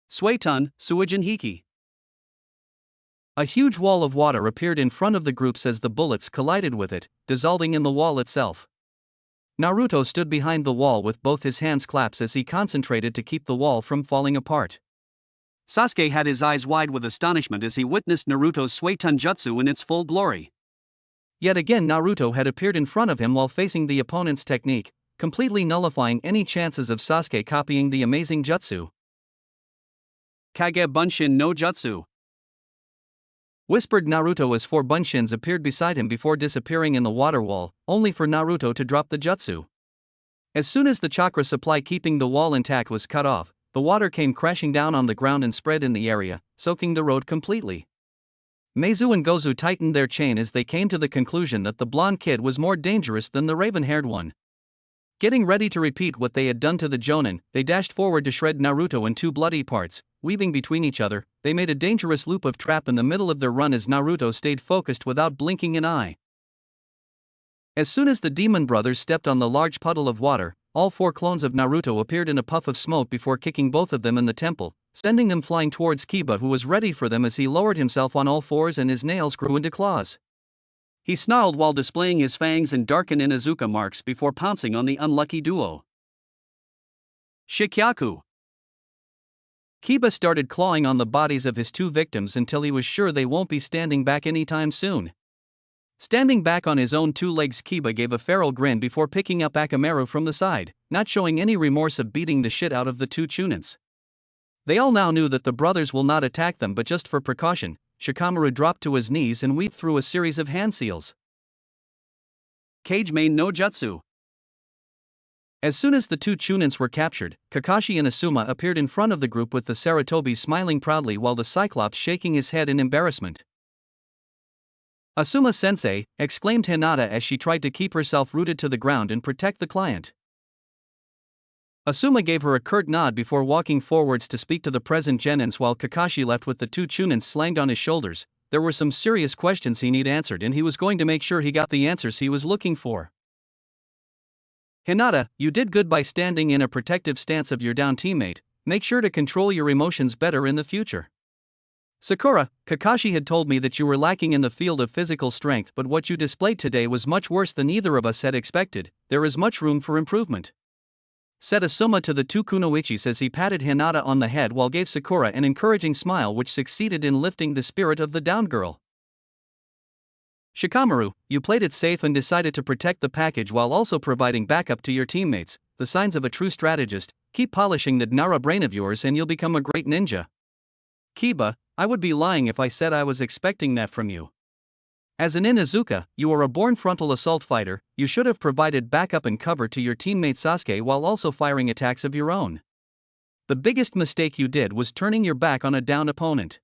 Suetun, Suijin Hiki. A huge wall of water appeared in front of the groups as the bullets collided with it, dissolving in the wall itself. Naruto stood behind the wall with both his hands clasped as he concentrated to keep the wall from falling apart. Sasuke had his eyes wide with astonishment as he witnessed Naruto's Suetun Jutsu in its full glory. Yet again Naruto had appeared in front of him while facing the opponent's technique, completely nullifying any chances of Sasuke copying the amazing jutsu. Kage Bunshin no Jutsu. Whispered Naruto as four bunshins appeared beside him before disappearing in the water wall, only for Naruto to drop the jutsu. As soon as the chakra supply keeping the wall intact was cut off, the water came crashing down on the ground and spread in the area, soaking the road completely. Meizu and Gozu tightened their chain as they came to the conclusion that the blonde kid was more dangerous than the raven-haired one. Getting ready to repeat what they had done to the Jonin, they dashed forward to shred Naruto in two bloody parts. Weaving between each other, they made a dangerous loop of trap in the middle of their run as Naruto stayed focused without blinking an eye. As soon as the demon brothers stepped on the large puddle of water, all four clones of Naruto appeared in a puff of smoke before kicking both of them in the temple, sending them flying towards Kiba, who was ready for them as he lowered himself on all fours and his nails grew into claws. He snarled while displaying his fangs and darkened Inuzuka marks before pouncing on the unlucky duo. Shikyaku. Kiba started clawing on the bodies of his two victims until he was sure they won't be standing back anytime soon. Standing back on his own two legs, Kiba gave a feral grin before picking up Akamaru from the side, not showing any remorse of beating the shit out of the two chunins. They all now knew that the brothers will not attack them, but just for precaution, Shikamaru dropped to his knees and weaved through a series of hand seals. Kage Main no Jutsu. As soon as the two chunins were captured, Kakashi and Asuma appeared in front of the group with the Sarutobi smiling proudly while the Cyclops shaking his head in embarrassment. "Asuma-sensei," exclaimed Hinata as she tried to keep herself rooted to the ground and protect the client. Asuma gave her a curt nod before walking forwards to speak to the present genins while Kakashi left with the two chunins slanged on his shoulders. There were some serious questions he needed answered and he was going to make sure he got the answers he was looking for. "Hinata, you did good by standing in a protective stance of your down teammate. Make sure to control your emotions better in the future." "Sakura, Kakashi had told me that you were lacking in the field of physical strength, but what you displayed today was much worse than either of us had expected. There is much room for improvement," said Asuma to the two kunoichis as he patted Hinata on the head while gave Sakura an encouraging smile which succeeded in lifting the spirit of the down girl. Shikamaru, you played it safe and decided to protect the package while also providing backup to your teammates, the signs of a true strategist. Keep polishing that Nara brain of yours and you'll become a great ninja. Kiba, I would be lying if I said I was expecting that from you. As an Inuzuka, you are a born frontal assault fighter. You should have provided backup and cover to your teammate Sasuke while also firing attacks of your own. The biggest mistake you did was turning your back on a downed opponent.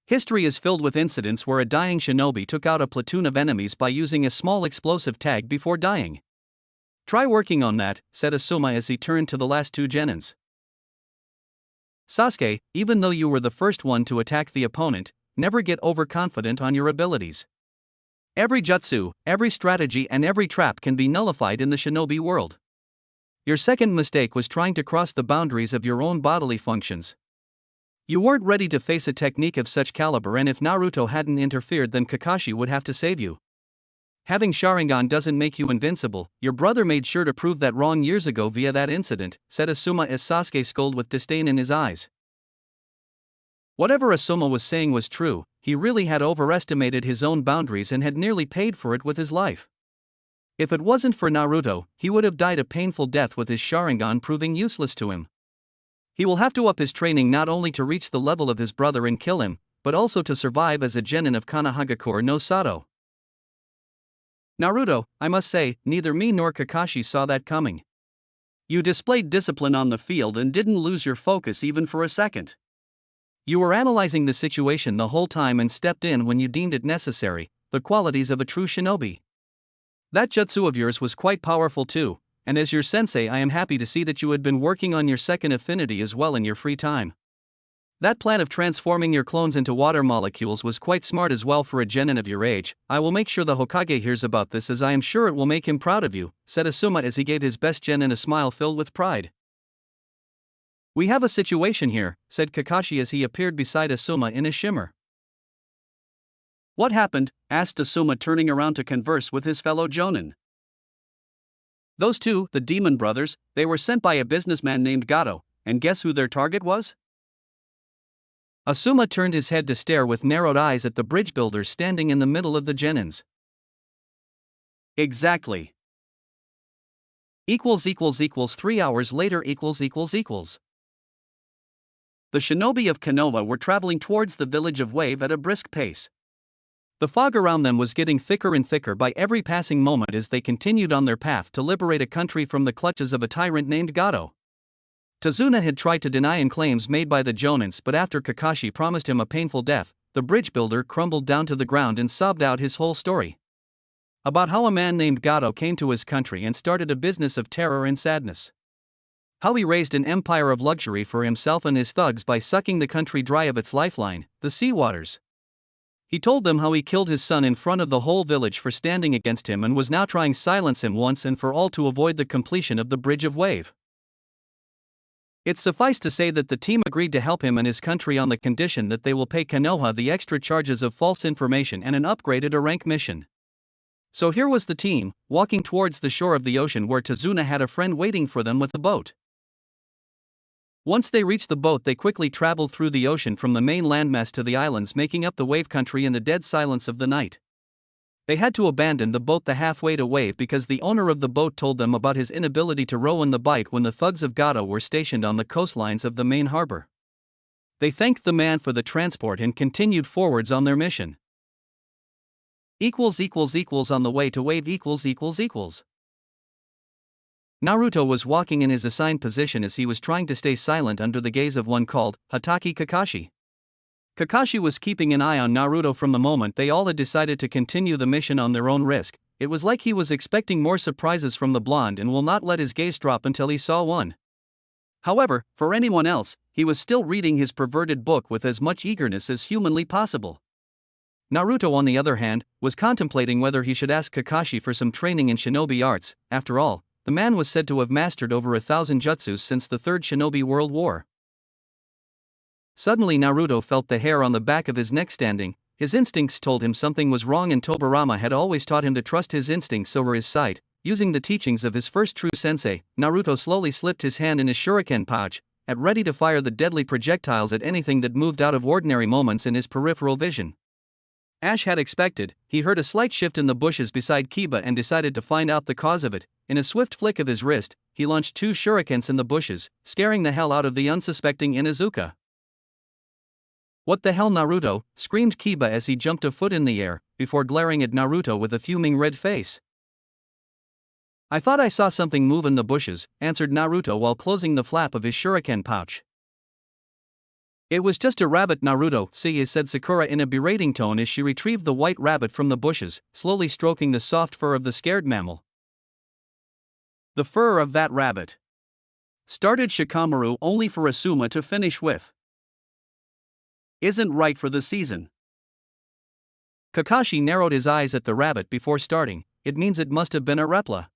History is filled with incidents where a dying shinobi took out a platoon of enemies by using a small explosive tag before dying. Try working on that, said Asuma as he turned to the last two genins. Sasuke, even though you were the first one to attack the opponent, never get overconfident on your abilities. Every jutsu, every strategy and every trap can be nullified in the shinobi world. Your second mistake was trying to cross the boundaries of your own bodily functions. You weren't ready to face a technique of such caliber, and if Naruto hadn't interfered then Kakashi would have to save you. Having Sharingan doesn't make you invincible. Your brother made sure to prove that wrong years ago via that incident, said Asuma as Sasuke scolded with disdain in his eyes. Whatever Asuma was saying was true. He really had overestimated his own boundaries and had nearly paid for it with his life. If it wasn't for Naruto, he would have died a painful death with his Sharingan proving useless to him. He will have to up his training not only to reach the level of his brother and kill him, but also to survive as a genin of Konohagakure no Sato. Naruto, I must say, neither me nor Kakashi saw that coming. You displayed discipline on the field and didn't lose your focus even for a second. You were analyzing the situation the whole time and stepped in when you deemed it necessary, the qualities of a true shinobi. That jutsu of yours was quite powerful too, and as your sensei I am happy to see that you had been working on your second affinity as well in your free time. That plan of transforming your clones into water molecules was quite smart as well for a genin of your age. I will make sure the Hokage hears about this, as I am sure it will make him proud of you, said Asuma as he gave his best genin a smile filled with pride. We have a situation here, said Kakashi as he appeared beside Asuma in a shimmer. What happened? Asked Asuma, turning around to converse with his fellow jonin. Those two, the demon brothers, they were sent by a businessman named Gato, and guess who their target was? Asuma turned his head to stare with narrowed eyes at the bridge builder standing in the middle of the genins. Exactly. 3 hours later. The shinobi of Konoha were traveling towards the village of Wave at a brisk pace. The fog around them was getting thicker and thicker by every passing moment as they continued on their path to liberate a country from the clutches of a tyrant named Gato. Tazuna had tried to deny claims made by the Jonins, but after Kakashi promised him a painful death, the bridge builder crumbled down to the ground and sobbed out his whole story. About how a man named Gato came to his country and started a business of terror and sadness. How he raised an empire of luxury for himself and his thugs by sucking the country dry of its lifeline, the sea waters. He told them how he killed his son in front of the whole village for standing against him and was now trying to silence him once and for all to avoid the completion of the Bridge of Wave. It's suffice to say that the team agreed to help him and his country on the condition that they will pay Konoha the extra charges of false information and an upgraded rank mission. So here was the team, walking towards the shore of the ocean where Tazuna had a friend waiting for them with the boat. Once they reached the boat, they quickly traveled through the ocean from the main landmass to the islands making up the Wave country in the dead silence of the night. They had to abandon the boat the halfway to Wave because the owner of the boat told them about his inability to row in the bight when the thugs of Gato were stationed on the coastlines of the main harbor. They thanked the man for the transport and continued forwards on their mission. On the way to Wave . Naruto was walking in his assigned position as he was trying to stay silent under the gaze of one called Hatake Kakashi. Kakashi was keeping an eye on Naruto from the moment they all had decided to continue the mission on their own risk. It was like he was expecting more surprises from the blonde and will not let his gaze drop until he saw one. However, for anyone else, he was still reading his perverted book with as much eagerness as humanly possible. Naruto, on the other hand, was contemplating whether he should ask Kakashi for some training in shinobi arts. After all, the man was said to have mastered over 1,000 jutsus since the Third Shinobi World War. Suddenly Naruto felt the hair on the back of his neck standing. His instincts told him something was wrong, and Tobirama had always taught him to trust his instincts over his sight. Using the teachings of his first true sensei, Naruto slowly slipped his hand in his shuriken pouch, at ready to fire the deadly projectiles at anything that moved out of ordinary moments in his peripheral vision. Ash had expected, he heard a slight shift in the bushes beside Kiba and decided to find out the cause of it. In a swift flick of his wrist, he launched 2 shurikens in the bushes, scaring the hell out of the unsuspecting Inuzuka. "What the hell, Naruto?" screamed Kiba as he jumped a foot in the air, before glaring at Naruto with a fuming red face. "I thought I saw something move in the bushes," answered Naruto while closing the flap of his shuriken pouch. "It was just a rabbit, Naruto," said Sakura in a berating tone as she retrieved the white rabbit from the bushes, slowly stroking the soft fur of the scared mammal. "The fur of that rabbit," started Shikamaru, only for Asuma to finish with, "isn't right for the season." Kakashi narrowed his eyes at the rabbit before starting. "It means it must have been a replica."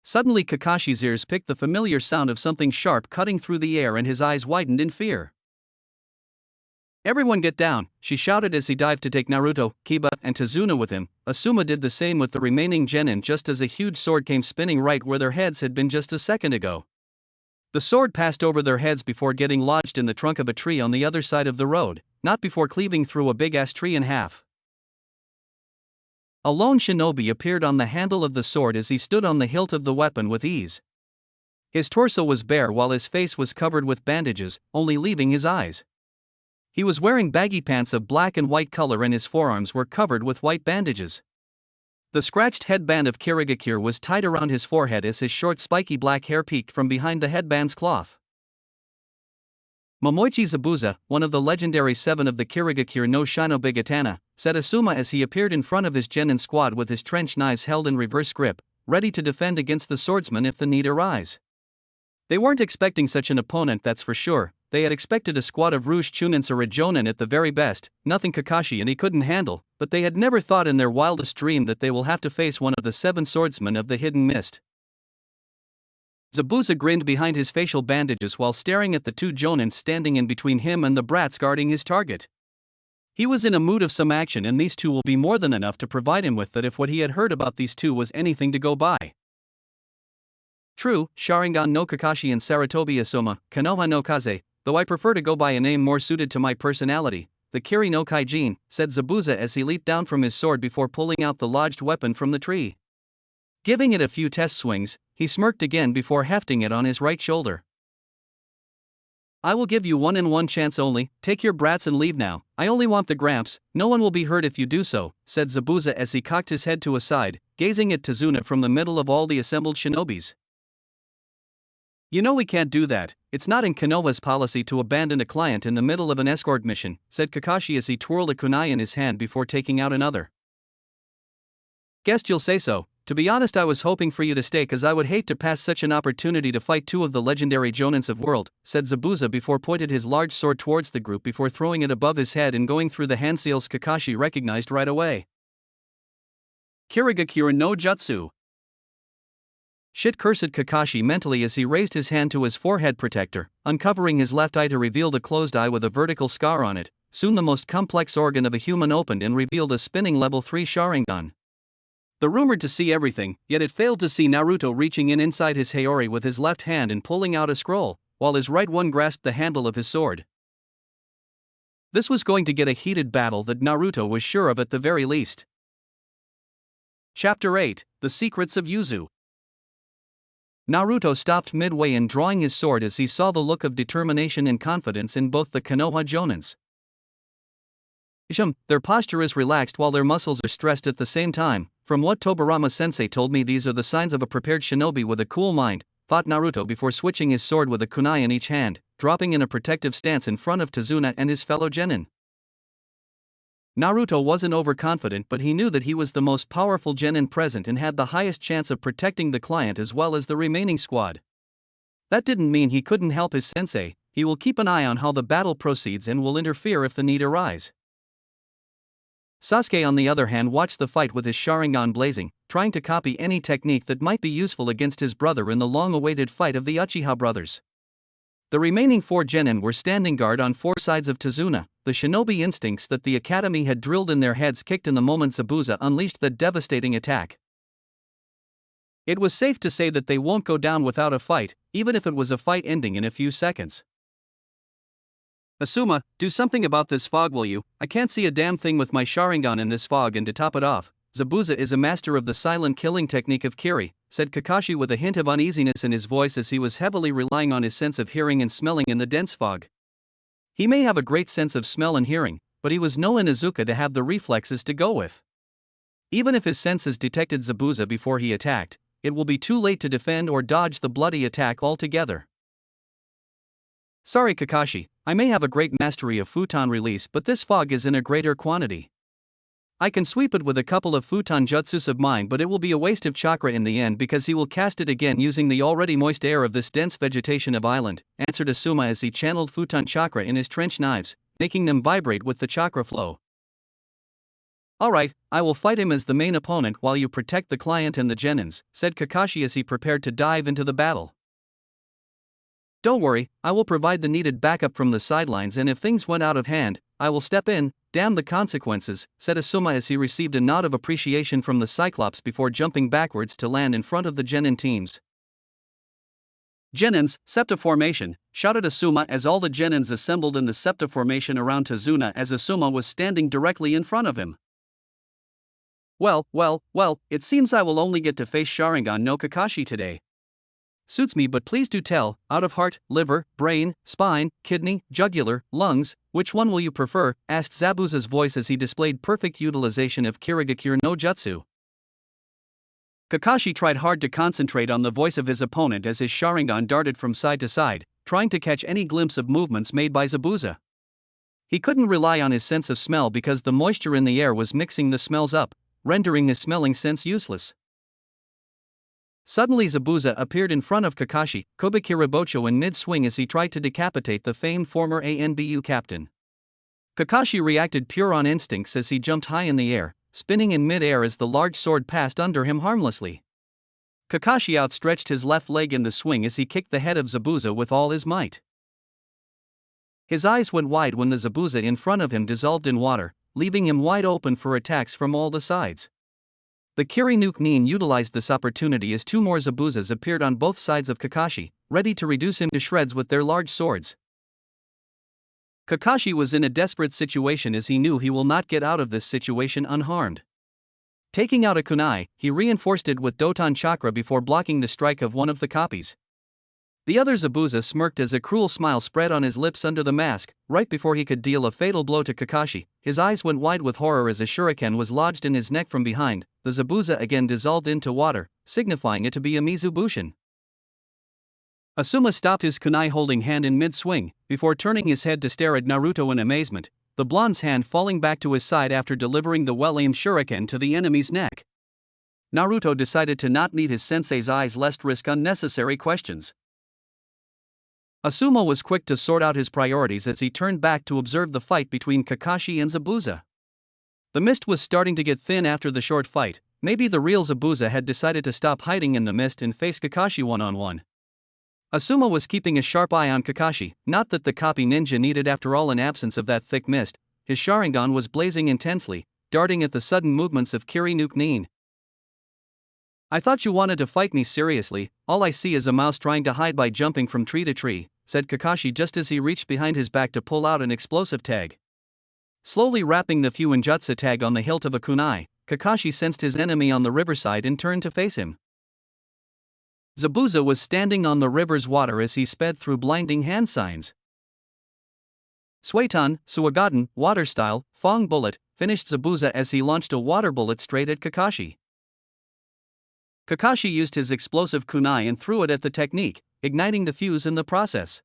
Suddenly Kakashi's ears picked the familiar sound of something sharp cutting through the air and his eyes widened in fear. "Everyone get down," she shouted as he dived to take Naruto, Kiba, and Tazuna with him. Asuma did the same with the remaining genin just as a huge sword came spinning right where their heads had been just a second ago. The sword passed over their heads before getting lodged in the trunk of a tree on the other side of the road, not before cleaving through a big-ass tree in half. A lone shinobi appeared on the handle of the sword as he stood on the hilt of the weapon with ease. His torso was bare while his face was covered with bandages, only leaving his eyes. He was wearing baggy pants of black and white color and his forearms were covered with white bandages. The scratched headband of Kirigakure was tied around his forehead as his short spiky black hair peeked from behind the headband's cloth. "Momoichi Zabuza, one of the legendary 7 of the Kirigakure no Shinobigatana," said Asuma as he appeared in front of his genin squad with his trench knives held in reverse grip, ready to defend against the swordsman if the need arise. They weren't expecting such an opponent, that's for sure. They had expected a squad of Rouge Chunins or a Jonin at the very best, nothing Kakashi and he couldn't handle, but they had never thought in their wildest dream that they will have to face one of the 7 swordsmen of the Hidden Mist. Zabuza grinned behind his facial bandages while staring at the 2 Jonins standing in between him and the brats guarding his target. He was in a mood of some action and these 2 will be more than enough to provide him with that if what he had heard about these 2 was anything to go by. True, Sharingan no Kakashi and Saratobi Asuma, Konoha no Kaze, though I prefer to go by a name more suited to my personality, the Kiri no Kaijin, said Zabuza as he leaped down from his sword before pulling out the lodged weapon from the tree. Giving it a few test swings, he smirked again before hefting it on his right shoulder. "I will give you 1-on-1 chance only, take your brats and leave now, I only want the gramps, no one will be hurt if you do so," said Zabuza as he cocked his head to a side, gazing at Tazuna from the middle of all the assembled shinobis. "You know we can't do that, it's not in Konoha's policy to abandon a client in the middle of an escort mission," said Kakashi as he twirled a kunai in his hand before taking out another. "Guessed you'll say so. To be honest, I was hoping for you to stay cause I would hate to pass such an opportunity to fight 2 of the legendary Jonins of world," said Zabuza before pointed his large sword towards the group before throwing it above his head and going through the hand seals Kakashi recognized right away. "Kirigakure no Jutsu." Shit, cursed Kakashi mentally as he raised his hand to his forehead protector, uncovering his left eye to reveal the closed eye with a vertical scar on it. Soon the most complex organ of a human opened and revealed a spinning level 3 Sharingan. The rumored to see everything, yet it failed to see Naruto reaching in inside his Haori with his left hand and pulling out a scroll, while his right one grasped the handle of his sword. This was going to get a heated battle that Naruto was sure of at the very least. Chapter 8, The Secrets of Yuzu. Naruto stopped midway in drawing his sword as he saw the look of determination and confidence in both the Konoha Jonins. Their posture is relaxed while their muscles are stressed at the same time. From what Tobirama sensei told me, these are the signs of a prepared shinobi with a cool mind, thought Naruto before switching his sword with a kunai in each hand, dropping in a protective stance in front of Tazuna and his fellow genin. Naruto wasn't overconfident, but he knew that he was the most powerful genin present and had the highest chance of protecting the client as well as the remaining squad. That didn't mean he couldn't help his sensei. He will keep an eye on how the battle proceeds and will interfere if the need arise. Sasuke on the other hand watched the fight with his Sharingan blazing, trying to copy any technique that might be useful against his brother in the long-awaited fight of the Uchiha brothers. The remaining 4 genin were standing guard on 4 sides of Tazuna. The shinobi instincts that the academy had drilled in their heads kicked in the moment Zabuza unleashed that devastating attack. It was safe to say that they won't go down without a fight, even if it was a fight ending in a few seconds. Asuma, do something about this fog, will you? I can't see a damn thing with my Sharingan in this fog, and to top it off, Zabuza is a master of the silent killing technique of Kiri, said Kakashi with a hint of uneasiness in his voice as he was heavily relying on his sense of hearing and smelling in the dense fog. He may have a great sense of smell and hearing, but he was no Inuzuka to have the reflexes to go with. Even if his senses detected Zabuza before he attacked, it will be too late to defend or dodge the bloody attack altogether. Sorry Kakashi, I may have a great mastery of futon release, but this fog is in a greater quantity. I can sweep it with a couple of futon jutsus of mine, but it will be a waste of chakra in the end because he will cast it again using the already moist air of this dense vegetation of island, answered Asuma as he channeled futon chakra in his trench knives, making them vibrate with the chakra flow. Alright, I will fight him as the main opponent while you protect the client and the genins, said Kakashi as he prepared to dive into the battle. Don't worry, I will provide the needed backup from the sidelines, and if things went out of hand, I will step in. Damn the consequences, said Asuma as he received a nod of appreciation from the Cyclops before jumping backwards to land in front of the genin teams. Genins, Septa Formation, shouted Asuma as all the genins assembled in the Septa Formation around Tazuna as Asuma was standing directly in front of him. Well, it seems I will only get to face Sharingan no Kakashi today. Suits me, but please do tell, out of heart, liver, brain, spine, kidney, jugular, lungs, which one will you prefer, asked Zabuza's voice as he displayed perfect utilization of Kirigakure no Jutsu. Kakashi tried hard to concentrate on the voice of his opponent as his Sharingan darted from side to side, trying to catch any glimpse of movements made by Zabuza. He couldn't rely on his sense of smell because the moisture in the air was mixing the smells up, rendering his smelling sense useless. Suddenly Zabuza appeared in front of Kakashi, Kobikiribocho in mid-swing as he tried to decapitate the famed former ANBU captain. Kakashi reacted pure on instincts as he jumped high in the air, spinning in mid-air as the large sword passed under him harmlessly. Kakashi outstretched his left leg in the swing as he kicked the head of Zabuza with all his might. His eyes went wide when the Zabuza in front of him dissolved in water, leaving him wide open for attacks from all the sides. The Kiri Nuke Nin utilized this opportunity as two more Zabuzas appeared on both sides of Kakashi, ready to reduce him to shreds with their large swords. Kakashi was in a desperate situation as he knew he will not get out of this situation unharmed. Taking out a kunai, he reinforced it with Doton Chakra before blocking the strike of one of the copies. The other Zabuza smirked as a cruel smile spread on his lips under the mask. Right before he could deal a fatal blow to Kakashi, his eyes went wide with horror as a shuriken was lodged in his neck from behind. The Zabuza again dissolved into water, signifying it to be a Mizubushin. Asuma stopped his kunai-holding hand in mid-swing, before turning his head to stare at Naruto in amazement, the blonde's hand falling back to his side after delivering the well-aimed shuriken to the enemy's neck. Naruto decided to not need his sensei's eyes lest risk unnecessary questions. Asuma was quick to sort out his priorities as he turned back to observe the fight between Kakashi and Zabuza. The mist was starting to get thin after the short fight. Maybe the real Zabuza had decided to stop hiding in the mist and face Kakashi one-on-one. Asuma was keeping a sharp eye on Kakashi, not that the copy ninja needed after all in absence of that thick mist. His Sharingan was blazing intensely, darting at the sudden movements of Kiri Nuke Nin. I thought you wanted to fight me seriously, all I see is a mouse trying to hide by jumping from tree to tree, said Kakashi just as he reached behind his back to pull out an explosive tag. Slowly wrapping the Fuinjutsu tag on the hilt of a kunai, Kakashi sensed his enemy on the riverside and turned to face him. Zabuza was standing on the river's water as he sped through blinding hand signs. Suiton, Suigaden, water style, Fong bullet, finished Zabuza as he launched a water bullet straight at Kakashi. Kakashi used his explosive kunai and threw it at the technique, igniting the fuse in the process.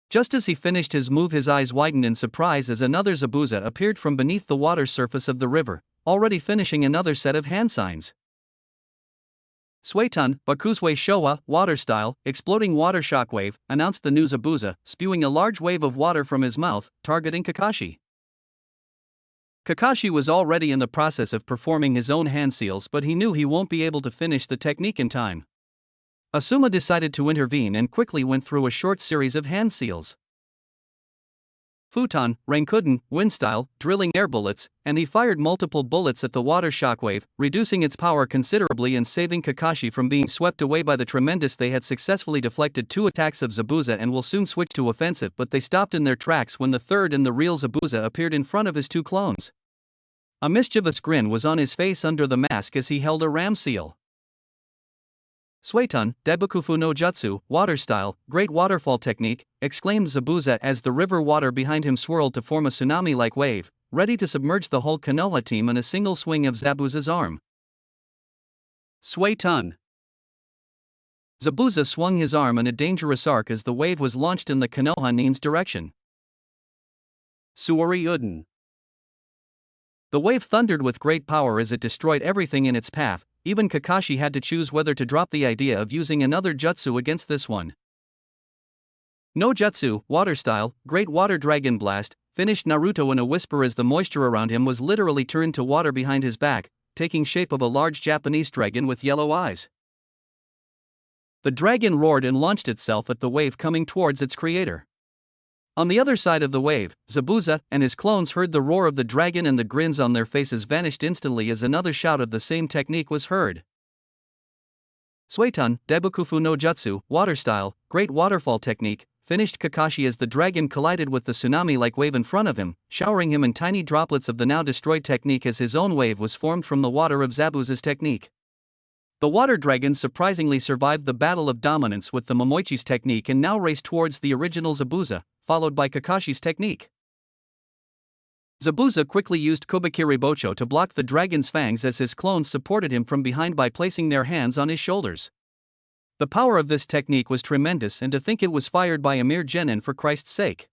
Just as he finished his move, his eyes widened in surprise as another Zabuza appeared from beneath the water surface of the river, already finishing another set of hand signs. Suiton, Bakuzue Showa, water style, exploding water shockwave, announced the new Zabuza, spewing a large wave of water from his mouth, targeting Kakashi. Kakashi was already in the process of performing his own hand seals, but he knew he won't be able to finish the technique in time. Asuma decided to intervene and quickly went through a short series of hand seals. futon, rankuden, wind style, drilling air bullets, and he fired multiple bullets at the water shockwave, reducing its power considerably and saving Kakashi from being swept away by the tremendous. They had successfully deflected 2 attacks of Zabuza and will soon switch to offensive, but they stopped in their tracks when the third and the real Zabuza appeared in front of his 2 clones. A mischievous grin was on his face under the mask as he held a ram seal. Suetun, Debukufu no Jutsu, water style, great waterfall technique, exclaimed Zabuza as the river water behind him swirled to form a tsunami-like wave, ready to submerge the whole Konoha team in a single swing of Zabuza's arm. Suetun. Zabuza swung his arm in a dangerous arc as the wave was launched in the Konoha Nin's direction. Suori Uden. The wave thundered with great power as it destroyed everything in its path. Even Kakashi had to choose whether to drop the idea of using another jutsu against this one. No Jutsu, water style, great water dragon blast, finished Naruto in a whisper as the moisture around him was literally turned to water behind his back, taking shape of a large Japanese dragon with yellow eyes. The dragon roared and launched itself at the wave coming towards its creator. On the other side of the wave, Zabuza and his clones heard the roar of the dragon and the grins on their faces vanished instantly as another shout of the same technique was heard. Suetun, Debukufu no Jutsu, water style, great waterfall technique, finished Kakashi as the dragon collided with the tsunami-like wave in front of him, showering him in tiny droplets of the now destroyed technique as his own wave was formed from the water of Zabuza's technique. The water dragon surprisingly survived the battle of dominance with the Momoichi's technique and now raced towards the original Zabuza, followed by Kakashi's technique. Zabuza quickly used Kubikiribocho to block the dragon's fangs as his clones supported him from behind by placing their hands on his shoulders. The power of this technique was tremendous, and to think it was fired by a mere genin for Christ's sake.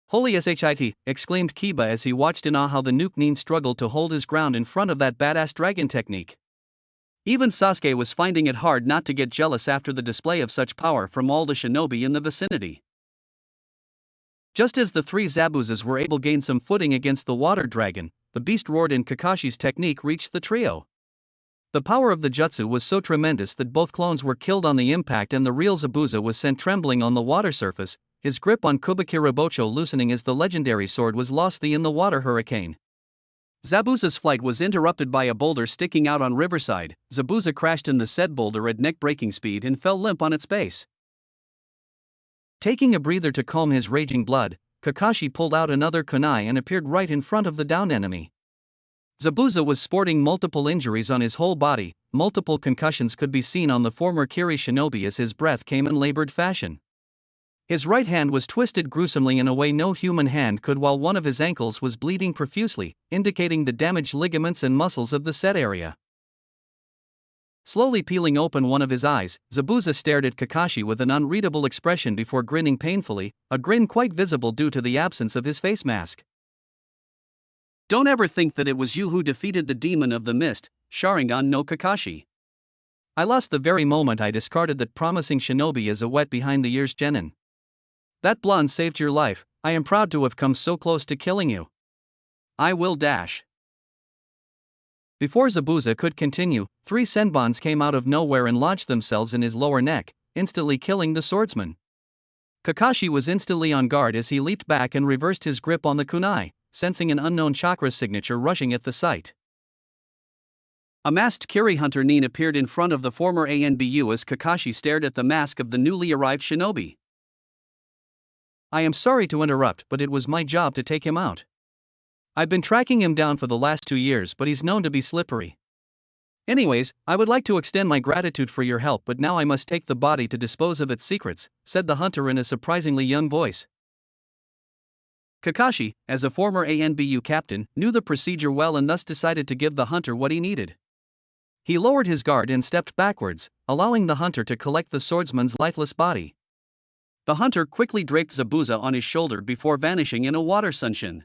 Holy shit, exclaimed Kiba as he watched in awe how the nuke Nin struggled to hold his ground in front of that badass dragon technique. Even Sasuke was finding it hard not to get jealous after the display of such power from all the shinobi in the vicinity. Just as the 3 Zabuzas were able to gain some footing against the water dragon, the beast roared and Kakashi's technique reached the trio. The power of the jutsu was so tremendous that both clones were killed on the impact and the real Zabuza was sent trembling on the water surface, his grip on Kubikiribocho loosening as the legendary sword was lost in the water hurricane. Zabuza's flight was interrupted by a boulder sticking out on riverside. Zabuza crashed in the said boulder at neck-breaking speed and fell limp on its base. Taking a breather to calm his raging blood, Kakashi pulled out another kunai and appeared right in front of the downed enemy. Zabuza was sporting multiple injuries on his whole body. Multiple concussions could be seen on the former Kiri shinobi as his breath came in labored fashion. His right hand was twisted gruesomely in a way no human hand could, while one of his ankles was bleeding profusely, indicating the damaged ligaments and muscles of the said area. Slowly peeling open one of his eyes, Zabuza stared at Kakashi with an unreadable expression before grinning painfully, a grin quite visible due to the absence of his face mask. Don't ever think that it was you who defeated the demon of the mist, Sharingan no Kakashi. I lost the very moment I discarded that promising shinobi as a wet behind the ears genin. That blonde saved your life. I am proud to have come so close to killing you. I will dash. Before Zabuza could continue, 3 senbons came out of nowhere and lodged themselves in his lower neck, instantly killing the swordsman. Kakashi was instantly on guard as he leaped back and reversed his grip on the kunai, sensing an unknown chakra signature rushing at the sight. A masked Kiri hunter Nin appeared in front of the former ANBU as Kakashi stared at the mask of the newly arrived shinobi. I am sorry to interrupt, but it was my job to take him out. I've been tracking him down for the last 2 years, but he's known to be slippery. Anyways, I would like to extend my gratitude for your help, but now I must take the body to dispose of its secrets, said the hunter in a surprisingly young voice. Kakashi, as a former ANBU captain, knew the procedure well and thus decided to give the hunter what he needed. He lowered his guard and stepped backwards, allowing the hunter to collect the swordsman's lifeless body. The hunter quickly draped Zabuza on his shoulder before vanishing in a water sunshine.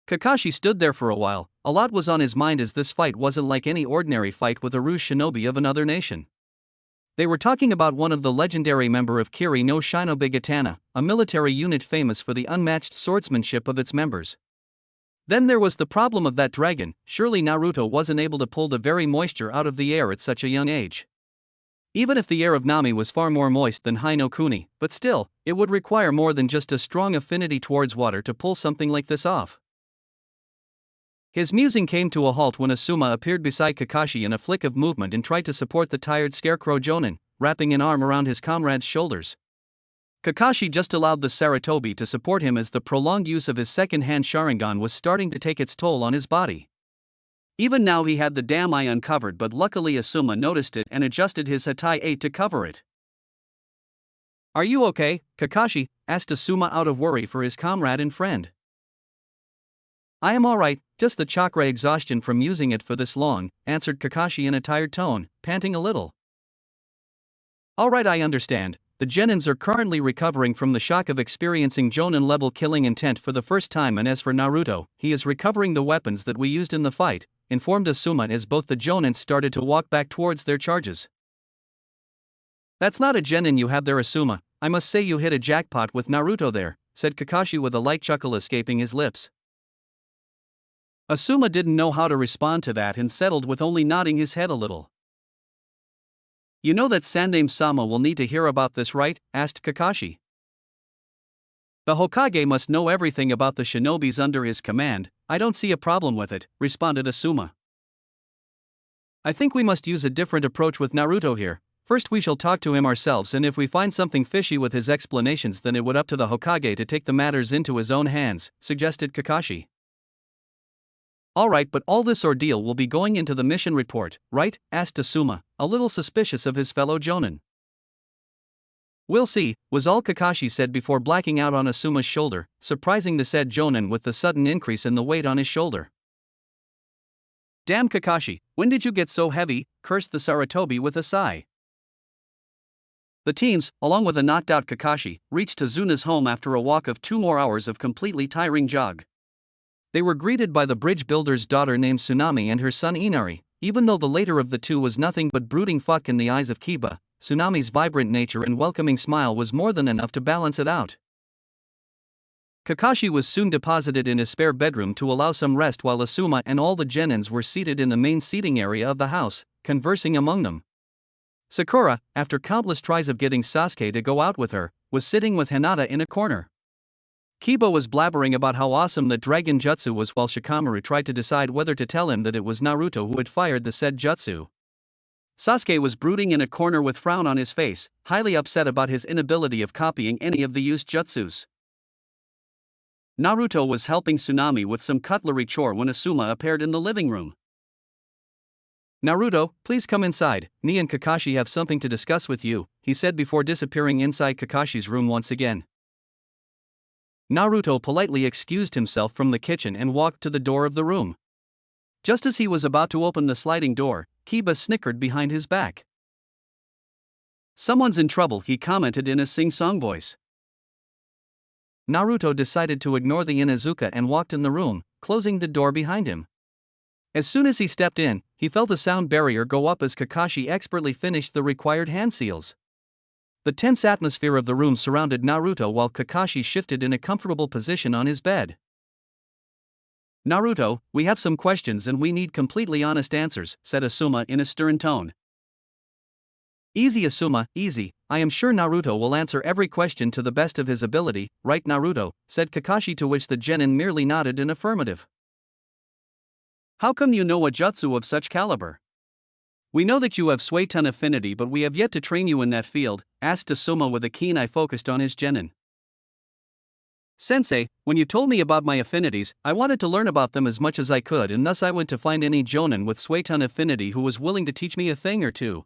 Kakashi stood there for a while. A lot was on his mind as this fight wasn't like any ordinary fight with a Rouge shinobi of another nation. They were talking about one of the legendary member of Kiri no Shinobi Gatana, a military unit famous for the unmatched swordsmanship of its members. Then there was the problem of that dragon. Surely Naruto wasn't able to pull the very moisture out of the air at such a young age. Even if the air of Nami was far more moist than Hai no Kuni, but still, it would require more than just a strong affinity towards water to pull something like this off. His musing came to a halt when Asuma appeared beside Kakashi in a flick of movement and tried to support the tired scarecrow Jonin, wrapping an arm around his comrade's shoulders. Kakashi just allowed the Sarutobi to support him as the prolonged use of his second-hand Sharingan was starting to take its toll on his body. Even now he had the damn eye uncovered, but luckily Asuma noticed it and adjusted his Hatai 8 to cover it. "Are you okay, Kakashi?" asked Asuma out of worry for his comrade and friend. "I am alright, just the chakra exhaustion from using it for this long," answered Kakashi in a tired tone, panting a little. "Alright, I understand. The Genins are currently recovering from the shock of experiencing Jonin-level killing intent for the first time, and as for Naruto, he is recovering the weapons that we used in the fight," informed Asuma as both the Jonins started to walk back towards their charges. "That's not a Genin you have there, Asuma. I must say you hit a jackpot with Naruto there," said Kakashi with a light chuckle escaping his lips. Asuma didn't know how to respond to that and settled with only nodding his head a little. "You know that Sandaime-sama will need to hear about this, right?" asked Kakashi. "The Hokage must know everything about the shinobis under his command. I don't see a problem with it," responded Asuma. "I think we must use a different approach with Naruto here. First we shall talk to him ourselves, and if we find something fishy with his explanations, then it would up to the Hokage to take the matters into his own hands," suggested Kakashi. "Alright, but all this ordeal will be going into the mission report, right?" asked Asuma, a little suspicious of his fellow Jonin. "We'll see," was all Kakashi said before blacking out on Asuma's shoulder, surprising the said Jonin with the sudden increase in the weight on his shoulder. "Damn Kakashi, when did you get so heavy?" cursed the Sarutobi with a sigh. The teens, along with a knocked-out Kakashi, reached Tazuna's home after a walk of 2 more hours of completely tiring jog. They were greeted by the bridge builder's daughter named Tsunami and her son Inari. Even though the later of the two was nothing but brooding fuck in the eyes of Kiba, Tsunami's vibrant nature and welcoming smile was more than enough to balance it out. Kakashi was soon deposited in his spare bedroom to allow some rest while Asuma and all the Genins were seated in the main seating area of the house, conversing among them. Sakura, after countless tries of getting Sasuke to go out with her, was sitting with Hinata in a corner. Kiba was blabbering about how awesome the dragon jutsu was while Shikamaru tried to decide whether to tell him that it was Naruto who had fired the said jutsu. Sasuke was brooding in a corner with frown on his face, highly upset about his inability of copying any of the used jutsus. Naruto was helping Tsunami with some cutlery chore when Asuma appeared in the living room. "Naruto, please come inside. Me and Kakashi have something to discuss with you," he said before disappearing inside Kakashi's room once again. Naruto politely excused himself from the kitchen and walked to the door of the room. Just as he was about to open the sliding door, Kiba snickered behind his back. "Someone's in trouble," he commented in a sing-song voice. Naruto decided to ignore the Inuzuka and walked in the room, closing the door behind him. As soon as he stepped in, he felt a sound barrier go up as Kakashi expertly finished the required hand seals. The tense atmosphere of the room surrounded Naruto while Kakashi shifted in a comfortable position on his bed. "Naruto, we have some questions and we need completely honest answers," said Asuma in a stern tone. "Easy Asuma, easy. I am sure Naruto will answer every question to the best of his ability, right Naruto?" said Kakashi, to which the genin merely nodded in affirmative. "How come you know a jutsu of such caliber?" "We know that you have Suiton affinity, but we have yet to train you in that field," asked Asuma with a keen eye focused on his genin. "Sensei, when you told me about my affinities, I wanted to learn about them as much as I could, and thus I went to find any jonin with Suiton affinity who was willing to teach me a thing or two.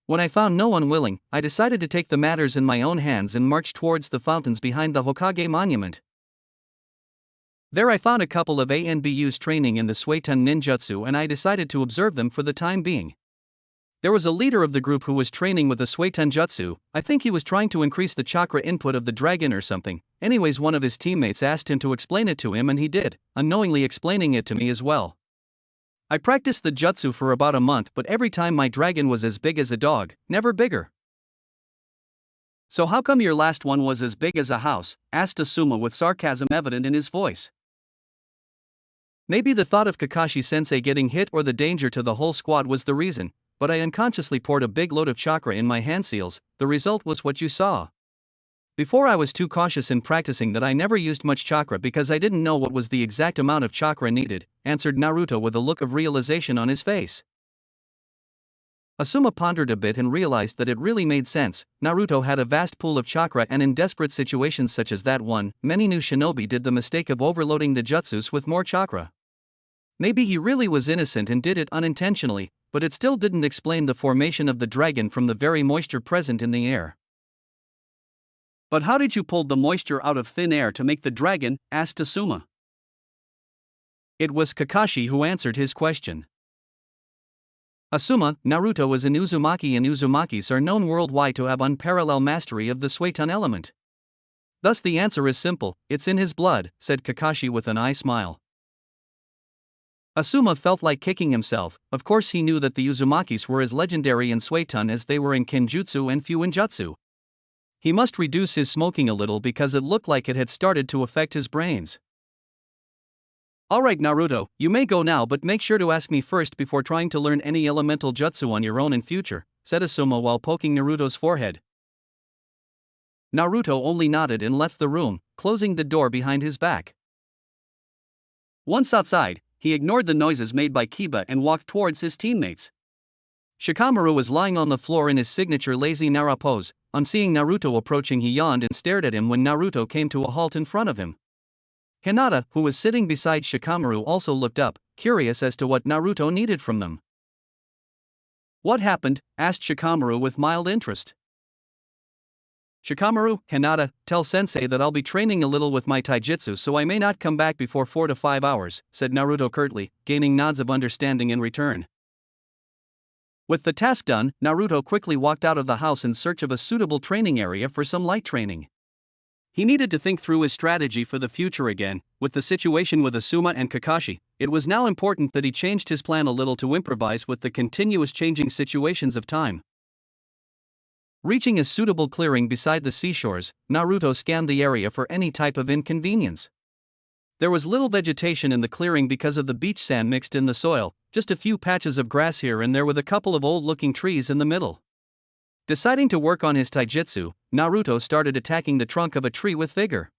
When I found no one willing, I decided to take the matters in my own hands and march towards the fountains behind the Hokage monument. There I found a couple of ANBUs training in the Suiton ninjutsu and I decided to observe them for the time being. There was a leader of the group who was training with the Suiton jutsu. I think he was trying to increase the chakra input of the dragon or something. Anyways, one of his teammates asked him to explain it to him and he did, unknowingly explaining it to me as well. I practiced the jutsu for about a month, but every time my dragon was as big as a dog, never bigger." "So how come your last one was as big as a house?" asked Asuma with sarcasm evident in his voice. Maybe the thought of Kakashi-sensei getting hit or the danger to the whole squad was the reason, but I unconsciously poured a big load of chakra in my hand seals. The result was what you saw. Before I was too cautious in practicing that I never used much chakra because I didn't know what was the exact amount of chakra needed, answered Naruto with a look of realization on his face. Asuma pondered a bit and realized that it really made sense. Naruto had a vast pool of chakra, and in desperate situations such as that one, many new shinobi did the mistake of overloading the jutsus with more chakra. Maybe he really was innocent and did it unintentionally, but it still didn't explain the formation of the dragon from the very moisture present in the air. But how did you pull the moisture out of thin air to make the dragon? Asked Asuma. It was Kakashi who answered his question. Asuma, Naruto is an Uzumaki, and Uzumakis are known worldwide to have unparalleled mastery of the Suiton element. Thus the answer is simple, it's in his blood, said Kakashi with an eye smile. Asuma felt like kicking himself. Of course he knew that the Uzumakis were as legendary in Suiton as they were in Kenjutsu and Fuinjutsu. He must reduce his smoking a little because it looked like it had started to affect his brains. Alright Naruto, you may go now, but make sure to ask me first before trying to learn any elemental jutsu on your own in future, said Asuma while poking Naruto's forehead. Naruto only nodded and left the room, closing the door behind his back. Once outside, he ignored the noises made by Kiba and walked towards his teammates. Shikamaru was lying on the floor in his signature lazy Nara pose. On seeing Naruto approaching, he yawned and stared at him when Naruto came to a halt in front of him. Hinata, who was sitting beside Shikamaru, also looked up, curious as to what Naruto needed from them. What happened? Asked Shikamaru with mild interest. Shikamaru, Hinata, tell sensei that I'll be training a little with my taijutsu, so I may not come back before 4 to 5 hours, said Naruto curtly, gaining nods of understanding in return. With the task done, Naruto quickly walked out of the house in search of a suitable training area for some light training. He needed to think through his strategy for the future again. With the situation with Asuma and Kakashi, it was now important that he changed his plan a little to improvise with the continuous changing situations of time. Reaching a suitable clearing beside the seashores, Naruto scanned the area for any type of inconvenience. There was little vegetation in the clearing because of the beach sand mixed in the soil, just a few patches of grass here and there with a couple of old-looking trees in the middle. Deciding to work on his taijutsu, Naruto started attacking the trunk of a tree with vigor.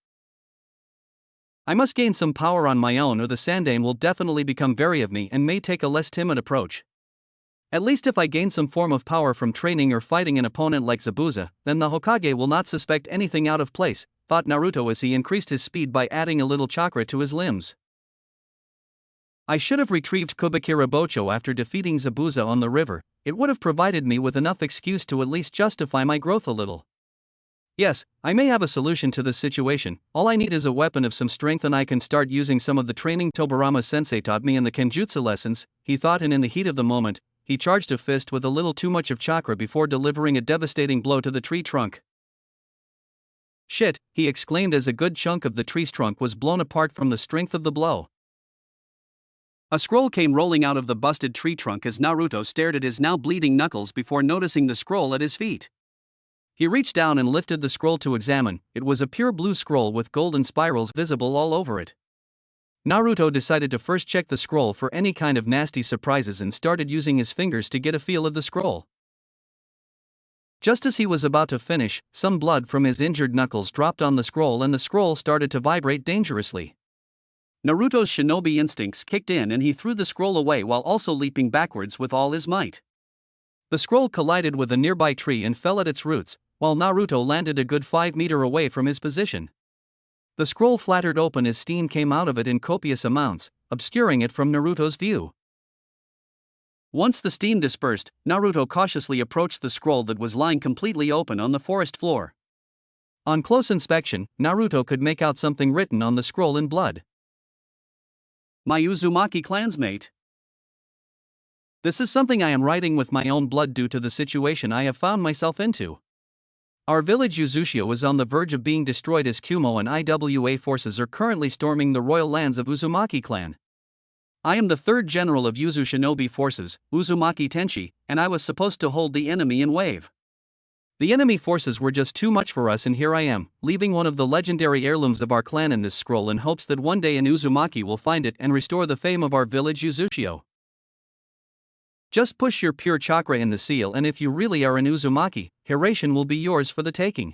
I must gain some power on my own, or the Sandaime will definitely become wary of me and may take a less timid approach. At least if I gain some form of power from training or fighting an opponent like Zabuza, then the Hokage will not suspect anything out of place, thought Naruto as he increased his speed by adding a little chakra to his limbs. I should have retrieved Kubikira Bocho after defeating Zabuza on the river. It would have provided me with enough excuse to at least justify my growth a little. Yes, I may have a solution to this situation. All I need is a weapon of some strength and I can start using some of the training Tobirama sensei taught me in the Kenjutsu lessons, he thought, and in the heat of the moment, he charged a fist with a little too much of chakra before delivering a devastating blow to the tree trunk. Shit, he exclaimed as a good chunk of the tree's trunk was blown apart from the strength of the blow. A scroll came rolling out of the busted tree trunk as Naruto stared at his now bleeding knuckles before noticing the scroll at his feet. He reached down and lifted the scroll to examine. It was a pure blue scroll with golden spirals visible all over it. Naruto decided to first check the scroll for any kind of nasty surprises and started using his fingers to get a feel of the scroll. Just as he was about to finish, some blood from his injured knuckles dropped on the scroll and the scroll started to vibrate dangerously. Naruto's shinobi instincts kicked in and he threw the scroll away while also leaping backwards with all his might. The scroll collided with a nearby tree and fell at its roots, while Naruto landed a good 5 meters away from his position. The scroll flattered open as steam came out of it in copious amounts, obscuring it from Naruto's view. Once the steam dispersed, Naruto cautiously approached the scroll that was lying completely open on the forest floor. On close inspection, Naruto could make out something written on the scroll in blood. My Uzumaki clansmate. This is something I am writing with my own blood due to the situation I have found myself into. Our village Uzushio is on the verge of being destroyed as Kumo and IWA forces are currently storming the royal lands of Uzumaki clan. I am the third general of Yuzu shinobi forces, Uzumaki Tenshi, and I was supposed to hold the enemy in wave. The enemy forces were just too much for us and here I am, leaving one of the legendary heirlooms of our clan in this scroll in hopes that one day an Uzumaki will find it and restore the fame of our village Uzushio. Just push your pure chakra in the seal, and if you really are an Uzumaki, Hiraishin will be yours for the taking.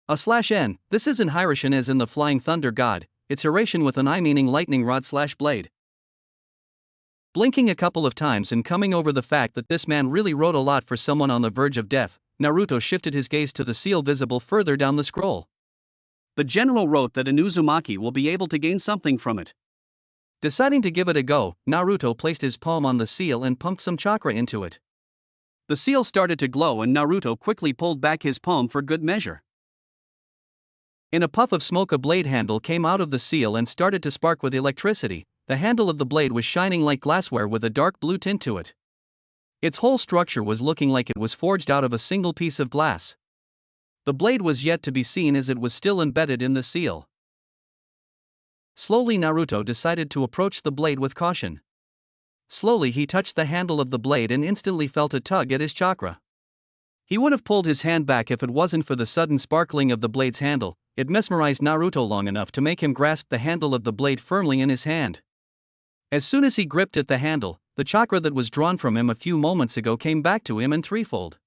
/N, this isn't Hiraishin as in the flying thunder god, it's Hiraishin with an I meaning lightning rod/blade. Blinking a couple of times and coming over the fact that this man really wrote a lot for someone on the verge of death, Naruto shifted his gaze to the seal visible further down the scroll. The general wrote that an Uzumaki will be able to gain something from it. Deciding to give it a go, Naruto placed his palm on the seal and pumped some chakra into it. The seal started to glow and Naruto quickly pulled back his palm for good measure. In a puff of smoke, a blade handle came out of the seal and started to spark with electricity. The handle of the blade was shining like glassware with a dark blue tint to it. Its whole structure was looking like it was forged out of a single piece of glass. The blade was yet to be seen as it was still embedded in the seal. Slowly Naruto decided to approach the blade with caution. Slowly he touched the handle of the blade and instantly felt a tug at his chakra. He would have pulled his hand back if it wasn't for the sudden sparkling of the blade's handle. It mesmerized Naruto long enough to make him grasp the handle of the blade firmly in his hand. As soon as he gripped at the handle, the chakra that was drawn from him a few moments ago came back to him in threefold.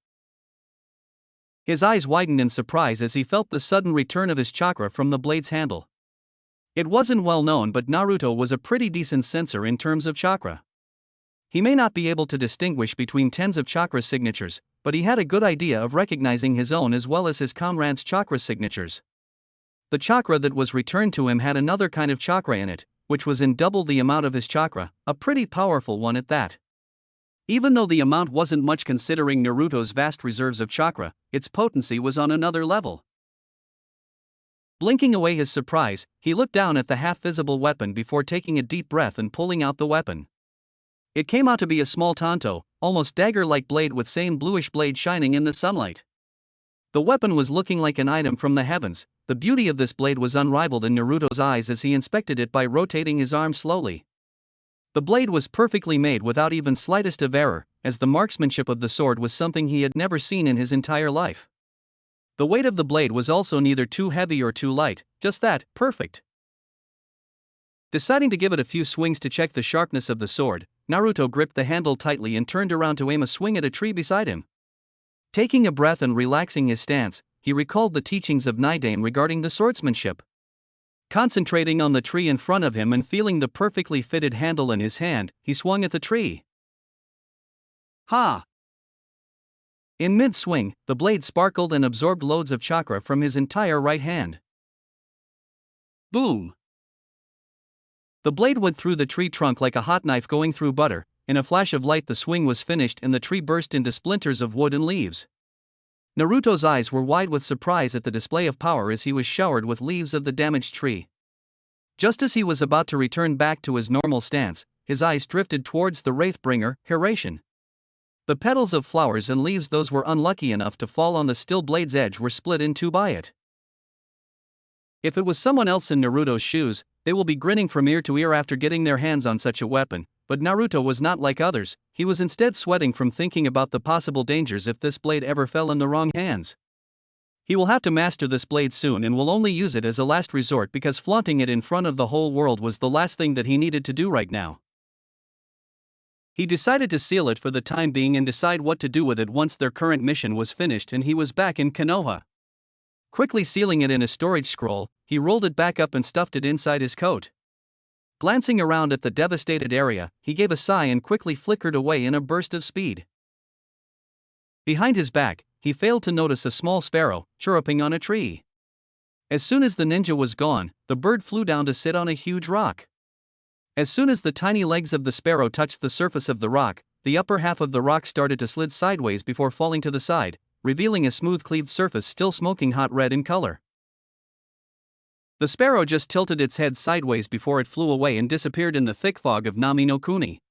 His eyes widened in surprise as he felt the sudden return of his chakra from the blade's handle. It wasn't well known, but Naruto was a pretty decent sensor in terms of chakra. He may not be able to distinguish between tens of chakra signatures, but he had a good idea of recognizing his own as well as his comrades' chakra signatures. The chakra that was returned to him had another kind of chakra in it, which was in double the amount of his chakra, a pretty powerful one at that. Even though the amount wasn't much considering Naruto's vast reserves of chakra, its potency was on another level. Blinking away his surprise, he looked down at the half-visible weapon before taking a deep breath and pulling out the weapon. It came out to be a small tanto, almost dagger-like blade with same bluish blade shining in the sunlight. The weapon was looking like an item from the heavens. The beauty of this blade was unrivaled in Naruto's eyes as he inspected it by rotating his arm slowly. The blade was perfectly made without even slightest of error, as the marksmanship of the sword was something he had never seen in his entire life. The weight of the blade was also neither too heavy or too light, just that, perfect. Deciding to give it a few swings to check the sharpness of the sword, Naruto gripped the handle tightly and turned around to aim a swing at a tree beside him. Taking a breath and relaxing his stance, he recalled the teachings of Naidane regarding the swordsmanship. Concentrating on the tree in front of him and feeling the perfectly fitted handle in his hand, he swung at the tree. Ha! In mid-swing, the blade sparkled and absorbed loads of chakra from his entire right hand. Boom! The blade went through the tree trunk like a hot knife going through butter. In a flash of light the swing was finished and the tree burst into splinters of wood and leaves. Naruto's eyes were wide with surprise at the display of power as he was showered with leaves of the damaged tree. Just as he was about to return back to his normal stance, his eyes drifted towards the Wraithbringer, Hiraishin. The petals of flowers and leaves, those were unlucky enough to fall on the still blade's edge, were split in two by it. If it was someone else in Naruto's shoes, they will be grinning from ear to ear after getting their hands on such a weapon, but Naruto was not like others. He was instead sweating from thinking about the possible dangers if this blade ever fell in the wrong hands. He will have to master this blade soon and will only use it as a last resort because flaunting it in front of the whole world was the last thing that he needed to do right now. He decided to seal it for the time being and decide what to do with it once their current mission was finished and he was back in Konoha. Quickly sealing it in a storage scroll, he rolled it back up and stuffed it inside his coat. Glancing around at the devastated area, he gave a sigh and quickly flickered away in a burst of speed. Behind his back, he failed to notice a small sparrow, chirruping on a tree. As soon as the ninja was gone, the bird flew down to sit on a huge rock. As soon as the tiny legs of the sparrow touched the surface of the rock, the upper half of the rock started to slide sideways before falling to the side, revealing a smooth cleaved surface still smoking hot red in color. The sparrow just tilted its head sideways before it flew away and disappeared in the thick fog of Nami no Kuni.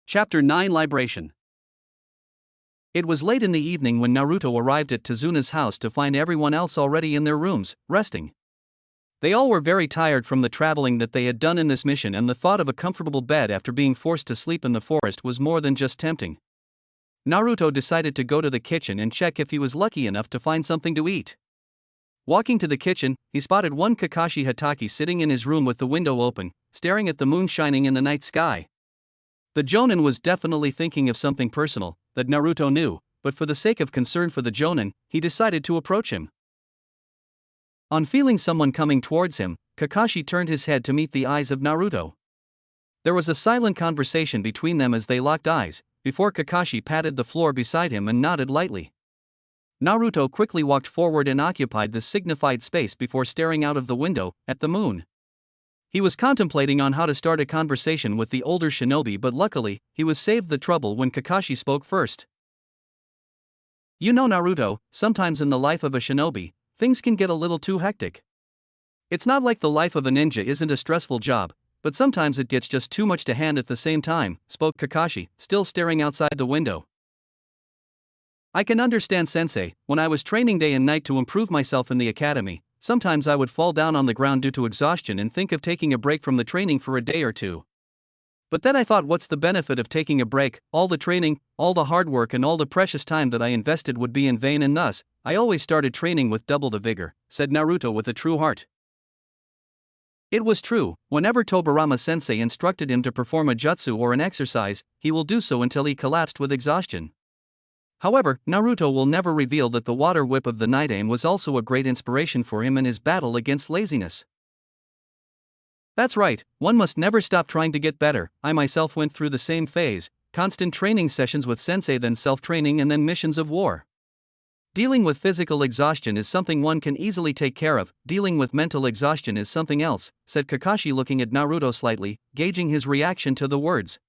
Chapter 9 Libration. It was late in the evening when Naruto arrived at Tazuna's house to find everyone else already in their rooms, resting. They all were very tired from the traveling that they had done in this mission, and the thought of a comfortable bed after being forced to sleep in the forest was more than just tempting. Naruto decided to go to the kitchen and check if he was lucky enough to find something to eat. Walking to the kitchen, he spotted one Kakashi Hatake sitting in his room with the window open, staring at the moon shining in the night sky. The Jonin was definitely thinking of something personal that Naruto knew, but for the sake of concern for the Jonin, he decided to approach him. On feeling someone coming towards him, Kakashi turned his head to meet the eyes of Naruto. There was a silent conversation between them as they locked eyes, before Kakashi patted the floor beside him and nodded lightly. Naruto quickly walked forward and occupied the signified space before staring out of the window at the moon. He was contemplating on how to start a conversation with the older shinobi, but luckily, he was saved the trouble when Kakashi spoke first. You know, Naruto, sometimes in the life of a shinobi, things can get a little too hectic. It's not like the life of a ninja isn't a stressful job, but sometimes it gets just too much to hand at the same time, spoke Kakashi, still staring outside the window. I can understand, sensei. When I was training day and night to improve myself in the academy, sometimes I would fall down on the ground due to exhaustion and think of taking a break from the training for a day or two. But then I thought, what's the benefit of taking a break? All the training, all the hard work and all the precious time that I invested would be in vain, and thus, I always started training with double the vigor, said Naruto with a true heart. It was true, whenever Tobirama sensei instructed him to perform a jutsu or an exercise, he will do so until he collapsed with exhaustion. However, Naruto will never reveal that the water whip of the night aim was also a great inspiration for him in his battle against laziness. That's right, one must never stop trying to get better. I myself went through the same phase, constant training sessions with sensei, then self-training, and then missions of war. Dealing with physical exhaustion is something one can easily take care of, dealing with mental exhaustion is something else, said Kakashi, looking at Naruto slightly, gauging his reaction to the words.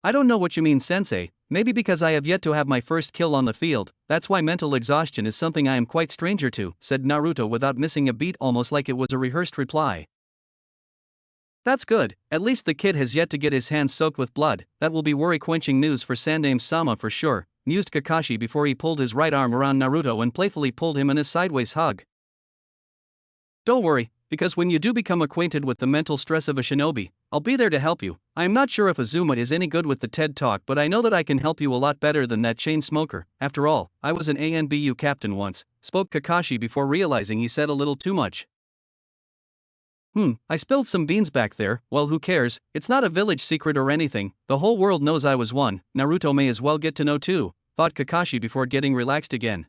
I don't know what you mean, sensei, maybe because I have yet to have my first kill on the field, that's why mental exhaustion is something I am quite stranger to, said Naruto without missing a beat, almost like it was a rehearsed reply. That's good, at least the kid has yet to get his hands soaked with blood. That will be worry-quenching news for Sandaime-sama for sure, mused Kakashi before he pulled his right arm around Naruto and playfully pulled him in a sideways hug. Don't worry, because when you do become acquainted with the mental stress of a shinobi, I'll be there to help you. I am not sure if Azuma is any good with the TED Talk, but I know that I can help you a lot better than that chain smoker. After all, I was an ANBU captain once, spoke Kakashi before realizing he said a little too much. I spilled some beans back there. Well, who cares? It's not a village secret or anything. The whole world knows I was one. Naruto may as well get to know too, thought Kakashi before getting relaxed again.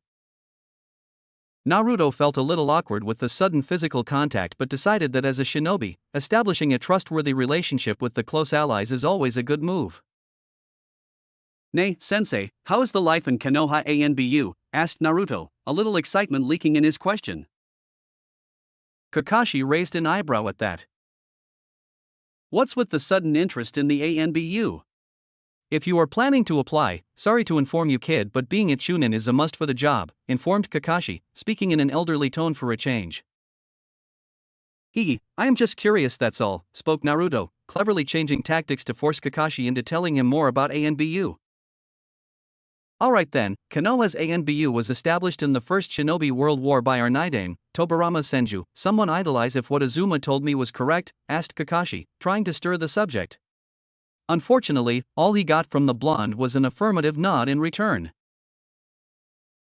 Naruto felt a little awkward with the sudden physical contact, but decided that as a shinobi, establishing a trustworthy relationship with the close allies is always a good move. Nay, sensei, how is the life in Konoha ANBU? Asked Naruto, a little excitement leaking in his question. Kakashi raised an eyebrow at that. What's with the sudden interest in the ANBU? If you are planning to apply, sorry to inform you, kid, but being a chunin is a must for the job, informed Kakashi, speaking in an elderly tone for a change. I am just curious, that's all, spoke Naruto, cleverly changing tactics to force Kakashi into telling him more about ANBU. Alright then, Konoha's ANBU was established in the First Shinobi World War by our Naidame, Tobirama Senju. Someone idolize if what Azuma told me was correct? Asked Kakashi, trying to stir the subject. Unfortunately, all he got from the blonde was an affirmative nod in return.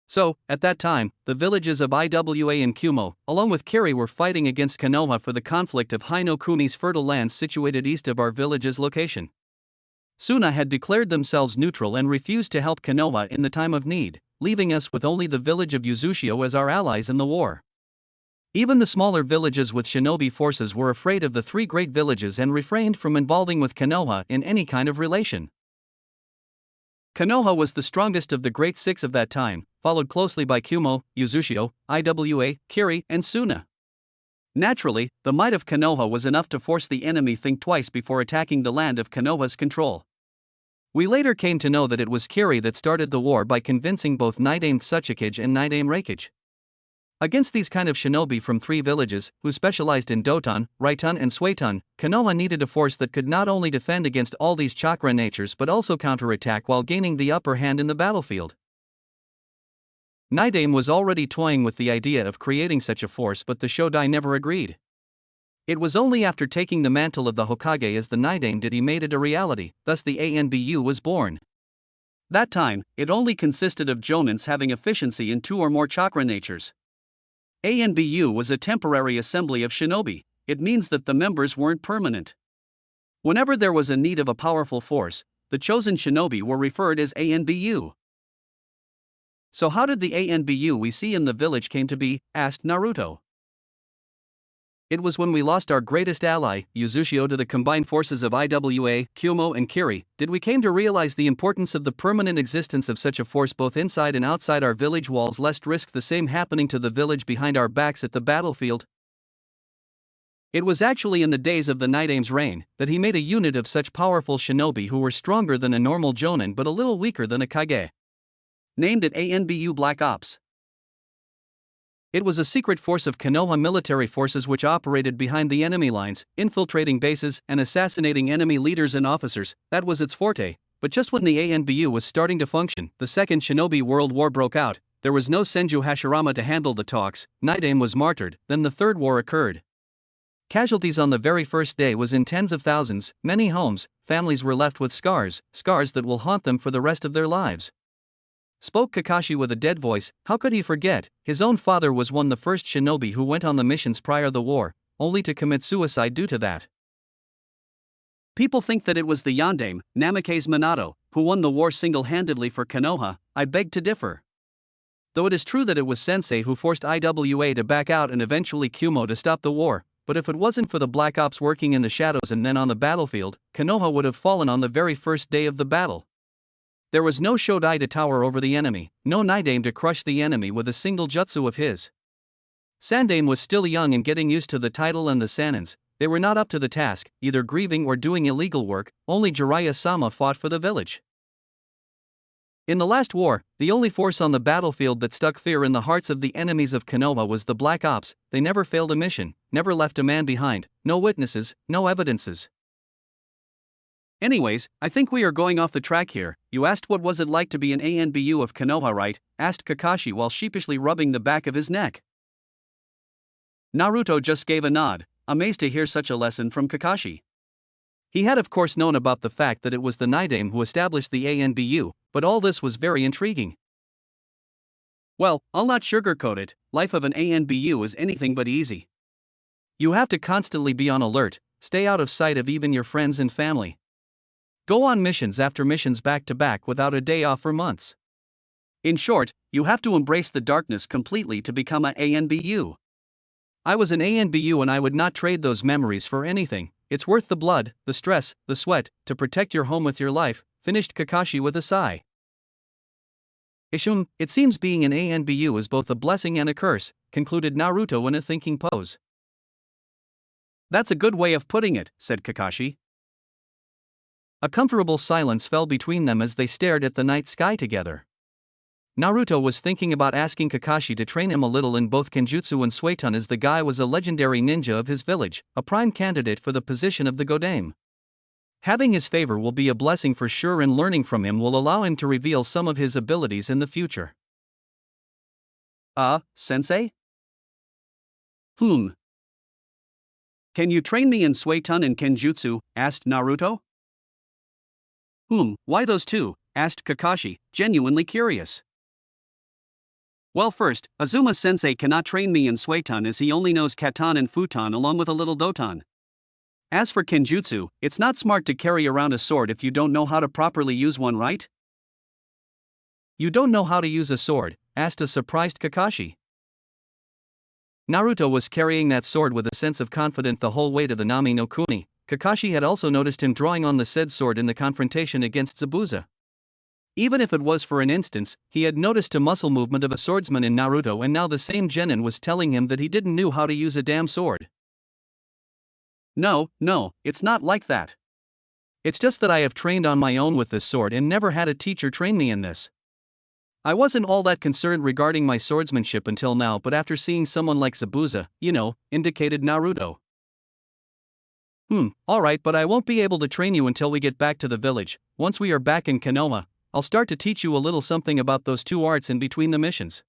So, at that time, the villages of Iwa and Kumo, along with Kiri, were fighting against Konoha for the conflict of Hino Kuni's fertile lands situated east of our village's location. Suna had declared themselves neutral and refused to help Konoha in the time of need, leaving us with only the village of Uzushio as our allies in the war. Even the smaller villages with shinobi forces were afraid of the three great villages and refrained from involving with Konoha in any kind of relation. Konoha was the strongest of the great six of that time, followed closely by Kumo, Uzushio, Iwa, Kiri, and Suna. Naturally, the might of Konoha was enough to force the enemy think twice before attacking the land of Konoha's control. We later came to know that it was Kiri that started the war by convincing both Naidame Tsuchikage and Naidame Reikage. Against these kind of shinobi from three villages, who specialized in Doton, Raiton and Suiton, Konoha needed a force that could not only defend against all these chakra natures but also counterattack while gaining the upper hand in the battlefield. Naidame was already toying with the idea of creating such a force, but the Shodai never agreed. It was only after taking the mantle of the Hokage as the Naidame did he made it a reality, thus the ANBU was born. That time, it only consisted of jonins having efficiency in two or more chakra natures. ANBU was a temporary assembly of shinobi. It means that the members weren't permanent. Whenever there was a need of a powerful force, the chosen shinobi were referred as ANBU. So how did the ANBU we see in the village came to be, asked Naruto. It was when we lost our greatest ally, Uzushio, to the combined forces of IWA, Kyumo and Kiri, did we came to realize the importance of the permanent existence of such a force both inside and outside our village walls, lest risk the same happening to the village behind our backs at the battlefield. It was actually in the days of the Nidame's reign that he made a unit of such powerful shinobi who were stronger than a normal jonin but a little weaker than a kage. Named it ANBU Black Ops. It was a secret force of Konoha military forces which operated behind the enemy lines, infiltrating bases and assassinating enemy leaders and officers. That was its forte. But just when the ANBU was starting to function, the Second Shinobi World War broke out. There was no Senju Hashirama to handle the talks, Nidame was martyred, then the Third War occurred. Casualties on the very first day was in tens of thousands, many homes, families were left with scars that will haunt them for the rest of their lives. Spoke Kakashi with a dead voice. How could he forget? His own father was the first shinobi who went on the missions prior the war, only to commit suicide due to that. People think that it was the Yandame, Namake's Minato, who won the war single-handedly for Konoha. I beg to differ. Though it is true that it was Sensei who forced IWA to back out and eventually Kyumo to stop the war, but if it wasn't for the Black Ops working in the shadows and then on the battlefield, Konoha would have fallen on the very first day of the battle. There was no Shodai to tower over the enemy, no Nidame to crush the enemy with a single jutsu of his. Sandame was still young and getting used to the title and the Sanins. They were not up to the task, either grieving or doing illegal work. Only Jiraiya-sama fought for the village. In the last war, the only force on the battlefield that stuck fear in the hearts of the enemies of Konoha was the Black Ops. They never failed a mission, never left a man behind, no witnesses, no evidences. Anyways, I think we are going off the track here. You asked what was it like to be an ANBU of Konoha, right? Asked Kakashi while sheepishly rubbing the back of his neck. Naruto just gave a nod, amazed to hear such a lesson from Kakashi. He had of course known about the fact that it was the Nidame who established the ANBU, but all this was very intriguing. Well, I'll not sugarcoat it, life of an ANBU is anything but easy. You have to constantly be on alert, stay out of sight of even your friends and family. Go on missions after missions back to back without a day off for months. In short, you have to embrace the darkness completely to become an ANBU. I was an ANBU and I would not trade those memories for anything. It's worth the blood, the stress, the sweat, to protect your home with your life, finished Kakashi with a sigh. Ishum, it seems being an ANBU is both a blessing and a curse, concluded Naruto in a thinking pose. That's a good way of putting it, said Kakashi. A comfortable silence fell between them as they stared at the night sky together. Naruto was thinking about asking Kakashi to train him a little in both Kenjutsu and Suiton, as the guy was a legendary ninja of his village, a prime candidate for the position of the Godame. Having his favor will be a blessing for sure, and learning from him will allow him to reveal some of his abilities in the future. Sensei? Can you train me in Suiton and Kenjutsu? Asked Naruto. Why those two? Asked Kakashi, genuinely curious. Well, first, Azuma-sensei cannot train me in Suiton as he only knows Katan and Futon along with a little Doton. As for Kenjutsu, it's not smart to carry around a sword if you don't know how to properly use one, right? You don't know how to use a sword? Asked a surprised Kakashi. Naruto was carrying that sword with a sense of confidence the whole way to the Nami no Kuni. Kakashi had also noticed him drawing on the said sword in the confrontation against Zabuza. Even if it was for an instance, he had noticed a muscle movement of a swordsman in Naruto, and now the same genin was telling him that he didn't know how to use a damn sword. No, it's not like that. It's just that I have trained on my own with this sword and never had a teacher train me in this. I wasn't all that concerned regarding my swordsmanship until now, but after seeing someone like Zabuza, indicated Naruto. Alright, but I won't be able to train you until we get back to the village. Once we are back in Konoha, I'll start to teach you a little something about those two arts in between the missions.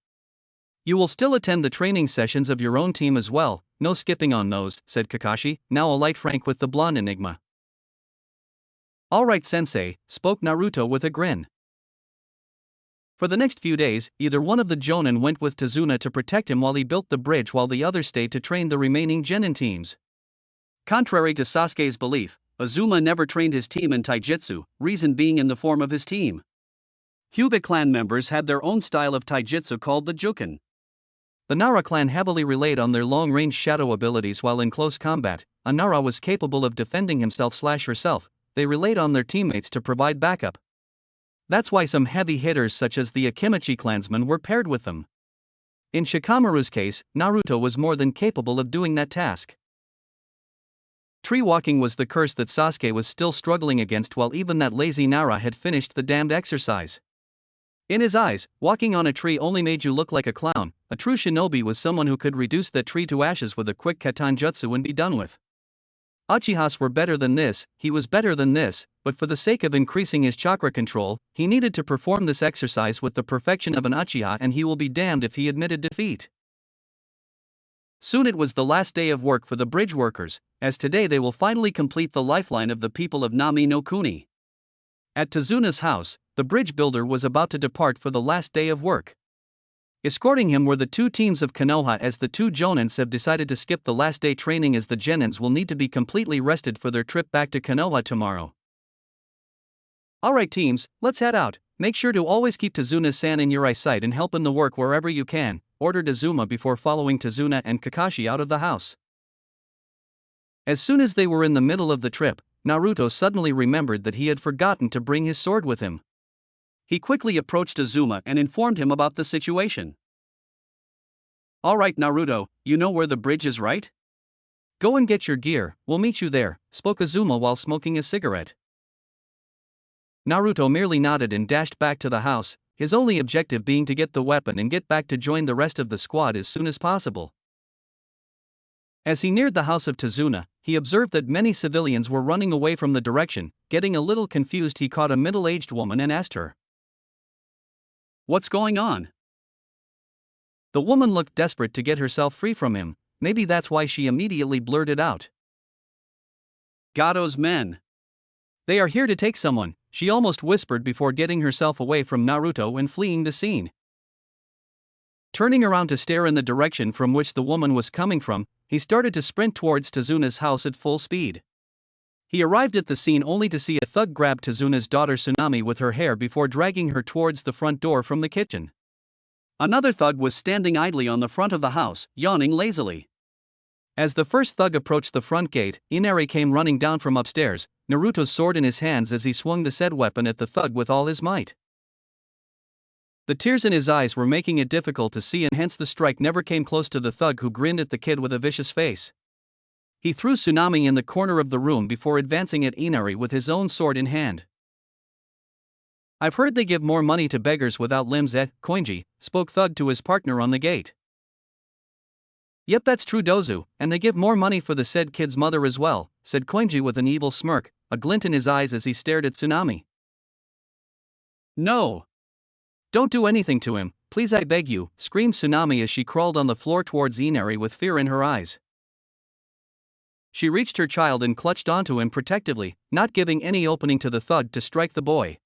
You will still attend the training sessions of your own team as well, no skipping on those, said Kakashi, now a light frank with the blonde enigma. Alright sensei, spoke Naruto with a grin. For the next few days, either one of the Jonin went with Tazuna to protect him while he built the bridge, while the other stayed to train the remaining genin teams. Contrary to Sasuke's belief, Azuma never trained his team in taijutsu, reason being in the form of his team. Hyuga clan members had their own style of taijutsu called the Juken. The Nara clan heavily relied on their long-range shadow abilities while in close combat. A Nara was capable of defending himself/herself, they relied on their teammates to provide backup. That's why some heavy hitters such as the Akimichi clansmen were paired with them. In Shikamaru's case, Naruto was more than capable of doing that task. Tree walking was the curse that Sasuke was still struggling against while even that lazy Nara had finished the damned exercise. In his eyes, walking on a tree only made you look like a clown. A true shinobi was someone who could reduce that tree to ashes with a quick katanjutsu and be done with. Uchihas were better than this, he was better than this, but for the sake of increasing his chakra control, he needed to perform this exercise with the perfection of an Uchiha, and he will be damned if he admitted defeat. Soon it was the last day of work for the bridge workers, as today they will finally complete the lifeline of the people of Nami no Kuni. At Tazuna's house, the bridge builder was about to depart for the last day of work. Escorting him were the two teams of Konoha, as the two Jonins have decided to skip the last day training as the Genins will need to be completely rested for their trip back to Konoha tomorrow. Alright teams, let's head out. Make sure to always keep Tazuna-san in your eyesight and help in the work wherever you can, ordered Azuma before following Tazuna and Kakashi out of the house. As soon as they were in the middle of the trip, Naruto suddenly remembered that he had forgotten to bring his sword with him. He quickly approached Azuma and informed him about the situation. Alright Naruto, you know where the bridge is, right? Go and get your gear, we'll meet you there, spoke Azuma while smoking a cigarette. Naruto merely nodded and dashed back to the house, his only objective being to get the weapon and get back to join the rest of the squad as soon as possible. As he neared the house of Tazuna, he observed that many civilians were running away from the direction. Getting a little confused, he caught a middle-aged woman and asked her, "What's going on?" The woman looked desperate to get herself free from him, maybe that's why she immediately blurted out, "Gado's men. They are here to take someone," she almost whispered before getting herself away from Naruto and fleeing the scene. Turning around to stare in the direction from which the woman was coming from, he started to sprint towards Tazuna's house at full speed. He arrived at the scene only to see a thug grab Tazuna's daughter Tsunami with her hair before dragging her towards the front door from the kitchen. Another thug was standing idly on the front of the house, yawning lazily. As the first thug approached the front gate, Inari came running down from upstairs, Naruto's sword in his hands as he swung the said weapon at the thug with all his might. The tears in his eyes were making it difficult to see, and hence the strike never came close to the thug, who grinned at the kid with a vicious face. He threw Tsunami in the corner of the room before advancing at Inari with his own sword in hand. "I've heard they give more money to beggars without limbs at Koinji," spoke thug to his partner on the gate. "Yep, that's true Dozu, and they give more money for the said kid's mother as well," said Koinji with an evil smirk, a glint in his eyes as he stared at Tsunami. "No! Don't do anything to him, please, I beg you," screamed Tsunami as she crawled on the floor towards Inari with fear in her eyes. She reached her child and clutched onto him protectively, not giving any opening to the thug to strike the boy.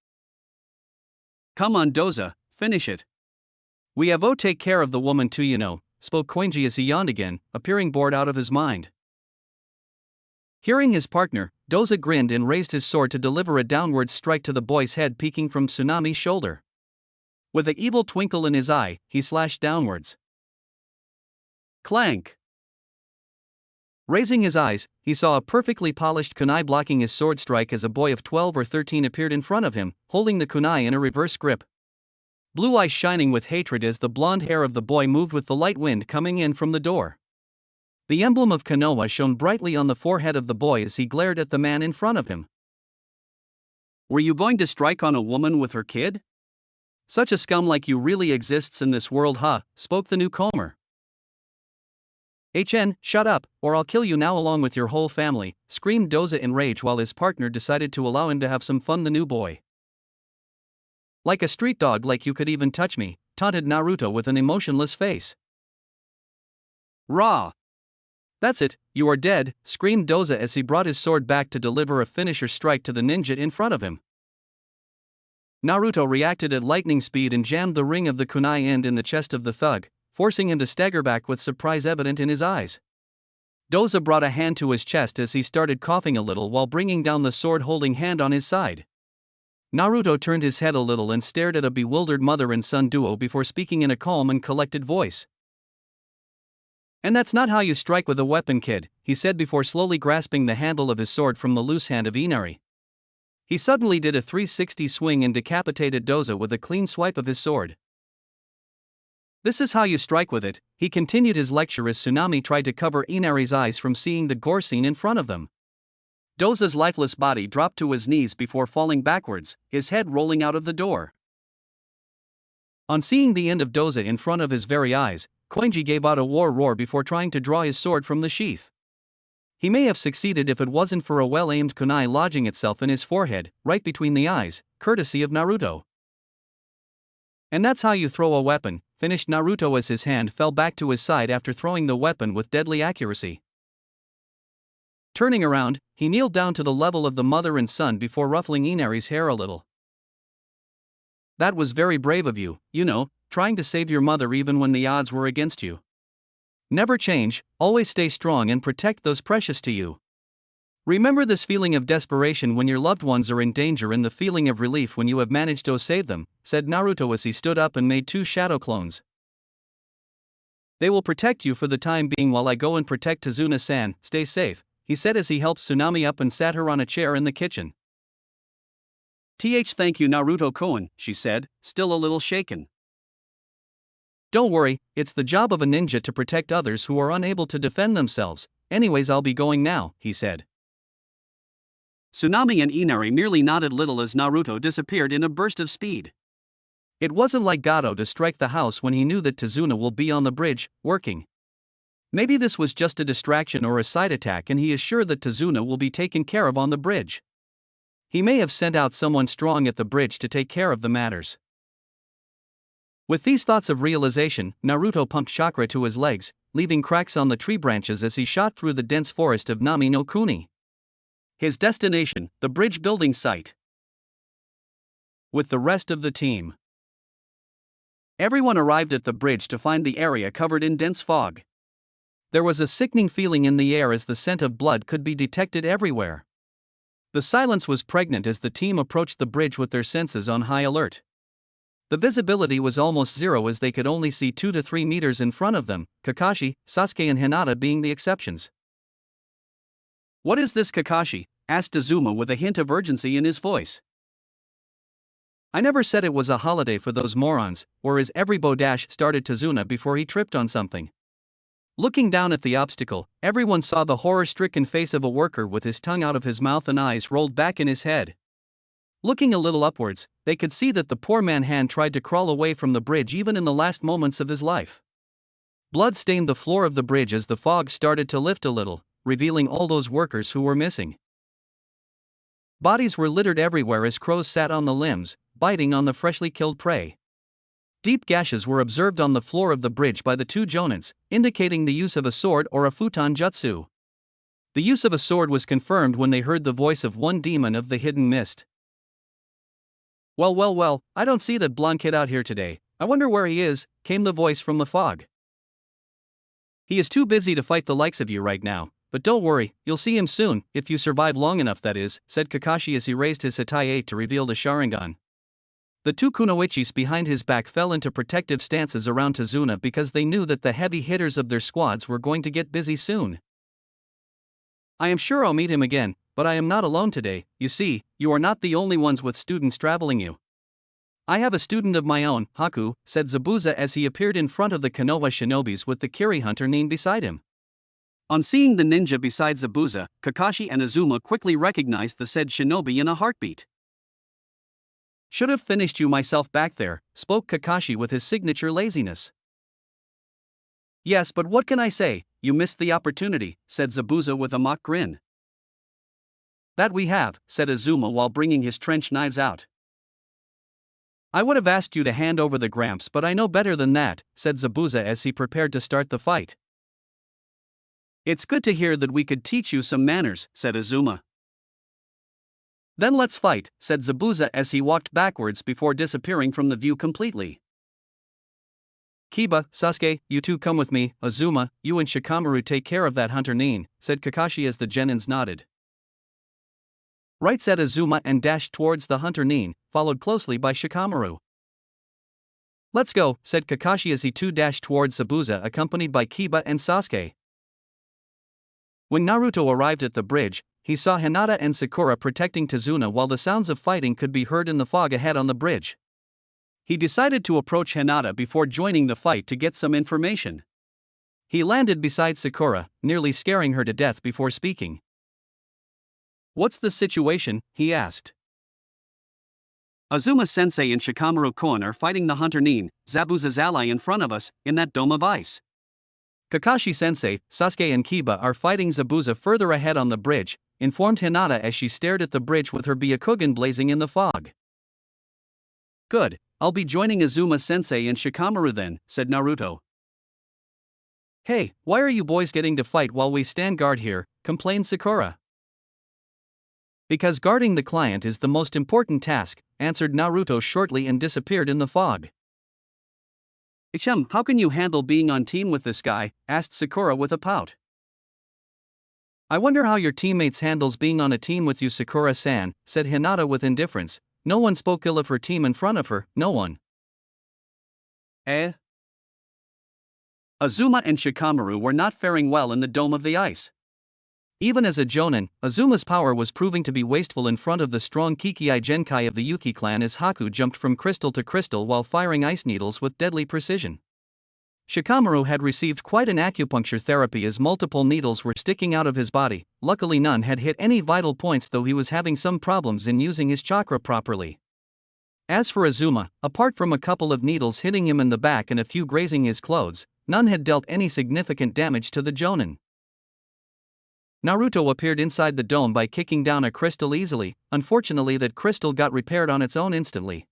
"Come on Doza, finish it. We have take care of the woman too, you know," spoke Koinji as he yawned again, appearing bored out of his mind. Hearing his partner, Doza grinned and raised his sword to deliver a downward strike to the boy's head peeking from Tsunami's shoulder. With an evil twinkle in his eye, he slashed downwards. Clank! Raising his eyes, he saw a perfectly polished kunai blocking his sword strike as a boy of 12 or 13 appeared in front of him, holding the kunai in a reverse grip. Blue eyes shining with hatred as the blonde hair of the boy moved with the light wind coming in from the door. The emblem of Konoha shone brightly on the forehead of the boy as he glared at the man in front of him. "Were you going to strike on a woman with her kid? Such a scum like you really exists in this world, huh?" spoke the newcomer. "HN, shut up, or I'll kill you now along with your whole family," screamed Doza in rage while his partner decided to allow him to have some fun. The new boy. "Like a street dog, like you could even touch me," taunted Naruto with an emotionless face. "Rah! That's it, you are dead," screamed Doza as he brought his sword back to deliver a finisher strike to the ninja in front of him. Naruto reacted at lightning speed and jammed the ring of the kunai end in the chest of the thug, forcing him to stagger back with surprise evident in his eyes. Doza brought a hand to his chest as he started coughing a little while bringing down the sword-holding hand on his side. Naruto turned his head a little and stared at a bewildered mother and son duo before speaking in a calm and collected voice. "And that's not how you strike with a weapon, kid," he said before slowly grasping the handle of his sword from the loose hand of Inari. He suddenly did a 360 swing and decapitated Doza with a clean swipe of his sword. "This is how you strike with it," he continued his lecture as Tsunami tried to cover Inari's eyes from seeing the gore scene in front of them. Doza's lifeless body dropped to his knees before falling backwards, his head rolling out of the door. On seeing the end of Doza in front of his very eyes, Koinji gave out a war roar before trying to draw his sword from the sheath. He may have succeeded if it wasn't for a well-aimed kunai lodging itself in his forehead, right between the eyes, courtesy of Naruto. "And that's how you throw a weapon," finished Naruto as his hand fell back to his side after throwing the weapon with deadly accuracy. Turning around, he kneeled down to the level of the mother and son before ruffling Inari's hair a little. "That was very brave of you, trying to save your mother even when the odds were against you. Never change, always stay strong and protect those precious to you. Remember this feeling of desperation when your loved ones are in danger and the feeling of relief when you have managed to save them," said Naruto as he stood up and made 2 shadow clones. "They will protect you for the time being while I go and protect Tazuna-san, stay safe," he said as he helped Tsunami up and sat her on a chair in the kitchen. "Thank you Naruto-kun," she said, still a little shaken. "Don't worry, it's the job of a ninja to protect others who are unable to defend themselves. Anyways, I'll be going now," he said. Tsunami and Inari merely nodded little as Naruto disappeared in a burst of speed. It wasn't like Gato to strike the house when he knew that Tazuna will be on the bridge, working. Maybe this was just a distraction or a side attack and he is sure that Tazuna will be taken care of on the bridge. He may have sent out someone strong at the bridge to take care of the matters. With these thoughts of realization, Naruto pumped chakra to his legs, leaving cracks on the tree branches as he shot through the dense forest of Nami no Kuni. His destination, the bridge building site. With the rest of the team, everyone arrived at the bridge to find the area covered in dense fog. There was a sickening feeling in the air as the scent of blood could be detected everywhere. The silence was pregnant as the team approached the bridge with their senses on high alert. The visibility was almost zero as they could only see 2 to 3 meters in front of them, Kakashi, Sasuke and Hinata being the exceptions. "What is this, Kakashi?" asked Azuma with a hint of urgency in his voice. "I never said it was a holiday for those morons," or as every bodash started Tazuna before he tripped on something. Looking down at the obstacle, everyone saw the horror-stricken face of a worker with his tongue out of his mouth and eyes rolled back in his head. Looking a little upwards, they could see that the poor man hand tried to crawl away from the bridge even in the last moments of his life. Blood stained the floor of the bridge as the fog started to lift a little, revealing all those workers who were missing. Bodies were littered everywhere as crows sat on the limbs, biting on the freshly killed prey. Deep gashes were observed on the floor of the bridge by the 2 jonins, indicating the use of a sword or a futon jutsu. The use of a sword was confirmed when they heard the voice of one demon of the hidden mist. Well, I don't see that blonde kid out here today. I wonder where he is," came the voice from the fog. "He is too busy to fight the likes of you right now, but don't worry, you'll see him soon, if you survive long enough that is," said Kakashi as he raised his Hataye to reveal the Sharingan. The 2 kunoichis behind his back fell into protective stances around Tazuna because they knew that the heavy hitters of their squads were going to get busy soon. "I am sure I'll meet him again, but I am not alone today. You see, you are not the only ones with students traveling you. I have a student of my own, Haku," said Zabuza as he appeared in front of the Konoha shinobis with the Kiri hunter Nin beside him. On seeing the ninja beside Zabuza, Kakashi and Azuma quickly recognized the said shinobi in a heartbeat. "Should have finished you myself back there," spoke Kakashi with his signature laziness. "Yes, but what can I say, you missed the opportunity," said Zabuza with a mock grin. "That we have," said Azuma while bringing his trench knives out. "I would have asked you to hand over the gramps, but I know better than that," said Zabuza as he prepared to start the fight. "It's good to hear that we could teach you some manners," said Azuma. "Then let's fight," said Zabuza as he walked backwards before disappearing from the view completely. Kiba, Sasuke, you two come with me. Azuma, you and Shikamaru take care of that hunter Nin, said Kakashi as the genins nodded. Right, said Azuma and dashed towards the hunter Nin, followed closely by Shikamaru. Let's go, said Kakashi as he too dashed towards Zabuza accompanied by Kiba and Sasuke. When Naruto arrived at the bridge, he saw Hinata and Sakura protecting Tazuna while the sounds of fighting could be heard in the fog ahead on the bridge. He decided to approach Hinata before joining the fight to get some information. He landed beside Sakura, nearly scaring her to death before speaking. What's the situation? He asked. Azuma-sensei and Shikamaru-kun are fighting the hunter Nin, Zabuza's ally, in front of us, in that dome of ice. Kakashi-sensei, Sasuke and Kiba are fighting Zabuza further ahead on the bridge, informed Hinata as she stared at the bridge with her Byakugan blazing in the fog. Good, I'll be joining Azuma-sensei and Shikamaru then, said Naruto. Hey, why are you boys getting to fight while we stand guard here? Complained Sakura. Because guarding the client is the most important task, answered Naruto shortly and disappeared in the fog. Ichum, how can you handle being on team with this guy? Asked Sakura with a pout. I wonder how your teammates handles being on a team with you, Sakura-san, said Hinata with indifference. No one spoke ill of her team in front of her, no one. Azuma and Shikamaru were not faring well in the dome of the ice. Even as a Jonin, Azuma's power was proving to be wasteful in front of the strong Kikei Genkai of the Yuki clan as Haku jumped from crystal to crystal while firing ice needles with deadly precision. Shikamaru had received quite an acupuncture therapy as multiple needles were sticking out of his body. Luckily none had hit any vital points, though he was having some problems in using his chakra properly. As for Azuma, apart from a couple of needles hitting him in the back and a few grazing his clothes, none had dealt any significant damage to the Jonin. Naruto appeared inside the dome by kicking down a crystal easily. Unfortunately, that crystal got repaired on its own instantly.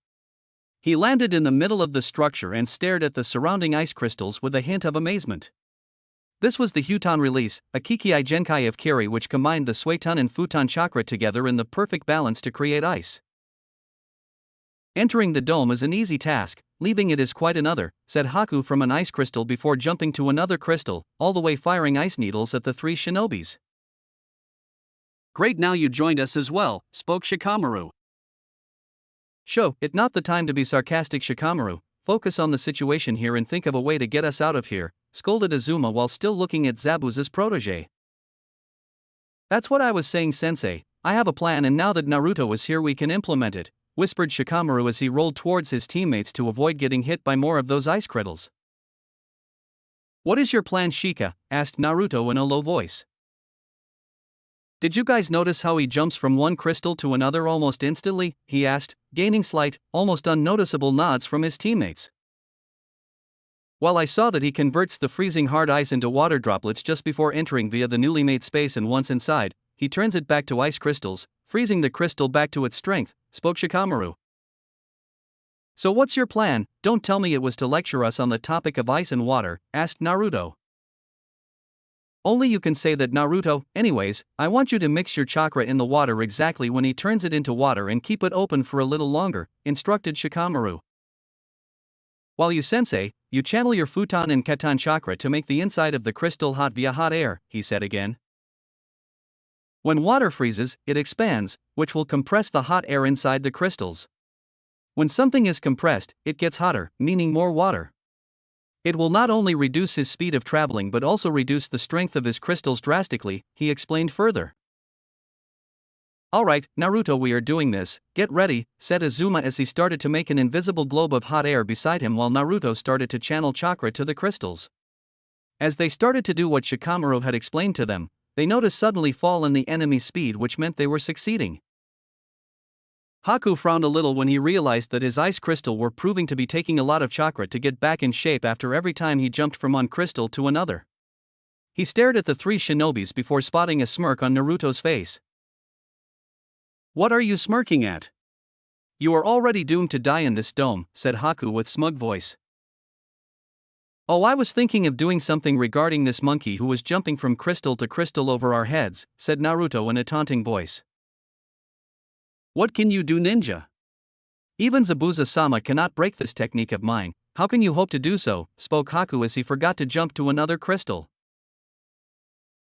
He landed in the middle of the structure and stared at the surrounding ice crystals with a hint of amazement. This was the Huton release, a Kikei Genkai of Kiri which combined the Suiton and Futon chakra together in the perfect balance to create ice. Entering the dome is an easy task, leaving it is quite another, said Haku from an ice crystal before jumping to another crystal, all the way firing ice needles at the three shinobis. Great, now you joined us as well, spoke Shikamaru. Show it not the time to be sarcastic, Shikamaru. Focus on the situation here and think of a way to get us out of here, scolded Azuma while still looking at Zabuza's protege. That's what I was saying, sensei. I have a plan, and now that Naruto is here we can implement it, whispered Shikamaru as he rolled towards his teammates to avoid getting hit by more of those ice crittles. What is your plan, Shika? Asked Naruto in a low voice. Did you guys notice how he jumps from one crystal to another almost instantly? He asked, gaining slight, almost unnoticeable nods from his teammates. Well, I saw that he converts the freezing hard ice into water droplets just before entering via the newly made space, and once inside, he turns it back to ice crystals, freezing the crystal back to its strength, spoke Shikamaru. So what's your plan? Don't tell me it was to lecture us on the topic of ice and water, asked Naruto. Only you can say that, Naruto. Anyways, I want you to mix your chakra in the water exactly when he turns it into water and keep it open for a little longer, instructed Shikamaru. While you, sensei, you channel your Futon and Keton chakra to make the inside of the crystal hot via hot air, he said again. When water freezes, it expands, which will compress the hot air inside the crystals. When something is compressed, it gets hotter, meaning more water. It will not only reduce his speed of traveling but also reduce the strength of his crystals drastically, he explained further. Alright, Naruto, we are doing this, get ready, said Azuma as he started to make an invisible globe of hot air beside him while Naruto started to channel chakra to the crystals. As they started to do what Shikamaru had explained to them, they noticed suddenly fall in the enemy's speed, which meant they were succeeding. Haku frowned a little when he realized that his ice crystal were proving to be taking a lot of chakra to get back in shape after every time he jumped from one crystal to another. He stared at the three shinobis before spotting a smirk on Naruto's face. What are you smirking at? You are already doomed to die in this dome, said Haku with smug voice. Oh, I was thinking of doing something regarding this monkey who was jumping from crystal to crystal over our heads, said Naruto in a taunting voice. What can you do, ninja? Even Zabuza-sama cannot break this technique of mine, How can you hope to do so? Spoke Haku as he forgot to jump to another crystal.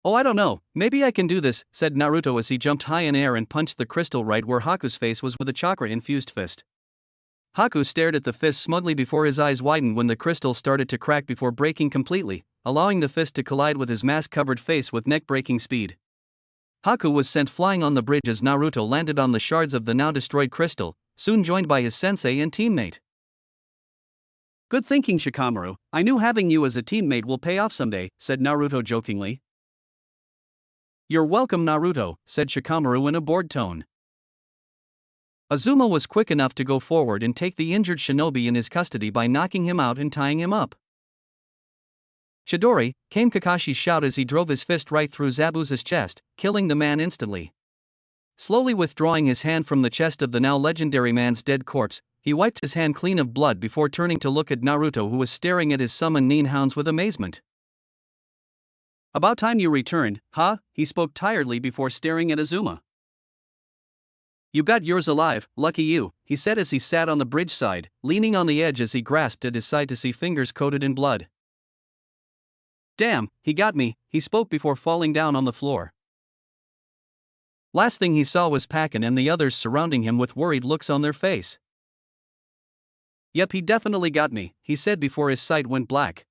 Oh, I don't know, maybe I can do this, said Naruto as he jumped high in air and punched the crystal right where Haku's face was with a chakra-infused fist. Haku stared at the fist smugly before his eyes widened when the crystal started to crack before breaking completely, allowing the fist to collide with his mask-covered face with neck-breaking speed. Haku was sent flying on the bridge as Naruto landed on the shards of the now-destroyed crystal, soon joined by his sensei and teammate. Good thinking, Shikamaru. I knew having you as a teammate will pay off someday, said Naruto jokingly. You're welcome, Naruto, said Shikamaru in a bored tone. Azuma was quick enough to go forward and take the injured shinobi in his custody by knocking him out and tying him up. Chidori, came Kakashi's shout as he drove his fist right through Zabuza's chest, killing the man instantly. Slowly withdrawing his hand from the chest of the now legendary man's dead corpse, he wiped his hand clean of blood before turning to look at Naruto, who was staring at his summoned ninhounds with amazement. About time you returned, huh? He spoke tiredly before staring at Azuma. You got yours alive, lucky you, he said as he sat on the bridge side, leaning on the edge as he grasped at his side to see fingers coated in blood. Damn, he got me, he spoke before falling down on the floor. Last thing he saw was Pakin and the others surrounding him with worried looks on their face. Yep, he definitely got me, he said before his sight went black.